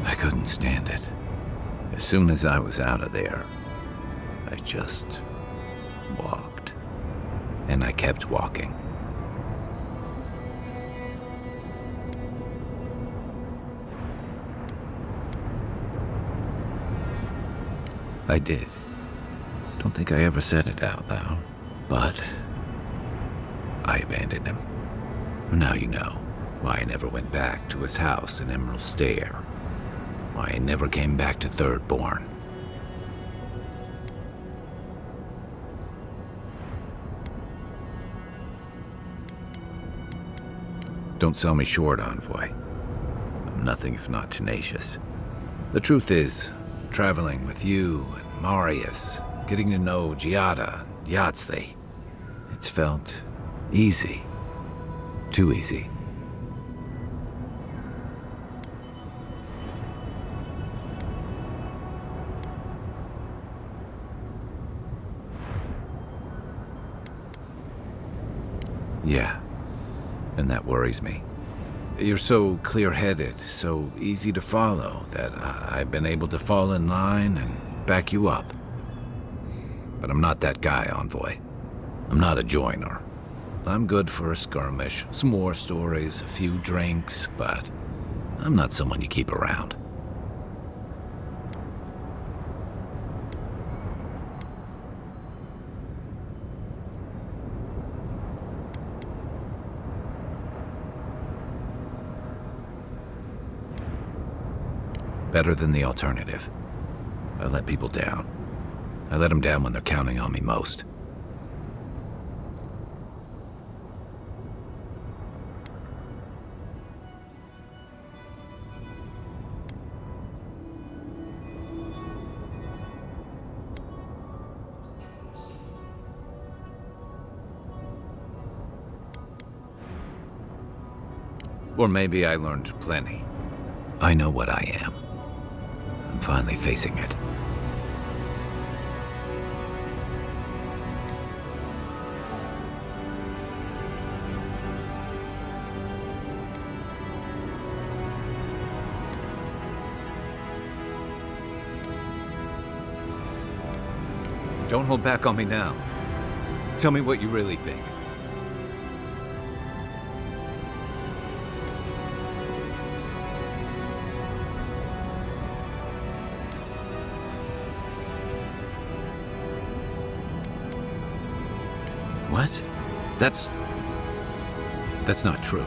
I couldn't stand it. As soon as I was out of there, I just walked. And I kept walking. I did. Don't think I ever said it out loud, but I abandoned him. Now you know why I never went back to his house in Emerald Stair. Why I never came back to Thirdborn. Don't sell me short, Envoy. I'm nothing if not tenacious. The truth is, traveling with you and Marius, getting to know Giada and Yatsli, it's felt easy. Too easy. Yeah, and that worries me. You're so clear-headed, so easy to follow, that I've been able to fall in line and back you up. But I'm not that guy, Envoy. I'm not a joiner. I'm good for a skirmish, some more stories, a few drinks, but I'm not someone you keep around. Better than the alternative. I let people down. I let them down when they're counting on me most. Or maybe I learned plenty. I know what I am. I'm finally facing it. Don't hold back on me now. Tell me what you really think. What? That's not true.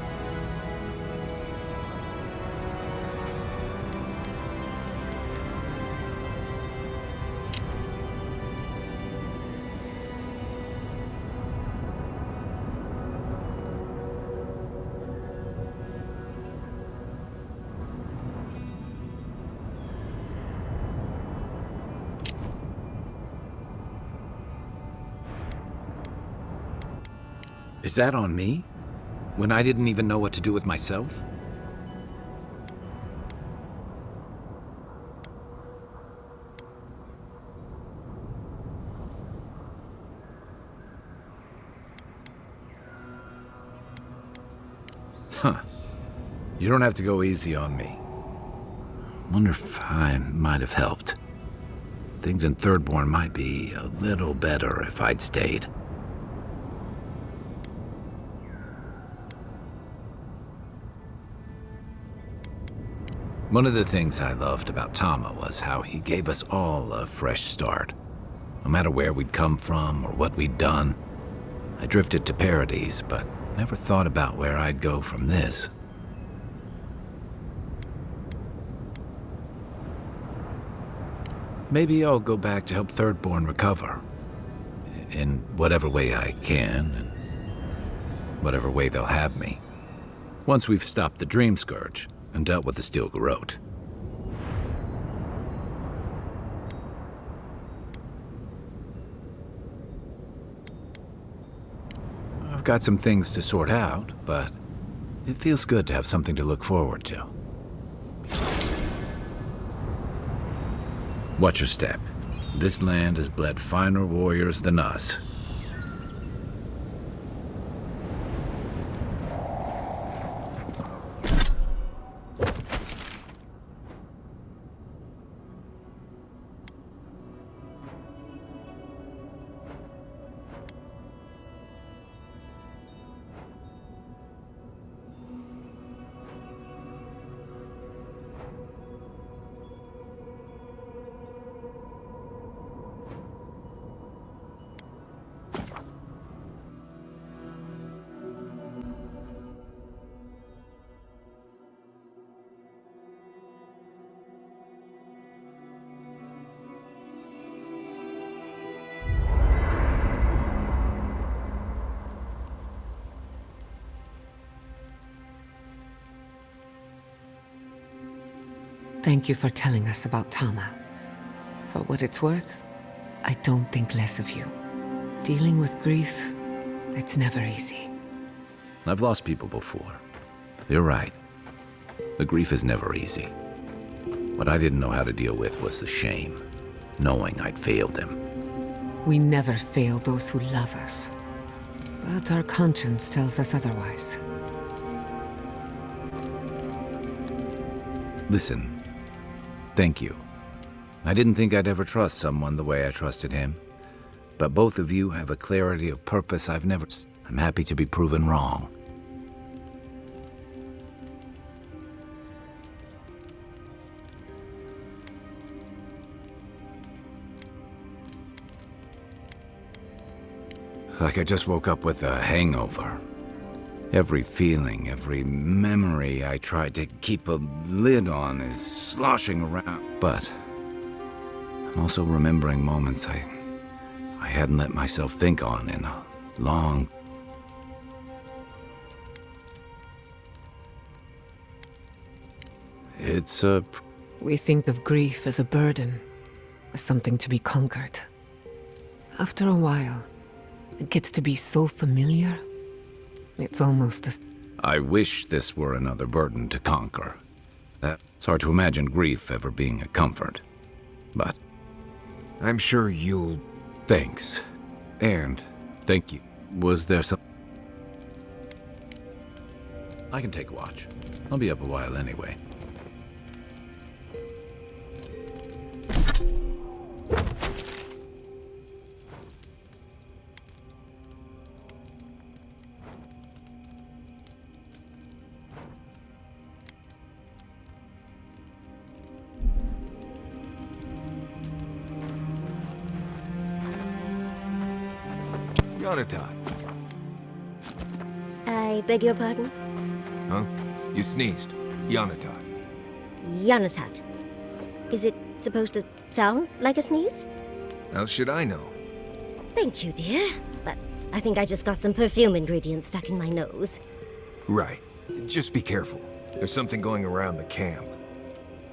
Is that on me? When I didn't even know what to do with myself? Huh. You don't have to go easy on me. Wonder if I might have helped. Things in Thirdborn might be a little better if I'd stayed. One of the things I loved about Tama was how he gave us all a fresh start. No matter where we'd come from or what we'd done. I drifted to Paradise, but never thought about where I'd go from this. Maybe I'll go back to help Thirdborn recover. In whatever way I can, and whatever way they'll have me. Once we've stopped the Dream Scourge and dealt with the Steel Garrote. I've got some things to sort out, but it feels good to have something to look forward to. Watch your step. This land has bled finer warriors than us. Thank you for telling us about Tama. For what it's worth, I don't think less of you. Dealing with grief, it's never easy. I've lost people before. You're right. The grief is never easy. What I didn't know how to deal with was the shame, knowing I'd failed them. We never fail those who love us. But our conscience tells us otherwise. Listen, thank you. I didn't think I'd ever trust someone the way I trusted him. But both of you have a clarity of purpose I've never... I'm happy to be proven wrong. Like I just woke up with a hangover. Every feeling, every memory I tried to keep a lid on is sloshing around. But I'm also remembering moments I hadn't let myself think on in a long... It's a... We think of grief as a burden, as something to be conquered. After a while, it gets to be so familiar, it's almost as... I wish this were another burden to conquer. It's hard to imagine grief ever being a comfort. But... I'm sure you'll... Thanks. And thank you. Was there some... I can take watch. I'll be up a while anyway. Yonatan. I beg your pardon? Huh? You sneezed. Yonatan. Yonatat. Is it supposed to sound like a sneeze? How should I know? Thank you, dear. But I think I just got some perfume ingredients stuck in my nose. Right. Just be careful. There's something going around the camp.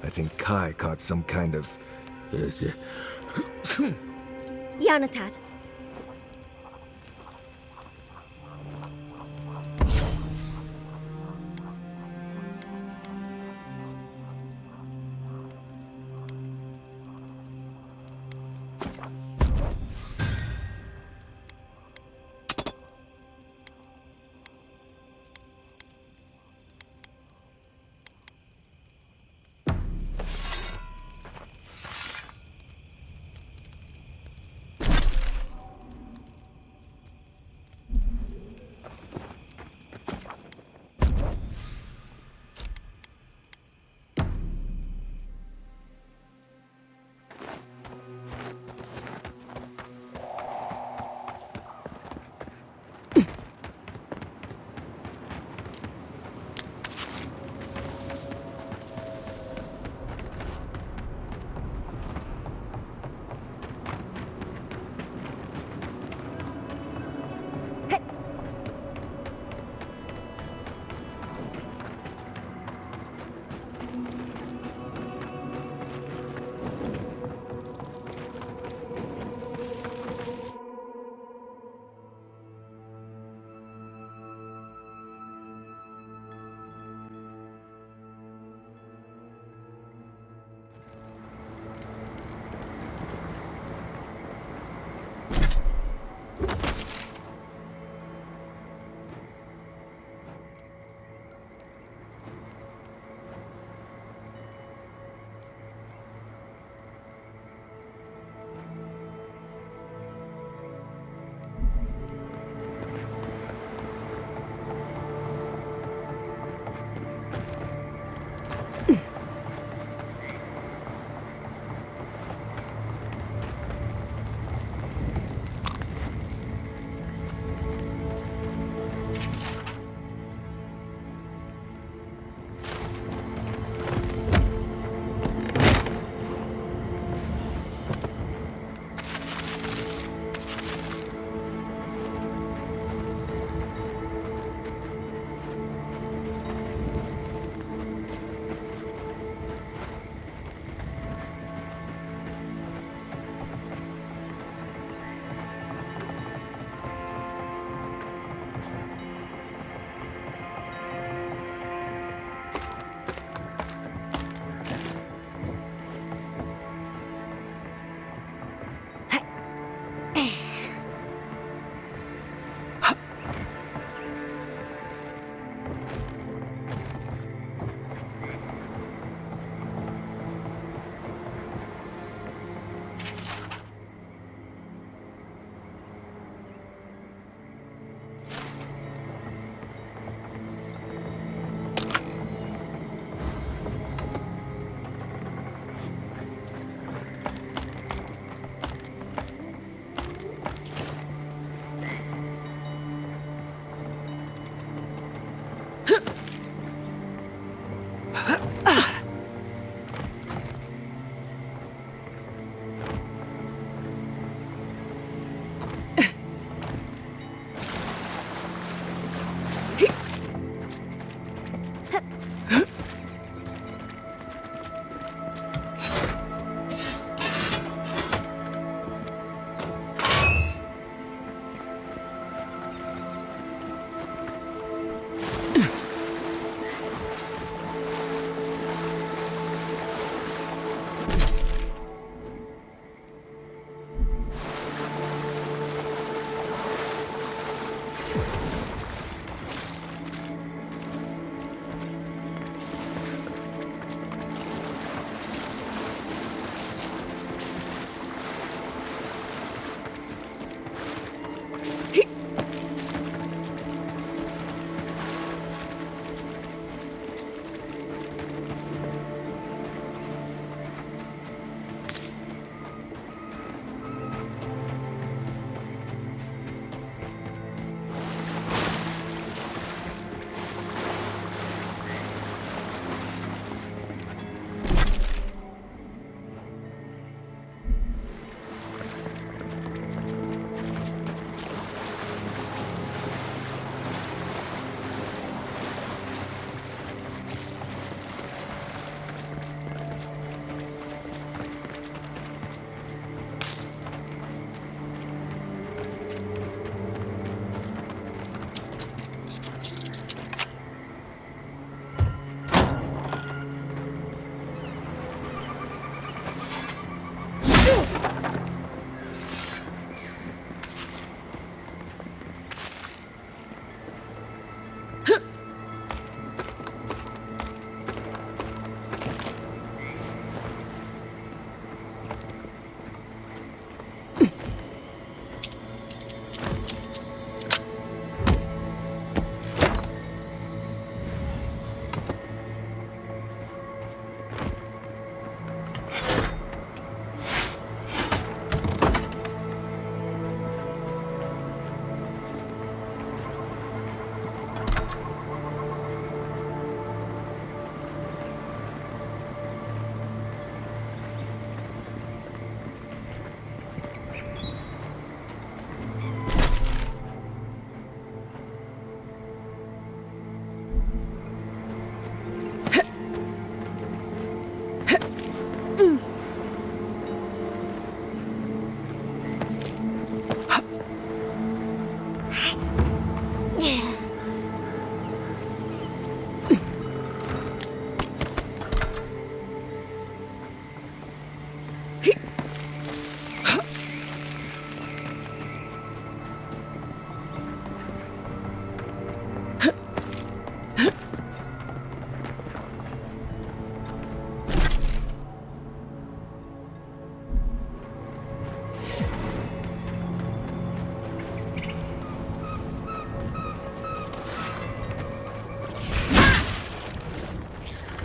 I think Kai caught some kind of... Yonatat.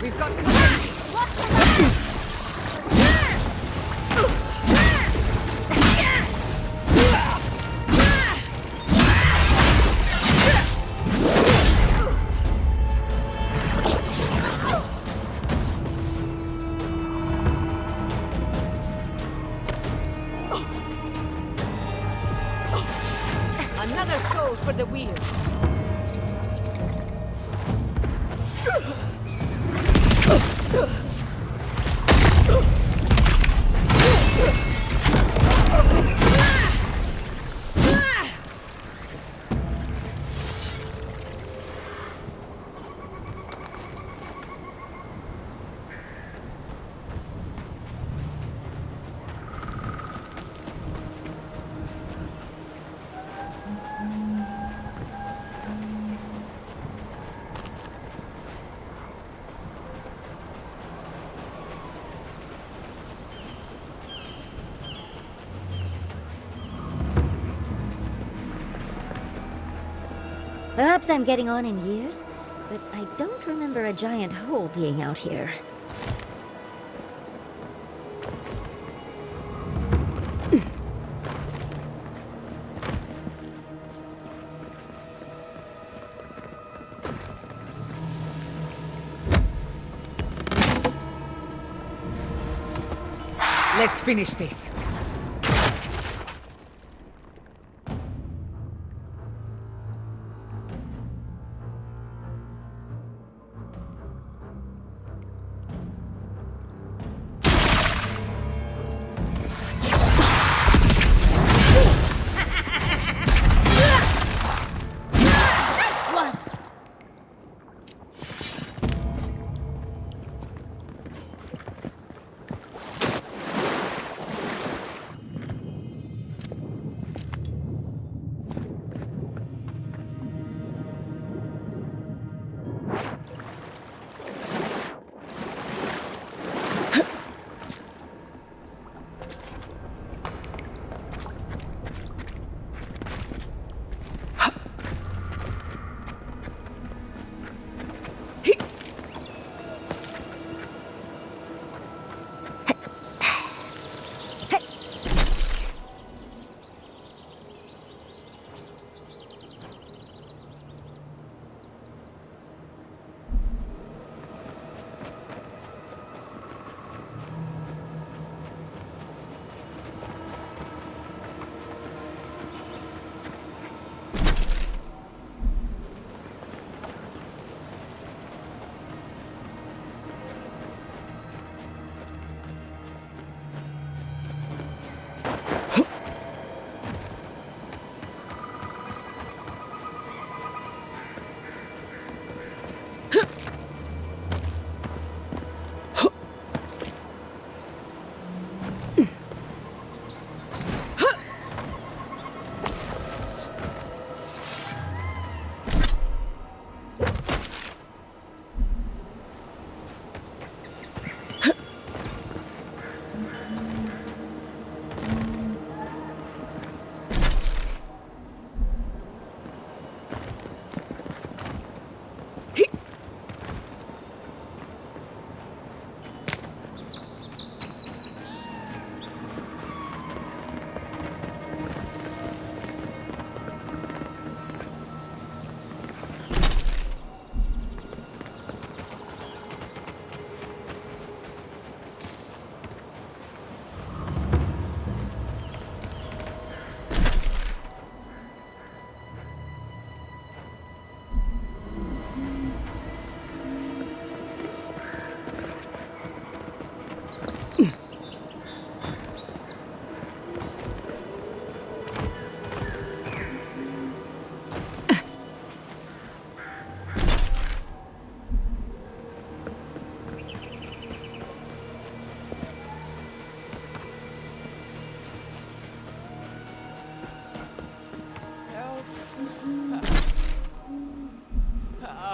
We've got company. Watch for that! Another soul for the wheel. Perhaps I'm getting on in years, but I don't remember a giant hole being out here. Let's finish this.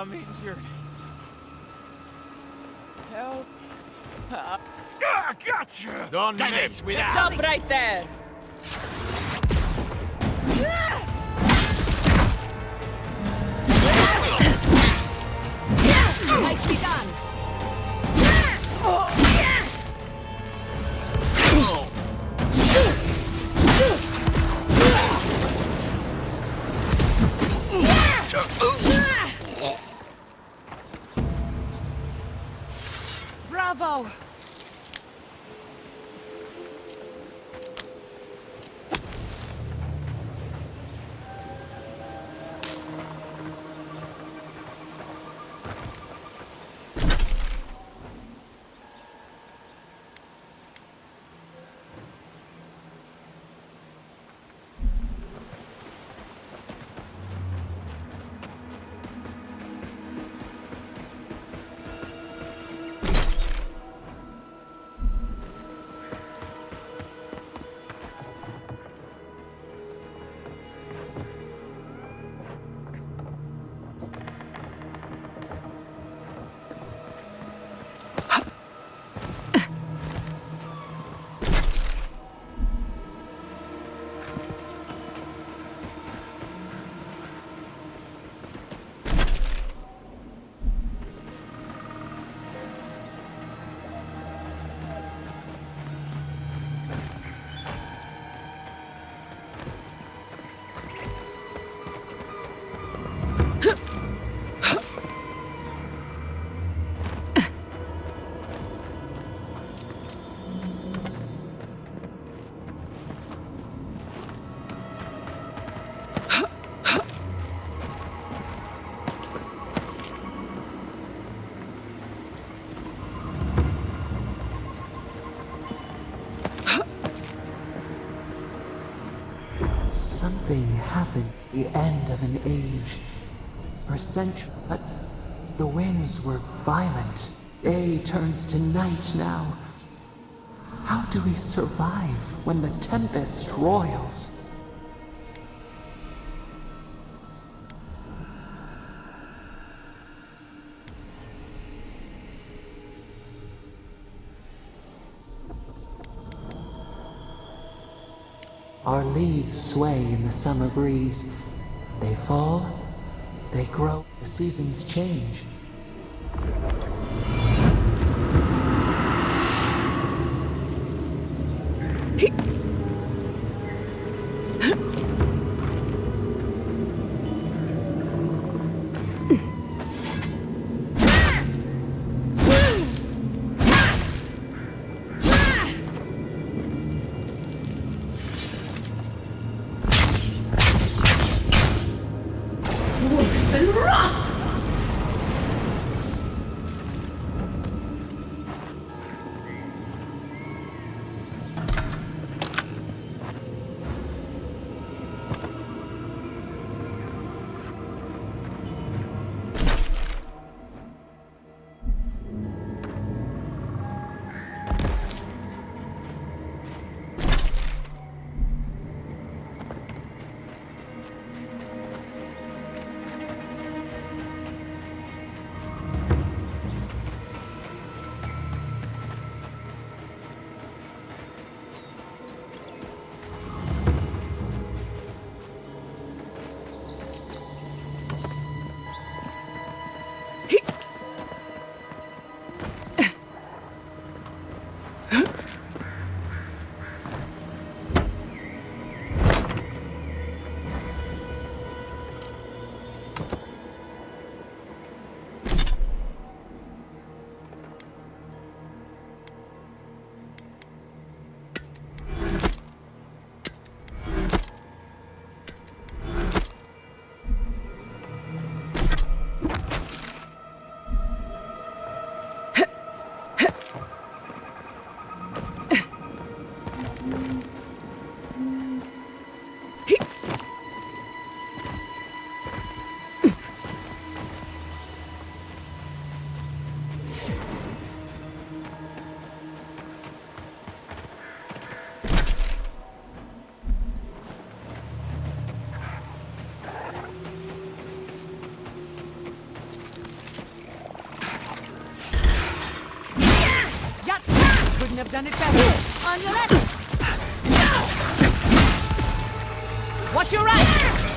I'm injured. Help. Gotcha! Don't mess with us! Stop right there! Nicely done! Bravo! Something happened at the end of an age. For centuries, but the winds were violent. Day turns to night now. How do we survive when the tempest roils? Our leaves sway in the summer breeze. They fall, they grow, the seasons change. done it better. On your left. Watch your right.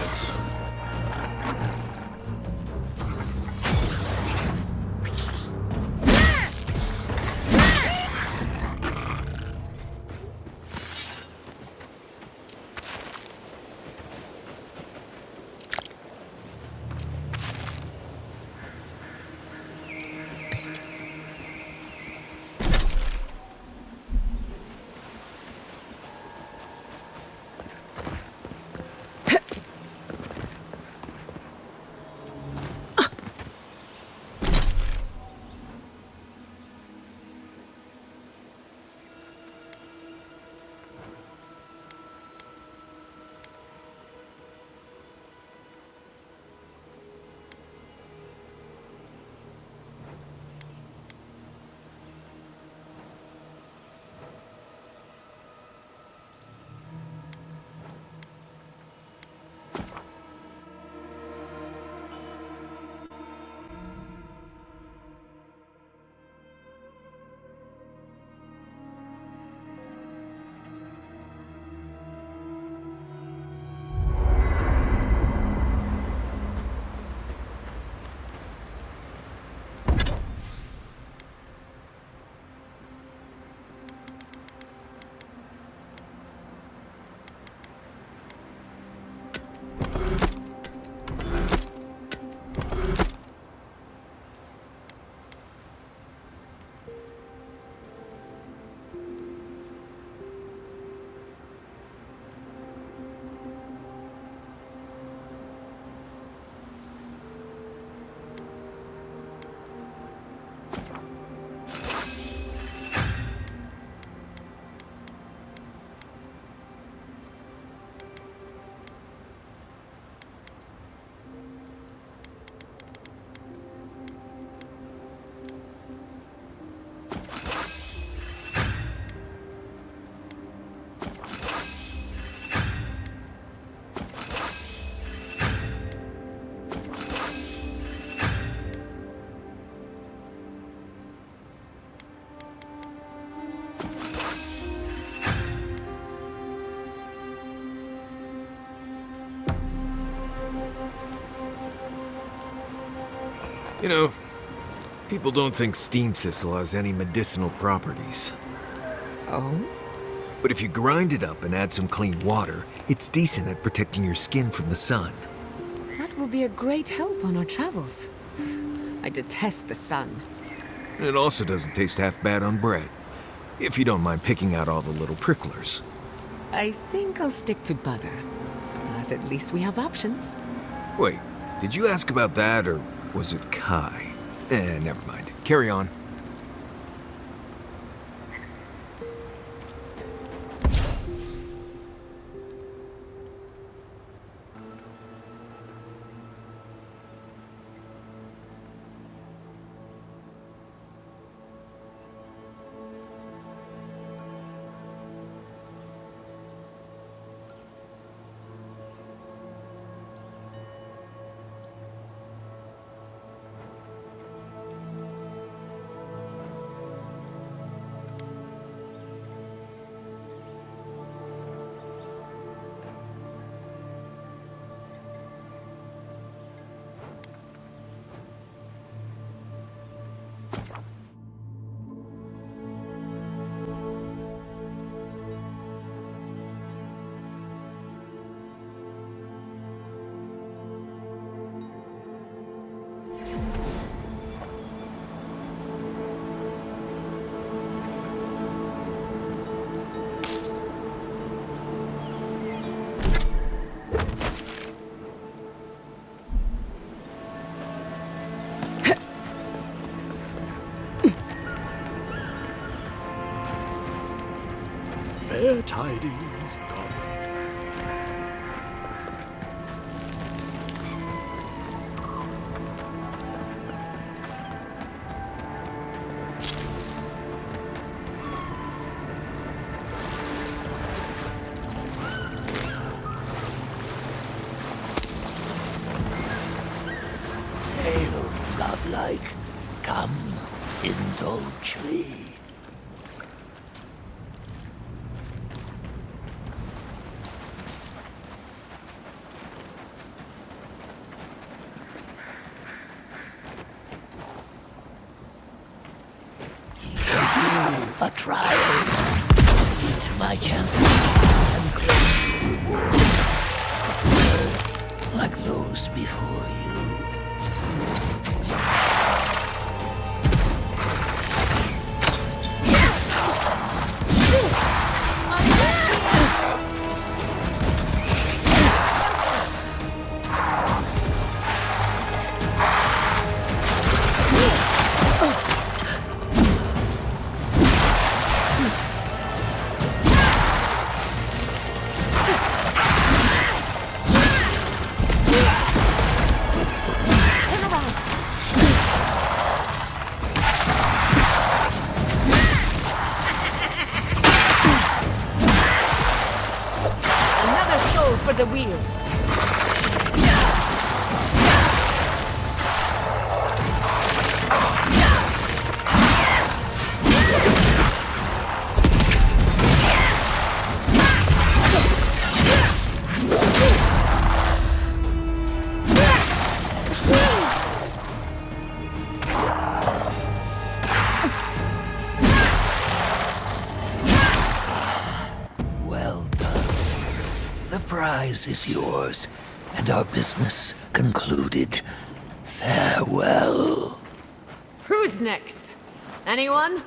You know, people don't think steam thistle has any medicinal properties. Oh? But if you grind it up and add some clean water, it's decent at protecting your skin from the sun. That will be a great help on our travels. I detest the sun. It also doesn't taste half bad on bread, if you don't mind picking out all the little pricklers. I think I'll stick to butter. But at least we have options. Wait, did you ask about that, or was it Kai? Never mind. Carry on. Fair tidings come. Hail, godlike, come, indulge me. A trial. Meet my champion and claim your reward. Like those before you. For the wheel. Is yours, and our business concluded. Farewell. Who's next? Anyone?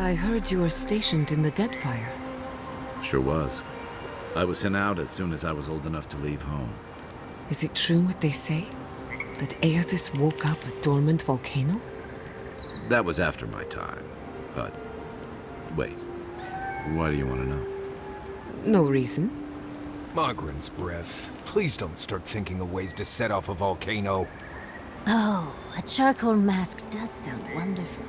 I heard you were stationed in the Deadfire. Sure was. I was sent out as soon as I was old enough to leave home. Is it true what they say? That Aethys woke up a dormant volcano? That was after my time. But wait. Why do you want to know? No reason. Mogren's breath. Please don't start thinking of ways to set off a volcano. Oh, a charcoal mask does sound wonderful.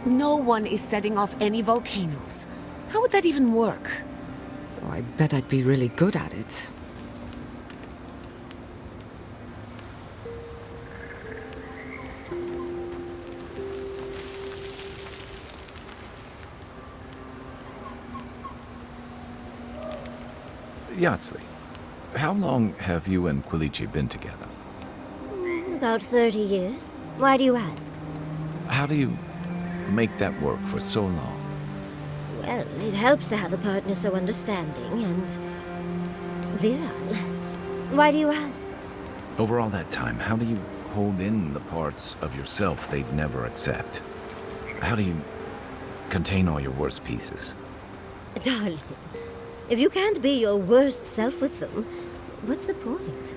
No one is setting off any volcanoes. How would that even work? Oh, I bet I'd be really good at it. Yatsley, how long have you and Quilici been together? About 30 years. Why do you ask? How do you make that work for so long? Well, it helps to have a partner so understanding and virile. Why do you ask? Over all that time, how do you hold in the parts of yourself they'd never accept? How do you contain all your worst pieces? Darling, if you can't be your worst self with them, what's the point?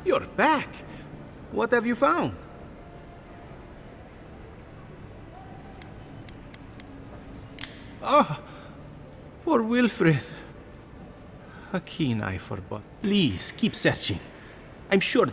You're back. What have you found? Ah, poor Wilfred. A keen eye for blood. Please, keep searching. I'm sure.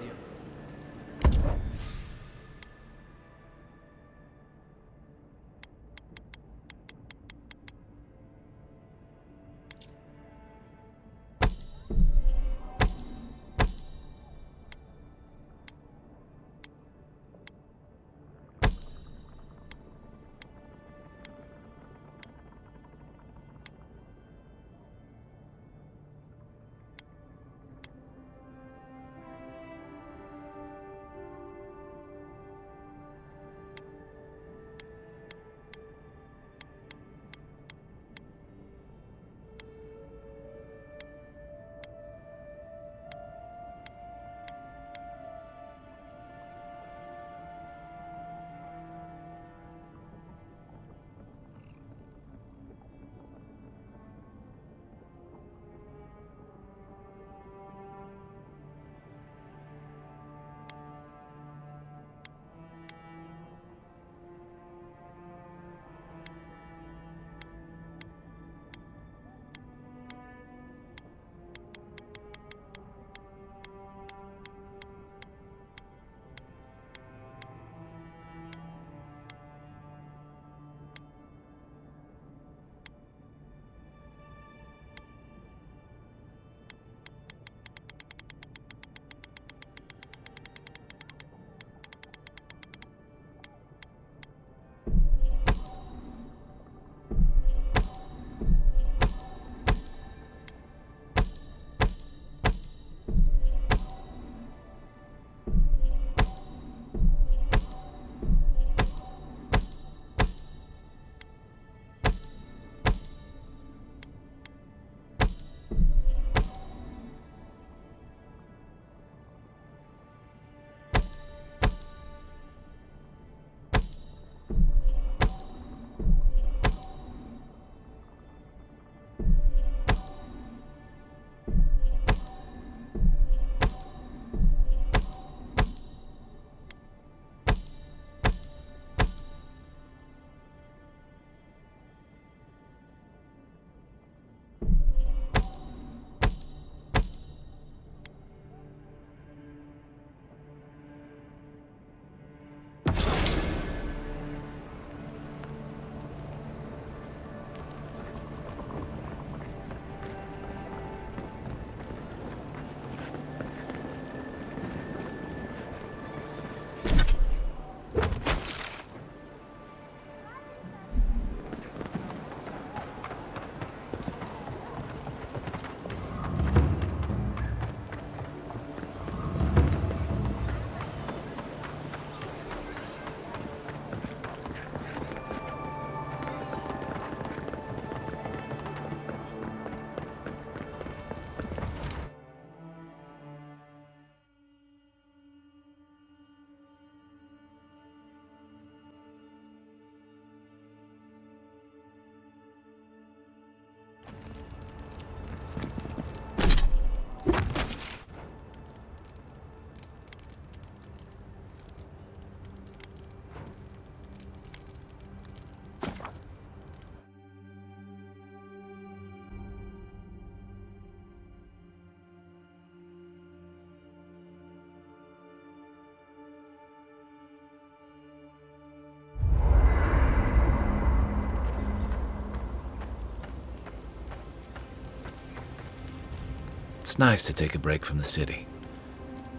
It's nice to take a break from the city.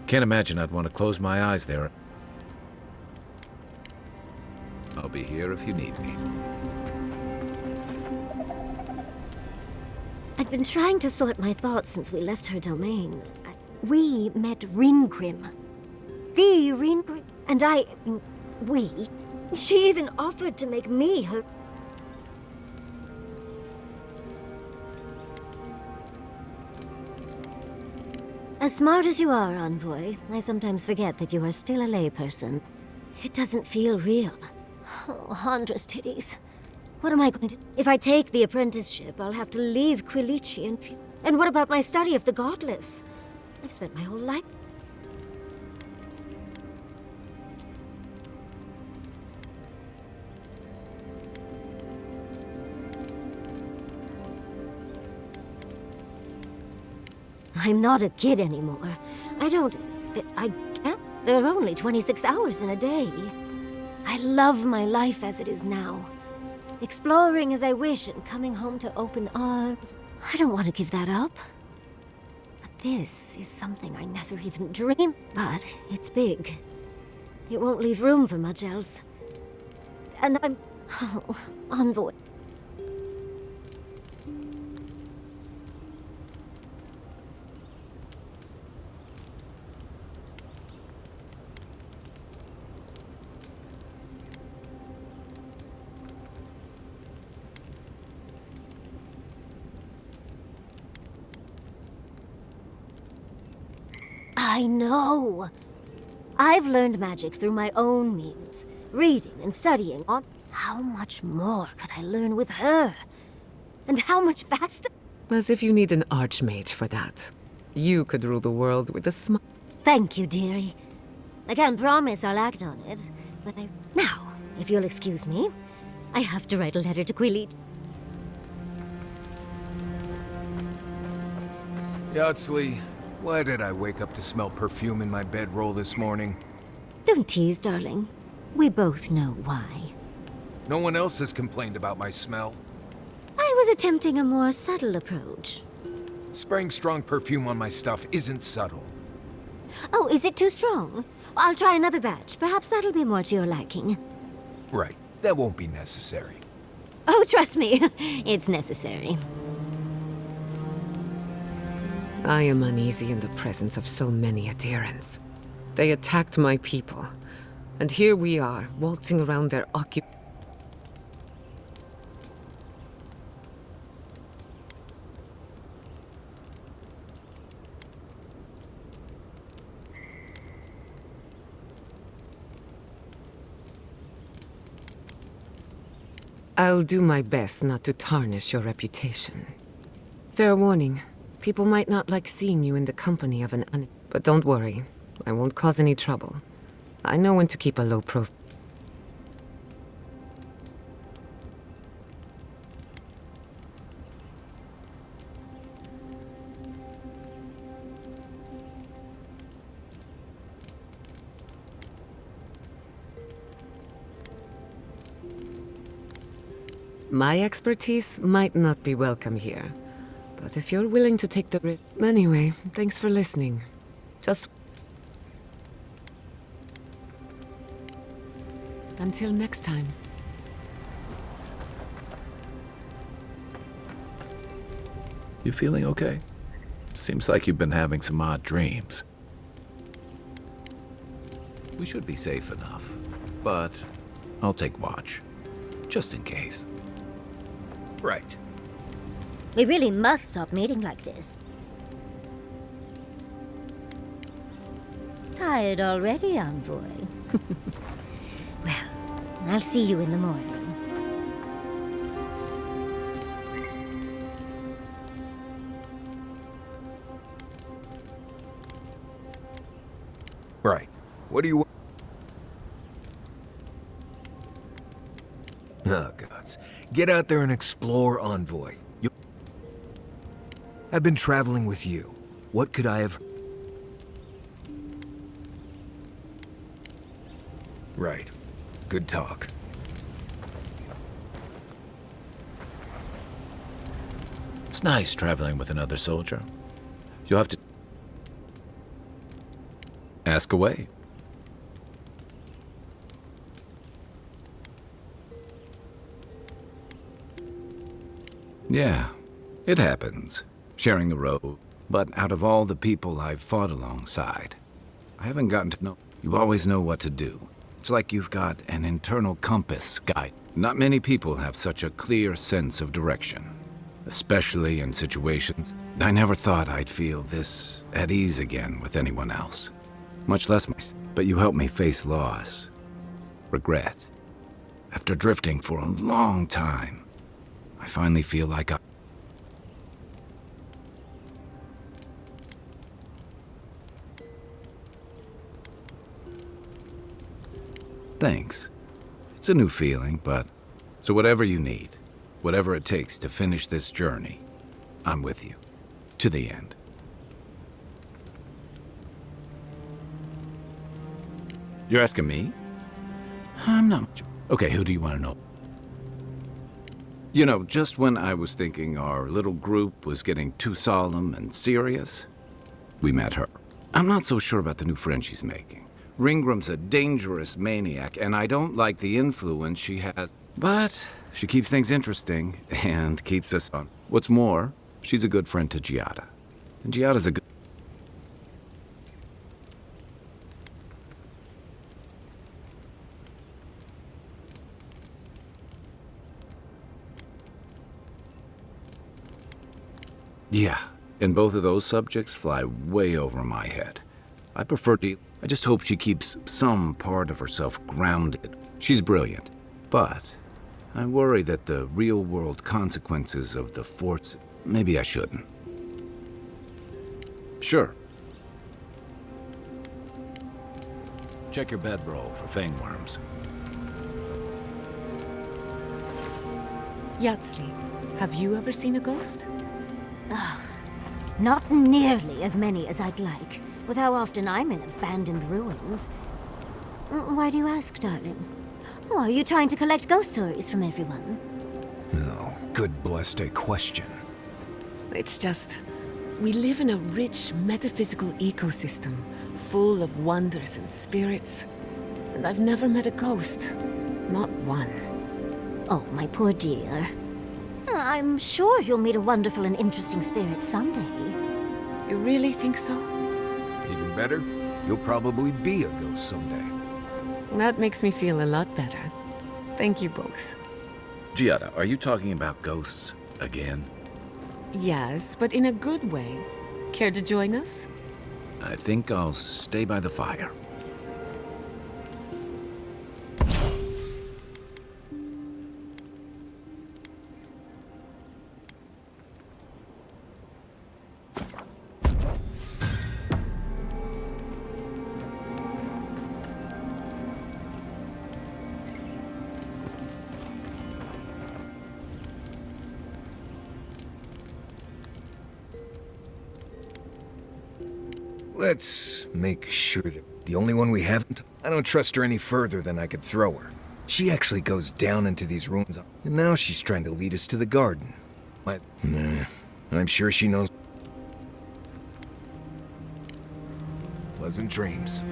Can't imagine I'd want to close my eyes there. I'll be here if you need me. I've been trying to sort my thoughts since we left her domain. We met Ringrim. The Ringrim. And she even offered to make me her... As smart as you are, Envoy, I sometimes forget that you are still a layperson. It doesn't feel real. Oh, Handra's titties. What am I going to... If I take the apprenticeship, I'll have to leave Quilici and what about my study of the Godless? I've spent my whole life... I'm not a kid anymore. I can't. There are only 26 hours in a day. I love my life as it is now. Exploring as I wish and coming home to open arms. I don't want to give that up. But this is something I never even dreamed. But it's big. It won't leave room for much else. And I'm... Oh, Envoy. I know. I've learned magic through my own means, reading and studying on. How much more could I learn with her? And how much faster? As if you need an archmage for that. You could rule the world with a smile. Thank you, dearie. I can't promise I'll act on it, but Now, if you'll excuse me, I have to write a letter to Quilici. Yardsley, why did I wake up to smell perfume in my bedroll this morning? Don't tease, darling. We both know why. No one else has complained about my smell. I was attempting a more subtle approach. Spraying strong perfume on my stuff isn't subtle. Oh, is it too strong? I'll try another batch. Perhaps that'll be more to your liking. Right. That won't be necessary. Oh, trust me. It's necessary. I am uneasy in the presence of so many adherents. They attacked my people, and here we are, waltzing around their I'll do my best not to tarnish your reputation. Fair warning. People might not like seeing you in the company of an But don't worry, I won't cause any trouble. I know when to keep a low profile. My expertise might not be welcome here. But if you're willing to take the risk... Anyway, thanks for listening. Just... Until next time. You feeling okay? Seems like you've been having some odd dreams. We should be safe enough, but I'll take watch, just in case. Right. We really must stop meeting like this. Tired already, Envoy? Well, I'll see you in the morning. Right. What do you want? Oh, gods. Get out there and explore, Envoy. I've been traveling with you. What could I have... Right. Good talk. It's nice traveling with another soldier. You'll have to ask away. Yeah, it happens. Sharing the road. But out of all the people I've fought alongside, I haven't gotten to know. You always know what to do. It's like you've got an internal compass guide. Not many people have such a clear sense of direction, especially in situations. I never thought I'd feel this at ease again with anyone else, much less myself. But you helped me face loss, regret. After drifting for a long time, I finally feel like I... Thanks. It's a new feeling, but... So whatever you need, whatever it takes to finish this journey, I'm with you. To the end. You're asking me? I'm not... Okay, who do you want to know? You know, just when I was thinking our little group was getting too solemn and serious, we met her. I'm not so sure about the new friend she's making. Ringram's a dangerous maniac, and I don't like the influence she has. But she keeps things interesting and keeps us on. What's more, she's a good friend to Giada. And Giada's a good... Yeah, and both of those subjects fly way over my head. I prefer to... I just hope she keeps some part of herself grounded. She's brilliant, but I worry that the real-world consequences of the Force... Maybe I shouldn't. Sure. Check your bedroll for fangworms. Yatsley, have you ever seen a ghost? Ugh, not nearly as many as I'd like, with how often I'm in abandoned ruins. Why do you ask, darling? Oh, are you trying to collect ghost stories from everyone? No, good blessed a question. It's just... we live in a rich metaphysical ecosystem, full of wonders and spirits. And I've never met a ghost. Not one. Oh, my poor dear. I'm sure you'll meet a wonderful and interesting spirit someday. You really think so? Even better, you'll probably be a ghost someday. That makes me feel a lot better. Thank you both. Giada, are you talking about ghosts again? Yes, but in a good way. Care to join us? I think I'll stay by the fire. Let's make sure that the only one we haven't... I don't trust her any further than I could throw her. She actually goes down into these ruins, and now she's trying to lead us to the garden. I'm sure she knows... Pleasant dreams.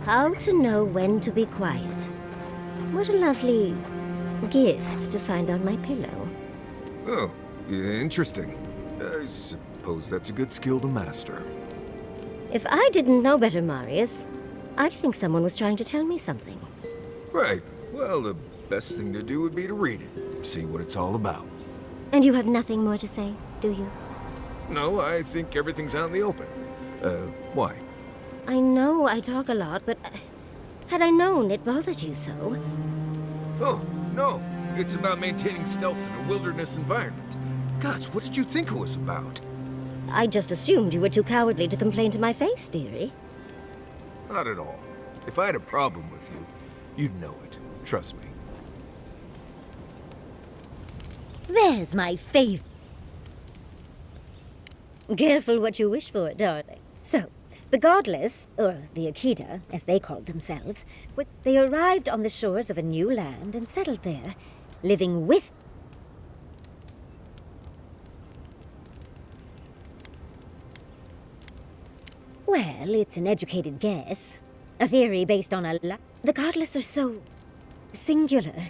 How to know when to be quiet. What a lovely gift to find on my pillow. Oh, interesting. I suppose that's a good skill to master. If I didn't know better, Marius, I'd think someone was trying to tell me something. Right. Well, the best thing to do would be to read it. See what it's all about. And you have nothing more to say, do you? No, I think everything's out in the open. Why? I know I talk a lot, but had I known it bothered you so... Oh, no. It's about maintaining stealth in a wilderness environment. Gods, what did you think it was about? I just assumed you were too cowardly to complain to my face, dearie. Not at all. If I had a problem with you, you'd know it. Trust me. There's my favorite. Careful what you wish for, darling. So, the Godless, or the Akida, as they called themselves, they arrived on the shores of a new land and settled there, living with... Well, it's an educated guess. A theory based on a lie. The Godless are so singular.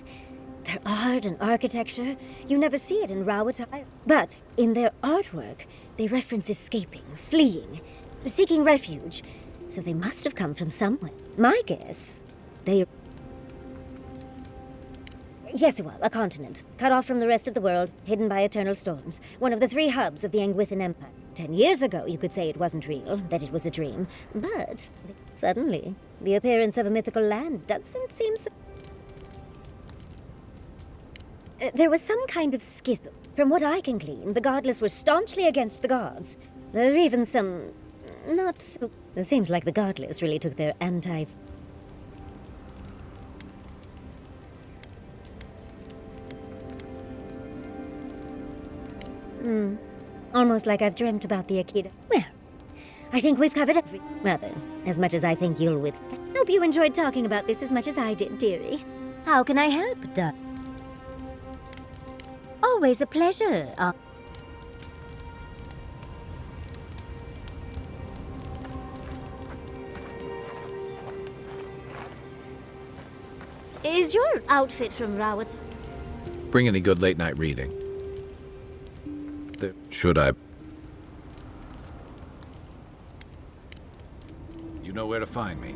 Their art and architecture, you never see it in Rawatai. But in their artwork, they reference escaping, fleeing, seeking refuge. So they must have come from somewhere. My guess, they... Yes, well, a continent, cut off from the rest of the world, hidden by eternal storms. One of the 3 hubs of the Angwithan Empire. 10 years ago, you could say it wasn't real, that it was a dream. But suddenly, the appearance of a mythical land doesn't seem so... There was some kind of schism. From what I can glean, the Godless were staunchly against the gods. There are even some... not so... It seems like the Godless really took their anti... Almost like I've dreamt about the Akita. Well, I think we've covered every... Rather, as much as I think you'll withstand. Hope you enjoyed talking about this as much as I did, dearie. How can I help, Doug? Always a pleasure. Is your outfit from Rawat? Bring any good late-night reading? Should I? You know where to find me.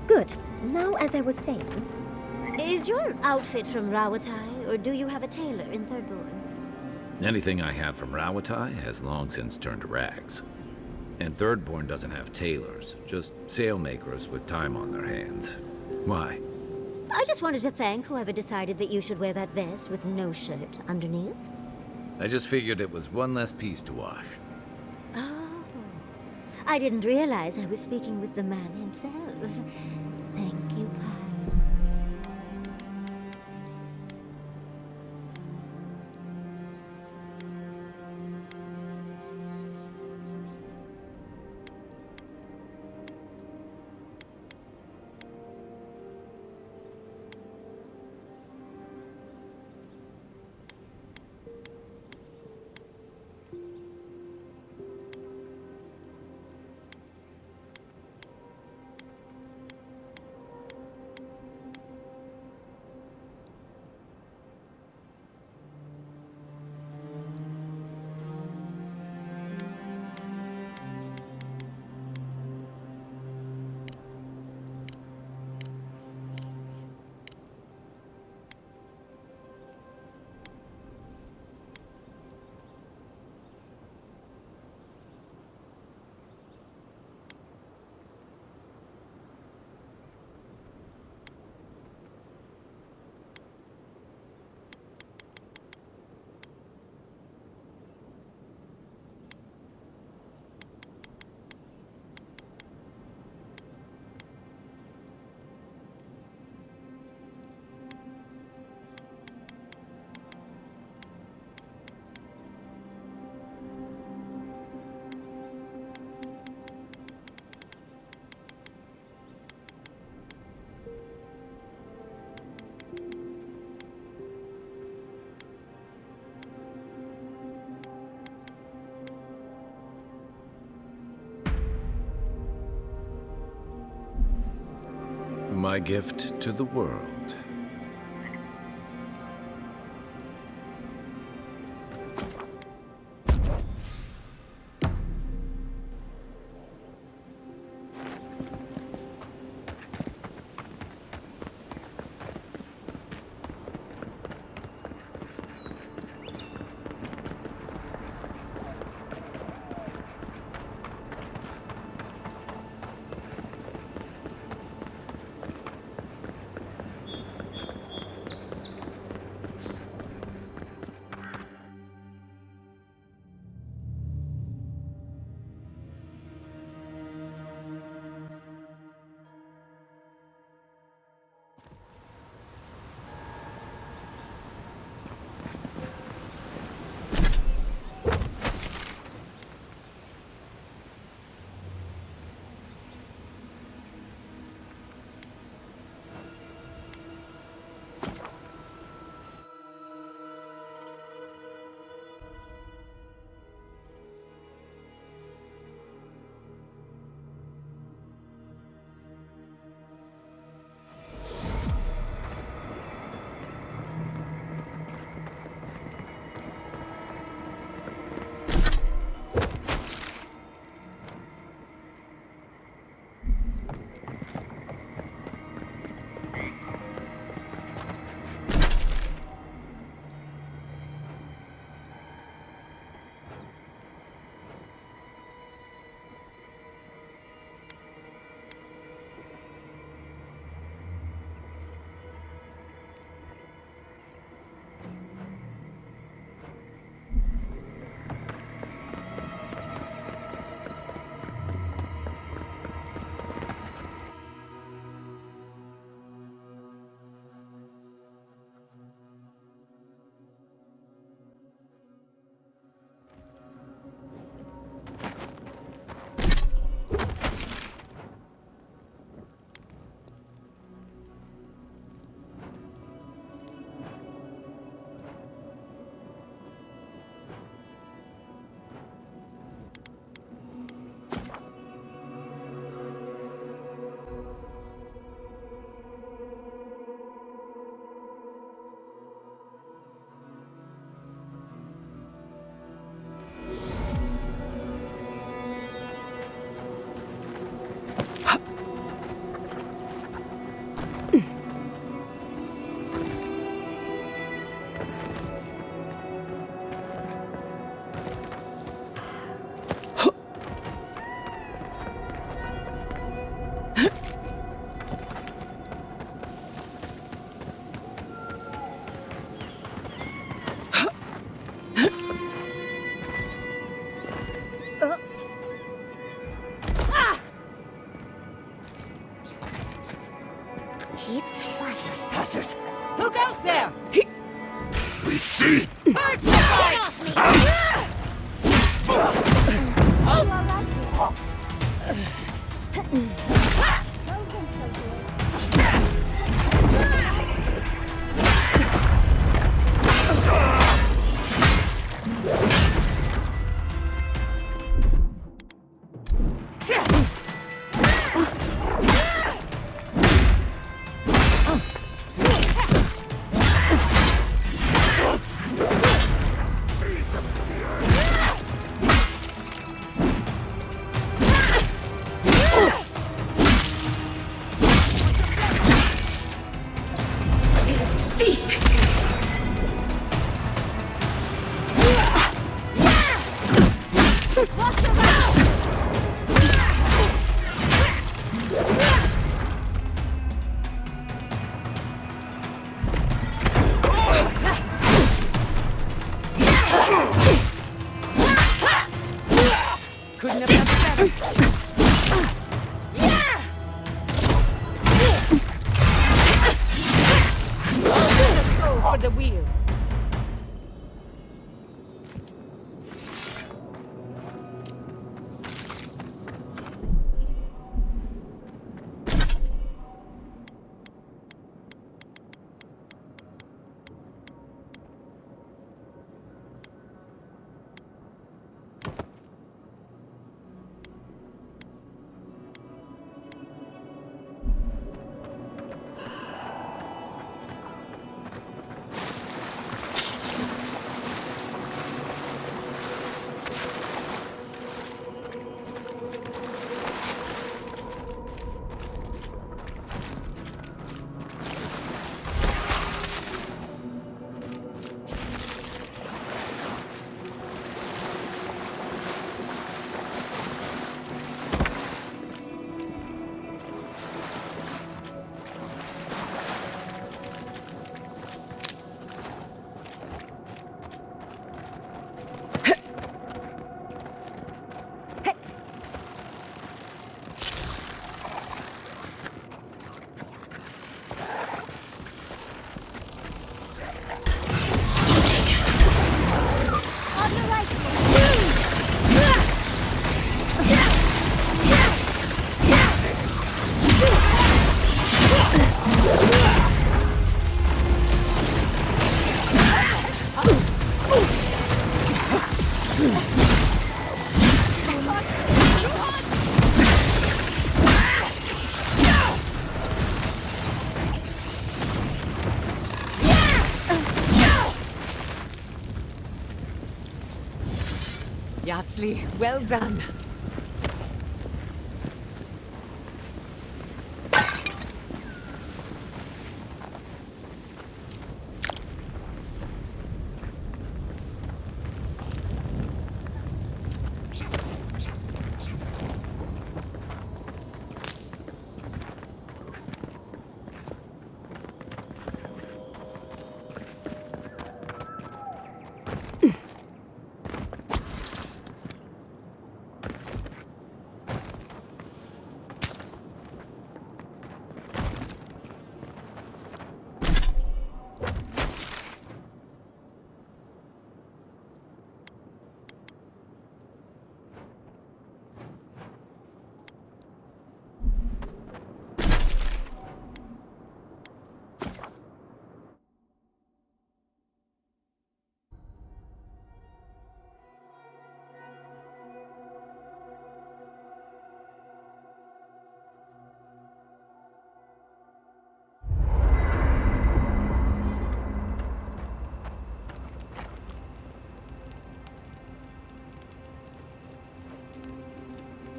Good. Now, as I was saying, is your outfit from Rawatai, or do you have a tailor in Thirdborn? Anything I had from Rawatai has long since turned to rags. And Thirdborn doesn't have tailors, just sailmakers with time on their hands. Why? I just wanted to thank whoever decided that you should wear that vest with no shirt underneath. I just figured it was one less piece to wash. Oh. I didn't realize I was speaking with the man himself. Thank you, Kai. My gift to the world. Trespassers! Who goes there? We see! Birds to fight! Couldn't have done better. Soul for the wheel. Yardsley, well done.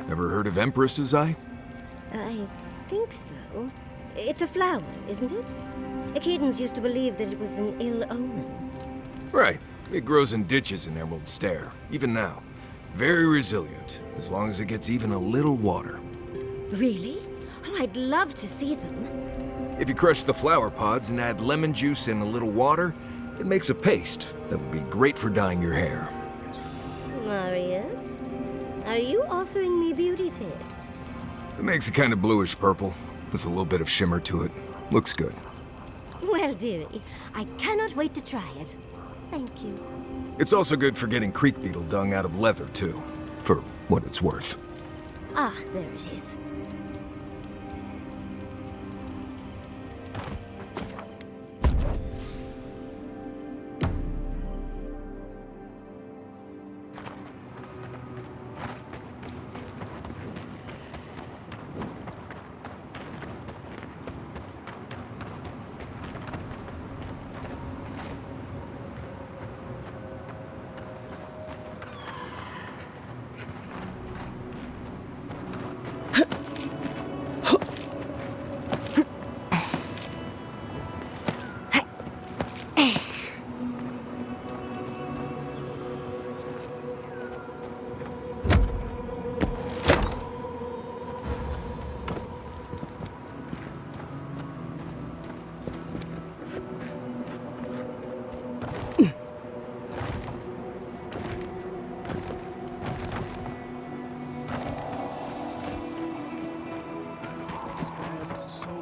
Ever heard of Empress's Eye? I think so. It's a flower, isn't it? Akedans used to believe that it was an ill omen. Right. It grows in ditches in Emerald Stair, even now. Very resilient, as long as it gets even a little water. Really? Oh, I'd love to see them. If you crush the flower pods and add lemon juice and a little water, it makes a paste that would be great for dyeing your hair. Marius, are you offering me beauty tips? It makes it kind of bluish purple, with a little bit of shimmer to it. Looks good. Well, dearie, I cannot wait to try it. Thank you. It's also good for getting creek beetle dung out of leather, too. For what it's worth. Ah, there it is.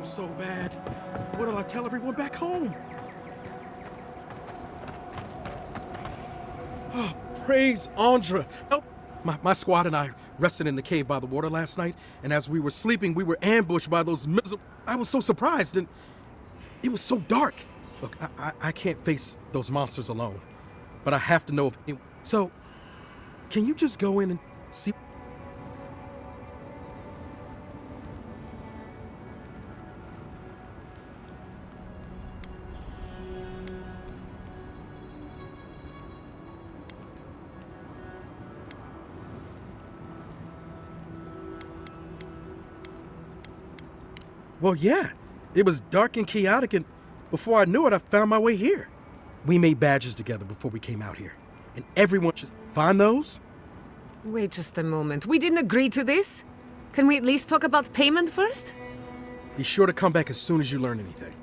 So bad. What'll I tell everyone back home? Oh, praise Andra. Oh, my squad and I rested in the cave by the water last night, and as we were sleeping, we were ambushed by those miserable... I was so surprised, and it was so dark. Look, I can't face those monsters alone, but I have to know if... So, can you just go in and see... Well, yeah. It was dark and chaotic, and before I knew it, I found my way here. We made badges together before we came out here, and everyone should find those. Wait just a moment. We didn't agree to this? Can we at least talk about payment first? Be sure to come back as soon as you learn anything.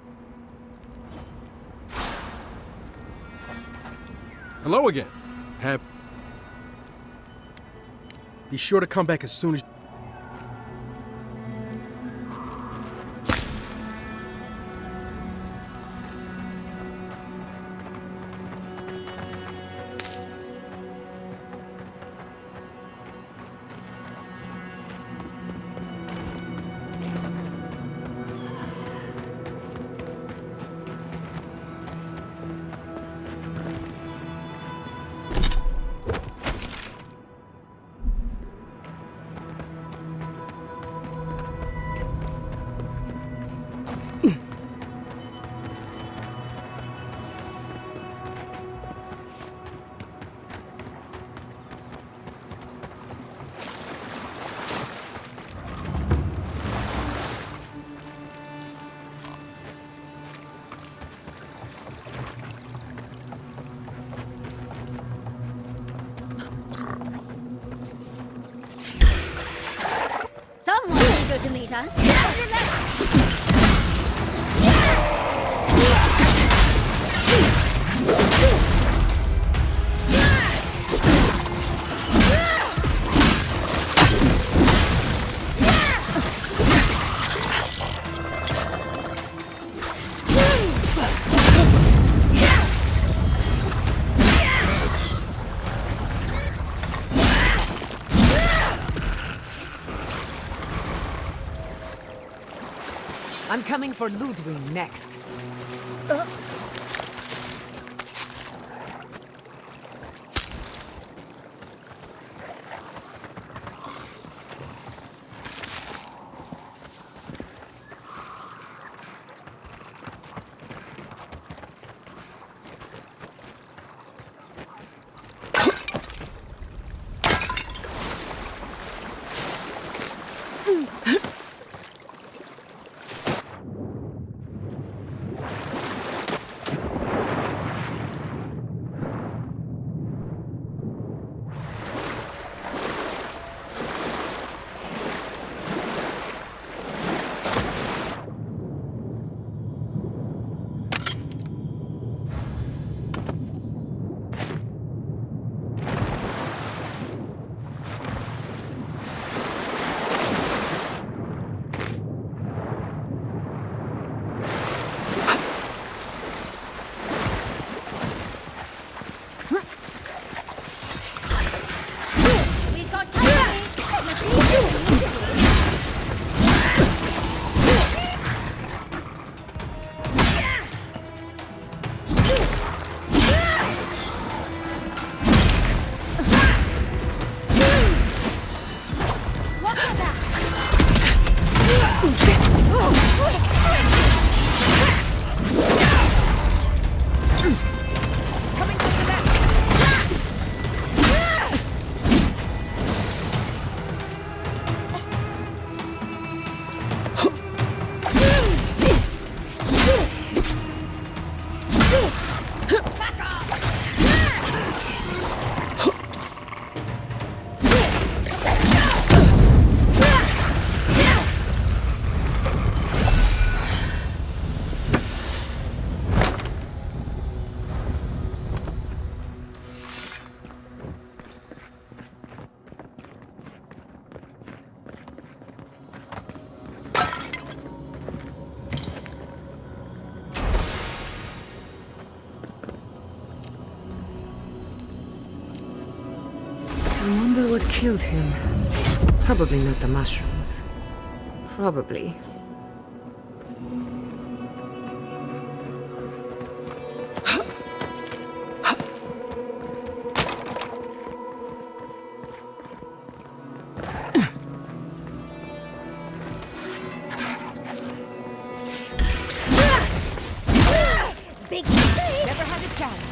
Hello again. Be sure to come back as soon as... Someone eager to meet us. I'm coming for Ludwig next. killed him. Probably not the mushrooms. Probably. Big mistake! Never had a chance.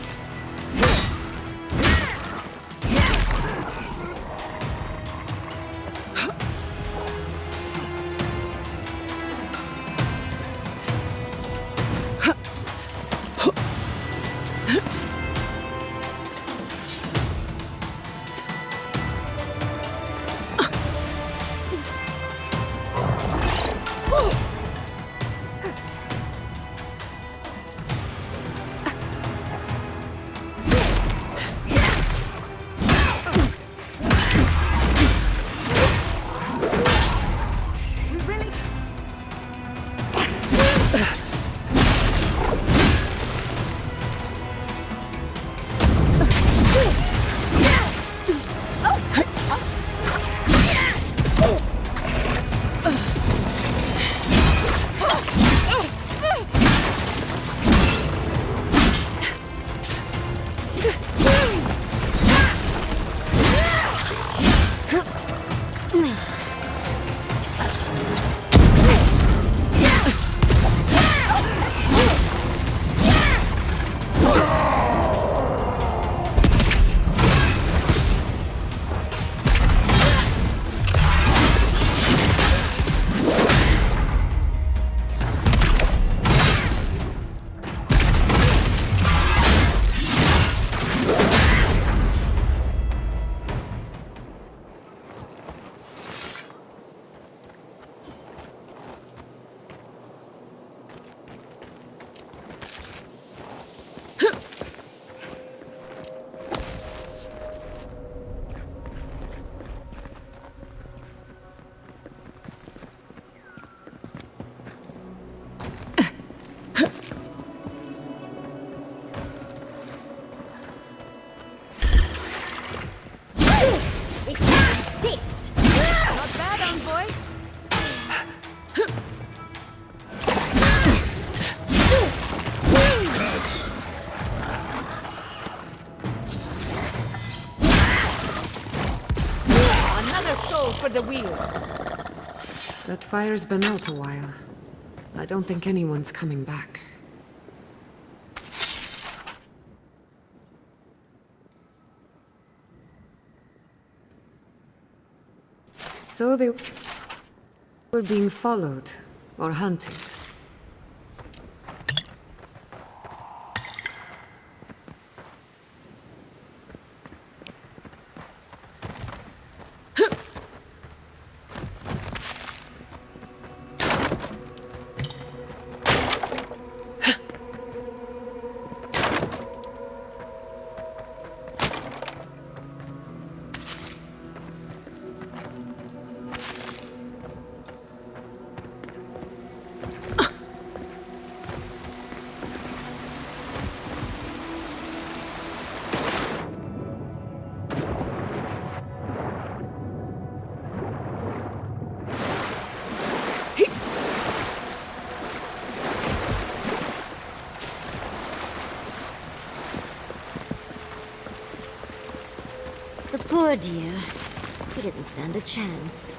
For the wheel. That fire's been out a while. I don't think anyone's coming back. So they were being followed or hunted. Poor dear. He didn't stand a chance.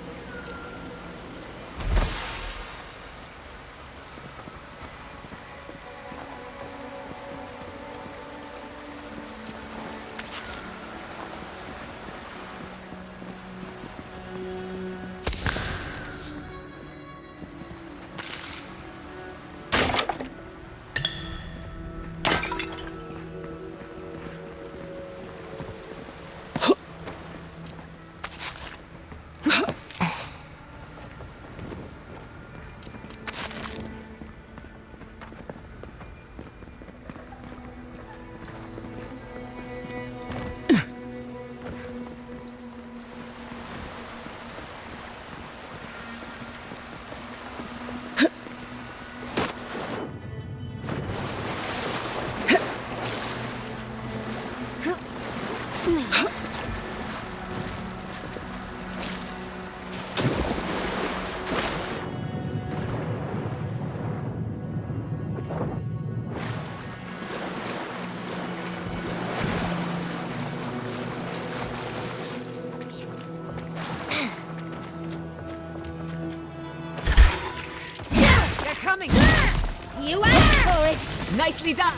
coming! You asked for it! Nicely done!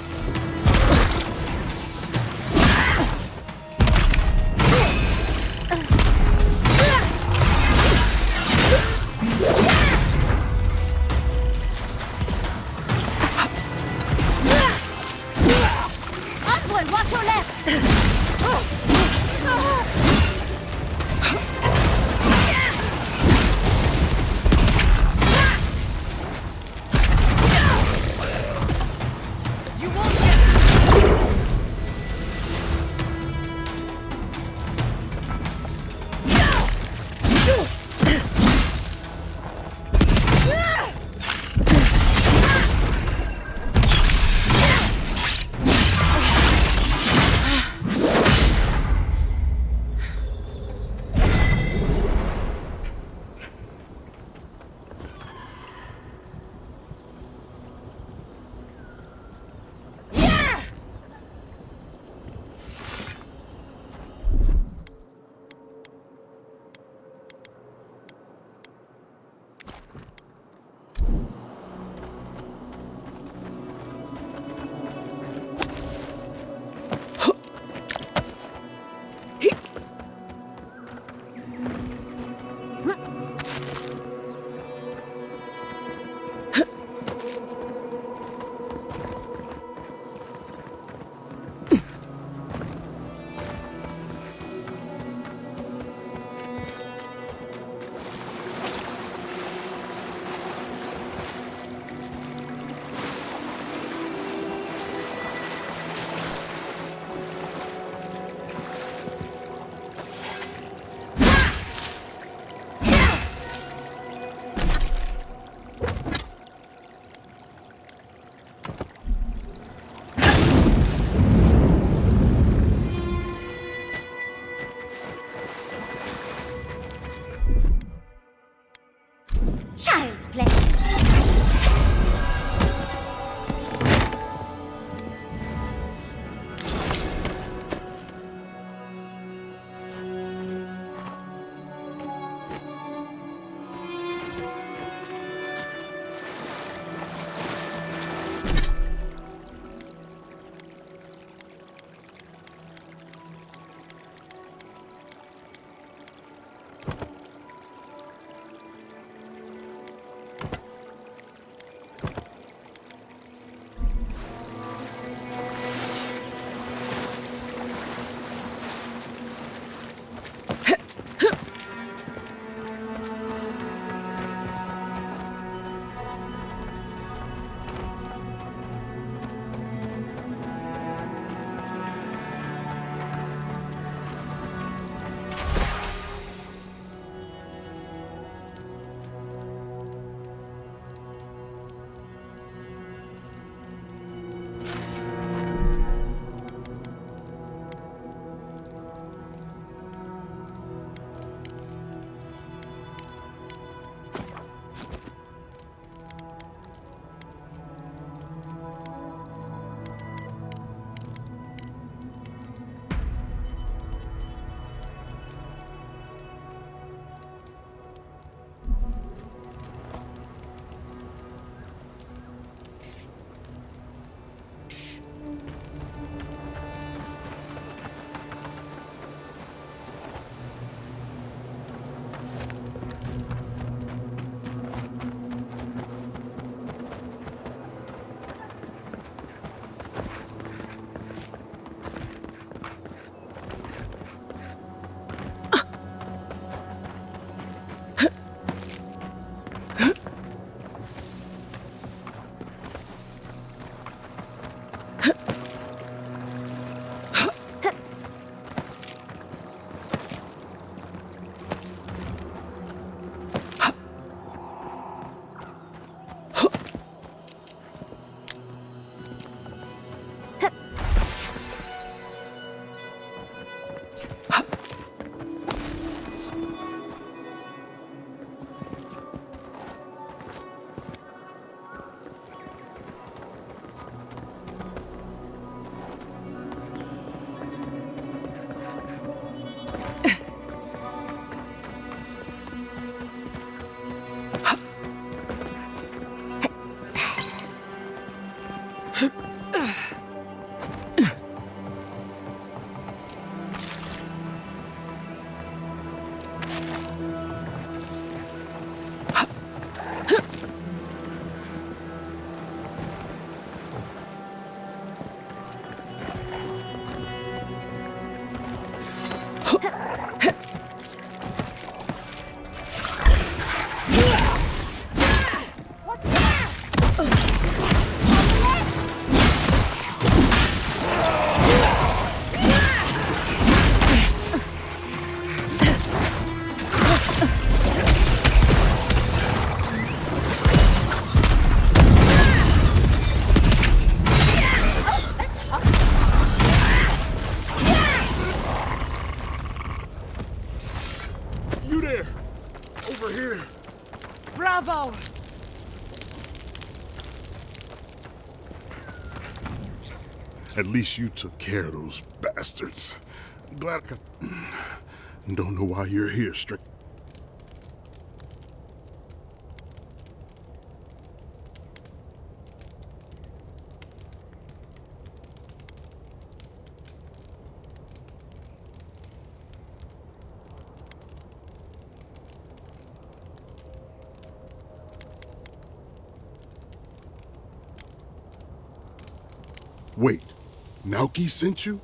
Envoy, watch your left! You won't get... You there! Over here! Bravo! At least you took care of those bastards. I'm glad I could... Don't know why you're here, Strick. Wait, Naoki sent you?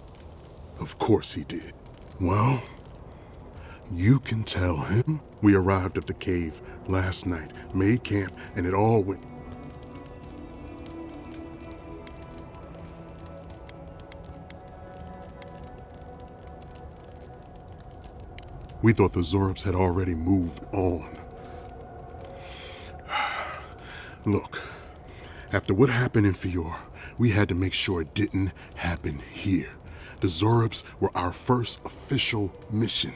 Of course he did. Well, you can tell him we arrived at the cave last night, made camp, and it all went... We thought the Zorps had already moved on. Look, after what happened in Fior, we had to make sure it didn't happen here. The Zorps were our first official mission.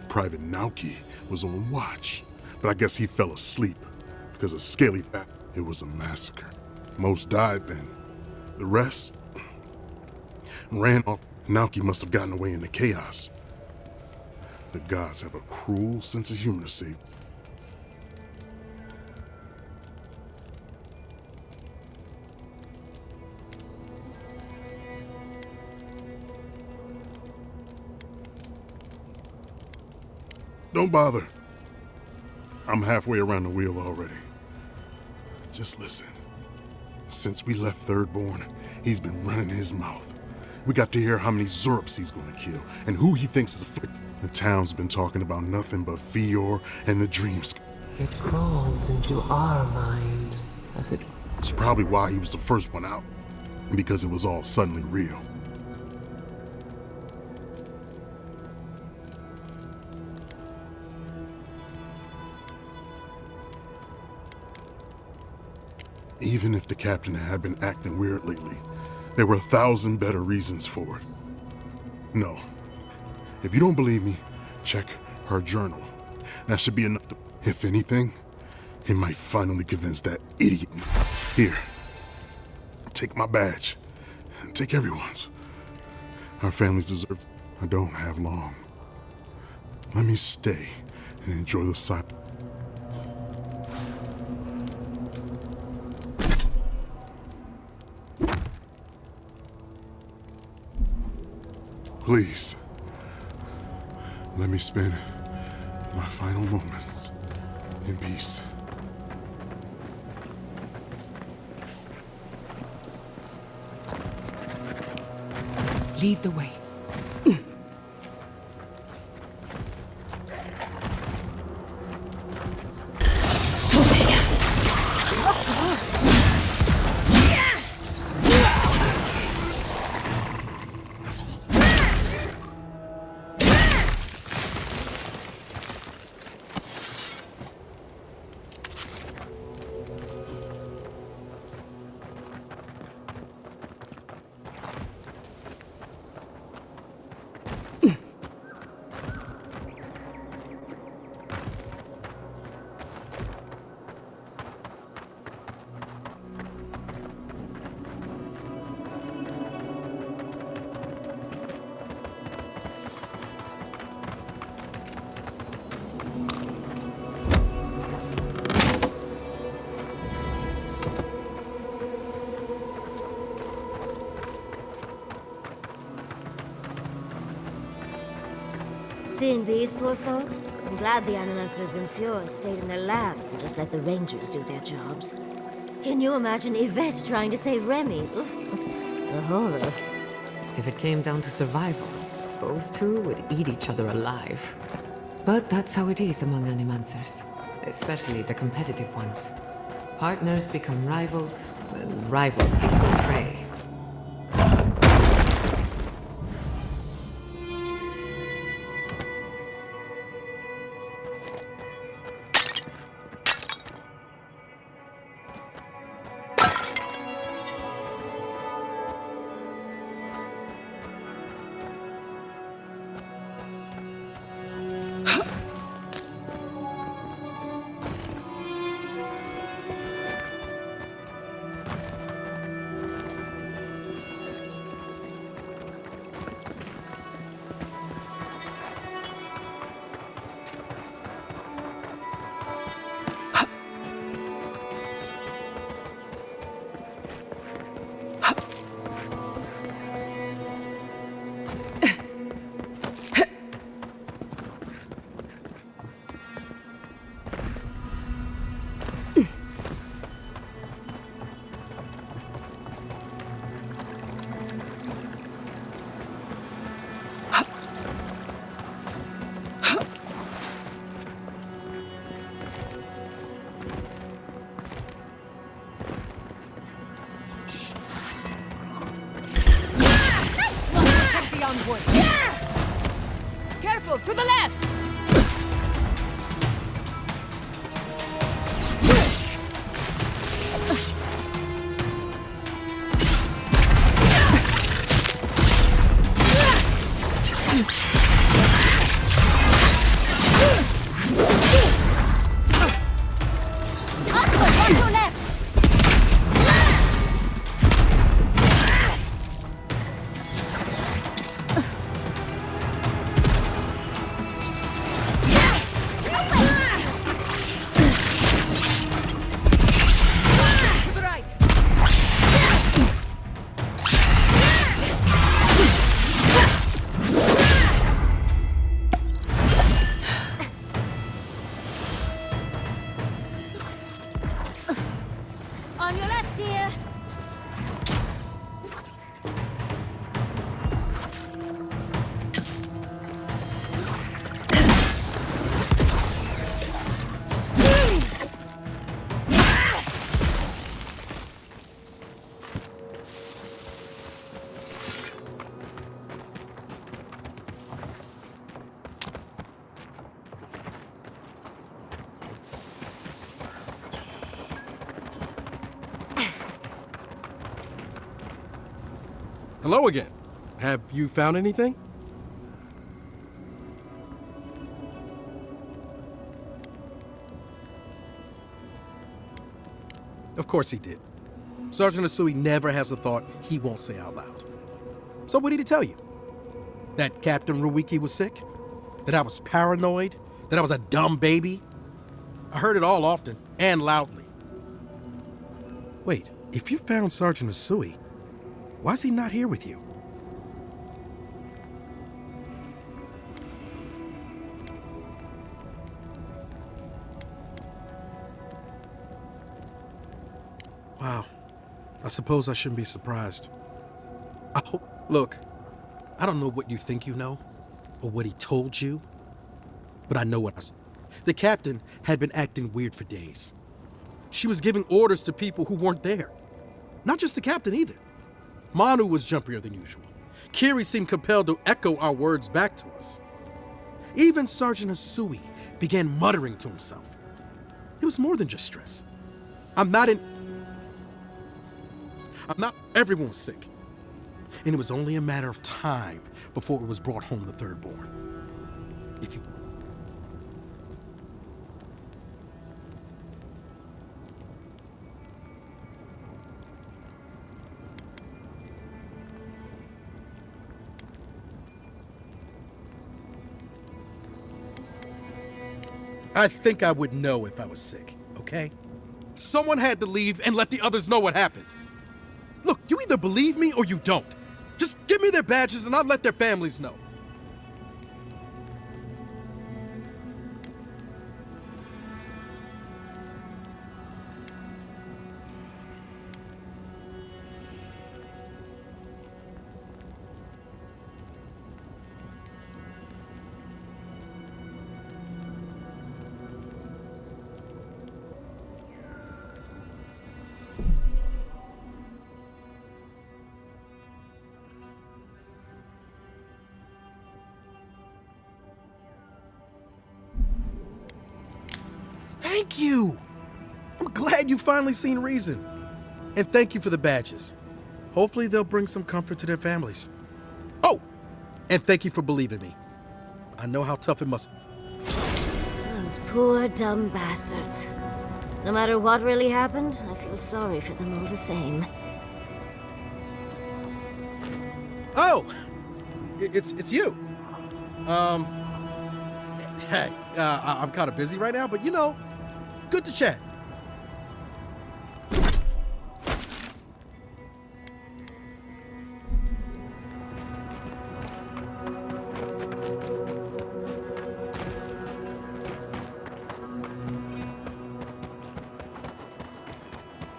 Private Naoki was on watch, but I guess he fell asleep because of scaly back. It was a massacre. Most died then. The rest ran off. Naoki must have gotten away in the chaos. The gods have a cruel sense of humor to save. Don't bother. I'm halfway around the wheel already. Just listen. Since we left Thirdborn, he's been running his mouth. We got to hear how many Zorps he's gonna kill, and who he thinks is afflicted. The town's been talking about nothing but Fior and the dreams. It crawls into our mind as it... It's probably why he was the first one out, because it was all suddenly real. Even if the captain had been acting weird lately, there were 1,000 better reasons for it. No. If you don't believe me, check her journal. That should be enough to... If anything, it might finally convince that idiot. Here. Take my badge. Take everyone's. Our families deserve... I don't have long. Let me stay and enjoy the sight. Please, let me spend my final moments in peace. Lead the way. Seeing these poor folks, I'm glad the animancers in Fjord stayed in their labs and just let the rangers do their jobs. Can you imagine Yvette trying to save Remy? Ugh. The horror. If it came down to survival, those two would eat each other alive. But that's how it is among animancers, especially the competitive ones. Partners become rivals, and rivals become prey. Careful, to the left! On your left, dear. Hello again. Have you found anything? Of course he did. Sergeant Asui never has a thought he won't say out loud. So what did he tell you? That Captain Ruiki was sick? That I was paranoid? That I was a dumb baby? I heard it all often and loudly. Wait, if you found Sergeant Asui, why is he not here with you? Wow. I suppose I shouldn't be surprised. Look, I don't know what you think you know, or what he told you, but I know what I saw. The captain had been acting weird for days. She was giving orders to people who weren't there. Not just the captain either. Manu was jumpier than usual. Kiri seemed compelled to echo our words back to us. Even Sergeant Asui began muttering to himself. It was more than just stress. Everyone was sick. And it was only a matter of time before it was brought home the third born. If you... I think I would know if I was sick, okay? Someone had to leave and let the others know what happened. Look, you either believe me or you don't. Just give me their badges and I'll let their families know. Thank you! I'm glad you finally seen reason. And thank you for the badges. Hopefully they'll bring some comfort to their families. Oh! And thank you for believing me. I know how tough it must... Those poor, dumb bastards. No matter what really happened, I feel sorry for them all the same. Oh! It's you. Hey, I'm kind of busy right now, but you know, good to chat.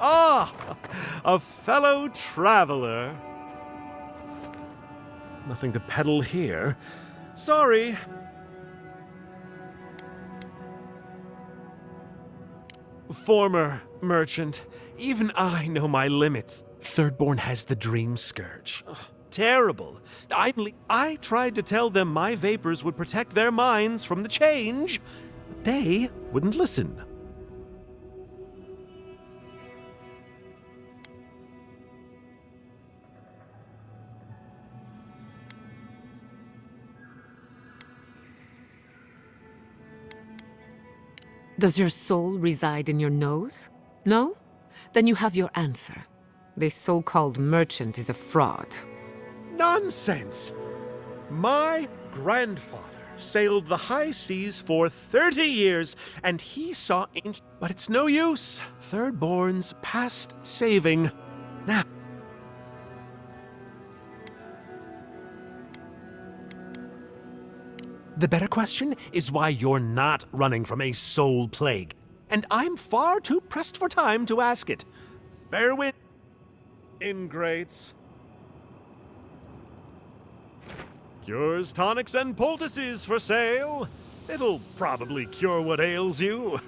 Ah, a fellow traveler. Nothing to peddle here. Sorry. Former merchant, even I know my limits. Thirdborn has the dream scourge. Ugh, terrible. I tried to tell them my vapors would protect their minds from the change, but they wouldn't listen. Does your soul reside in your nose? No? Then you have your answer. This so-called merchant is a fraud. Nonsense! My grandfather sailed the high seas for 30 years, and he saw ancient... But it's no use. Thirdborn's past saving. Now... The better question is why you're not running from a soul plague. And I'm far too pressed for time to ask it. Fair wind, ingrates. Cures, tonics, and poultices for sale. It'll probably cure what ails you.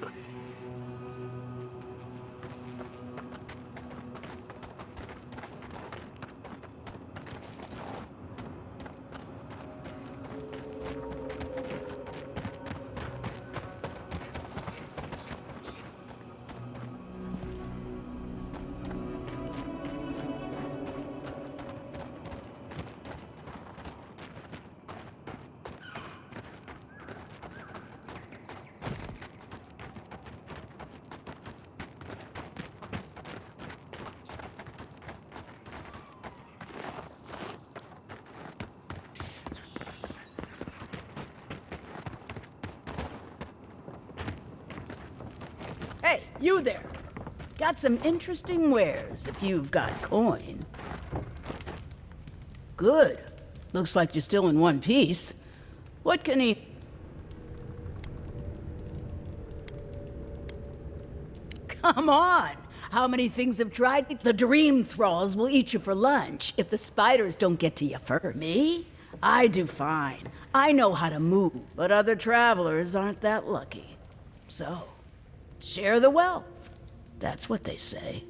Hey, you there. Got some interesting wares if you've got coin. Good. Looks like you're still in one piece. What can he... Come on! How many things have tried? The dream thralls will eat you for lunch if the spiders don't get to you first. Me? I do fine. I know how to move, but other travelers aren't that lucky. So, share the wealth. That's what they say.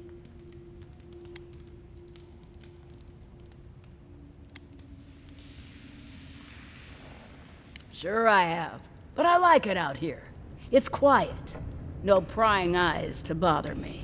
Sure I have, but I like it out here. It's quiet. No prying eyes to bother me.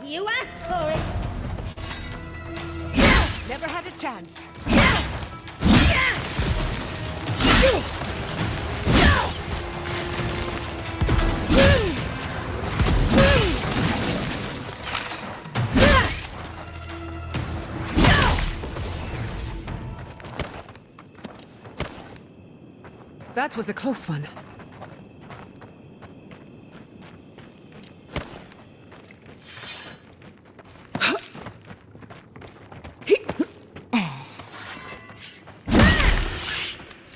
You asked for it! Never had a chance. That was a close one.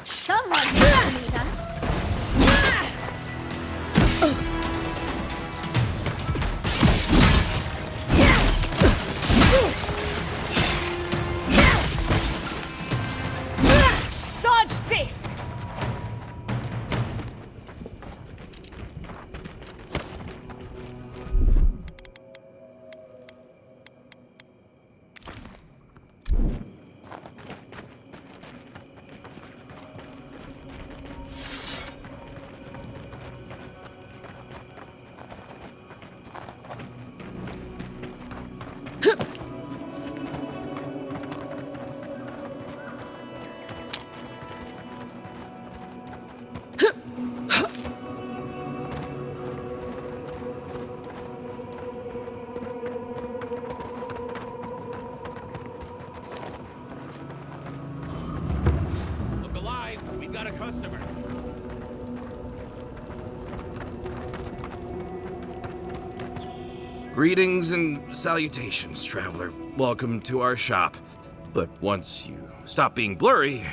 Someone need us. Dodge this! Look alive, we've got a customer. Greetings and salutations, traveler. Welcome to our shop. But once you stop being blurry,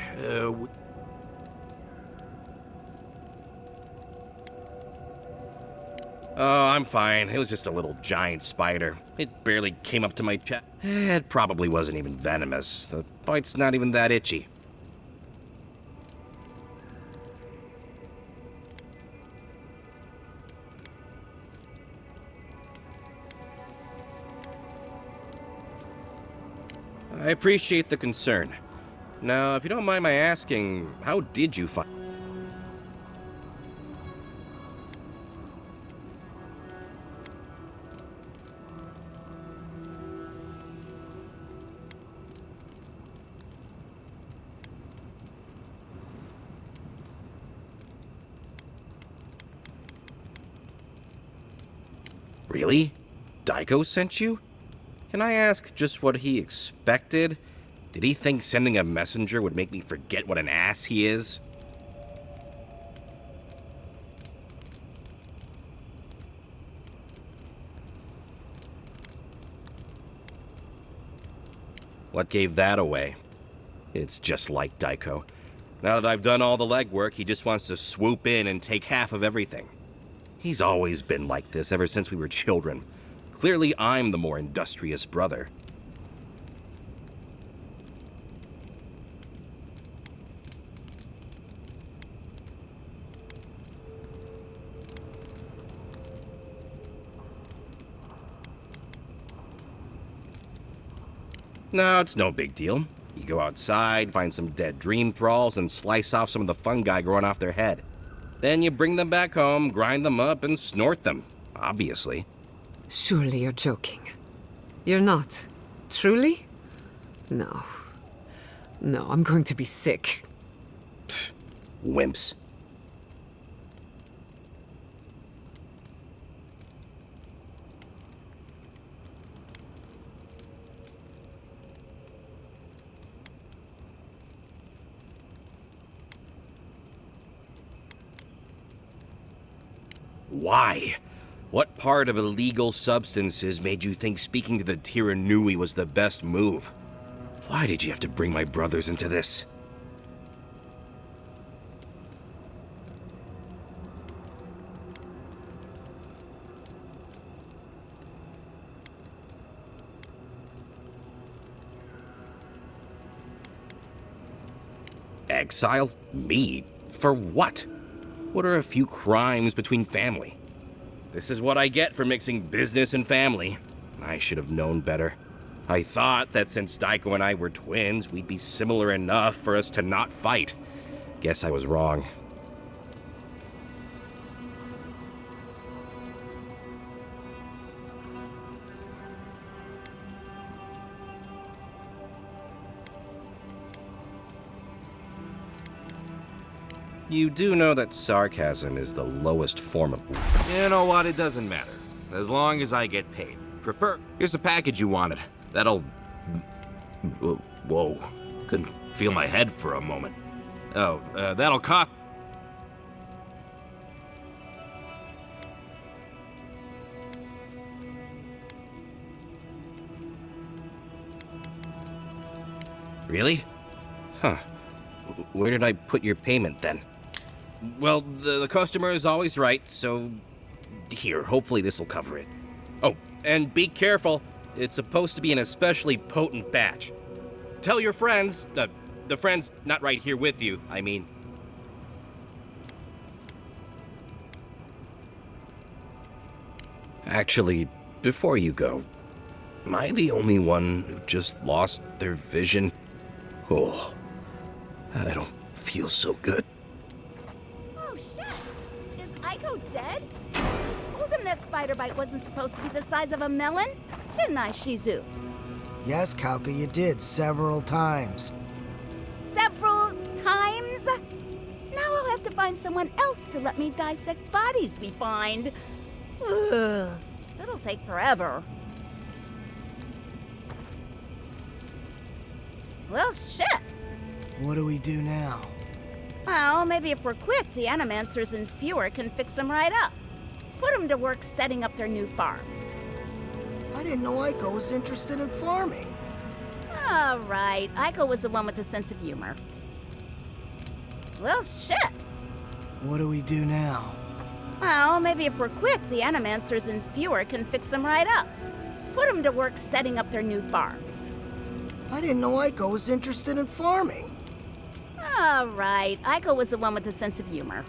Oh, I'm fine. It was just a little giant spider. It barely came up to my chest. It probably wasn't even venomous. The bite's not even that itchy. I appreciate the concern. Now, if you don't mind my asking, how did you find... Really? Daiko sent you? Can I ask just what he expected? Did he think sending a messenger would make me forget what an ass he is? What gave that away? It's just like Daiko. Now that I've done all the legwork, he just wants to swoop in and take half of everything. He's always been like this ever since we were children. Clearly, I'm the more industrious brother. No, it's no big deal. You go outside, find some dead dream thralls, and slice off some of the fungi growing off their head. Then you bring them back home, grind them up, and snort them, obviously. Surely you're joking. You're not. Truly? No. No, I'm going to be sick. Pfft, wimps. Why? What part of illegal substances made you think speaking to the Tiranui was the best move? Why did you have to bring my brothers into this? Exile? Me? For what? What are a few crimes between family? This is what I get for mixing business and family. I should have known better. I thought that since Daiko and I were twins, we'd be similar enough for us to not fight. Guess I was wrong. You do know that sarcasm is the lowest form of... You know what? It doesn't matter. As long as I get paid. Here's the package you wanted. That'll... Whoa. Couldn't feel my head for a moment. Oh, that'll cost... Really? Huh. Where did I put your payment then? Well, the customer is always right, so... Here, hopefully this will cover it. Oh, and be careful. It's supposed to be an especially potent batch. Tell your friends, the friends not right here with you, I mean. Actually, before you go, am I the only one who just lost their vision? Oh, I don't feel so good. Oh, shit! Is Aiko dead? I told him that spider bite wasn't supposed to be the size of a melon, didn't I, Shizu? Yes, Kauka, you did several times. Several times? Now I'll have to find someone else to let me dissect bodies we find. Ugh, it'll take forever. Well, shit! What do we do now? Well, maybe if we're quick, the animancers and Fewer can fix them right up. Put them to work setting up their new farms. I didn't know Aiko was interested in farming. All right, Aiko was the one with the sense of humor. Well, shit! What do we do now? Well, maybe if we're quick, the animancers and Fewer can fix them right up. Put them to work setting up their new farms. I didn't know Aiko was interested in farming. All right, Aiko was the one with the sense of humor.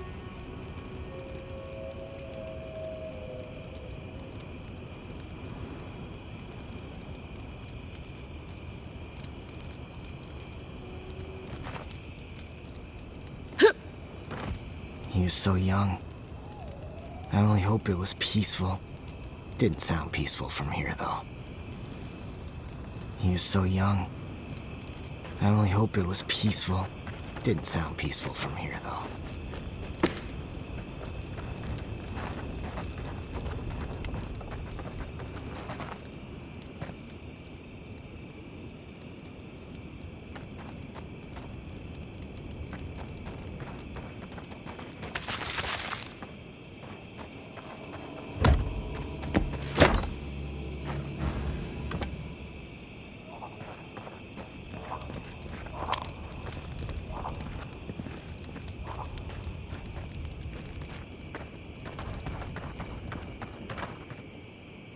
He is so young. I only hope it was peaceful. Didn't sound peaceful from here, though. He is so young. I only hope it was peaceful. Didn't sound peaceful from here, though.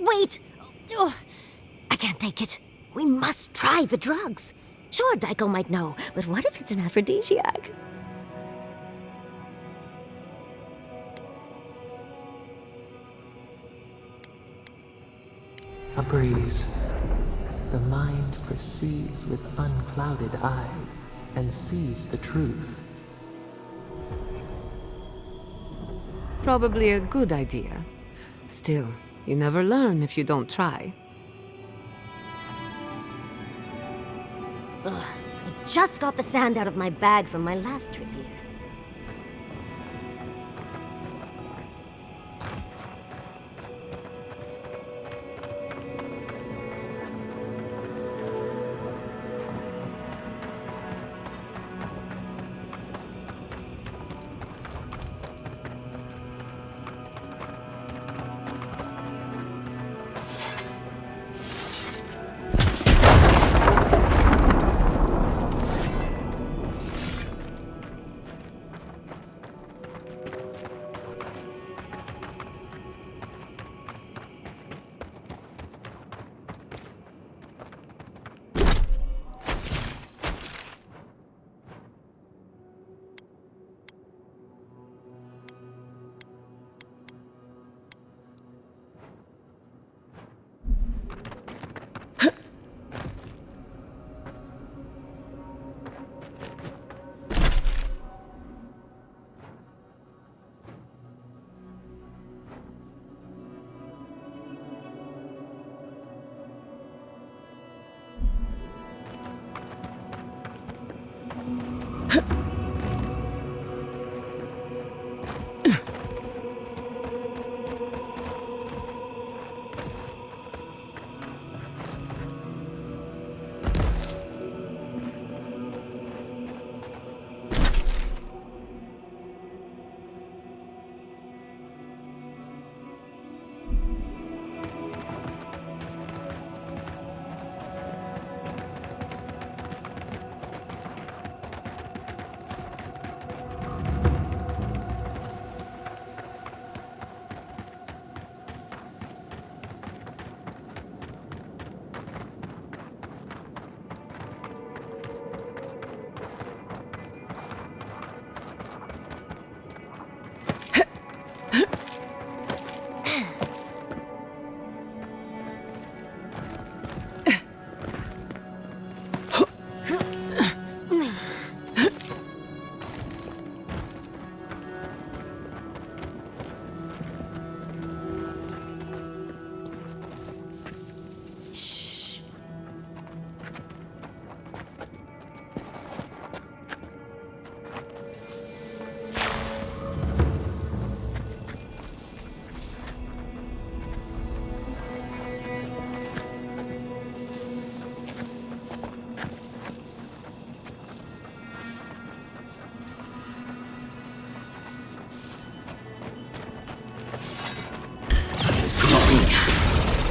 Wait! Oh, I can't take it. We must try the drugs. Sure, Daiko might know, but what if it's an aphrodisiac? A breeze. The mind perceives with unclouded eyes and sees the truth. Probably a good idea. Still, you never learn if you don't try. Ugh, I just got the sand out of my bag from my last trip here.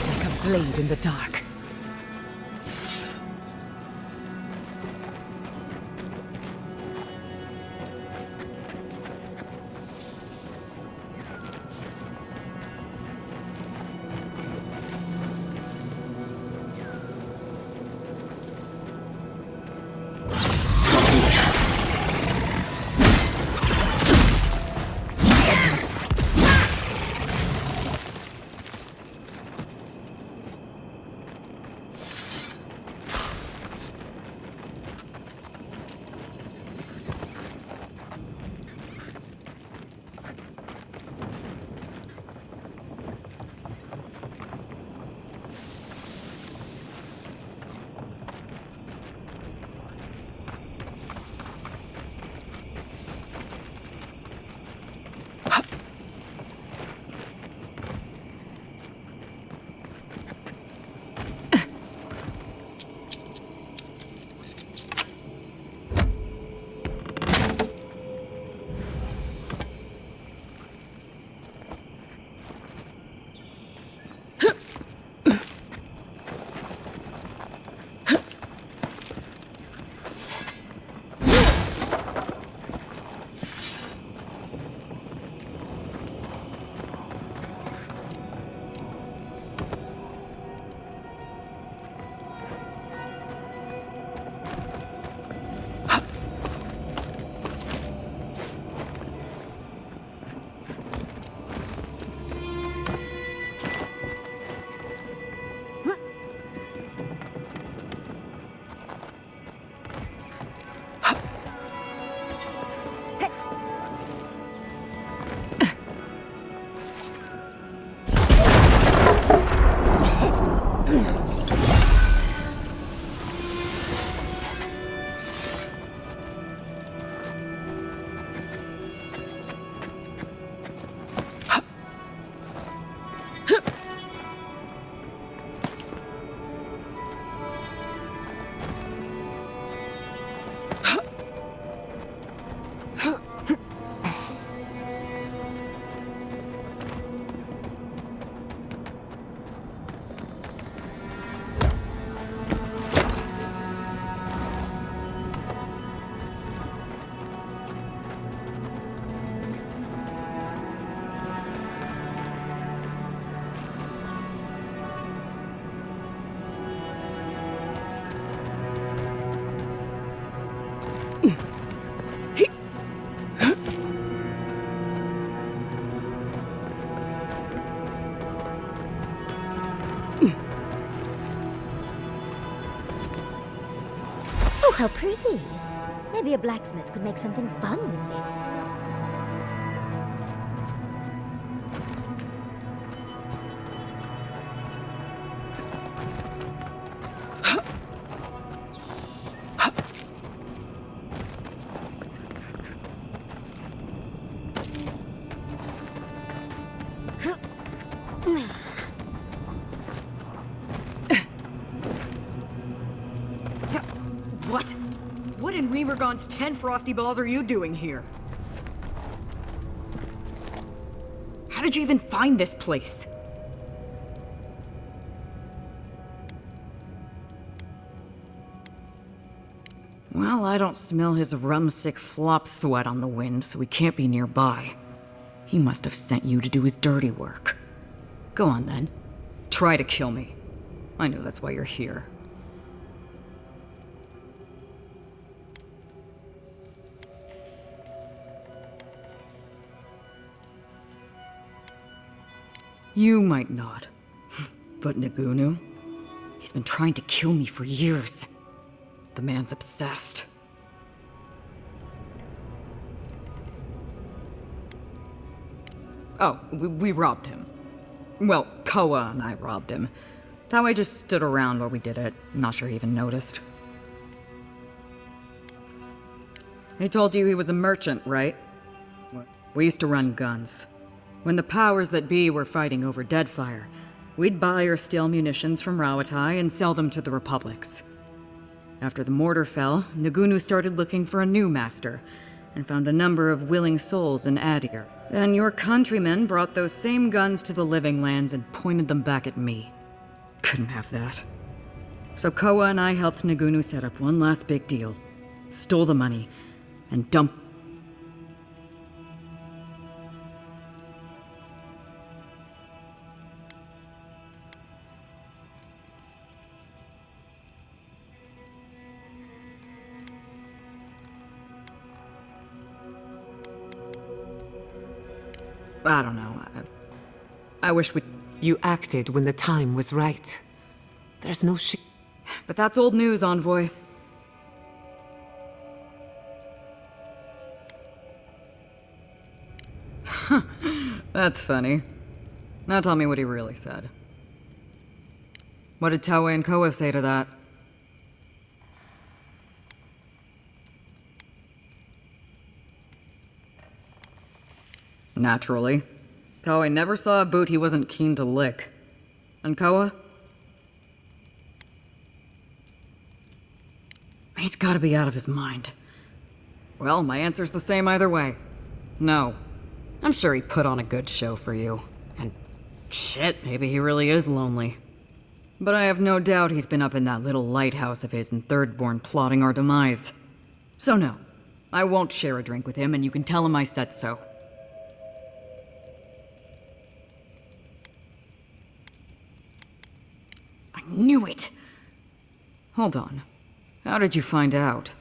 Like a blade in the dark. How pretty. Maybe a blacksmith could make something fun with this. What? What in Remergon's 10 frosty balls are you doing here? How did you even find this place? Well, I don't smell his rumsick flop sweat on the wind, so he can't be nearby. He must have sent you to do his dirty work. Go on then. Try to kill me. I know that's why you're here. You might not. But Nagunu? He's been trying to kill me for years. The man's obsessed. Oh, we robbed him. Well, Koa and I robbed him. That way just stood around while we did it. I'm not sure he even noticed. He told you he was a merchant, right? We used to run guns. When the powers that be were fighting over Deadfire, we'd buy or steal munitions from Rawatai and sell them to the Republics. After the mortar fell, Nagunu started looking for a new master, and found a number of willing souls in Adir. Then your countrymen brought those same guns to the Living Lands and pointed them back at me. Couldn't have that. So Koa and I helped Nagunu set up one last big deal. Stole the money, and dumped... I don't know. I wish we... You acted when the time was right. There's no shit. But that's old news, Envoy. That's funny. Now tell me what he really said. What did Taue and Koa say to that? Naturally. Taue never saw a boot he wasn't keen to lick. And Koa? He's gotta be out of his mind. Well, my answer's the same either way. No. I'm sure he put on a good show for you. And shit, maybe he really is lonely. But I have no doubt he's been up in that little lighthouse of his in Thirdborn plotting our demise. So no, I won't share a drink with him, and you can tell him I said so. I knew it! Hold on. How did you find out?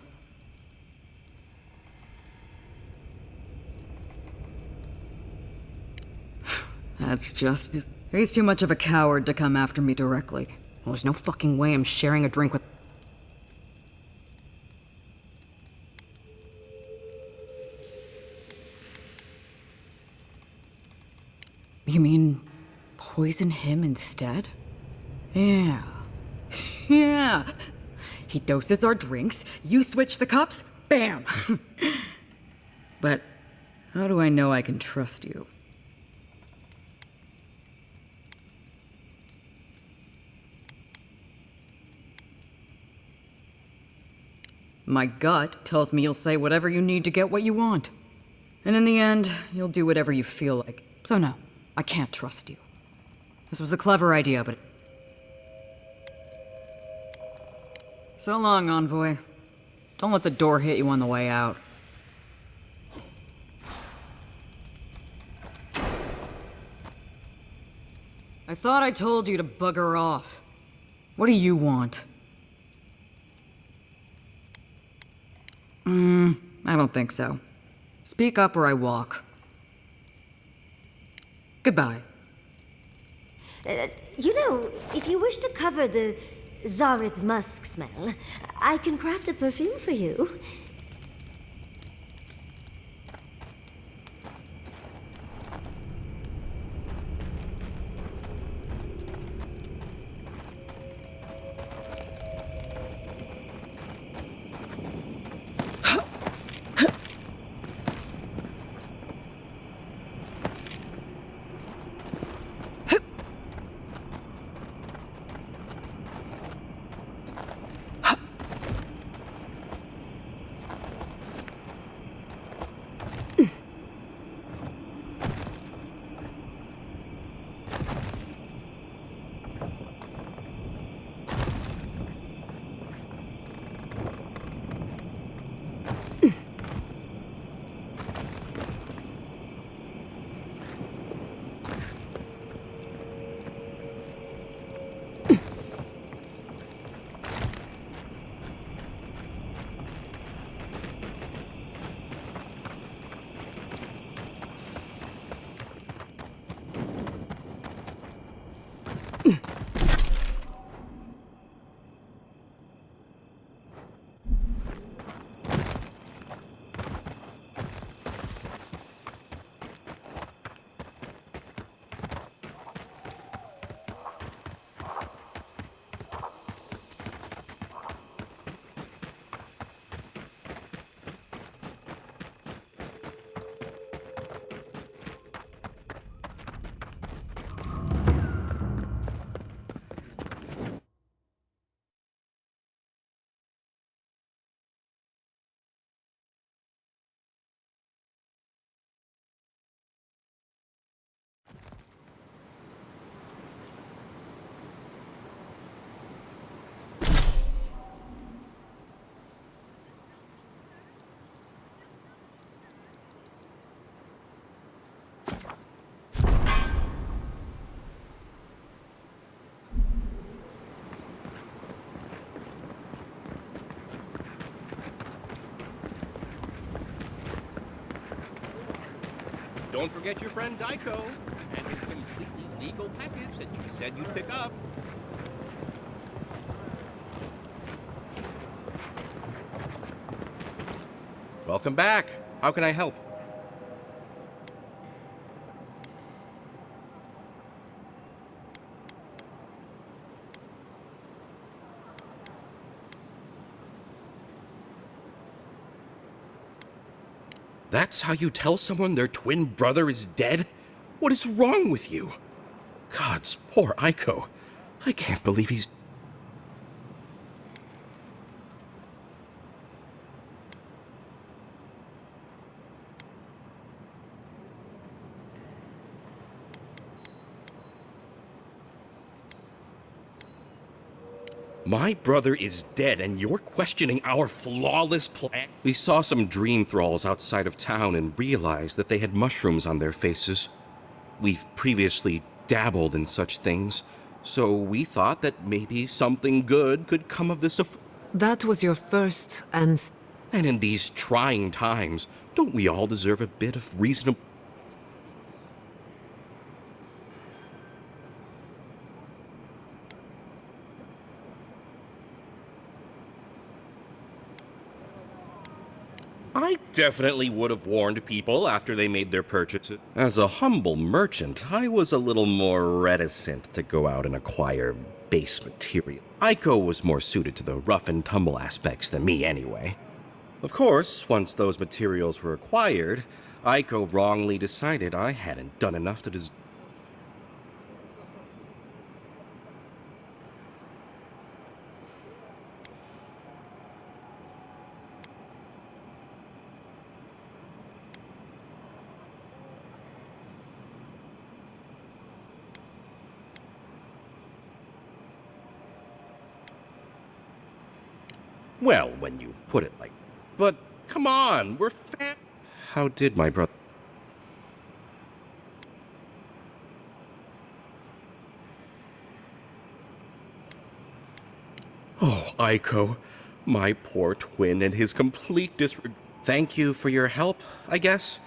That's just... He's too much of a coward to come after me directly. Well, there's no fucking way I'm sharing a drink with... You mean... poison him instead? Yeah. Yeah. He doses our drinks, you switch the cups, bam! But how do I know I can trust you? My gut tells me you'll say whatever you need to get what you want. And in the end, you'll do whatever you feel like. So no, I can't trust you. This was a clever idea, but... So long, Envoy. Don't let the door hit you on the way out. I thought I told you to bugger off. What do you want? I don't think so. Speak up or I walk. Goodbye. You know, if you wish to cover the Zarip musk smell. I can craft a perfume for you. Don't forget your friend Daiko and his completely legal package that you said you'd pick up. Welcome back. How can I help? That's how you tell someone their twin brother is dead? What is wrong with you? Gods, poor Aiko. I can't believe he's... My brother is dead, and you're questioning our flawless plan? We saw some dream thralls outside of town and realized that they had mushrooms on their faces. We've previously dabbled in such things, so we thought that maybe something good could come of this That was your first and... And in these trying times, don't we all deserve a bit of reasonable... I definitely would have warned people after they made their purchases. As a humble merchant, I was a little more reticent to go out and acquire base material. Aiko was more suited to the rough and tumble aspects than me anyway. Of course, once those materials were acquired, Aiko wrongly decided I hadn't done enough to deserve. Well, when you put it like... But, come on, we're How did my brother... Oh, Aiko, my poor twin and his complete disregard. Thank you for your help, I guess.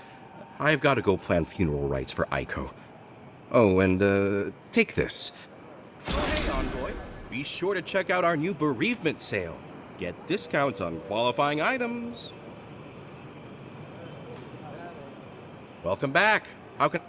I've got to go plan funeral rites for Aiko. Oh, and, take this. Oh, hey, Envoy. be sure to check out our new bereavement sale. Get discounts on qualifying items. Welcome back. How can...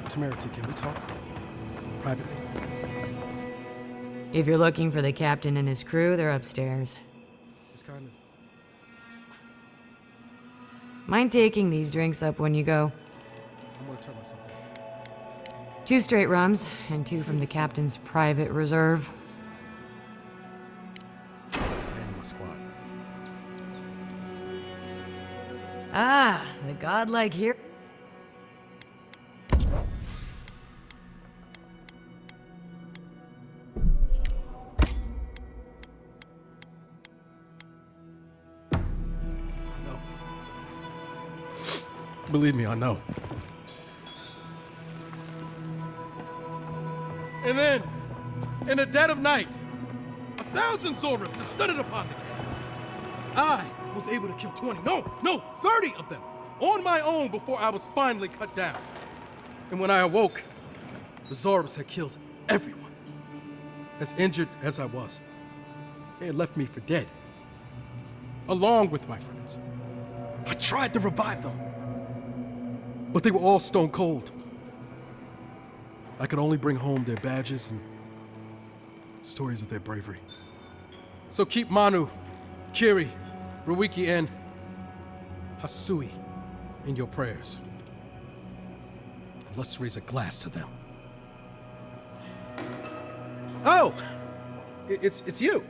Temerity, can we talk? Privately? If you're looking for the captain and his crew, they're upstairs. It's kind of... Mind taking these drinks up when you go? I'm gonna turn myself in. 2 straight rums, and 2 from the captain's private reserve. And my squad. Ah, the godlike hero. Believe me, I know. And then, in the dead of night, 1,000 Zorros descended upon the camp. I was able to kill 20, no, 30 of them on my own before I was finally cut down. And when I awoke, the Zorros had killed everyone. As injured as I was, they had left me for dead, along with my friends. I tried to revive them, but they were all stone cold. I could only bring home their badges and stories of their bravery. So keep Manu, Kiri, Ruiki, and Hasui in your prayers. And let's raise a glass to them. Oh! It's you.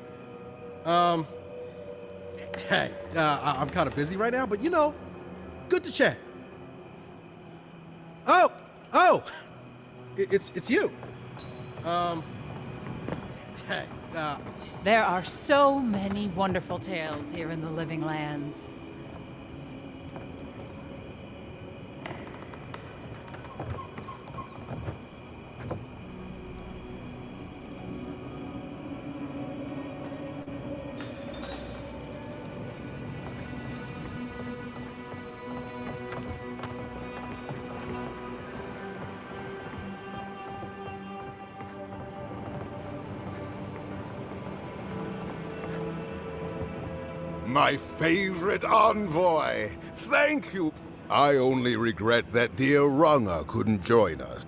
Hey, I'm kind of busy right now, but you know, good to chat. Oh! It's you. Hey, There are so many wonderful tales here in the Living Lands. My favorite envoy! Thank you! I only regret that dear Runga couldn't join us.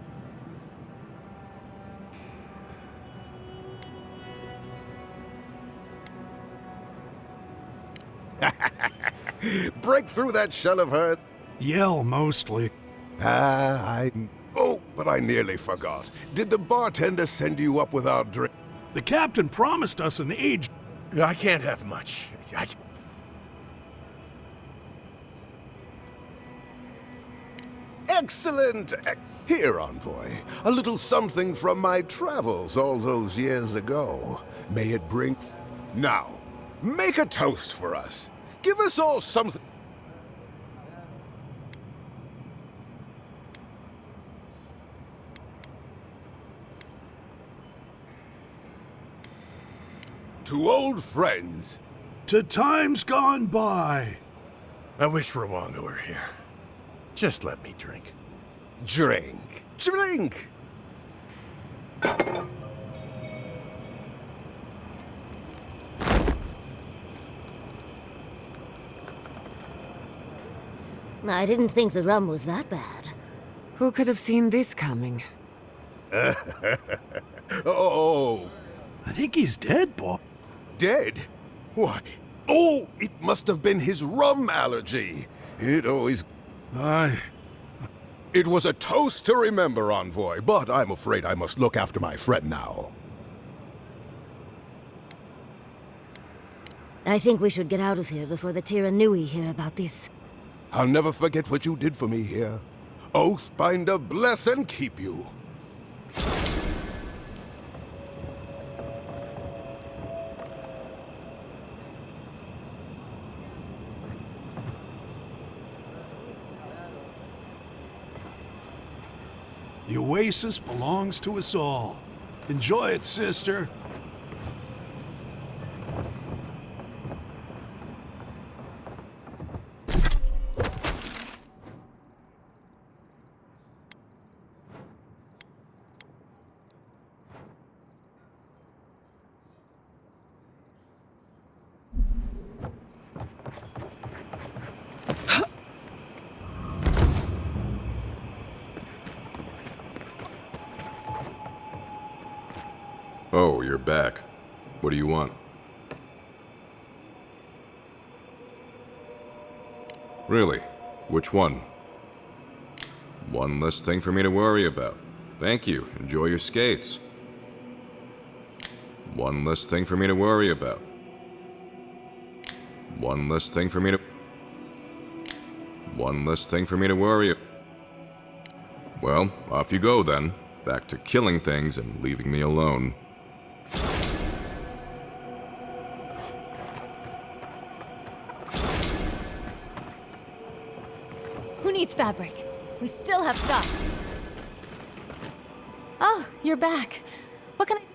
Break through that shell of hers. Yell, mostly. Oh, but I nearly forgot. Did the bartender send you up with our drink? The captain promised us an age. I can't have much. Excellent! Here, Envoy, a little something from my travels all those years ago. May it bring... Now, make a toast for us. Give us all something... To old friends. To times gone by. I wish Rwanga were here. Just let me drink. Drink. Drink! I didn't think the rum was that bad. Who could have seen this coming? Oh. I think he's dead, boy. Dead? Why? Oh, it must have been his rum allergy. It always... It was a toast to remember, Envoy, but I'm afraid I must look after my friend now. I think we should get out of here before the Tiranui hear about this. I'll never forget what you did for me here. Oathbinder bless and keep you. The oasis belongs to us all. Enjoy it, sister. Oh, you're back. What do you want? Really? Which one? One less thing for me to worry about. Thank you. Enjoy your skates. One less thing for me to worry about. One less thing for me to... One less thing for me to worry about. Well, off you go then. Back to killing things and leaving me alone. Who needs fabric? We still have stuff. Oh, you're back. What can I do?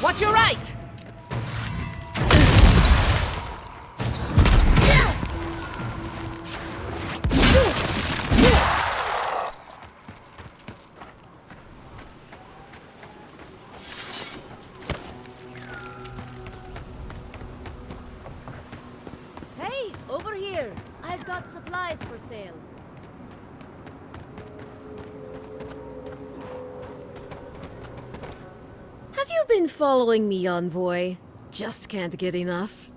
Watch your right! Hey, over here! I've got supplies for sale. Have you been following me, Envoy? Just can't get enough.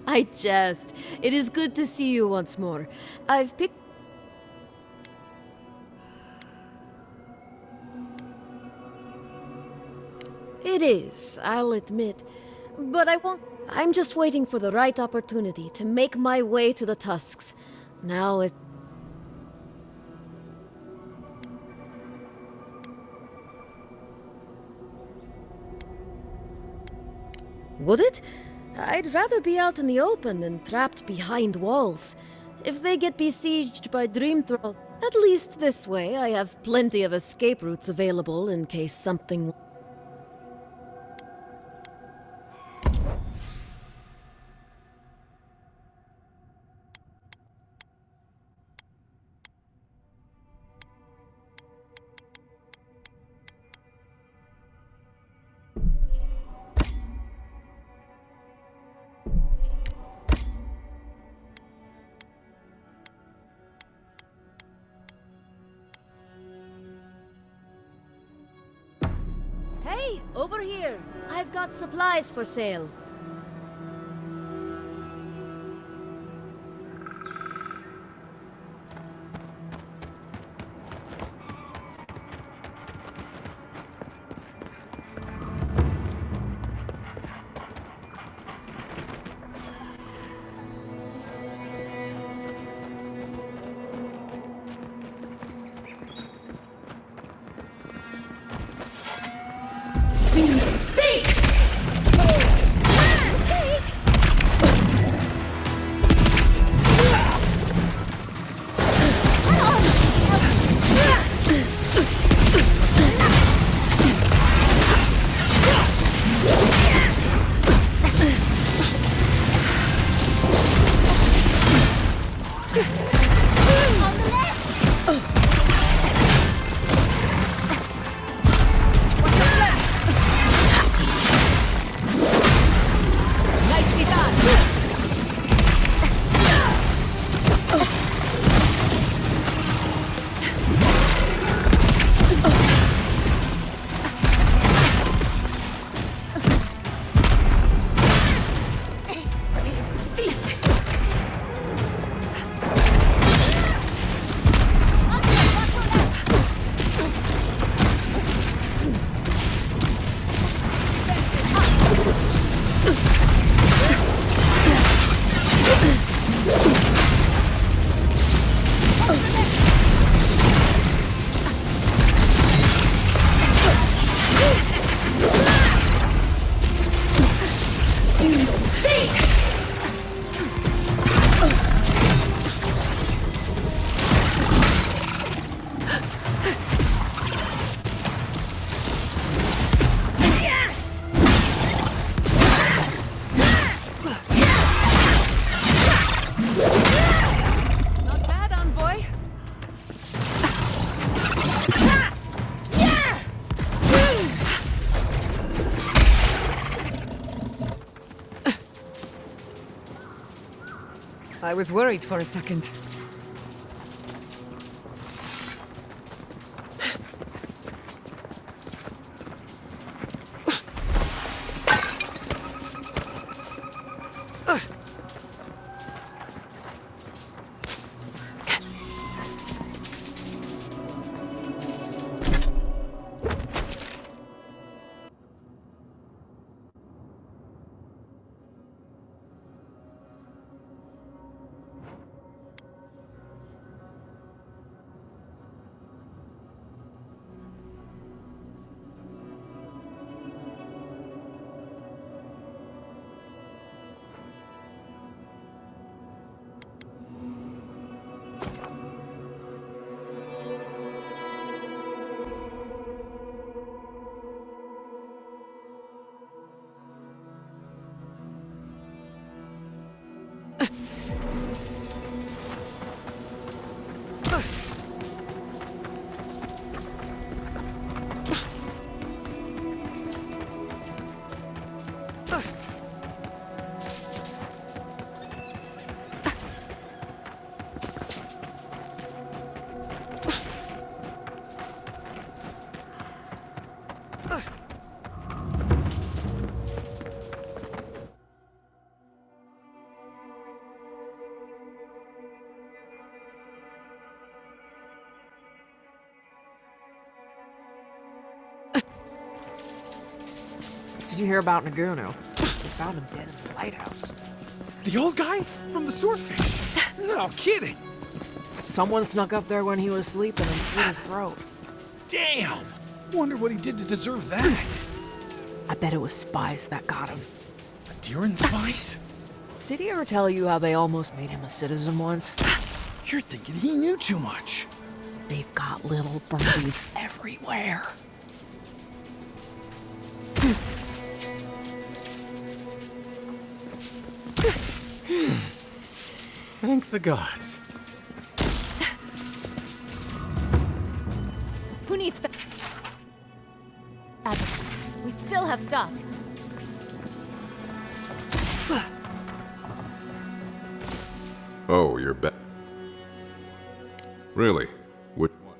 I jest. It is good to see you once more. I've picked... It is, I'll admit. But I won't... I'm just waiting for the right opportunity to make my way to the Tusks. Now is... Would it? I'd rather be out in the open than trapped behind walls. If they get besieged by dream thralls, at least this way I have plenty of escape routes available in case something... Hey, over here! I've got supplies for sale. Seek! On the left! Nicely done! Not bad, Envoy. I was worried for a second. Did you hear about Naguno? We found him dead in the lighthouse. The old guy from the swordfish? No kidding. Someone snuck up there when he was sleeping and slit his throat. Damn! Wonder what he did to deserve that. I bet it was spies that got him. Deering spies? Did he ever tell you how they almost made him a citizen once? You're thinking he knew too much. They've got little birdies everywhere. Thank the gods. Who needs we still have stock. Oh, you're back. Really? Which one?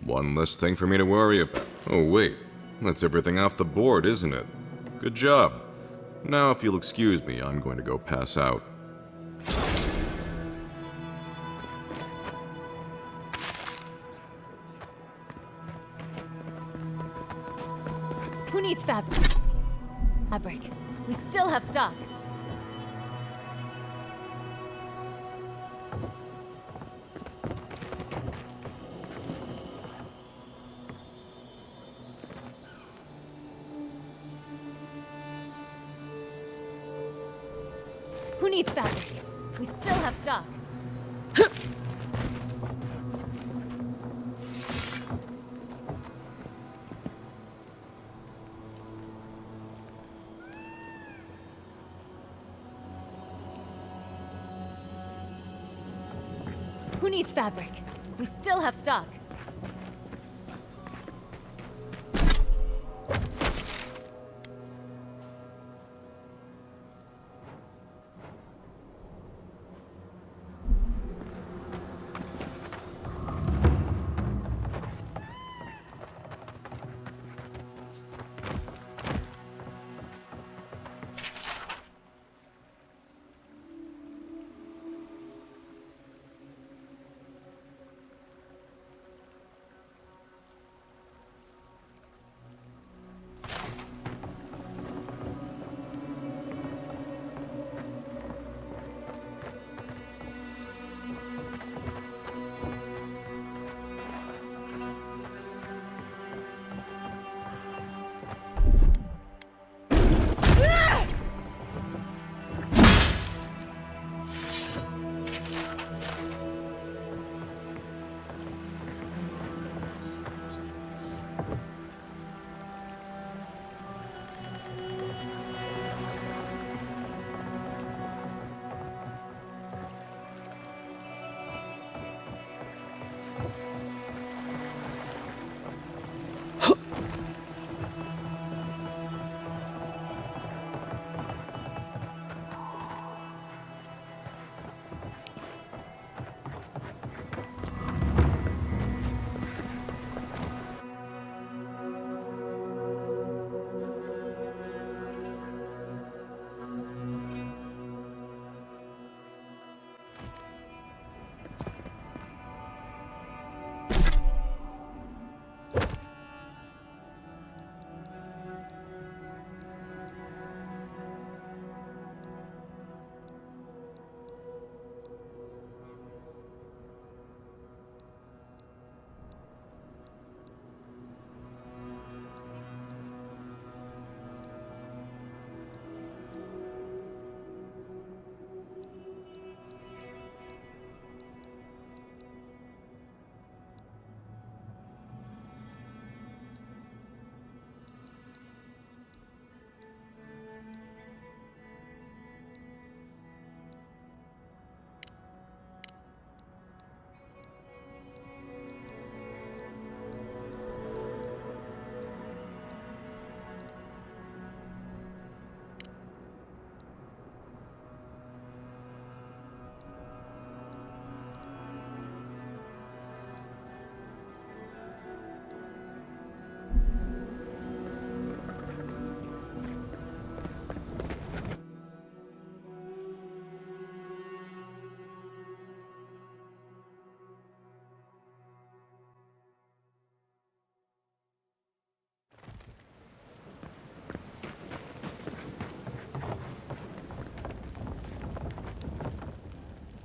One less thing for me to worry about. Oh, wait. That's everything off the board, isn't it? Good job. Now, if you'll excuse me, I'm going to go pass out. Who needs fabric? We still have stock. Who needs fabric? We still have stock. Who needs fabric? We still have stock.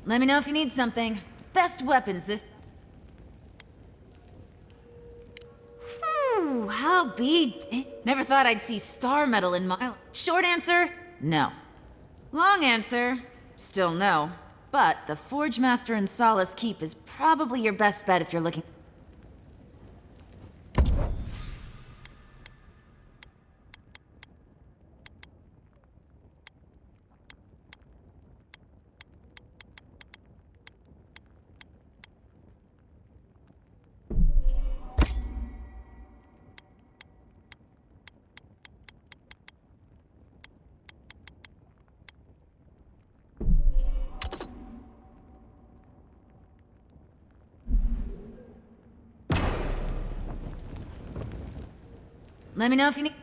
Let me know if you need something. Best weapons this... How be... Never thought I'd see star metal in my... Short answer, no. Long answer, still no. But the Forge Master in Solace Keep is probably your best bet if you're looking... Let me know if you need...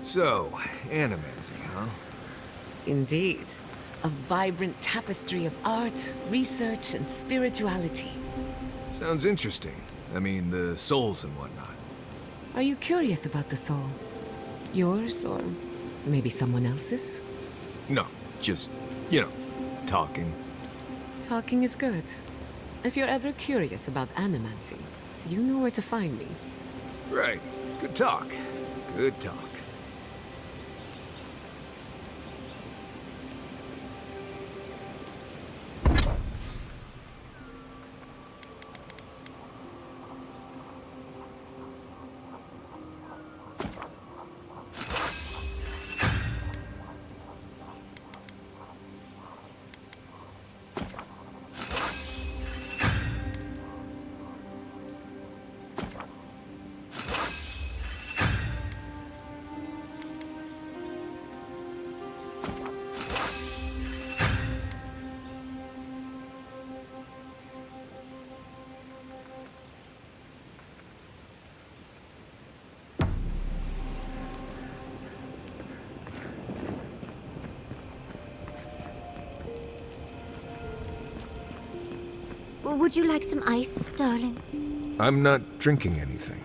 So, animancing, huh? Indeed. A vibrant tapestry of art, research, and spirituality. Sounds interesting. I mean, the souls and whatnot. Are you curious about the soul? Yours, or maybe someone else's? No, just, you know, talking. Talking is good. If you're ever curious about animancing, you know where to find me. Right. Good talk. Good talk. Would you like some ice, darling? I'm not drinking anything.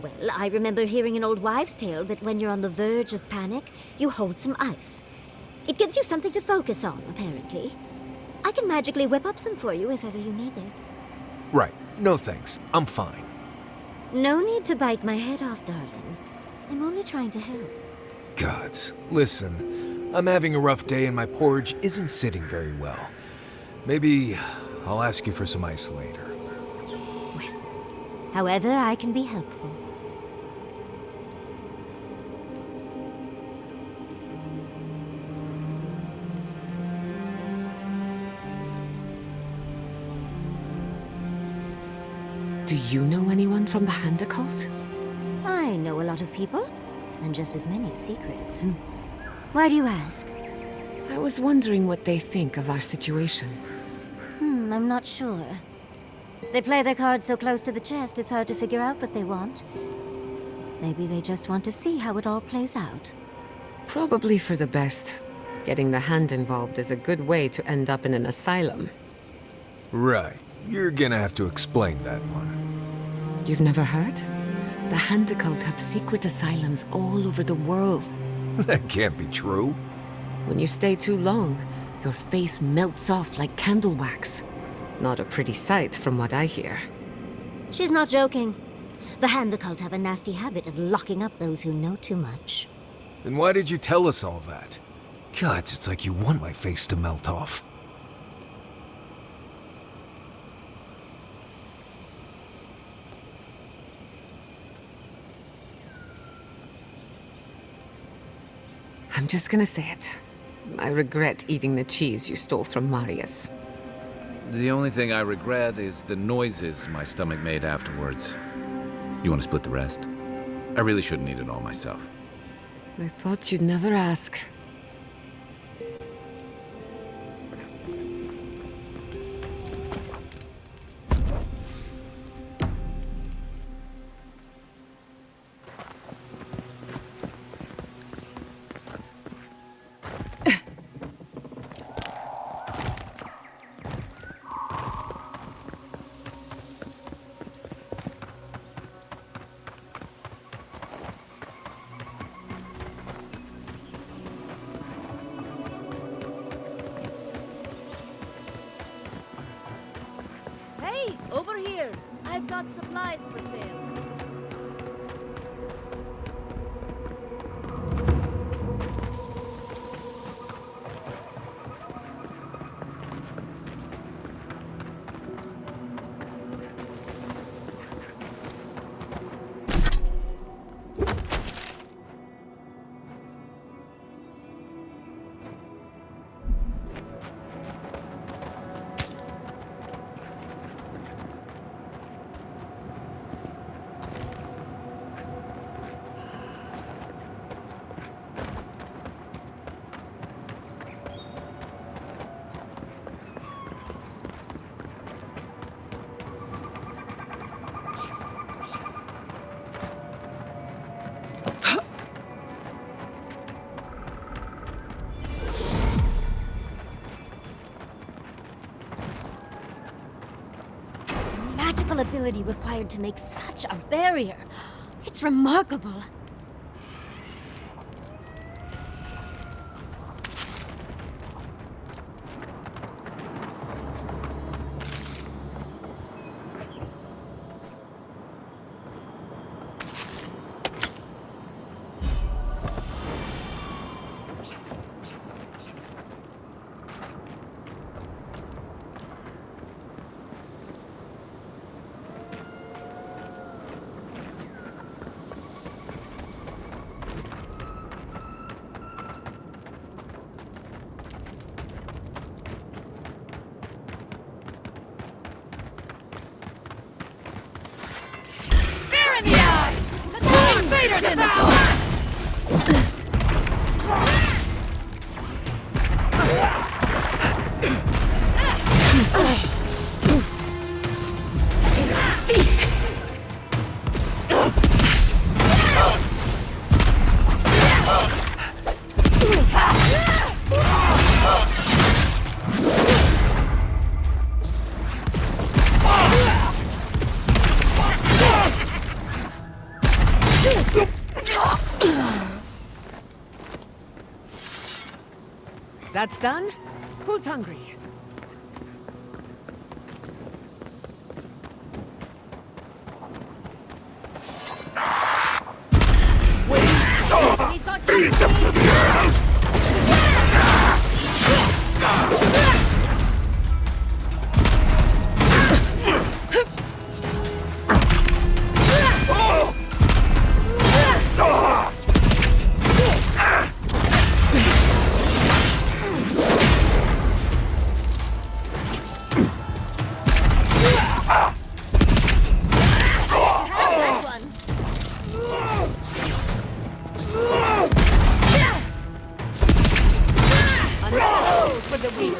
Well, I remember hearing an old wives' tale that when you're on the verge of panic, you hold some ice. It gives you something to focus on, apparently. I can magically whip up some for you if ever you need it. Right. No thanks. I'm fine. No need to bite my head off, darling. I'm only trying to help. Gods, listen. I'm having a rough day and my porridge isn't sitting very well. Maybe I'll ask you for some ice later. However I can be helpful. Do you know anyone from the Hand Cult? I know a lot of people, and just as many secrets. Why do you ask? I was wondering what they think of our situation. I'm not sure. They play their cards so close to the chest, it's hard to figure out what they want. Maybe they just want to see how it all plays out. Probably for the best. Getting the Hand involved is a good way to end up in an asylum. Right. You're gonna have to explain that one. You've never heard? The Hand Cult have secret asylums all over the world. That can't be true. When you stay too long, your face melts off like candle wax. Not a pretty sight from what I hear. She's not joking. The Hand Cult have a nasty habit of locking up those who know too much. Then why did you tell us all that? God, it's like you want my face to melt off. I'm just gonna say it. I regret eating the cheese you stole from Marius. The only thing I regret is the noises my stomach made afterwards. You want to split the rest? I really shouldn't eat it all myself. I thought you'd never ask. Hey, over here. I've got supplies for sale. survival ability required to make such a barrier. It's remarkable. In the eyes! Invaders in the Seek! That's done? Who's hungry? Eat them to the earth! For the weak.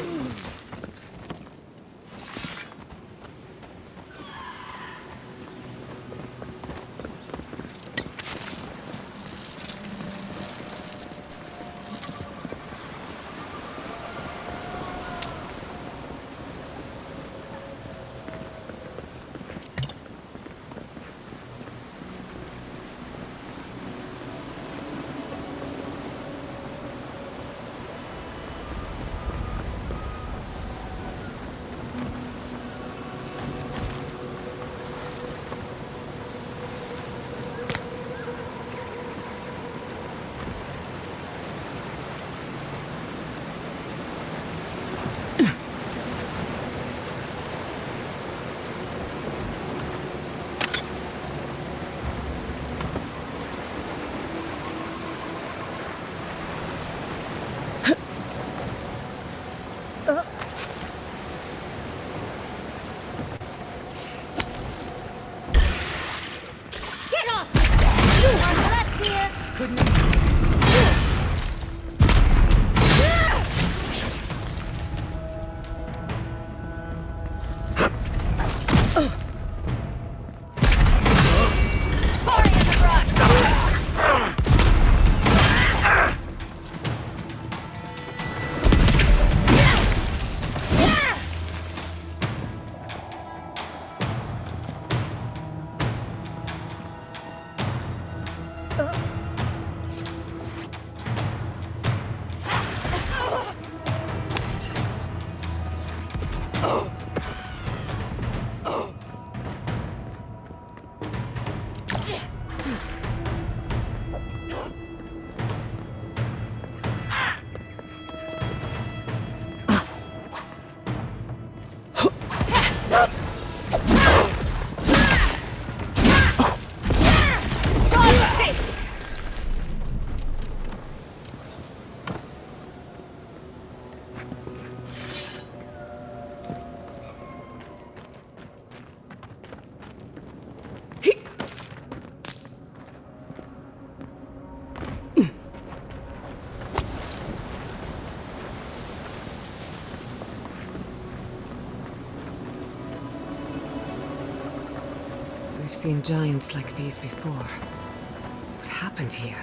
We've seen giants like these before. What happened here?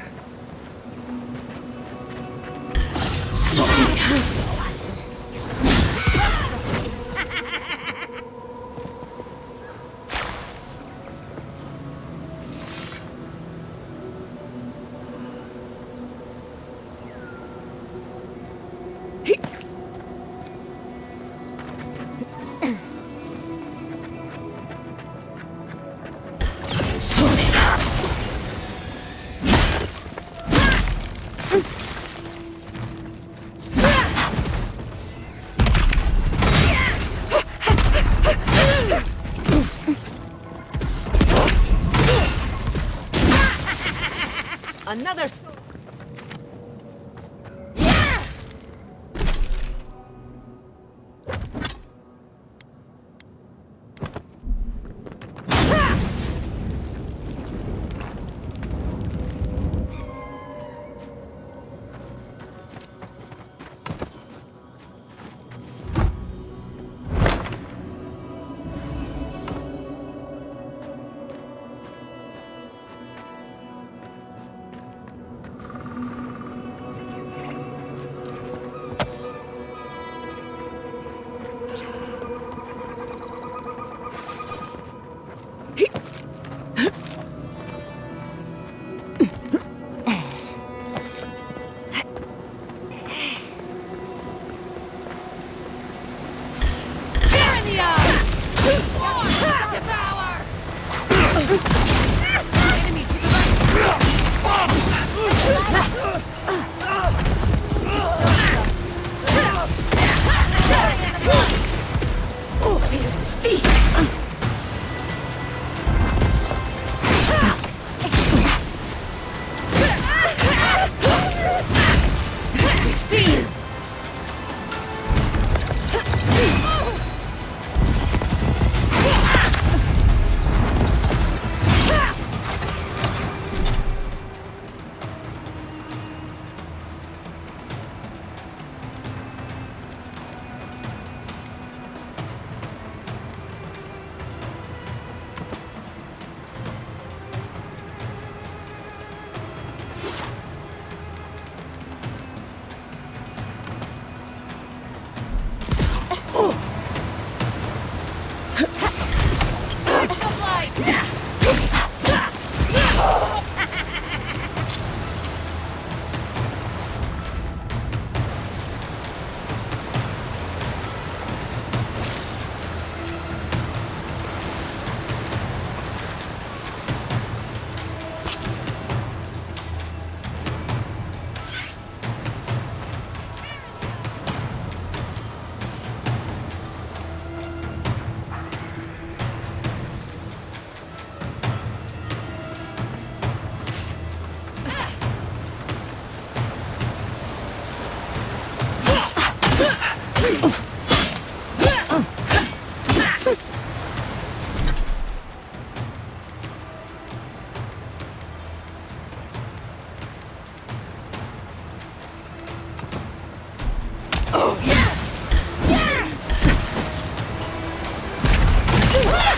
Another.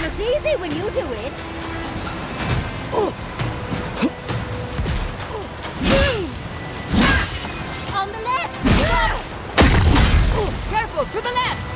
It's easy when you do it. On the left! Careful, to the left!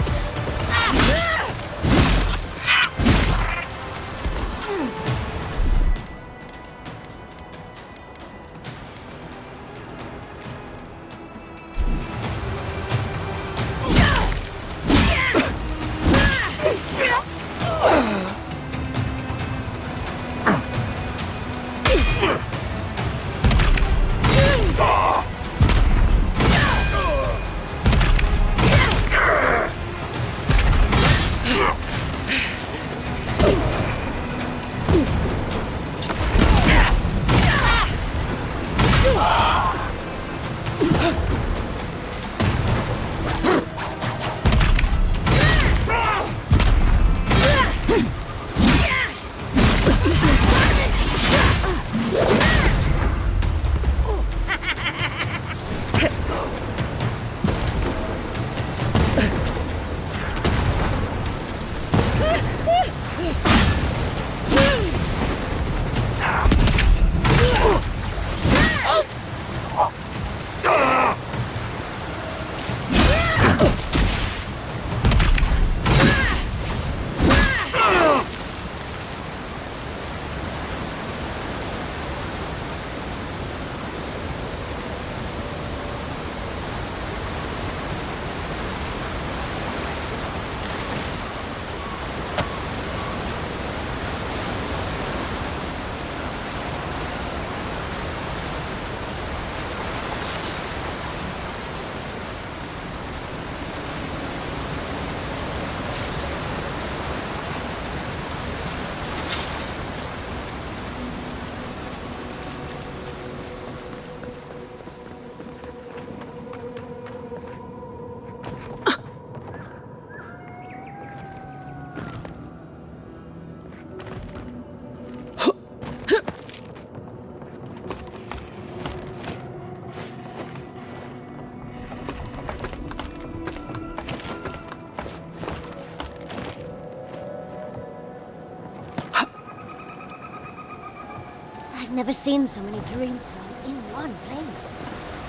I've never seen so many dream thralls in one place.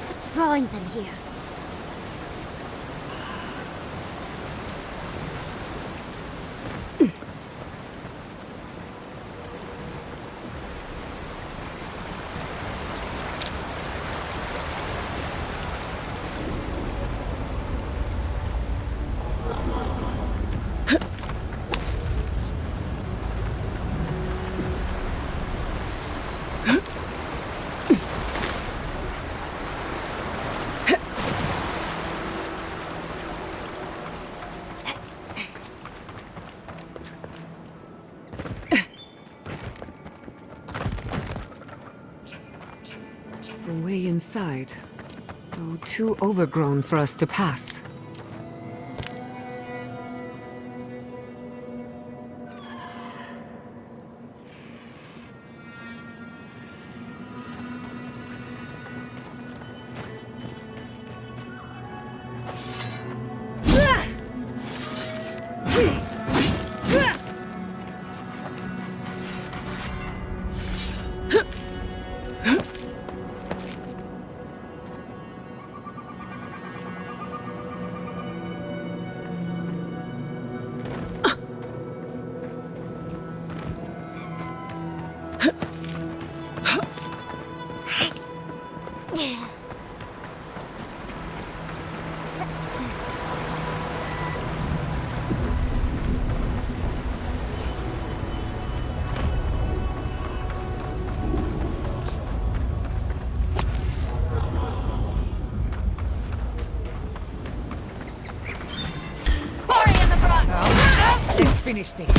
What's drawing them here? The way inside, though too overgrown for us to pass. Let's finish this.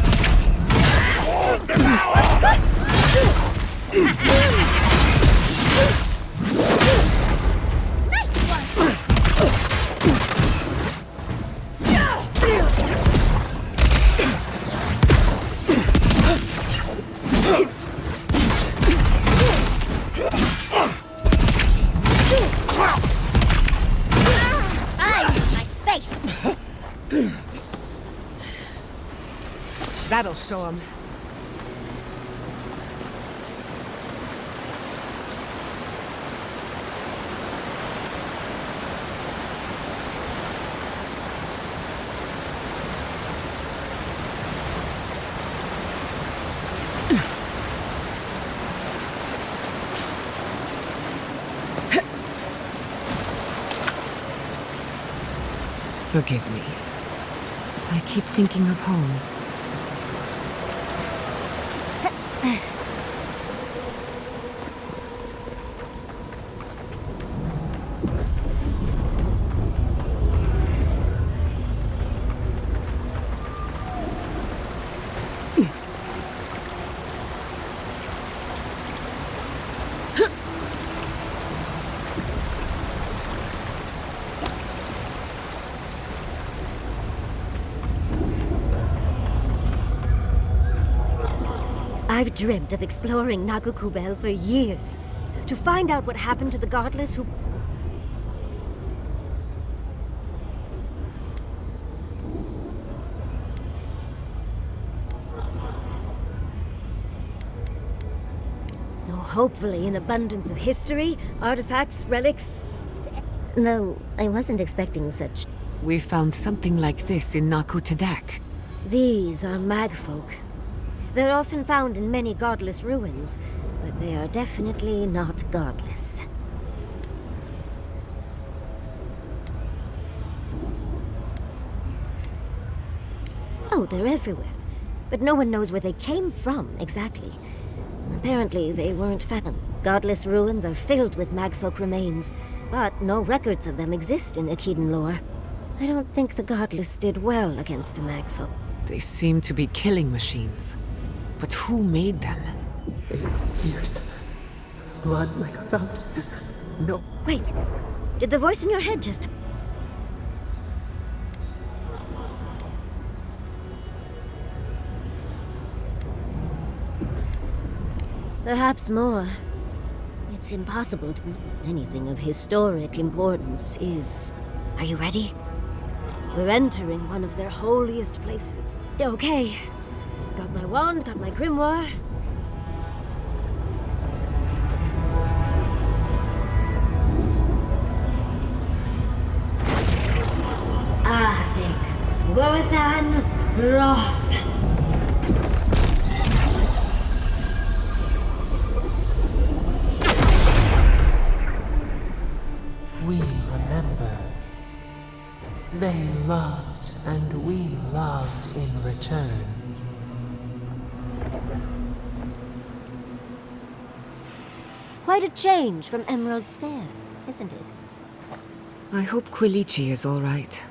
That'll show him. Forgive me. I keep thinking of home. I've dreamt of exploring Nagukubel for years, to find out what happened to the godless who... No, hopefully an abundance of history, artifacts, relics... Though I wasn't expecting such... We found something like this in Naku Tadak. These are magfolk. They're often found in many godless ruins, but they are definitely not godless. Oh, they're everywhere, but no one knows where they came from exactly. Apparently, they weren't found. Godless ruins are filled with magfolk remains, but no records of them exist in Akedan lore. I don't think the godless did well against the magfolk. They seem to be killing machines. But who made them? 8 years. Blood like a fountain. No. Wait. Did the voice in your head just... Perhaps more. It's impossible to know anything of historic importance is... Are you ready? We're entering one of their holiest places. Okay. Got my wand, got my grimoire. Bothan Roth. We remember. They loved, and we loved in return. Quite a change from Emerald Stair, isn't it? I hope Quilichi is all right.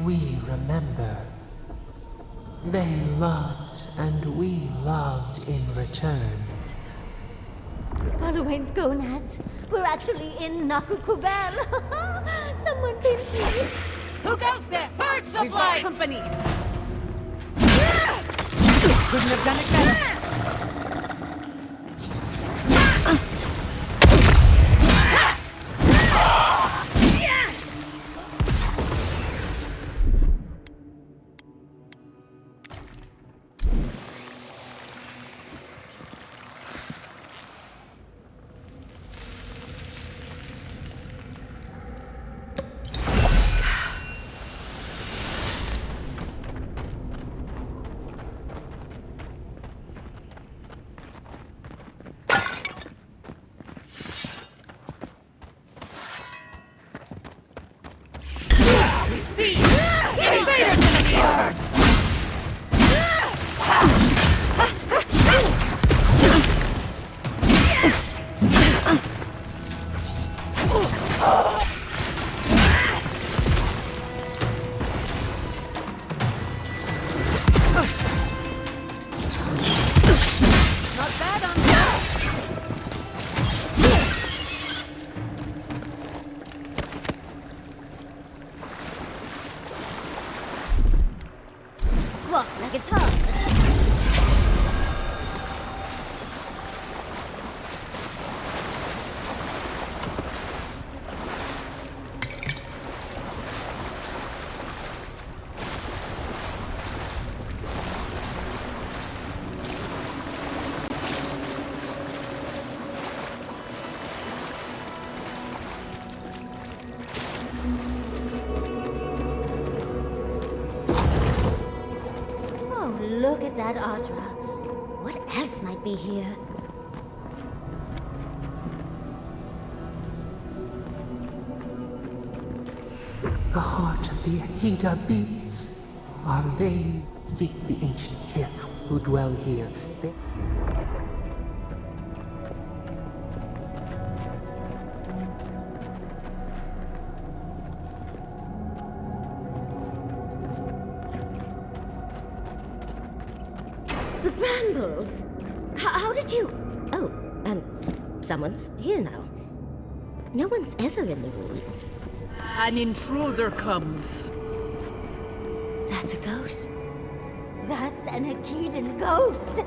We remember. They loved, and we loved in return. Halloween's gonads. We're actually in Nakukubel. Someone pinch me. Who goes there? Purge the We've got flight! company. Couldn't have done it better. See! Invaders in the yard! Not bad on that. Walk like a top. Look at that Audra. What else might be here? The heart of the Akita beats. Our veins seek the ancient kith who dwell here. They The brambles! How did you... Oh, and someone's here now. No one's ever in the ruins. An intruder comes. That's a ghost. That's an Akitan ghost!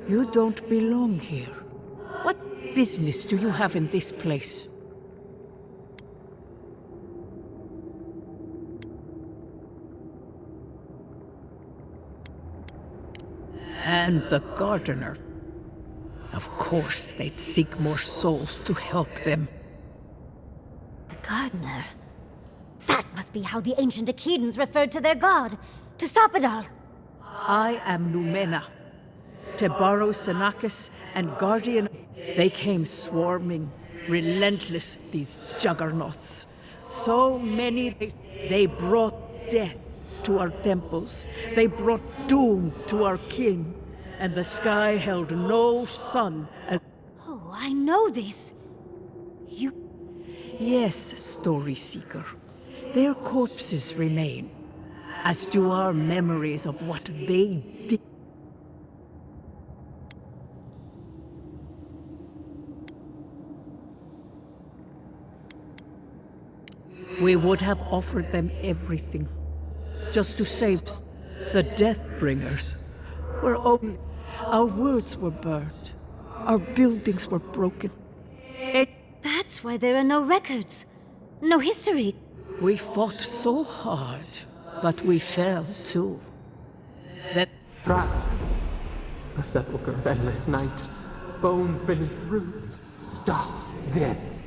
You don't belong here. What business do you have in this place? And the gardener. Of course, they'd seek more souls to help them. The gardener? That must be how the ancient Akedans referred to their god. To stop it all. I am Numena. Tebaro Senakis and Guardian. They came swarming, relentless, these juggernauts. So many, they brought death to our temples. They brought doom to our kin. And the sky held no sun as... Oh, I know this. You... Yes, Story Seeker. Their corpses remain, as do our memories of what they did. We would have offered them everything, just to save the Deathbringers. Were only... Our words were burned. Our buildings were broken. That's why there are no records. No history. We fought so hard, but we fell too. That... Drat. A sepulchre of endless night. Bones beneath roots. Stop this.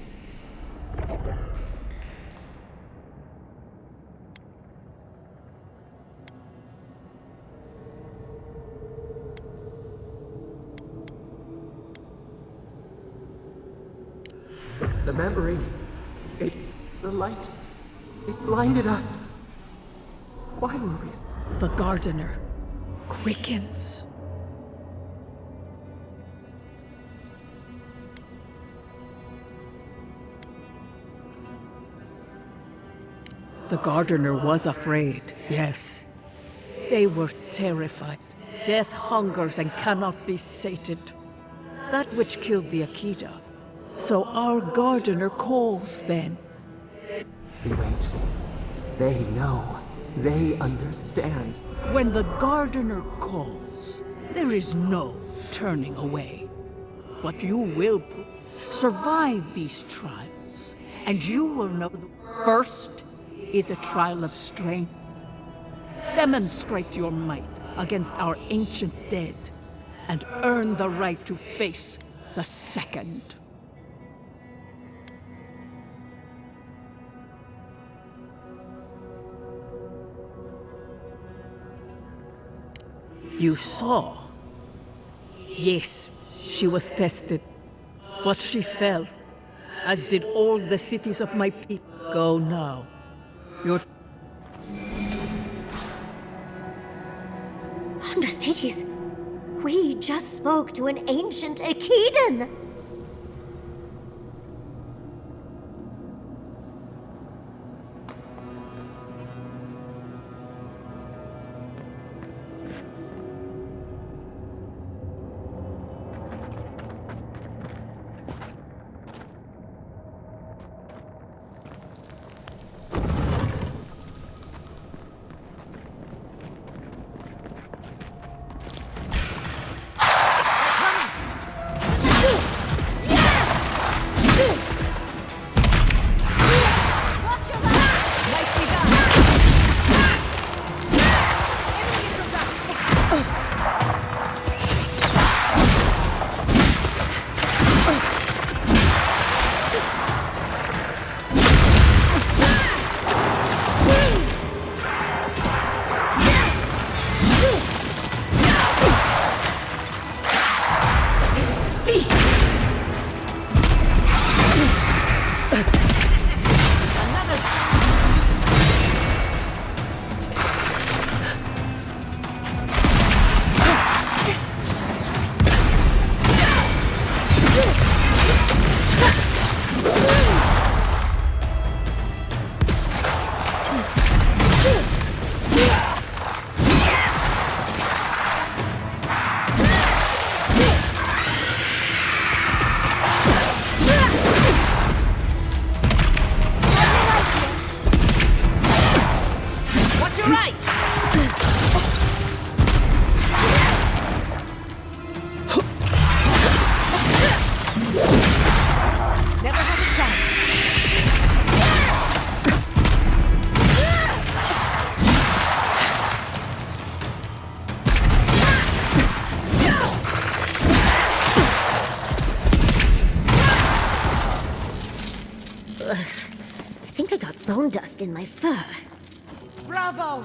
The memory, the light, it blinded us. Why were we... The gardener quickens. The gardener was afraid, yes. They were terrified. Death hungers and cannot be sated. That which killed the Akita. So our gardener calls then. We wait. They know. They understand. When the gardener calls, there is no turning away. But you will survive these trials, and you will know the first is a trial of strength. Demonstrate your might against our ancient dead, and earn the right to face the second. You saw. Yes, she was tested, but she fell, as did all the cities of my people. Go now. Your... Understudies, we just spoke to an ancient Akedan! bone dust in my fur. Bravo!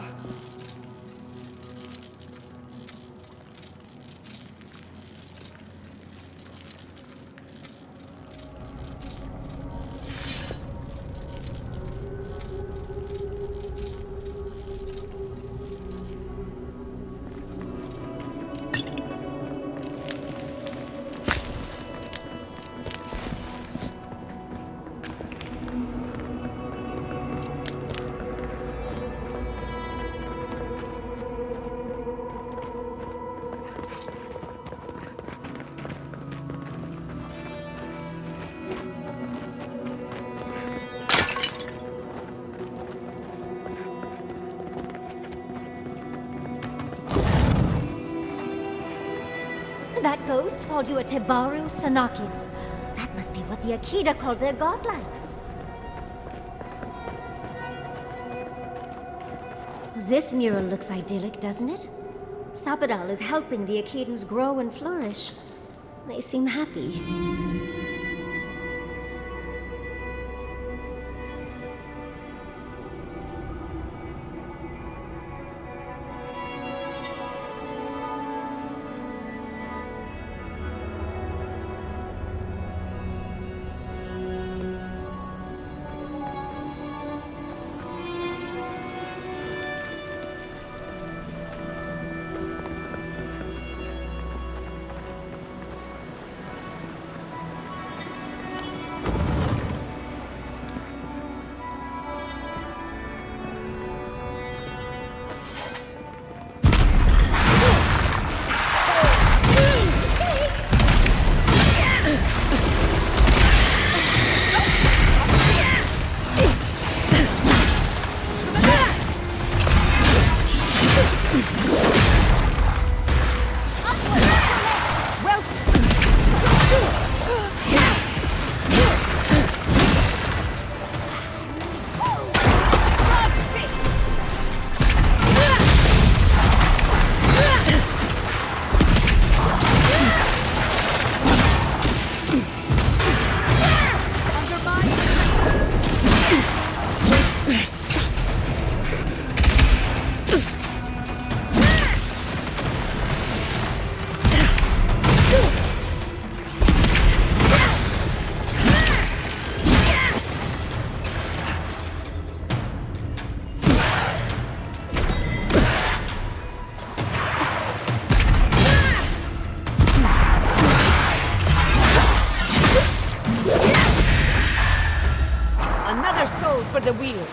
That ghost called you a Tebaru Sanakis. That must be what the Akita called their godlikes. This mural looks idyllic, doesn't it? Sapadal is helping the Akitans grow and flourish. They seem happy. For the wheel.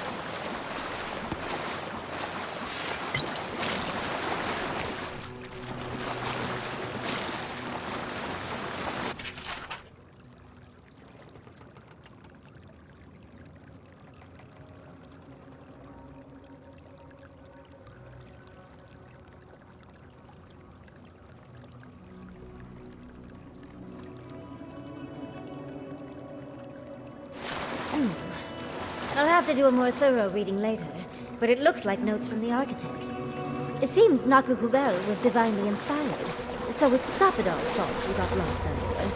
I'll have to do a more thorough reading later, but it looks like notes from the architect. It seems Nakukubel was divinely inspired, so it's Sapadal's fault you got lost earlier.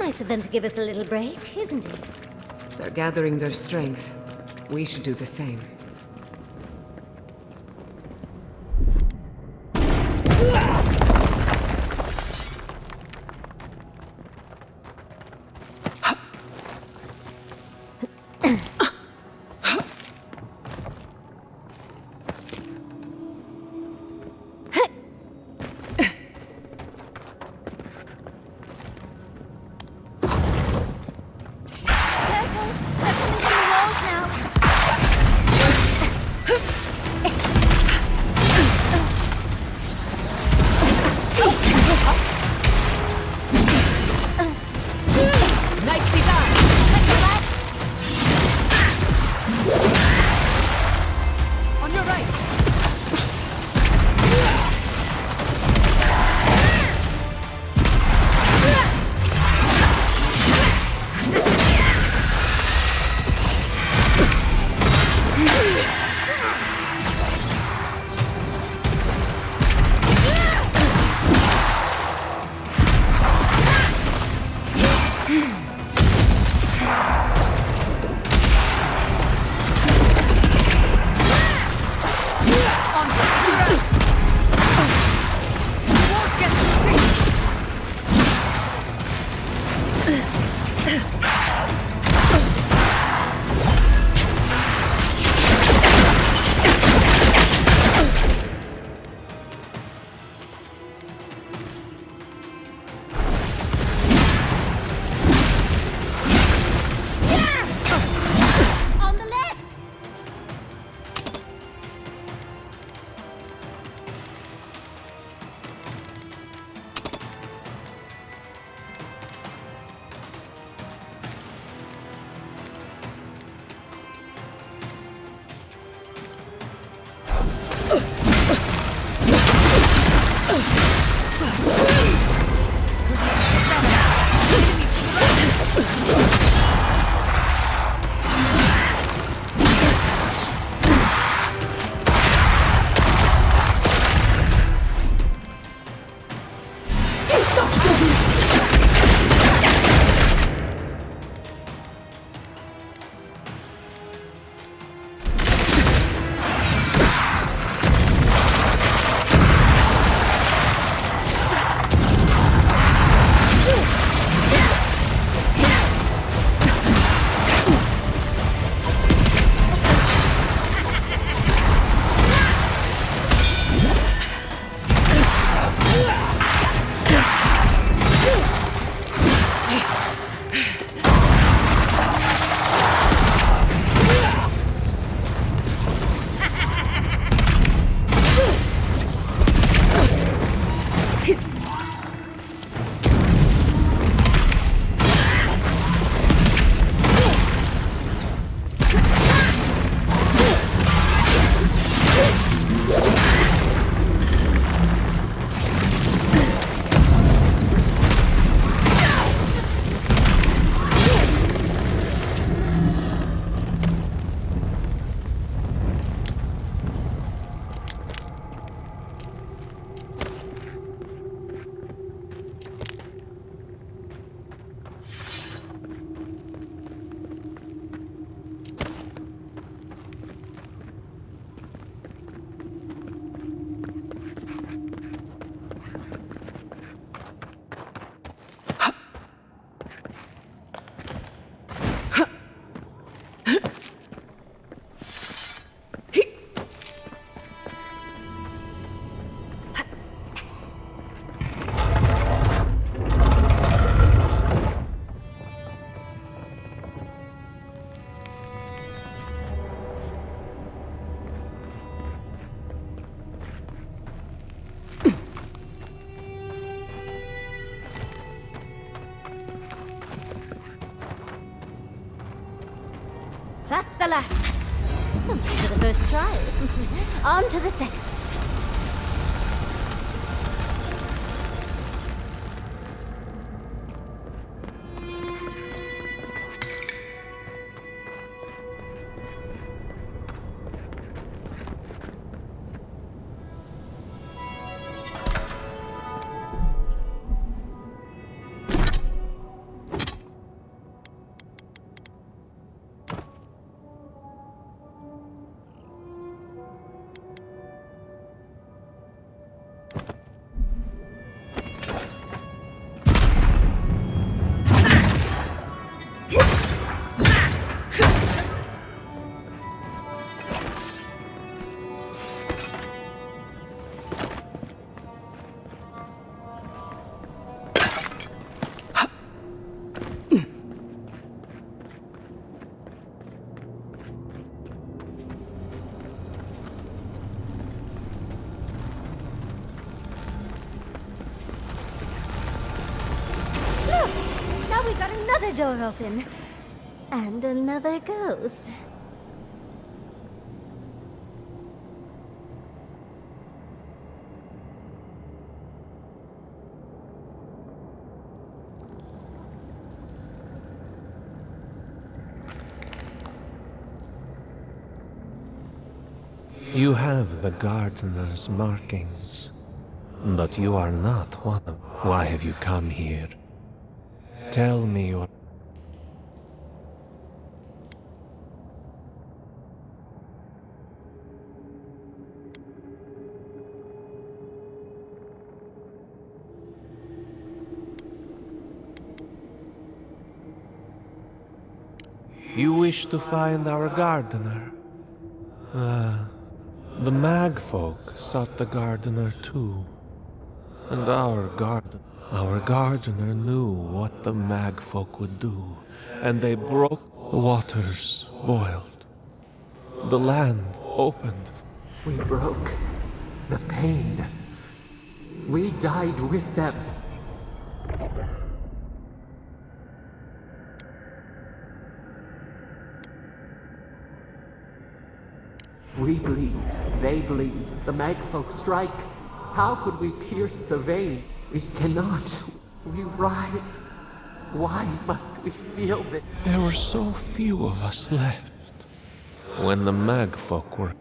Nice of them to give us a little break, isn't it? They're gathering their strength. We should do the same. That's the last. Something for the first try. On to the second. another door open. And another ghost. You have the gardener's markings, but you are not one of them. Why have you come here? Tell me your... You wish to find our gardener? The mag folk sought the gardener too. And our gardener knew what the mag folk would do, and they broke. The waters boiled. The land opened. We broke the pain. We died with them. We bleed, they bleed, the magfolk strike. How could we pierce the vein? We cannot. We writhe. Why must we feel this? There were so few of us left. When the magfolk were...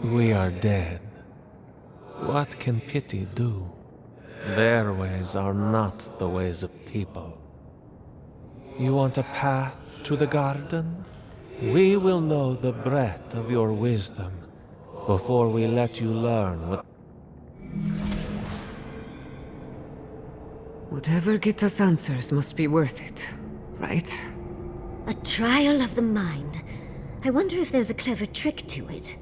We are dead. What can pity do? Their ways are not the ways of people. You want a path to the garden? We will know the breadth of your wisdom before we let you learn what... Whatever gets us answers must be worth it, right? A trial of the mind. I wonder if there's a clever trick to it.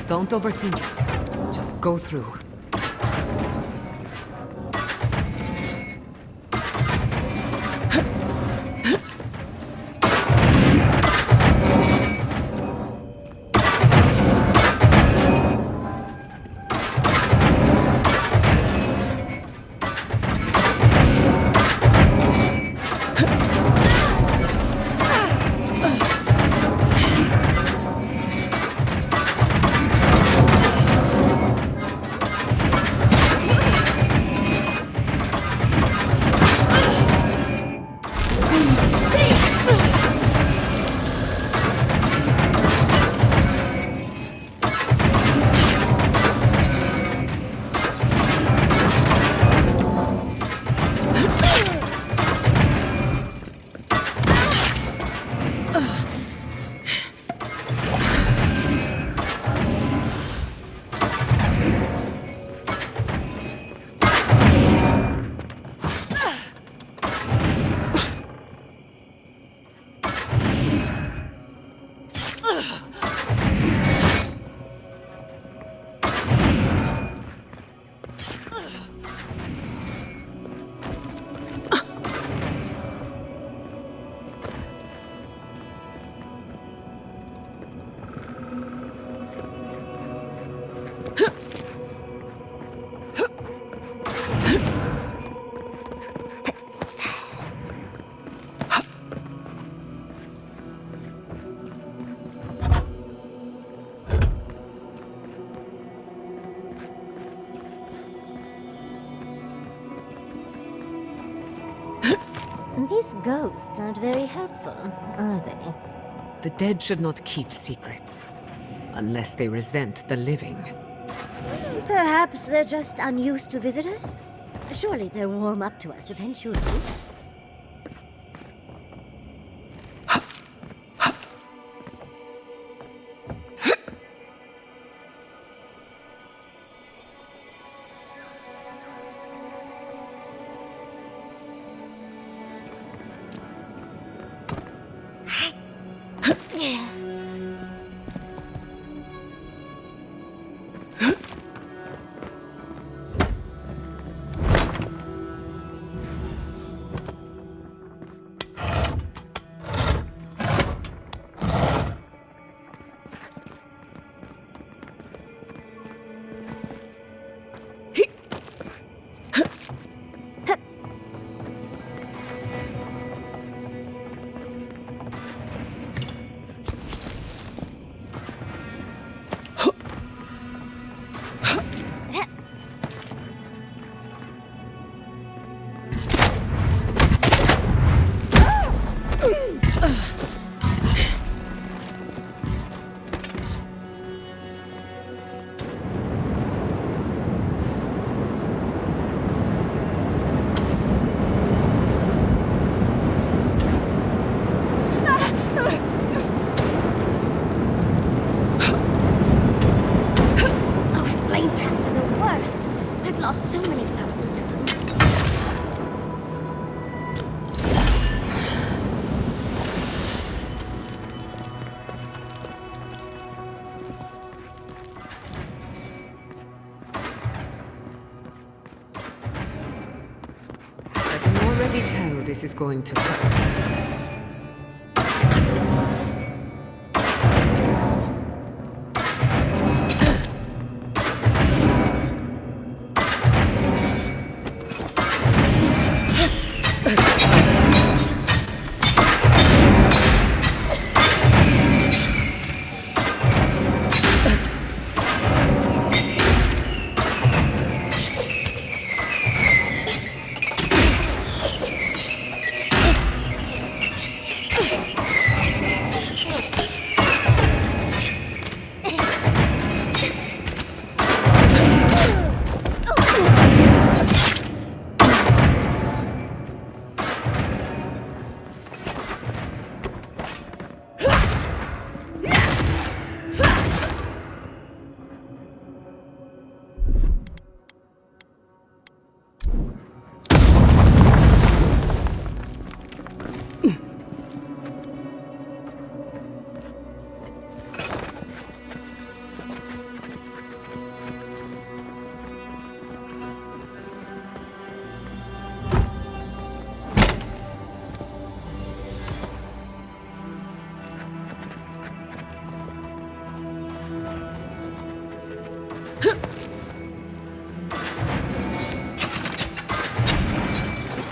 Don't overthink it. Just go through. These ghosts aren't very helpful, are they? The dead should not keep secrets. Unless they resent the living. Perhaps they're just unused to visitors? Surely they'll warm up to us eventually. This is going to hurt.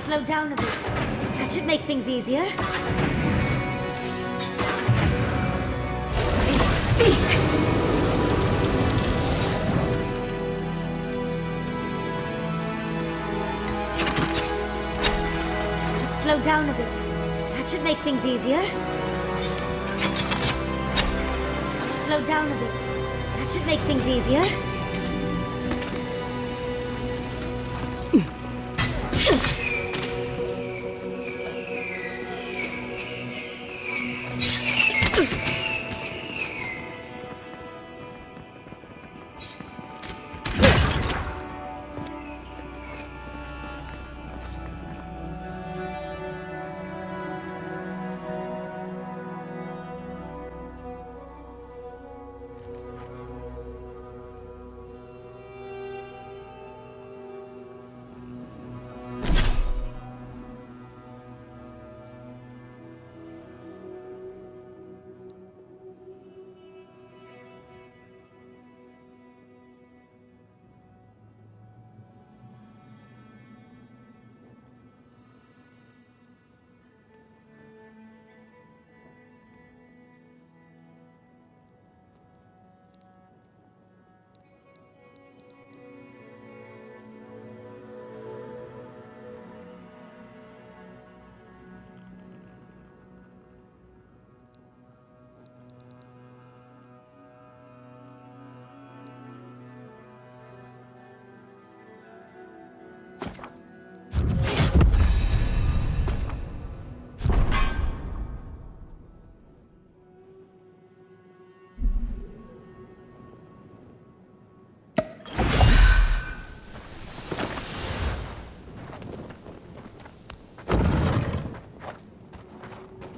Slow down a bit. That should make things easier. Seek! Slow down a bit. That should make things easier. Slow down a bit. That should make things easier.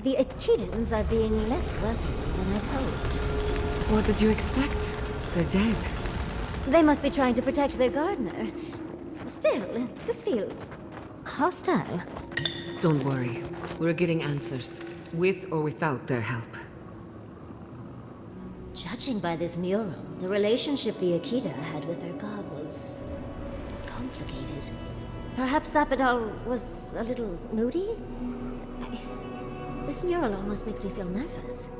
The Echidans are being less welcoming than I've hoped. What did you expect? They're dead. They must be trying to protect their gardener. Still, this feels hostile. Don't worry. We're getting answers, with or without their help. Judging by this mural, the relationship the Akita had with her god was complicated. Perhaps Sapidal was a little moody? This mural almost makes me feel nervous.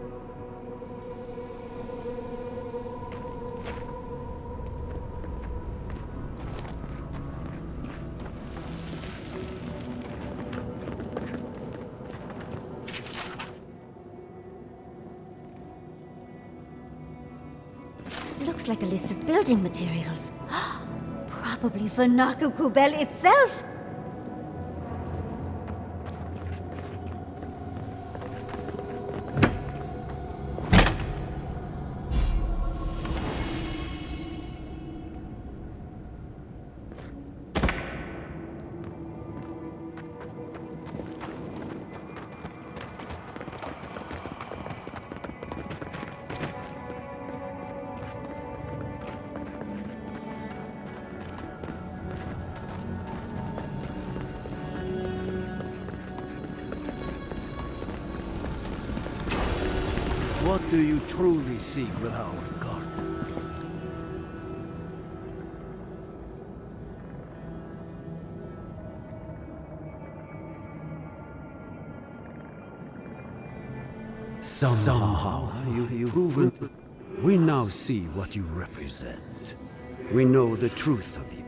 Looks like a list of building materials. Probably for Nakukubel itself. What do you truly seek with our garden? Somehow, you've proven... We now see what you represent. We know the truth of you.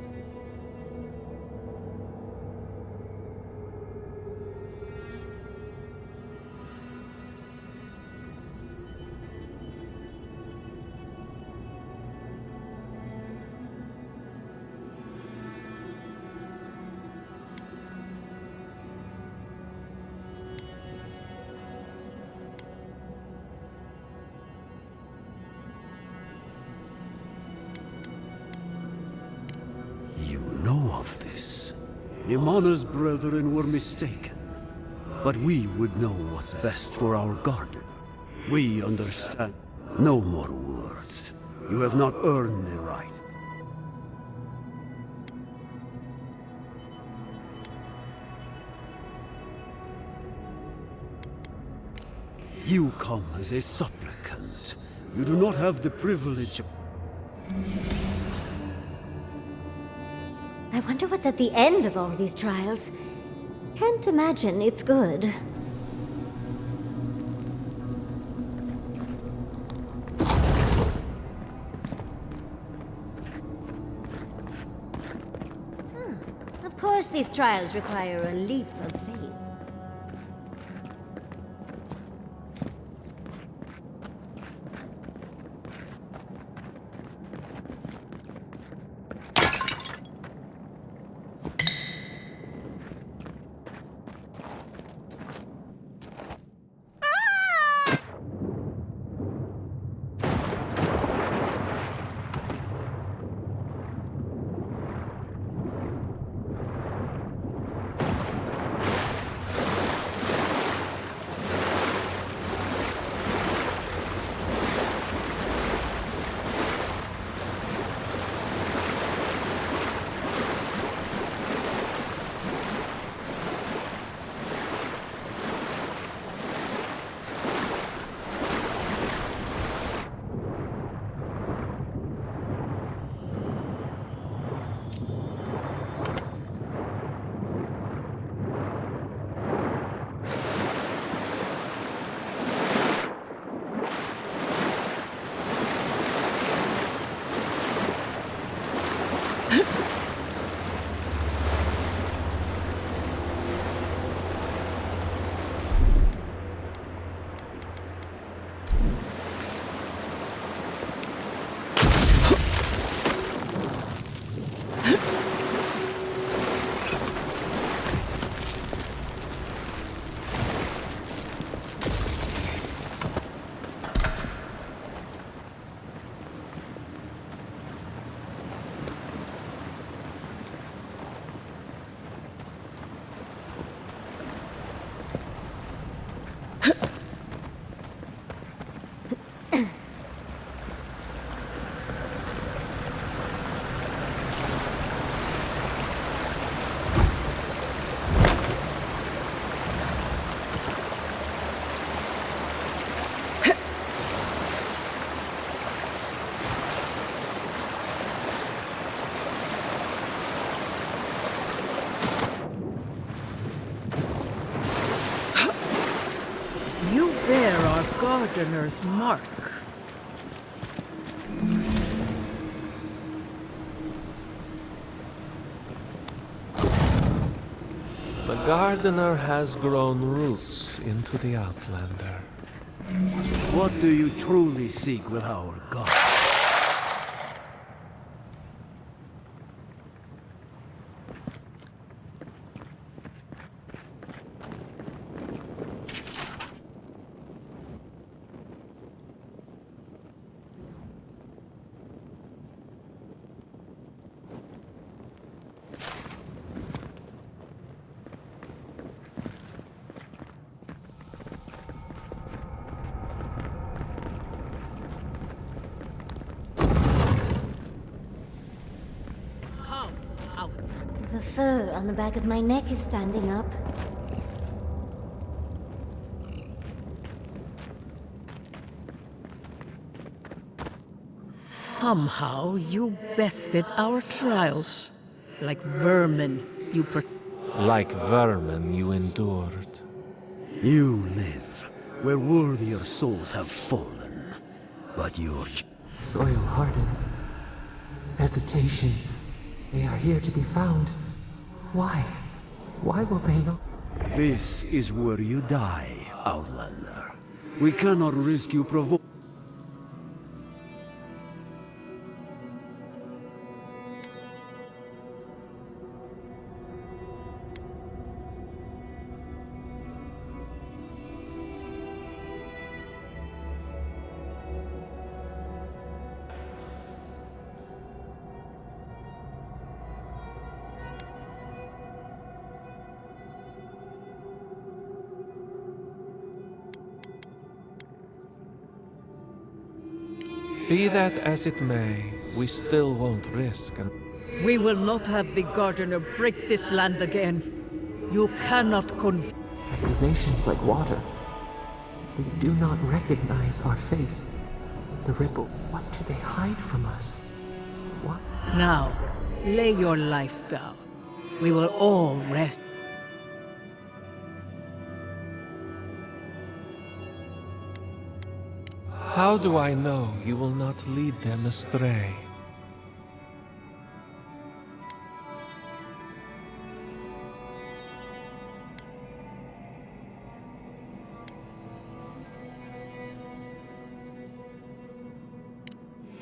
Imana's brethren were mistaken, but we would know what's best for our gardener. We understand. No more words. You have not earned the right. You come as a supplicant. You do not have the privilege of... I wonder what's at the end of all these trials. Can't imagine it's good. Of course these trials require a leap of faith. gardener's mark. The gardener has grown roots into the Outlander. What do you truly seek with our god? The fur on the back of my neck is standing up. Somehow you bested our trials. Like vermin, you Like vermin, you endured. You live where worthier souls have fallen. But your Soil hardens. Hesitation. They are here to be found. Why? Why will they not? This is where you die, Outlander. We cannot risk you provoking. Be that as it may, we still won't risk an... We will not have the gardener break this land again. You cannot Accusations like water. They do not recognize our face. The ripple. What do they hide from us? What? Now, lay your life down. We will all rest. How do I know you will not lead them astray?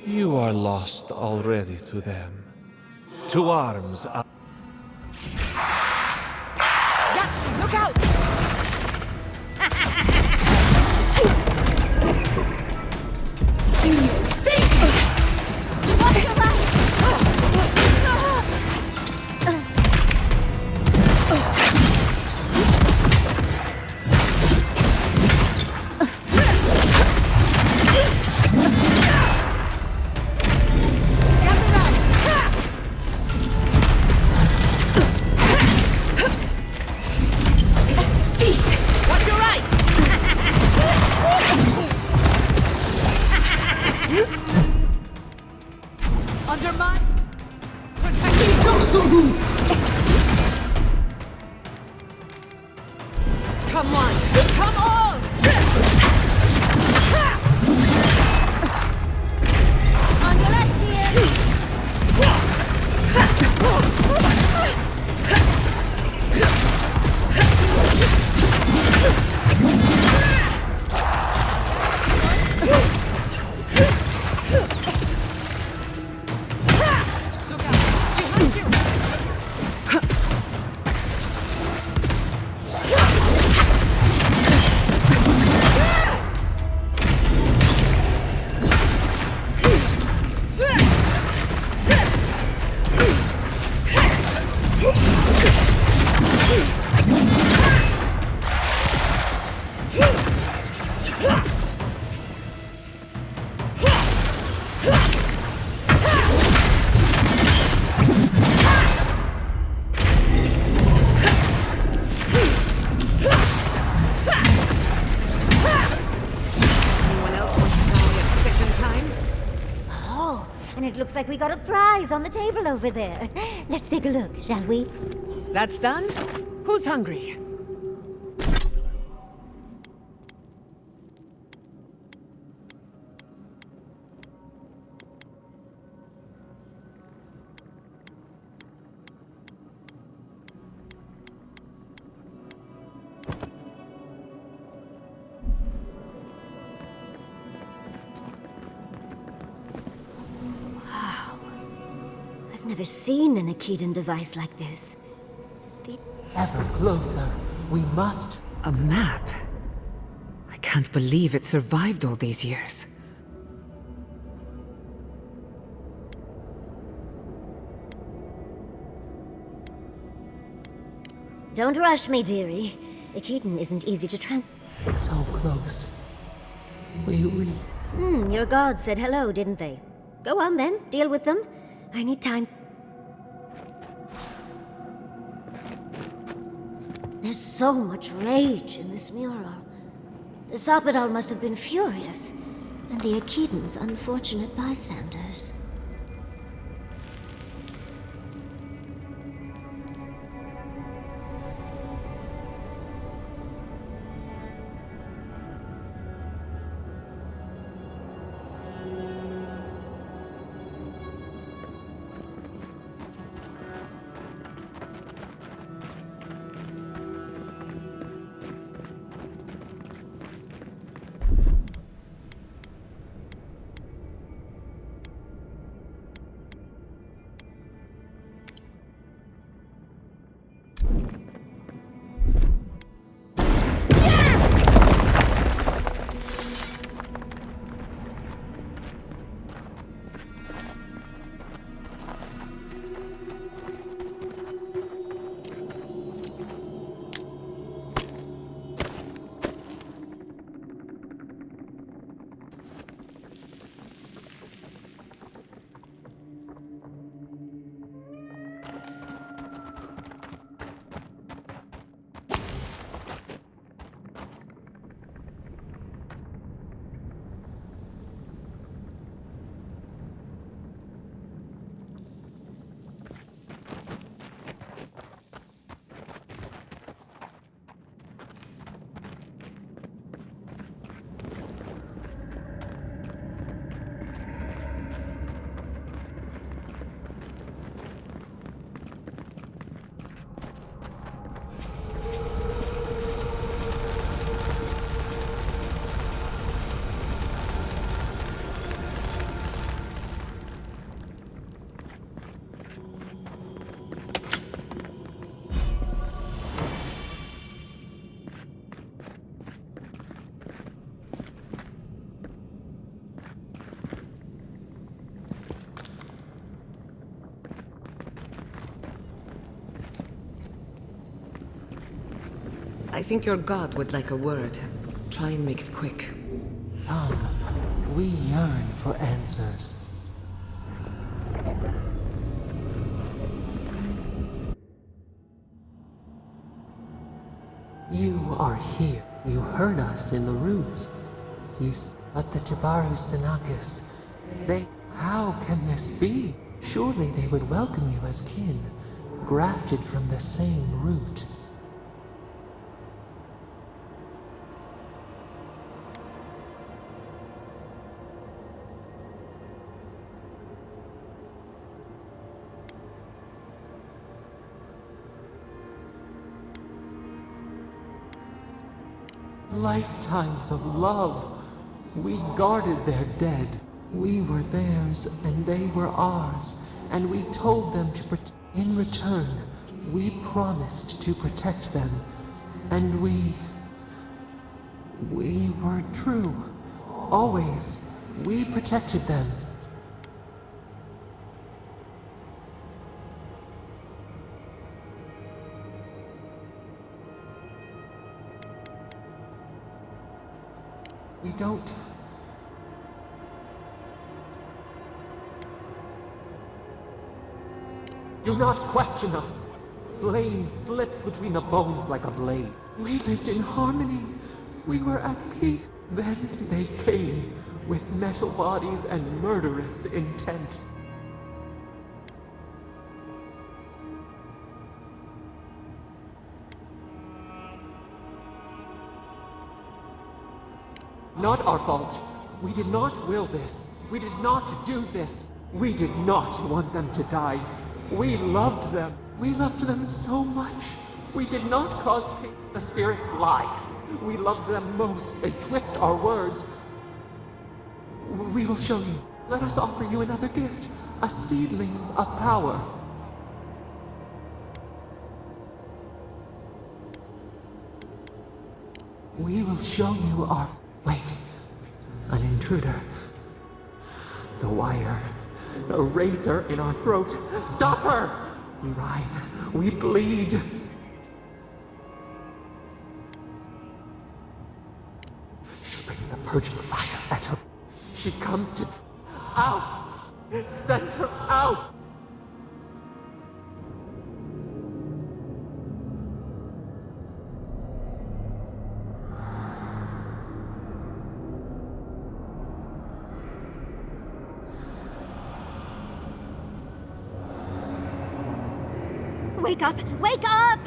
You are lost already to them. To arms. Look out! Come on! Come on! On your left And it looks like we got a prize on the table over there. Let's take a look, shall we? That's done? Who's hungry? Never seen an Akedan device like this. Ever closer. We must. A map? I can't believe it survived all these years. Don't rush me, dearie. Akedan isn't easy to So close. Your gods said hello, didn't they? Go on then, deal with them. I need time. There's so much rage in this mural. The Sapidal must have been furious, and the Akedans unfortunate bystanders. I think your god would like a word. Try and make it quick. Come, we yearn for answers. You are here. You heard us in the roots. But the Jabaru Sinakis, how can this be? Surely they would welcome you as kin, grafted from the same root. Lifetimes of love. We guarded their dead. We were theirs and they were ours. And we told them to in return, we promised to protect them. And we were true. Always. We protected them. We don't... Do not question us. Blame slips between the bones like a blade. We lived in harmony. We were at peace. Then they came with metal bodies and murderous intent. Not our fault. We did not will this. We did not do this. We did not want them to die. We loved them. We loved them so much. We did not cause pain. The spirits lie. We loved them most. They twist our words. We will show you. Let us offer you another gift. A seedling of power. We will show you our... Wait. An intruder. The wire. A razor in our throat. Stop her! We writhe. We bleed. She brings the purging fire at her. She comes to... Out! Send her out! Wake up! Wake up!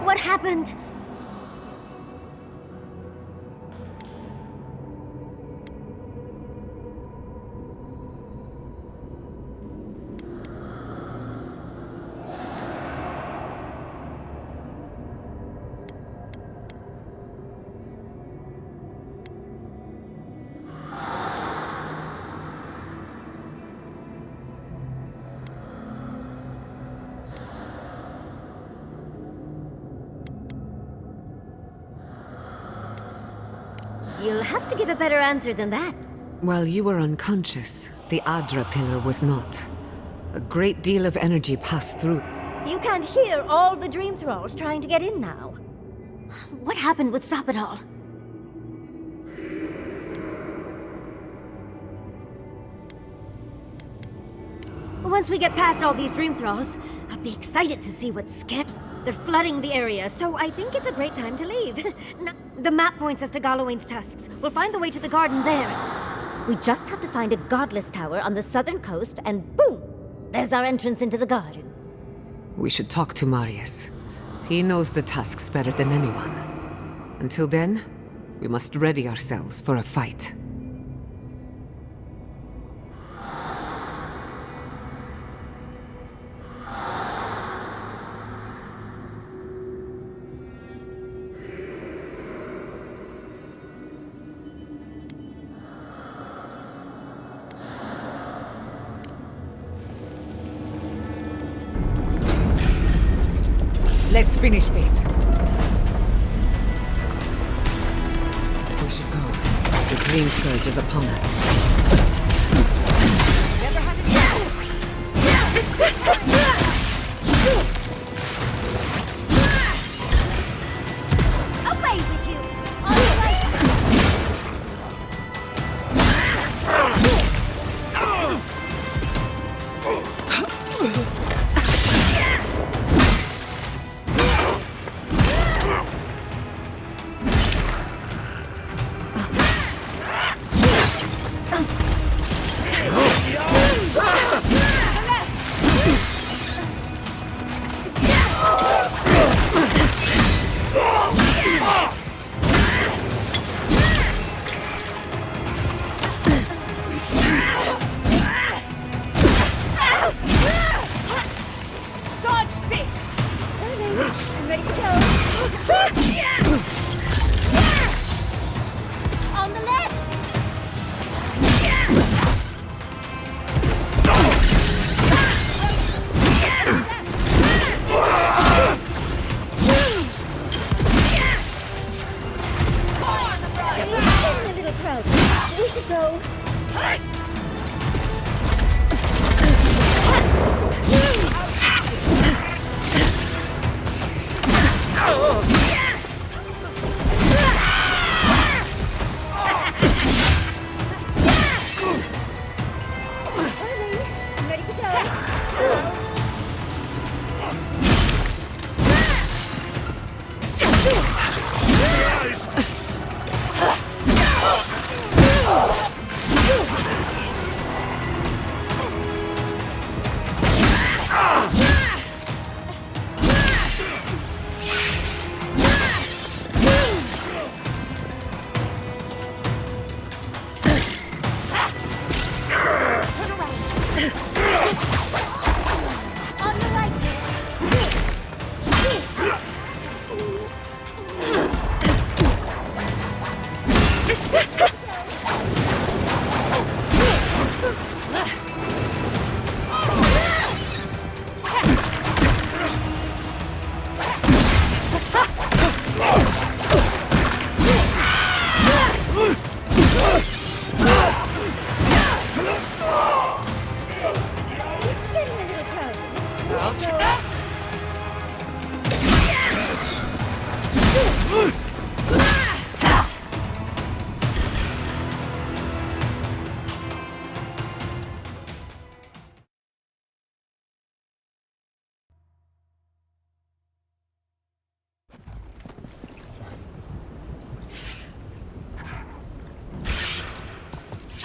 What happened? You'll have to give a better answer than that. While you were unconscious, the Adra pillar was not. A great deal of energy passed through. You can't hear all the dream thralls trying to get in now. What happened with Stop It All? Once we get past all these dream thralls, I'll be excited to see what scares. They're flooding the area, so I think it's a great time to leave. The map points us to Galawain's tusks. We'll find the way to the garden there. We just have to find a godless tower on the southern coast, and boom! There's our entrance into the garden. We should talk to Marius. He knows the tusks better than anyone. Until then, we must ready ourselves for a fight. Let's finish this. We should go. The dream scourge is upon us. Never have Away with you! On the right!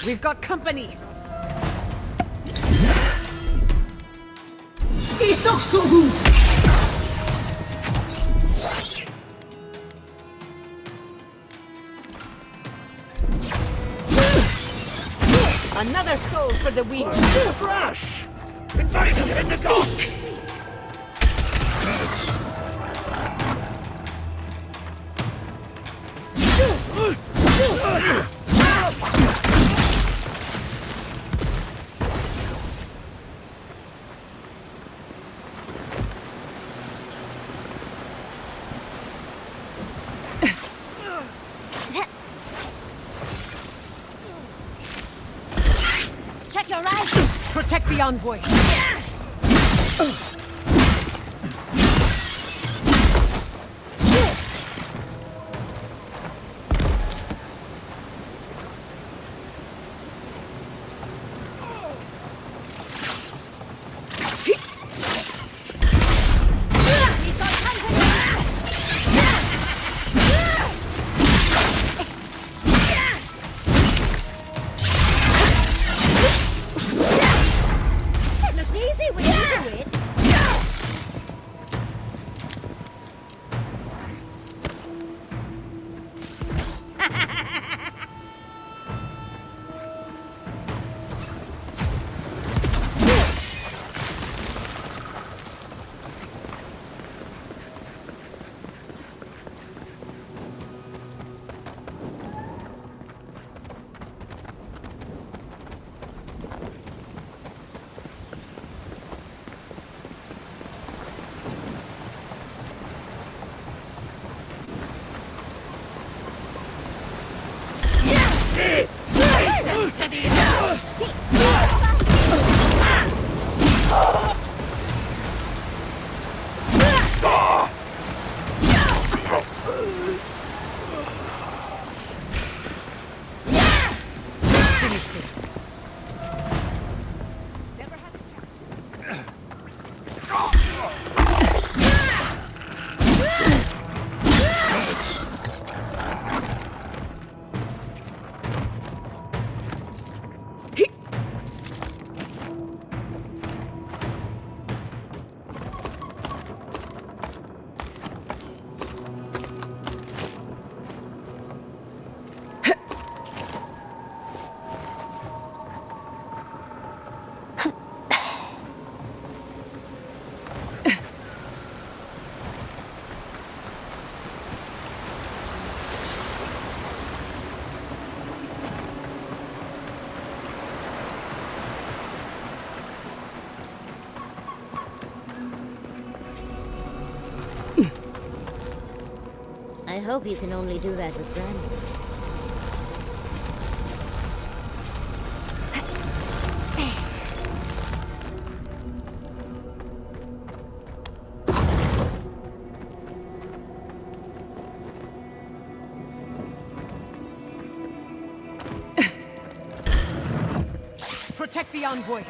We've got company. Another soul for the wheel. Crash! Invaders in the dock! Check your eyes! Protect the envoy. Looks easy when you do it. I hope you can only do that with Brandons. Protect the envoy.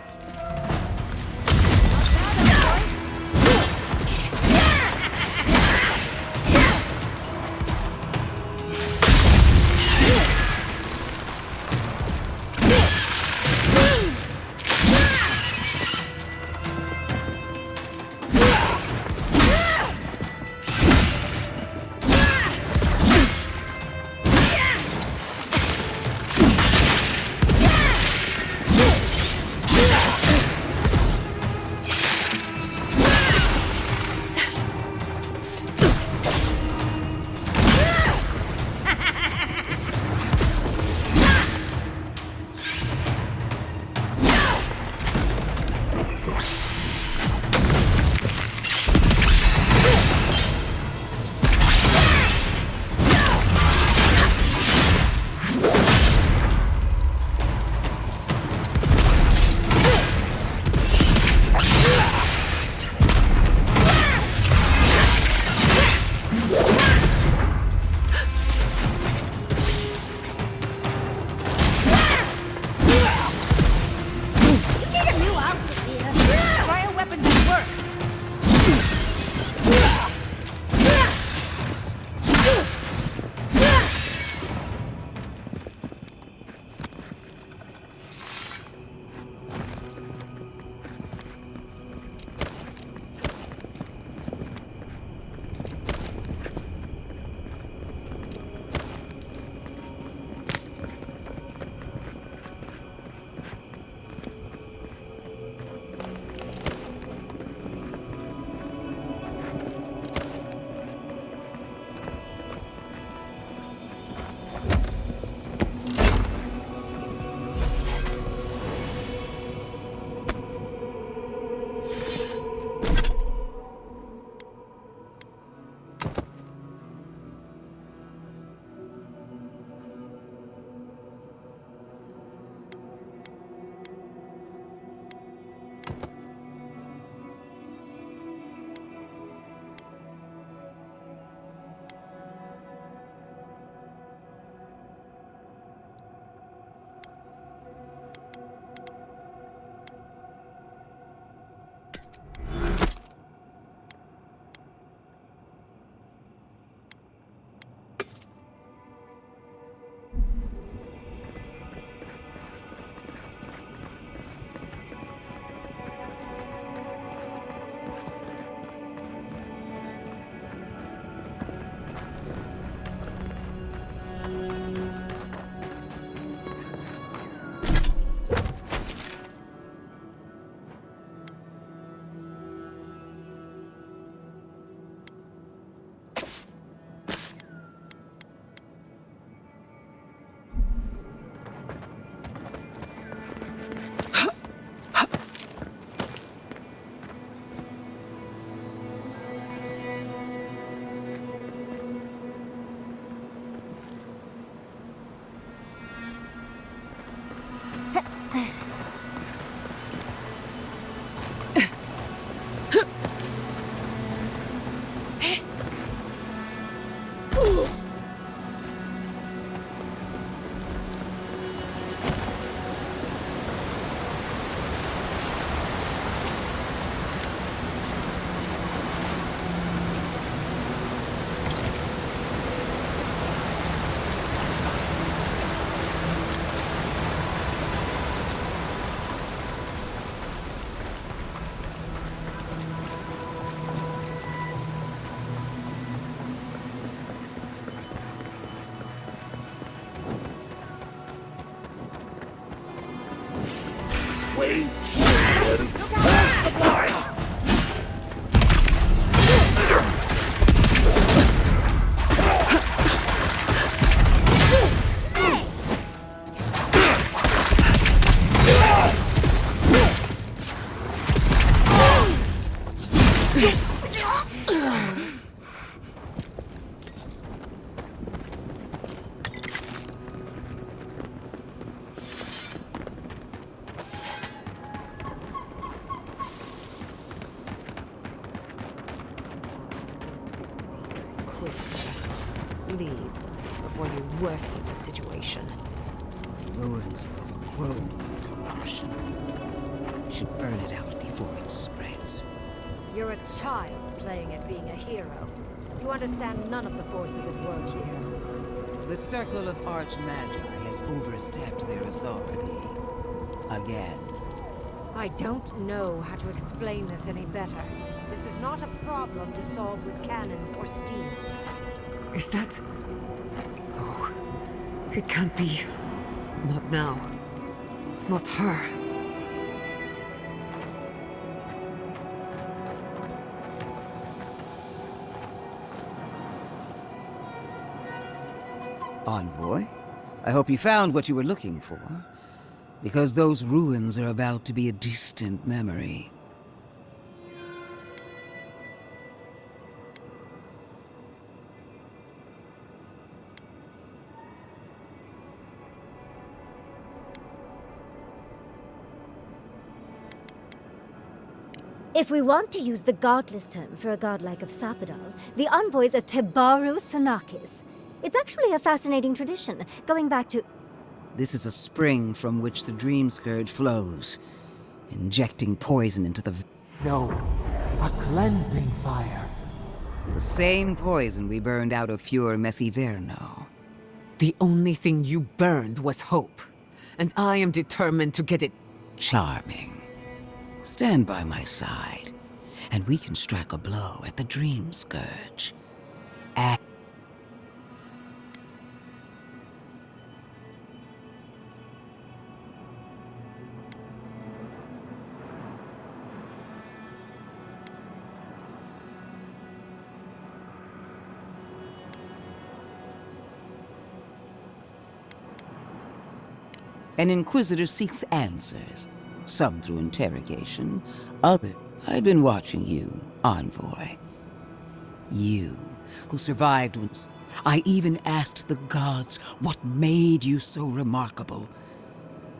Leave before you worsen the situation. Ruins are overgrown with corruption. Should burn it out before it spreads. You're a child playing at being a hero. You understand none of the forces at work here. The Circle of Archmagi has overstepped their authority. Again. I don't know how to explain this any better. This is not a problem to solve with cannons or steam. Is that... Oh, it can't be. Not now. Not her. Envoy, I hope you found what you were looking for. Because those ruins are about to be a distant memory. If we want to use the godless term for a godlike of Sapadal, the envoys are Tebaru Sanakis. It's actually a fascinating tradition, going back to... This is a spring from which the Dream Scourge flows, injecting poison into the... No, a cleansing fire. The same poison we burned out of Fior Messiverno. The only thing you burned was hope, and I am determined to get it... Charming. Stand by my side, and we can strike a blow at the Dream Scourge. An Inquisitor seeks answers. Some through interrogation, others... I've been watching you, Envoy. You, who survived when... I even asked the gods what made you so remarkable.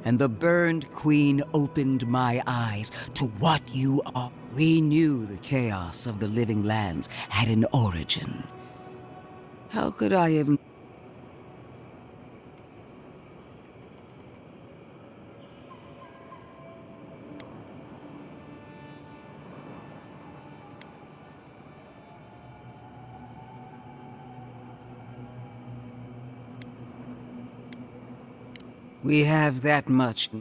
And the burned queen opened my eyes to what you are. We knew the chaos of the living lands had an origin. How could I have... We have that much.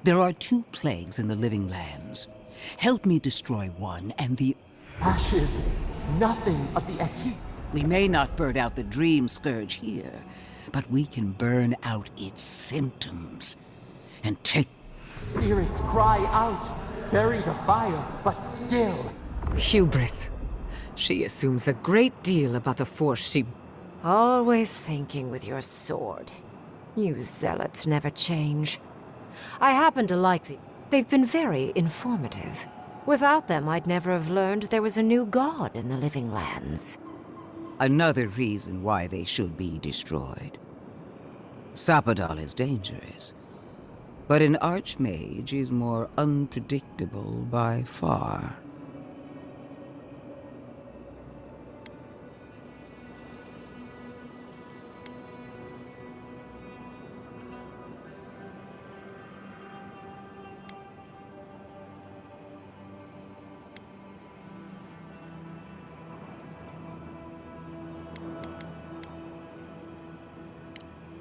There are 2 plagues in the living lands. Help me destroy one, and the... Ashes, nothing of the acute. We may not burn out the Dream Scourge here, but we can burn out its symptoms. And take... Spirits cry out, bury the fire, but still... Hubris. She assumes a great deal about a force she... Always thinking with your sword. You zealots never change. I happen to like them. They've been very informative. Without them, I'd never have learned there was a new god in the living lands. Another reason why they should be destroyed. Sapadal is dangerous, but an archmage is more unpredictable by far.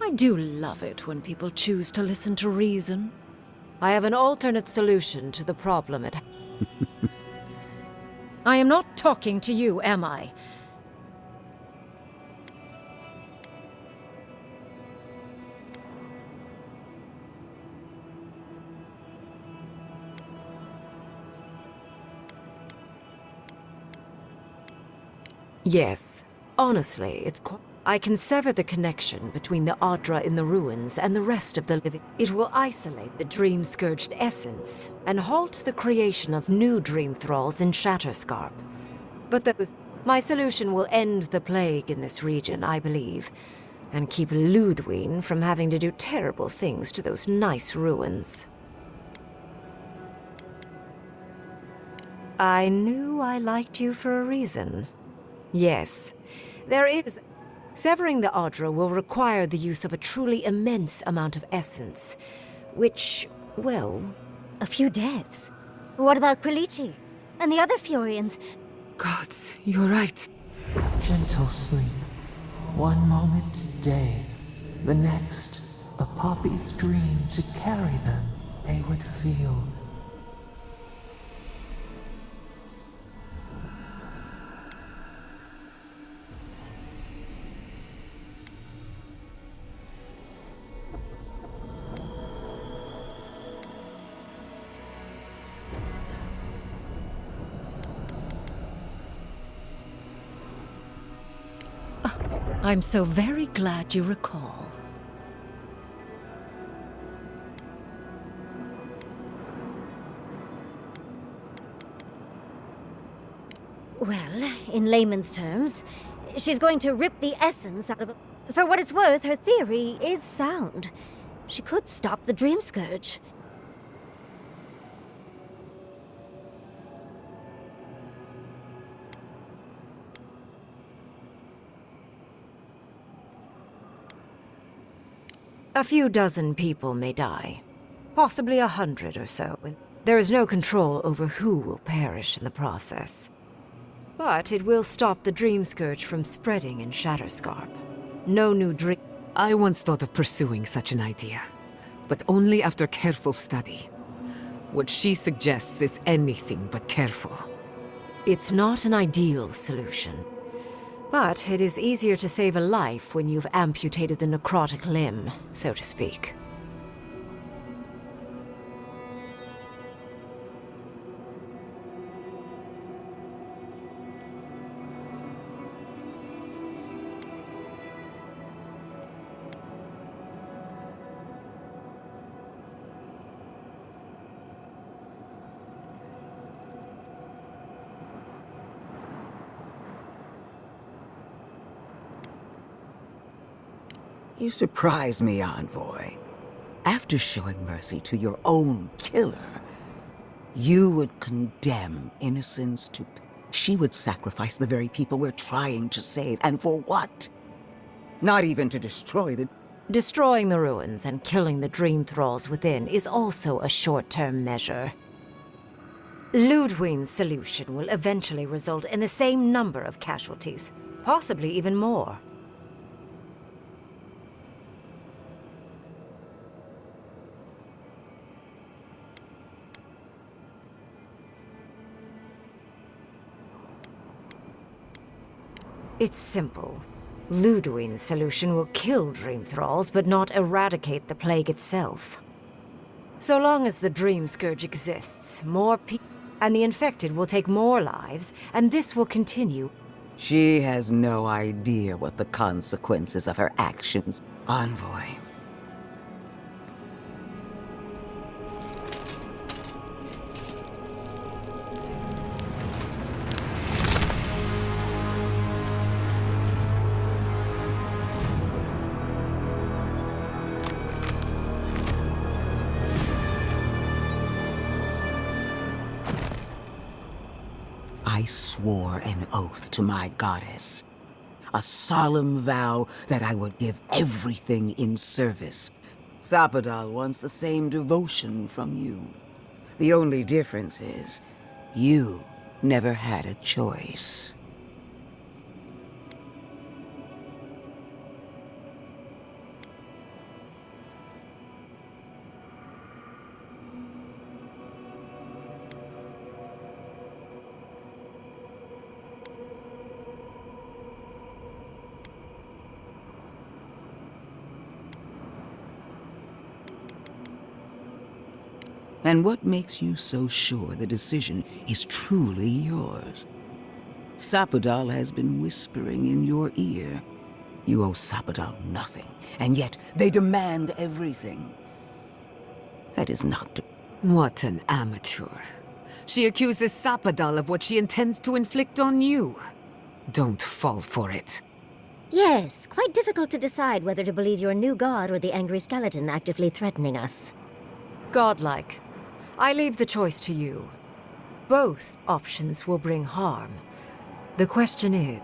I do love it when people choose to listen to reason. I have an alternate solution to the problem at hand. I am not talking to you, am I? Yes. Honestly, it's quite... I can sever the connection between the Adra in the ruins and the rest of the living. It will isolate the dream-scourged essence and halt the creation of new dream thralls in Shatterscarp. But my solution will end the plague in this region, I believe, and keep Ludwig from having to do terrible things to those nice ruins. I knew I liked you for a reason. Yes, there is... Severing the Adra will require the use of a truly immense amount of essence, which, well... A few deaths? What about Quilici? And the other Furians? Gods, you're right. Gentle sleep. One moment day, the next, a poppy's dream to carry them, they would feel. I'm so very glad you recall. Well, in layman's terms, she's going to rip the essence out of it. For what it's worth, her theory is sound. She could stop the Dream Scourge. A few dozen people may die. Possibly 100 or so. There is no control over who will perish in the process. But it will stop the Dream Scourge from spreading in Shatterscarp. No new dream... I once thought of pursuing such an idea, but only after careful study. What she suggests is anything but careful. It's not an ideal solution. But it is easier to save a life when you've amputated the necrotic limb, so to speak. You surprise me, Envoy. After showing mercy to your own killer, you would condemn innocents to... She would sacrifice the very people we're trying to save, and for what? Not even to destroy the... Destroying the ruins and killing the dream thralls within is also a short-term measure. Ludwig's solution will eventually result in the same number of casualties, possibly even more. It's simple. Ludwig's solution will kill Dream Thralls, but not eradicate the plague itself. So long as the Dream Scourge exists, more people and the infected will take more lives, and this will continue. She has no idea what the consequences of her actions... Envoy. I swore an oath to my goddess. A solemn vow that I would give everything in service. Sapadal wants the same devotion from you. The only difference is, you never had a choice. And what makes you so sure the decision is truly yours? Sapadal has been whispering in your ear. You owe Sapadal nothing, and yet they demand everything. That is not... What an amateur. She accuses Sapadal of what she intends to inflict on you. Don't fall for it. Yes, quite difficult to decide whether to believe your new god or the angry skeleton actively threatening us. Godlike. I leave the choice to you. Both options will bring harm. The question is...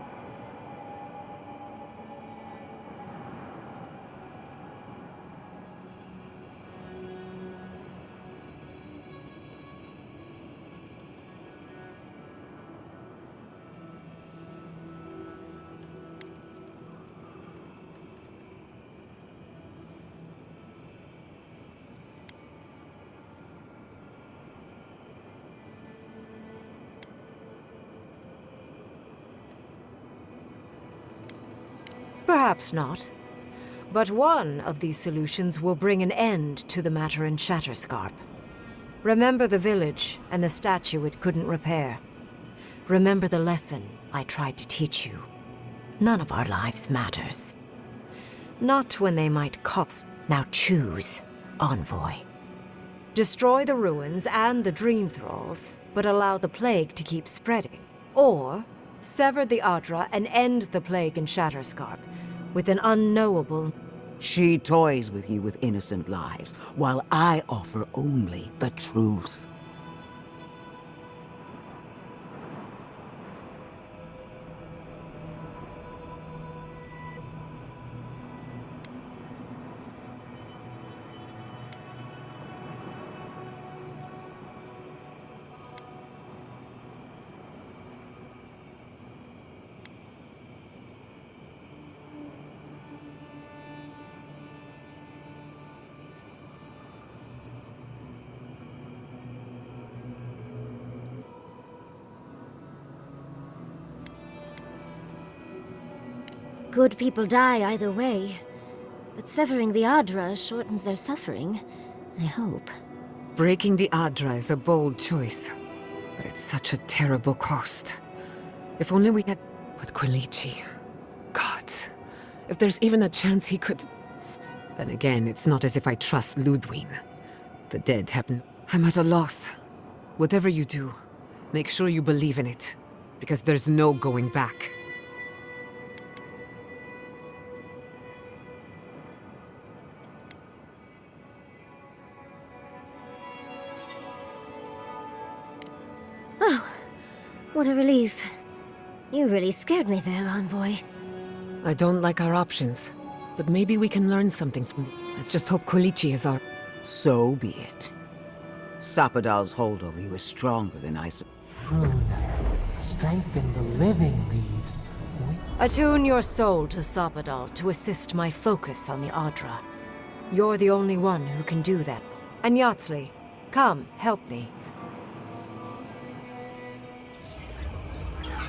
Perhaps not. But one of these solutions will bring an end to the matter in Shatterscarp. Remember the village and the statue it couldn't repair. Remember the lesson I tried to teach you. None of our lives matters. Not when they might cost. Now choose, Envoy. Destroy the ruins and the Dream Thralls, but allow the plague to keep spreading. Or sever the Adra and end the plague in Shatterscarp with an unknowable... She toys with you with innocent lives, while I offer only the truth. Good people die either way, but severing the Adra shortens their suffering, I hope. Breaking the Adra is a bold choice, but it's such a terrible cost. If only we had... But Quilici... Gods, if there's even a chance he could... Then again, it's not as if I trust Ludwig. The dead haven't... I'm at a loss. Whatever you do, make sure you believe in it, because there's no going back. What a relief. You really scared me there, Envoy. I don't like our options, but maybe we can learn something from it. Let's just hope Quilici is our... So be it. Sapadal's hold over you is stronger than I... Rune, strengthen the living leaves. Attune your soul to Sapadal to assist my focus on the Adra. You're the only one who can do that. And Yatsley, come, help me.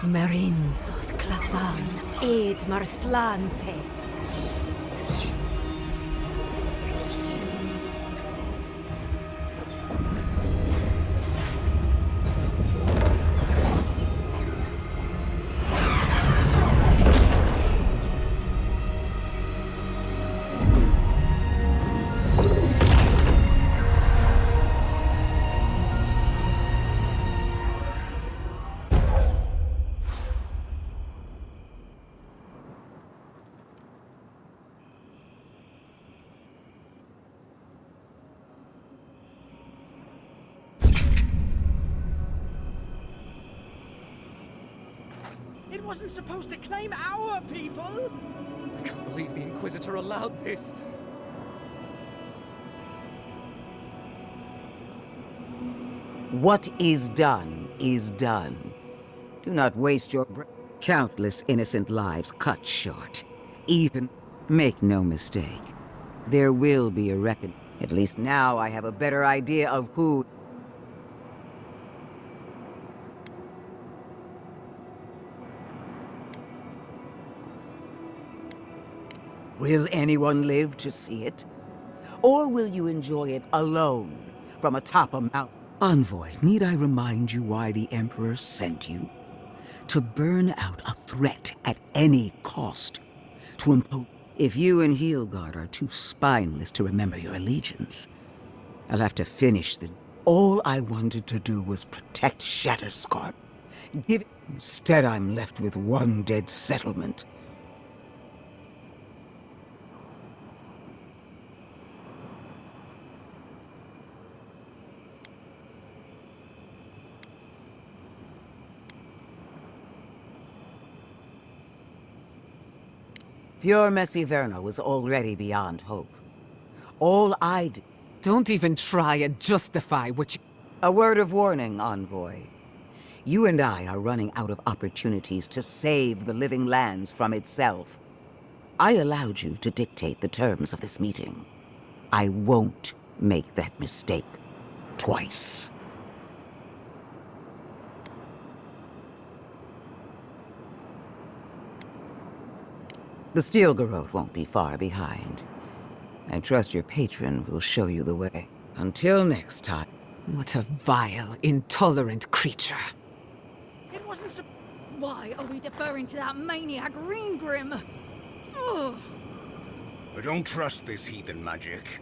Marinzoth Clapan, Ed Marslante. It wasn't supposed to claim our people! I can't believe the Inquisitor allowed this. What is done is done. Do not waste your breath. Countless innocent lives cut short. Even... Make no mistake. There will be a reckoning. At least now I have a better idea of who... Will anyone live to see it? Or will you enjoy it alone, from atop a mountain? Envoy, need I remind you why the Emperor sent you? To burn out a threat at any cost. To impose. If you and Heelguard are too spineless to remember your allegiance, I'll have to finish the... All I wanted to do was protect Shatterscarp. Instead, I'm left with one dead settlement. Pure Messiverna was already beyond hope. All I'd... Don't even try and justify what you... A word of warning, Envoy. You and I are running out of opportunities to save the living lands from itself. I allowed you to dictate the terms of this meeting. I won't make that mistake twice. The Steel Garrote won't be far behind. I trust your patron will show you the way. Until next time. What a vile, intolerant creature. It wasn't so... Why are we deferring to that maniac Greengrim? Ugh. I don't trust this heathen magic.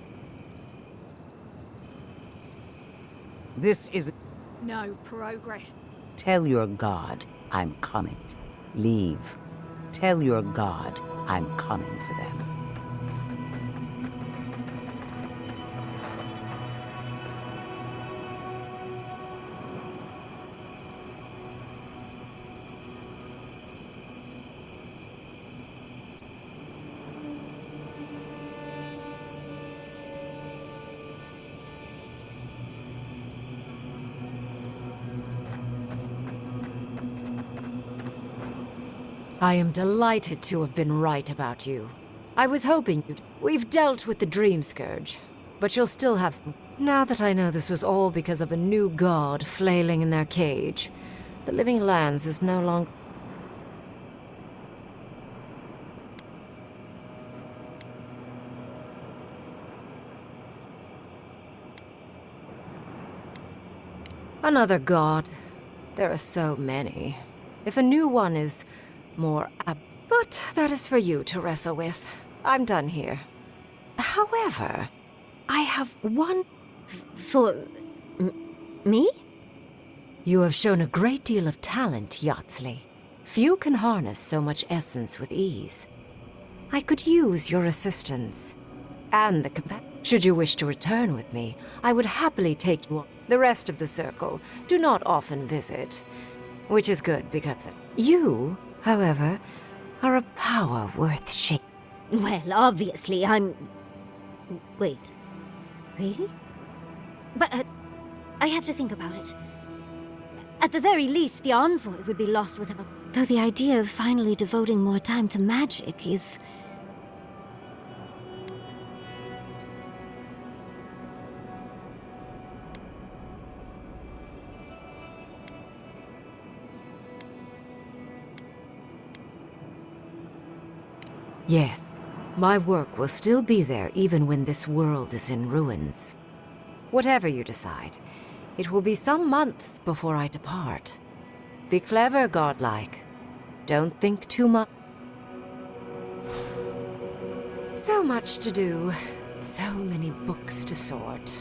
This is... No progress. Tell your god I'm coming. Leave. Tell your god I'm coming for them. I am delighted to have been right about you. I was hoping you'd... We've dealt with the Dream Scourge, but you'll still have some... Now that I know this was all because of a new god flailing in their cage, the Living Lands is no longer... Another god. There are so many. If a new one is... more but that is for you to wrestle with. I'm done here. However, I have one... For... me? You have shown a great deal of talent, Yatsley. Few can harness so much essence with ease. I could use your assistance. And the should you wish to return with me, I would happily take you on. The rest of the circle do not often visit. Which is good, because you... however, are a power worth shaking. Well, obviously, I'm... Wait. Really? But, I have to think about it. At the very least, the Envoy would be lost without... Though the idea of finally devoting more time to magic is... Yes, my work will still be there even when this world is in ruins. Whatever you decide, it will be some months before I depart. Be clever, godlike. Don't think too much. So much to do, so many books to sort.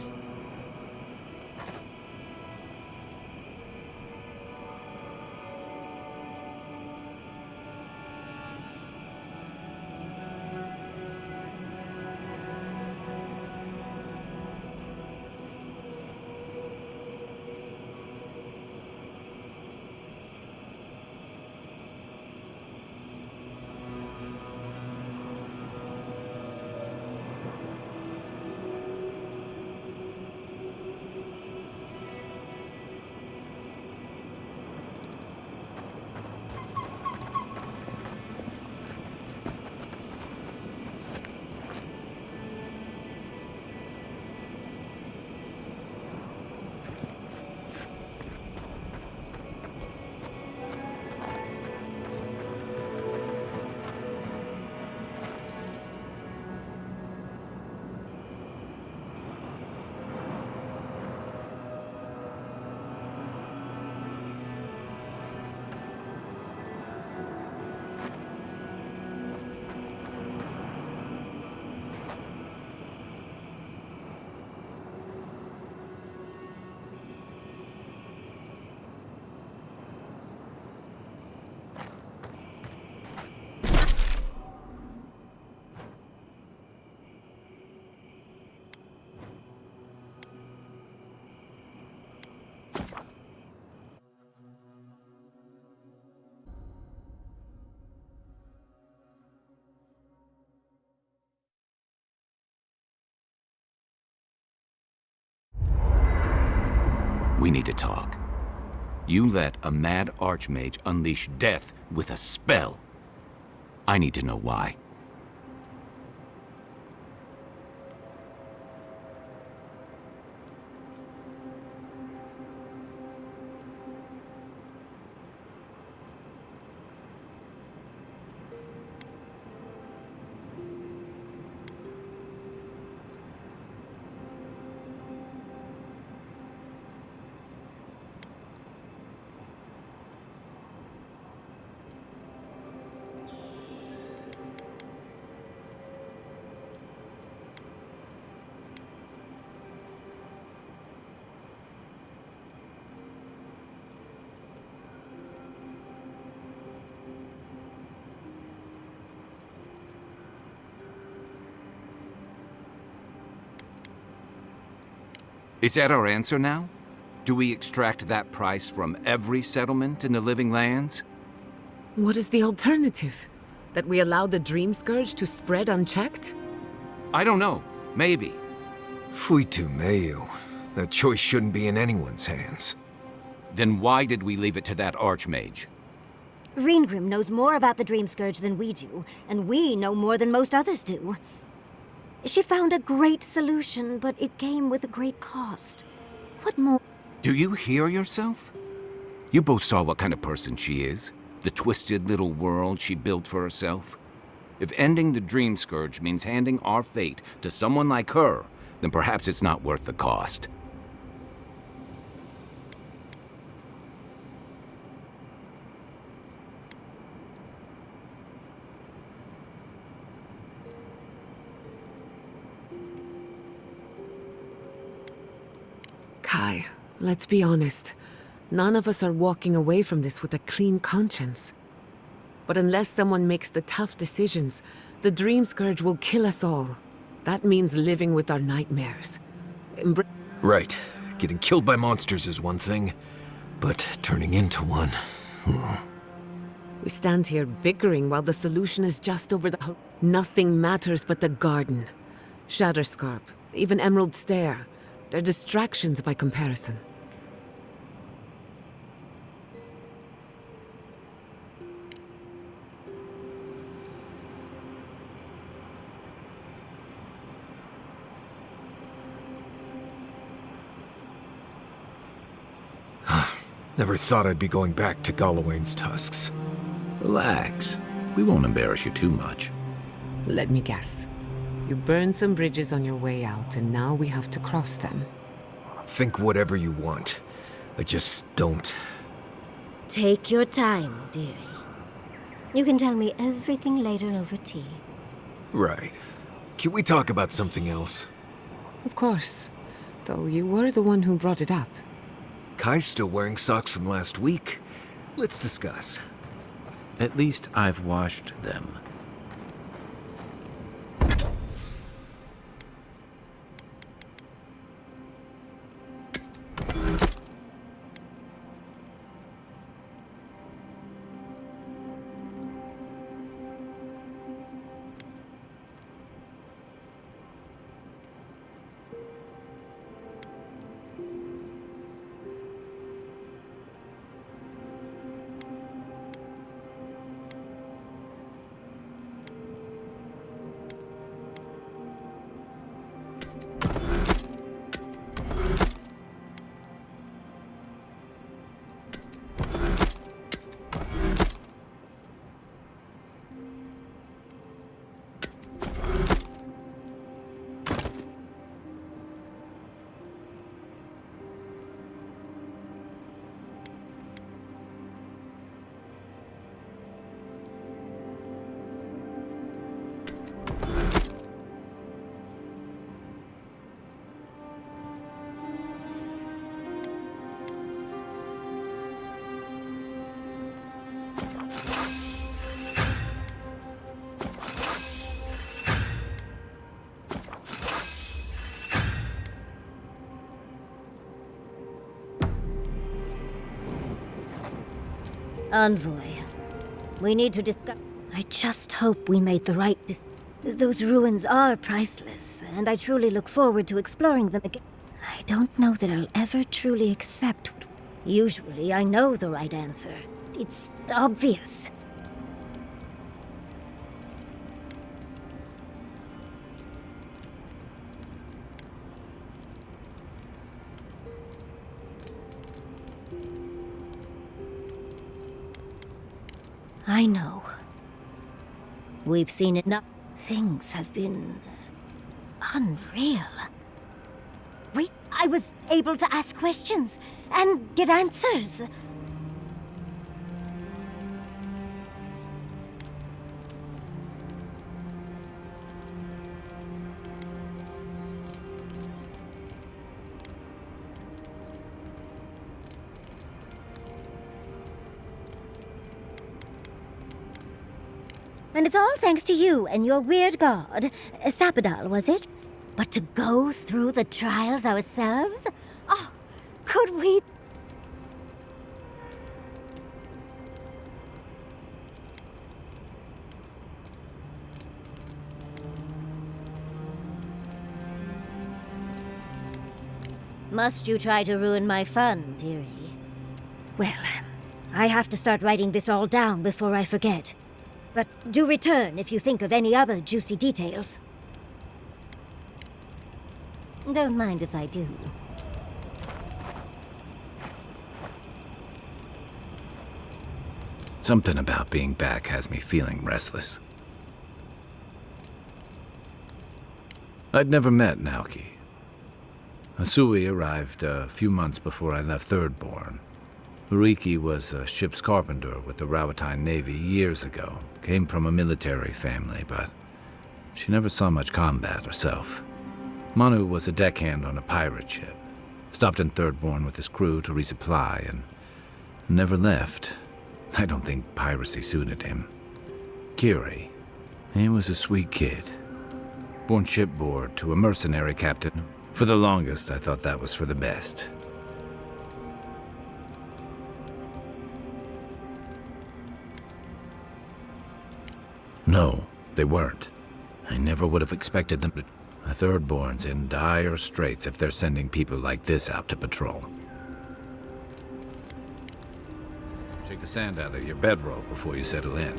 We need to talk. You let a mad archmage unleash death with a spell. I need to know why. Is that our answer now? Do we extract that price from every settlement in the Living Lands? What is the alternative? That we allow the Dream Scourge to spread unchecked? I don't know. Maybe. Fuitu meio. That choice shouldn't be in anyone's hands. Then why did we leave it to that archmage? Reengrim knows more about the Dream Scourge than we do, and we know more than most others do. She found a great solution, but it came with a great cost. What more? Do you hear yourself? You both saw what kind of person she is. The twisted little world she built for herself. If ending the Dream Scourge means handing our fate to someone like her, then perhaps it's not worth the cost. Kai, let's be honest. None of us are walking away from this with a clean conscience. But unless someone makes the tough decisions, the Dream Scourge will kill us all. That means living with our nightmares. Right. Getting killed by monsters is one thing, but turning into one... We stand here bickering while the solution is just over the... Nothing matters but the garden. Shatterscarp, even Emerald Stair. They're distractions by comparison. Never thought I'd be going back to Galawain's tusks. Relax. We won't embarrass you too much. Let me guess. You burned some bridges on your way out, and now we have to cross them. Think whatever you want. I just don't... Take your time, dearie. You can tell me everything later over tea. Right. Can we talk about something else? Of course. Though you were the one who brought it up. Kai's still wearing socks from last week. Let's discuss. At least I've washed them. Envoy, we need to discuss... I just hope we made the right Those ruins are priceless, and I truly look forward to exploring them again. I don't know that I'll ever truly accept. Usually, I know the right answer. It's obvious. I know. We've seen enough. Things have been unreal. I was able to ask questions and get answers. And it's all thanks to you and your weird god, Sapadal, was it? But to go through the trials ourselves? Oh, could we? Must you try to ruin my fun, dearie? Well, I have to start writing this all down before I forget. But do return if you think of any other juicy details. Don't mind if I do. Something about being back has me feeling restless. I'd never met Naoki. Asui arrived a few months before I left Thirdborn. Uriki was a ship's carpenter with the Rawatine Navy years ago. Came from a military family, but she never saw much combat herself. Manu was a deckhand on a pirate ship. Stopped in Thirdborn with his crew to resupply and never left. I don't think piracy suited him. Kiri, he was a sweet kid. Born shipboard to a mercenary captain. For the longest, I thought that was for the best. No, they weren't. I never would have expected them to. A Thirdborn's in dire straits if they're sending people like this out to patrol. Shake the sand out of your bedroll before you settle in.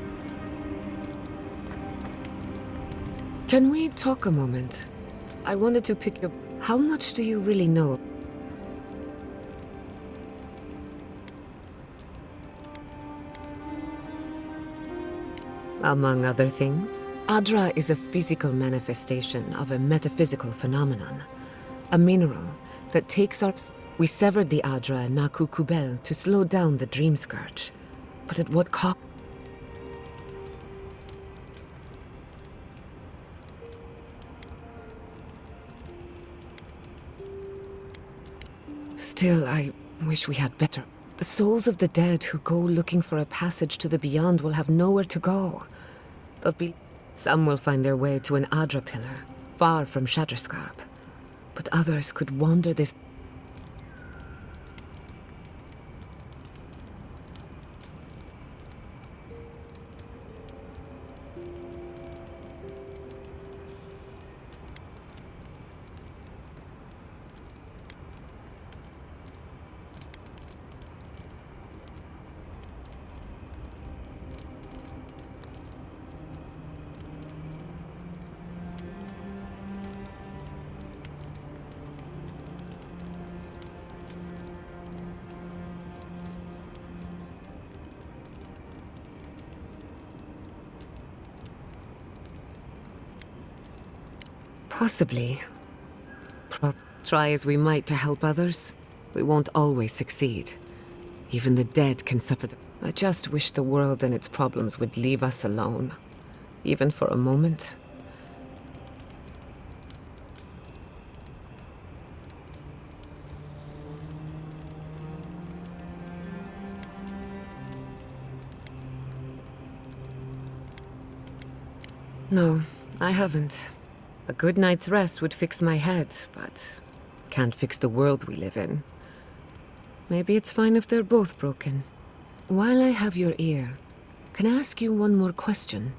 Can we talk a moment? I wanted to pick your... How much do you really know? Among other things, Adra is a physical manifestation of a metaphysical phenomenon. A mineral that takes our... We severed the Adra and Naku Kubel to slow down the Dream Scourge. But at what cost? Still, I wish we had better. The souls of the dead who go looking for a passage to the beyond will have nowhere to go. There'll be... Some will find their way to an Adra pillar, far from Shatterscarp. But others could wander this... Possibly. Try as we might to help others, we won't always succeed. Even the dead can suffer. I just wish the world and its problems would leave us alone. Even for a moment. No, I haven't. A good night's rest would fix my head, but can't fix the world we live in. Maybe it's fine if they're both broken. While I have your ear, can I ask you one more question?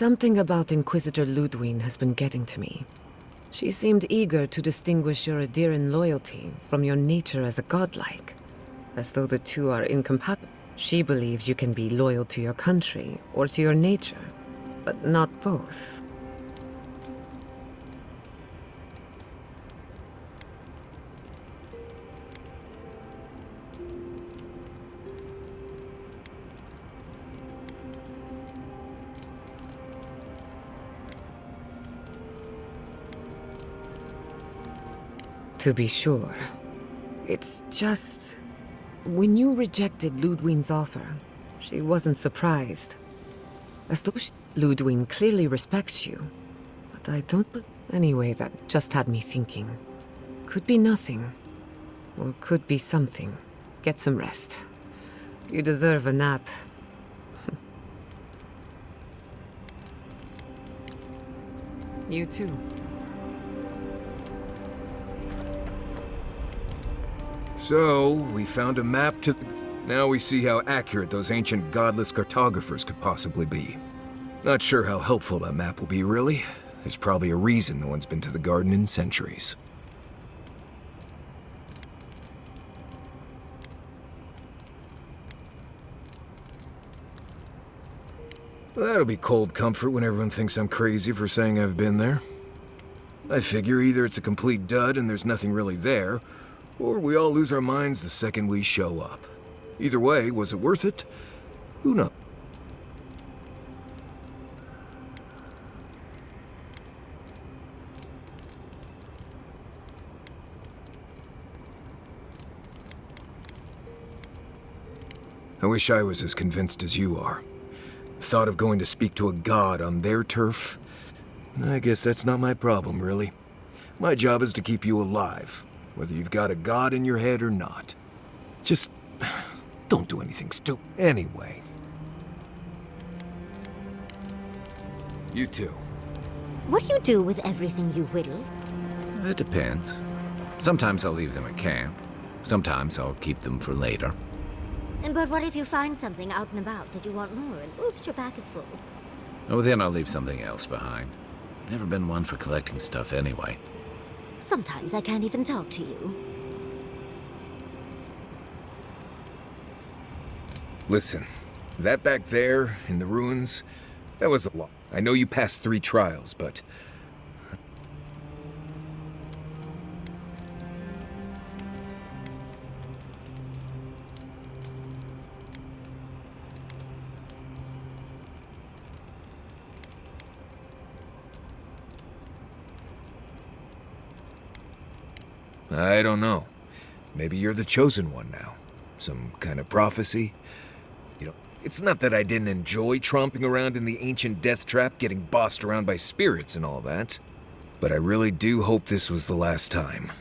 Something about Inquisitor Ludwig has been getting to me. She seemed eager to distinguish your Adiran loyalty from your nature as a godlike, as though the two are incompatible. She believes you can be loyal to your country or to your nature, but not both. To be sure. It's just... when you rejected Ludwig's offer, she wasn't surprised. As though Ludwig clearly respects you. But I don't... Anyway, that just had me thinking. Could be nothing. Or could be something. Get some rest. You deserve a nap. You too. So, we found a map to... Now we see how accurate those ancient godless cartographers could possibly be. Not sure how helpful that map will be, really. There's probably a reason no one's been to the garden in centuries. That'll be cold comfort when everyone thinks I'm crazy for saying I've been there. I figure either it's a complete dud and there's nothing really there, or we all lose our minds the second we show up. Either way, was it worth it? Who knows? I wish I was as convinced as you are. The thought of going to speak to a god on their turf? I guess that's not my problem, really. My job is to keep you alive, whether you've got a god in your head or not. Just don't do anything stupid anyway. You too. What do you do with everything you whittle? It depends. Sometimes I'll leave them at camp. Sometimes I'll keep them for later. But what if you find something out and about that you want more, and oops, your back is full? Oh, then I'll leave something else behind. Never been one for collecting stuff anyway. Sometimes I can't even talk to you. Listen, that back there, in the ruins, that was a lot. I know you passed 3 trials, but... I don't know. Maybe you're the chosen one now. Some kind of prophecy? You know, it's not that I didn't enjoy tromping around in the ancient death trap, getting bossed around by spirits and all that. But I really do hope this was the last time.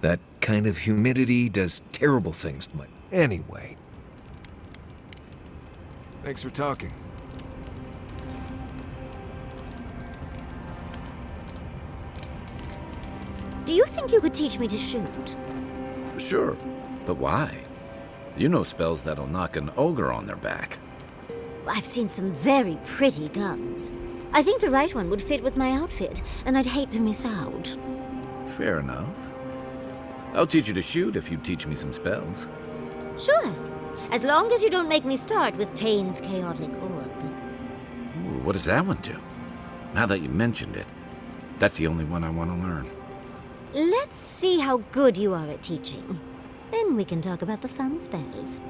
That kind of humidity does terrible things to my... Anyway. Thanks for talking. Do you think you could teach me to shoot? Sure, but why? You know spells that'll knock an ogre on their back. I've seen some very pretty guns. I think the right one would fit with my outfit, and I'd hate to miss out. Fair enough. I'll teach you to shoot if you teach me some spells. Sure. As long as you don't make me start with Tane's chaotic orb. Ooh, what does that one do? Now that you mentioned it, that's the only one I want to learn. Let's see how good you are at teaching. Then we can talk about the fun spells.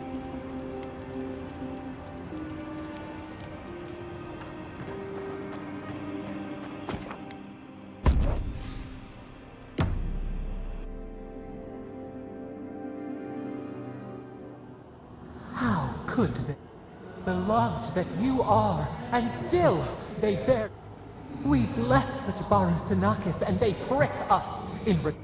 How could they? Beloved that you are, and still they bear... We blessed the Jabari Sanakis, and they prick us in return.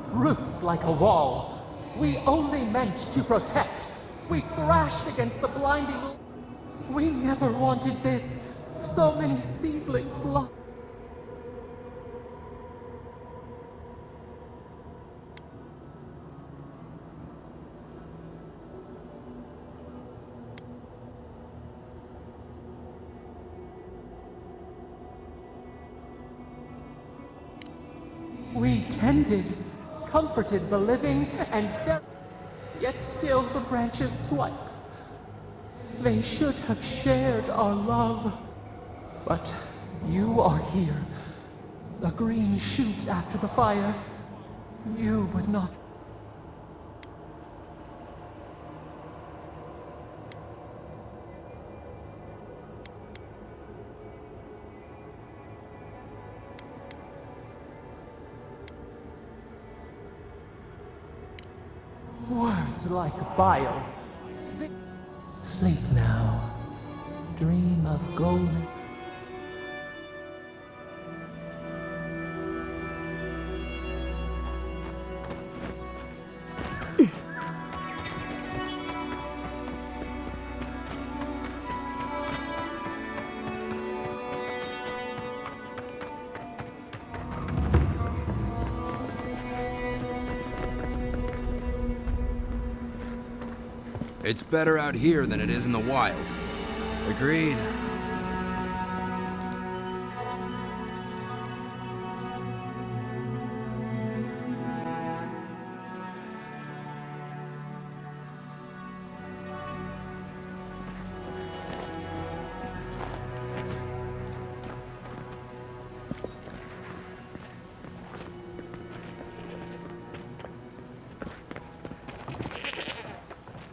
Roots like a wall. We only meant to protect. We thrashed against the blinding... We never wanted this. So many seedlings lost. tended, comforted the living, and felt. Yet still the branches swipe. They should have shared our love. But you are here, a green shoot after the fire. You would not. Words like bile. Sleep now. Dream of golden. It's better out here than it is in the wild. Agreed.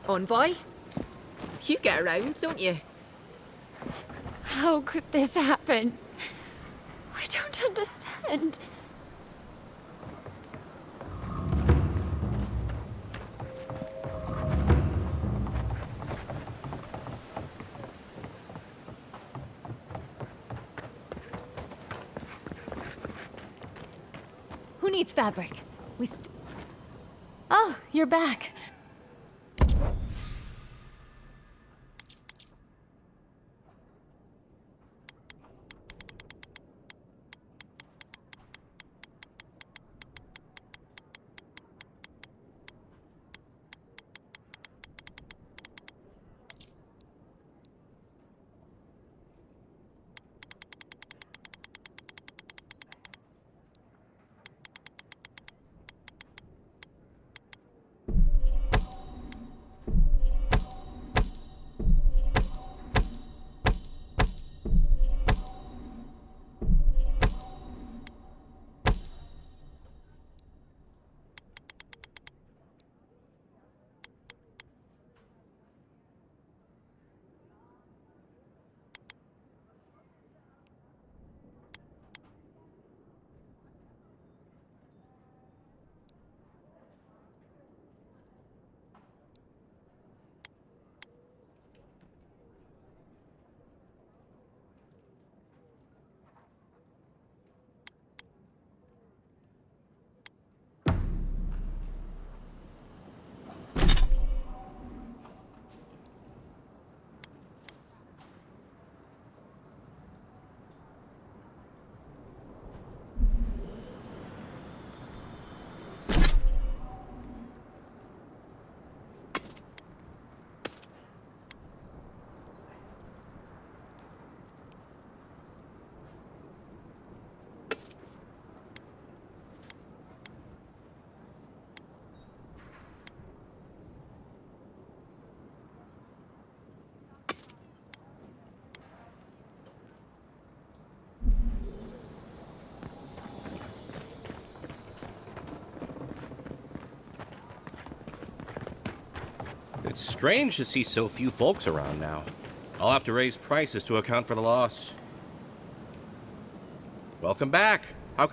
Envoy? You get around, don't you? How could this happen? I don't understand. Who needs fabric? Oh, you're back. It's strange to see so few folks around now. I'll have to raise prices to account for the loss. Welcome back. How...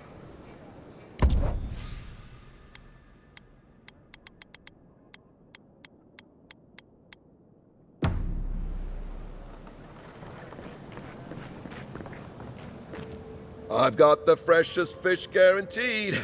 I've got the freshest fish guaranteed.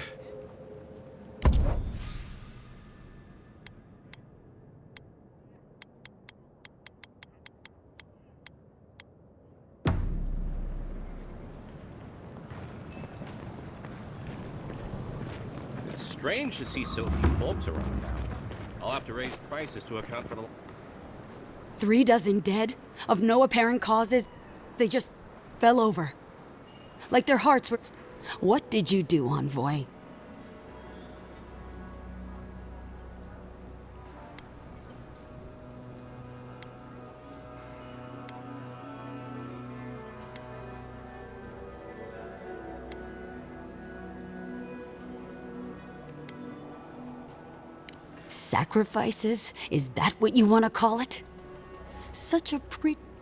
It's strange to see so few folks around now. I'll have to raise prices to account for the... 3 dozen dead, of no apparent causes. They just fell over. Like their hearts were... What did you do, Envoy? Sacrifices? Is that what you want to call it?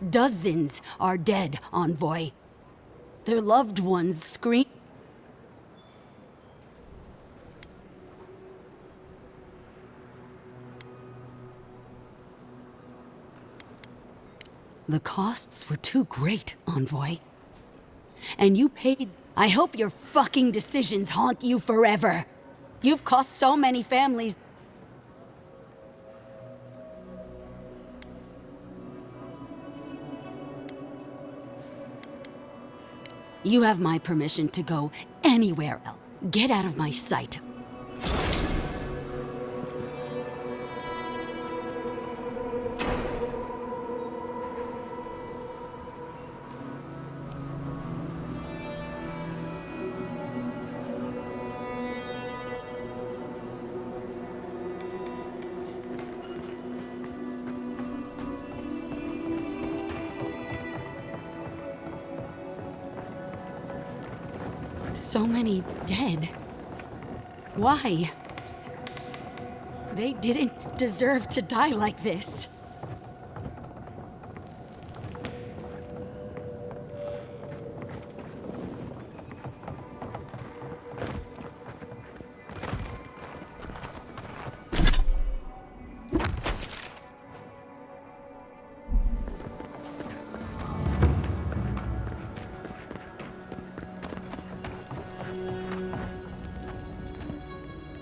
Dozens are dead, Envoy. Their loved ones scream. The costs were too great, Envoy. And you paid. I hope your fucking decisions haunt you forever. You've cost so many families. You have my permission to go anywhere else. Get out of my sight. So many dead. Why? They didn't deserve to die like this.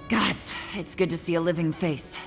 Gods, it's good to see a living face.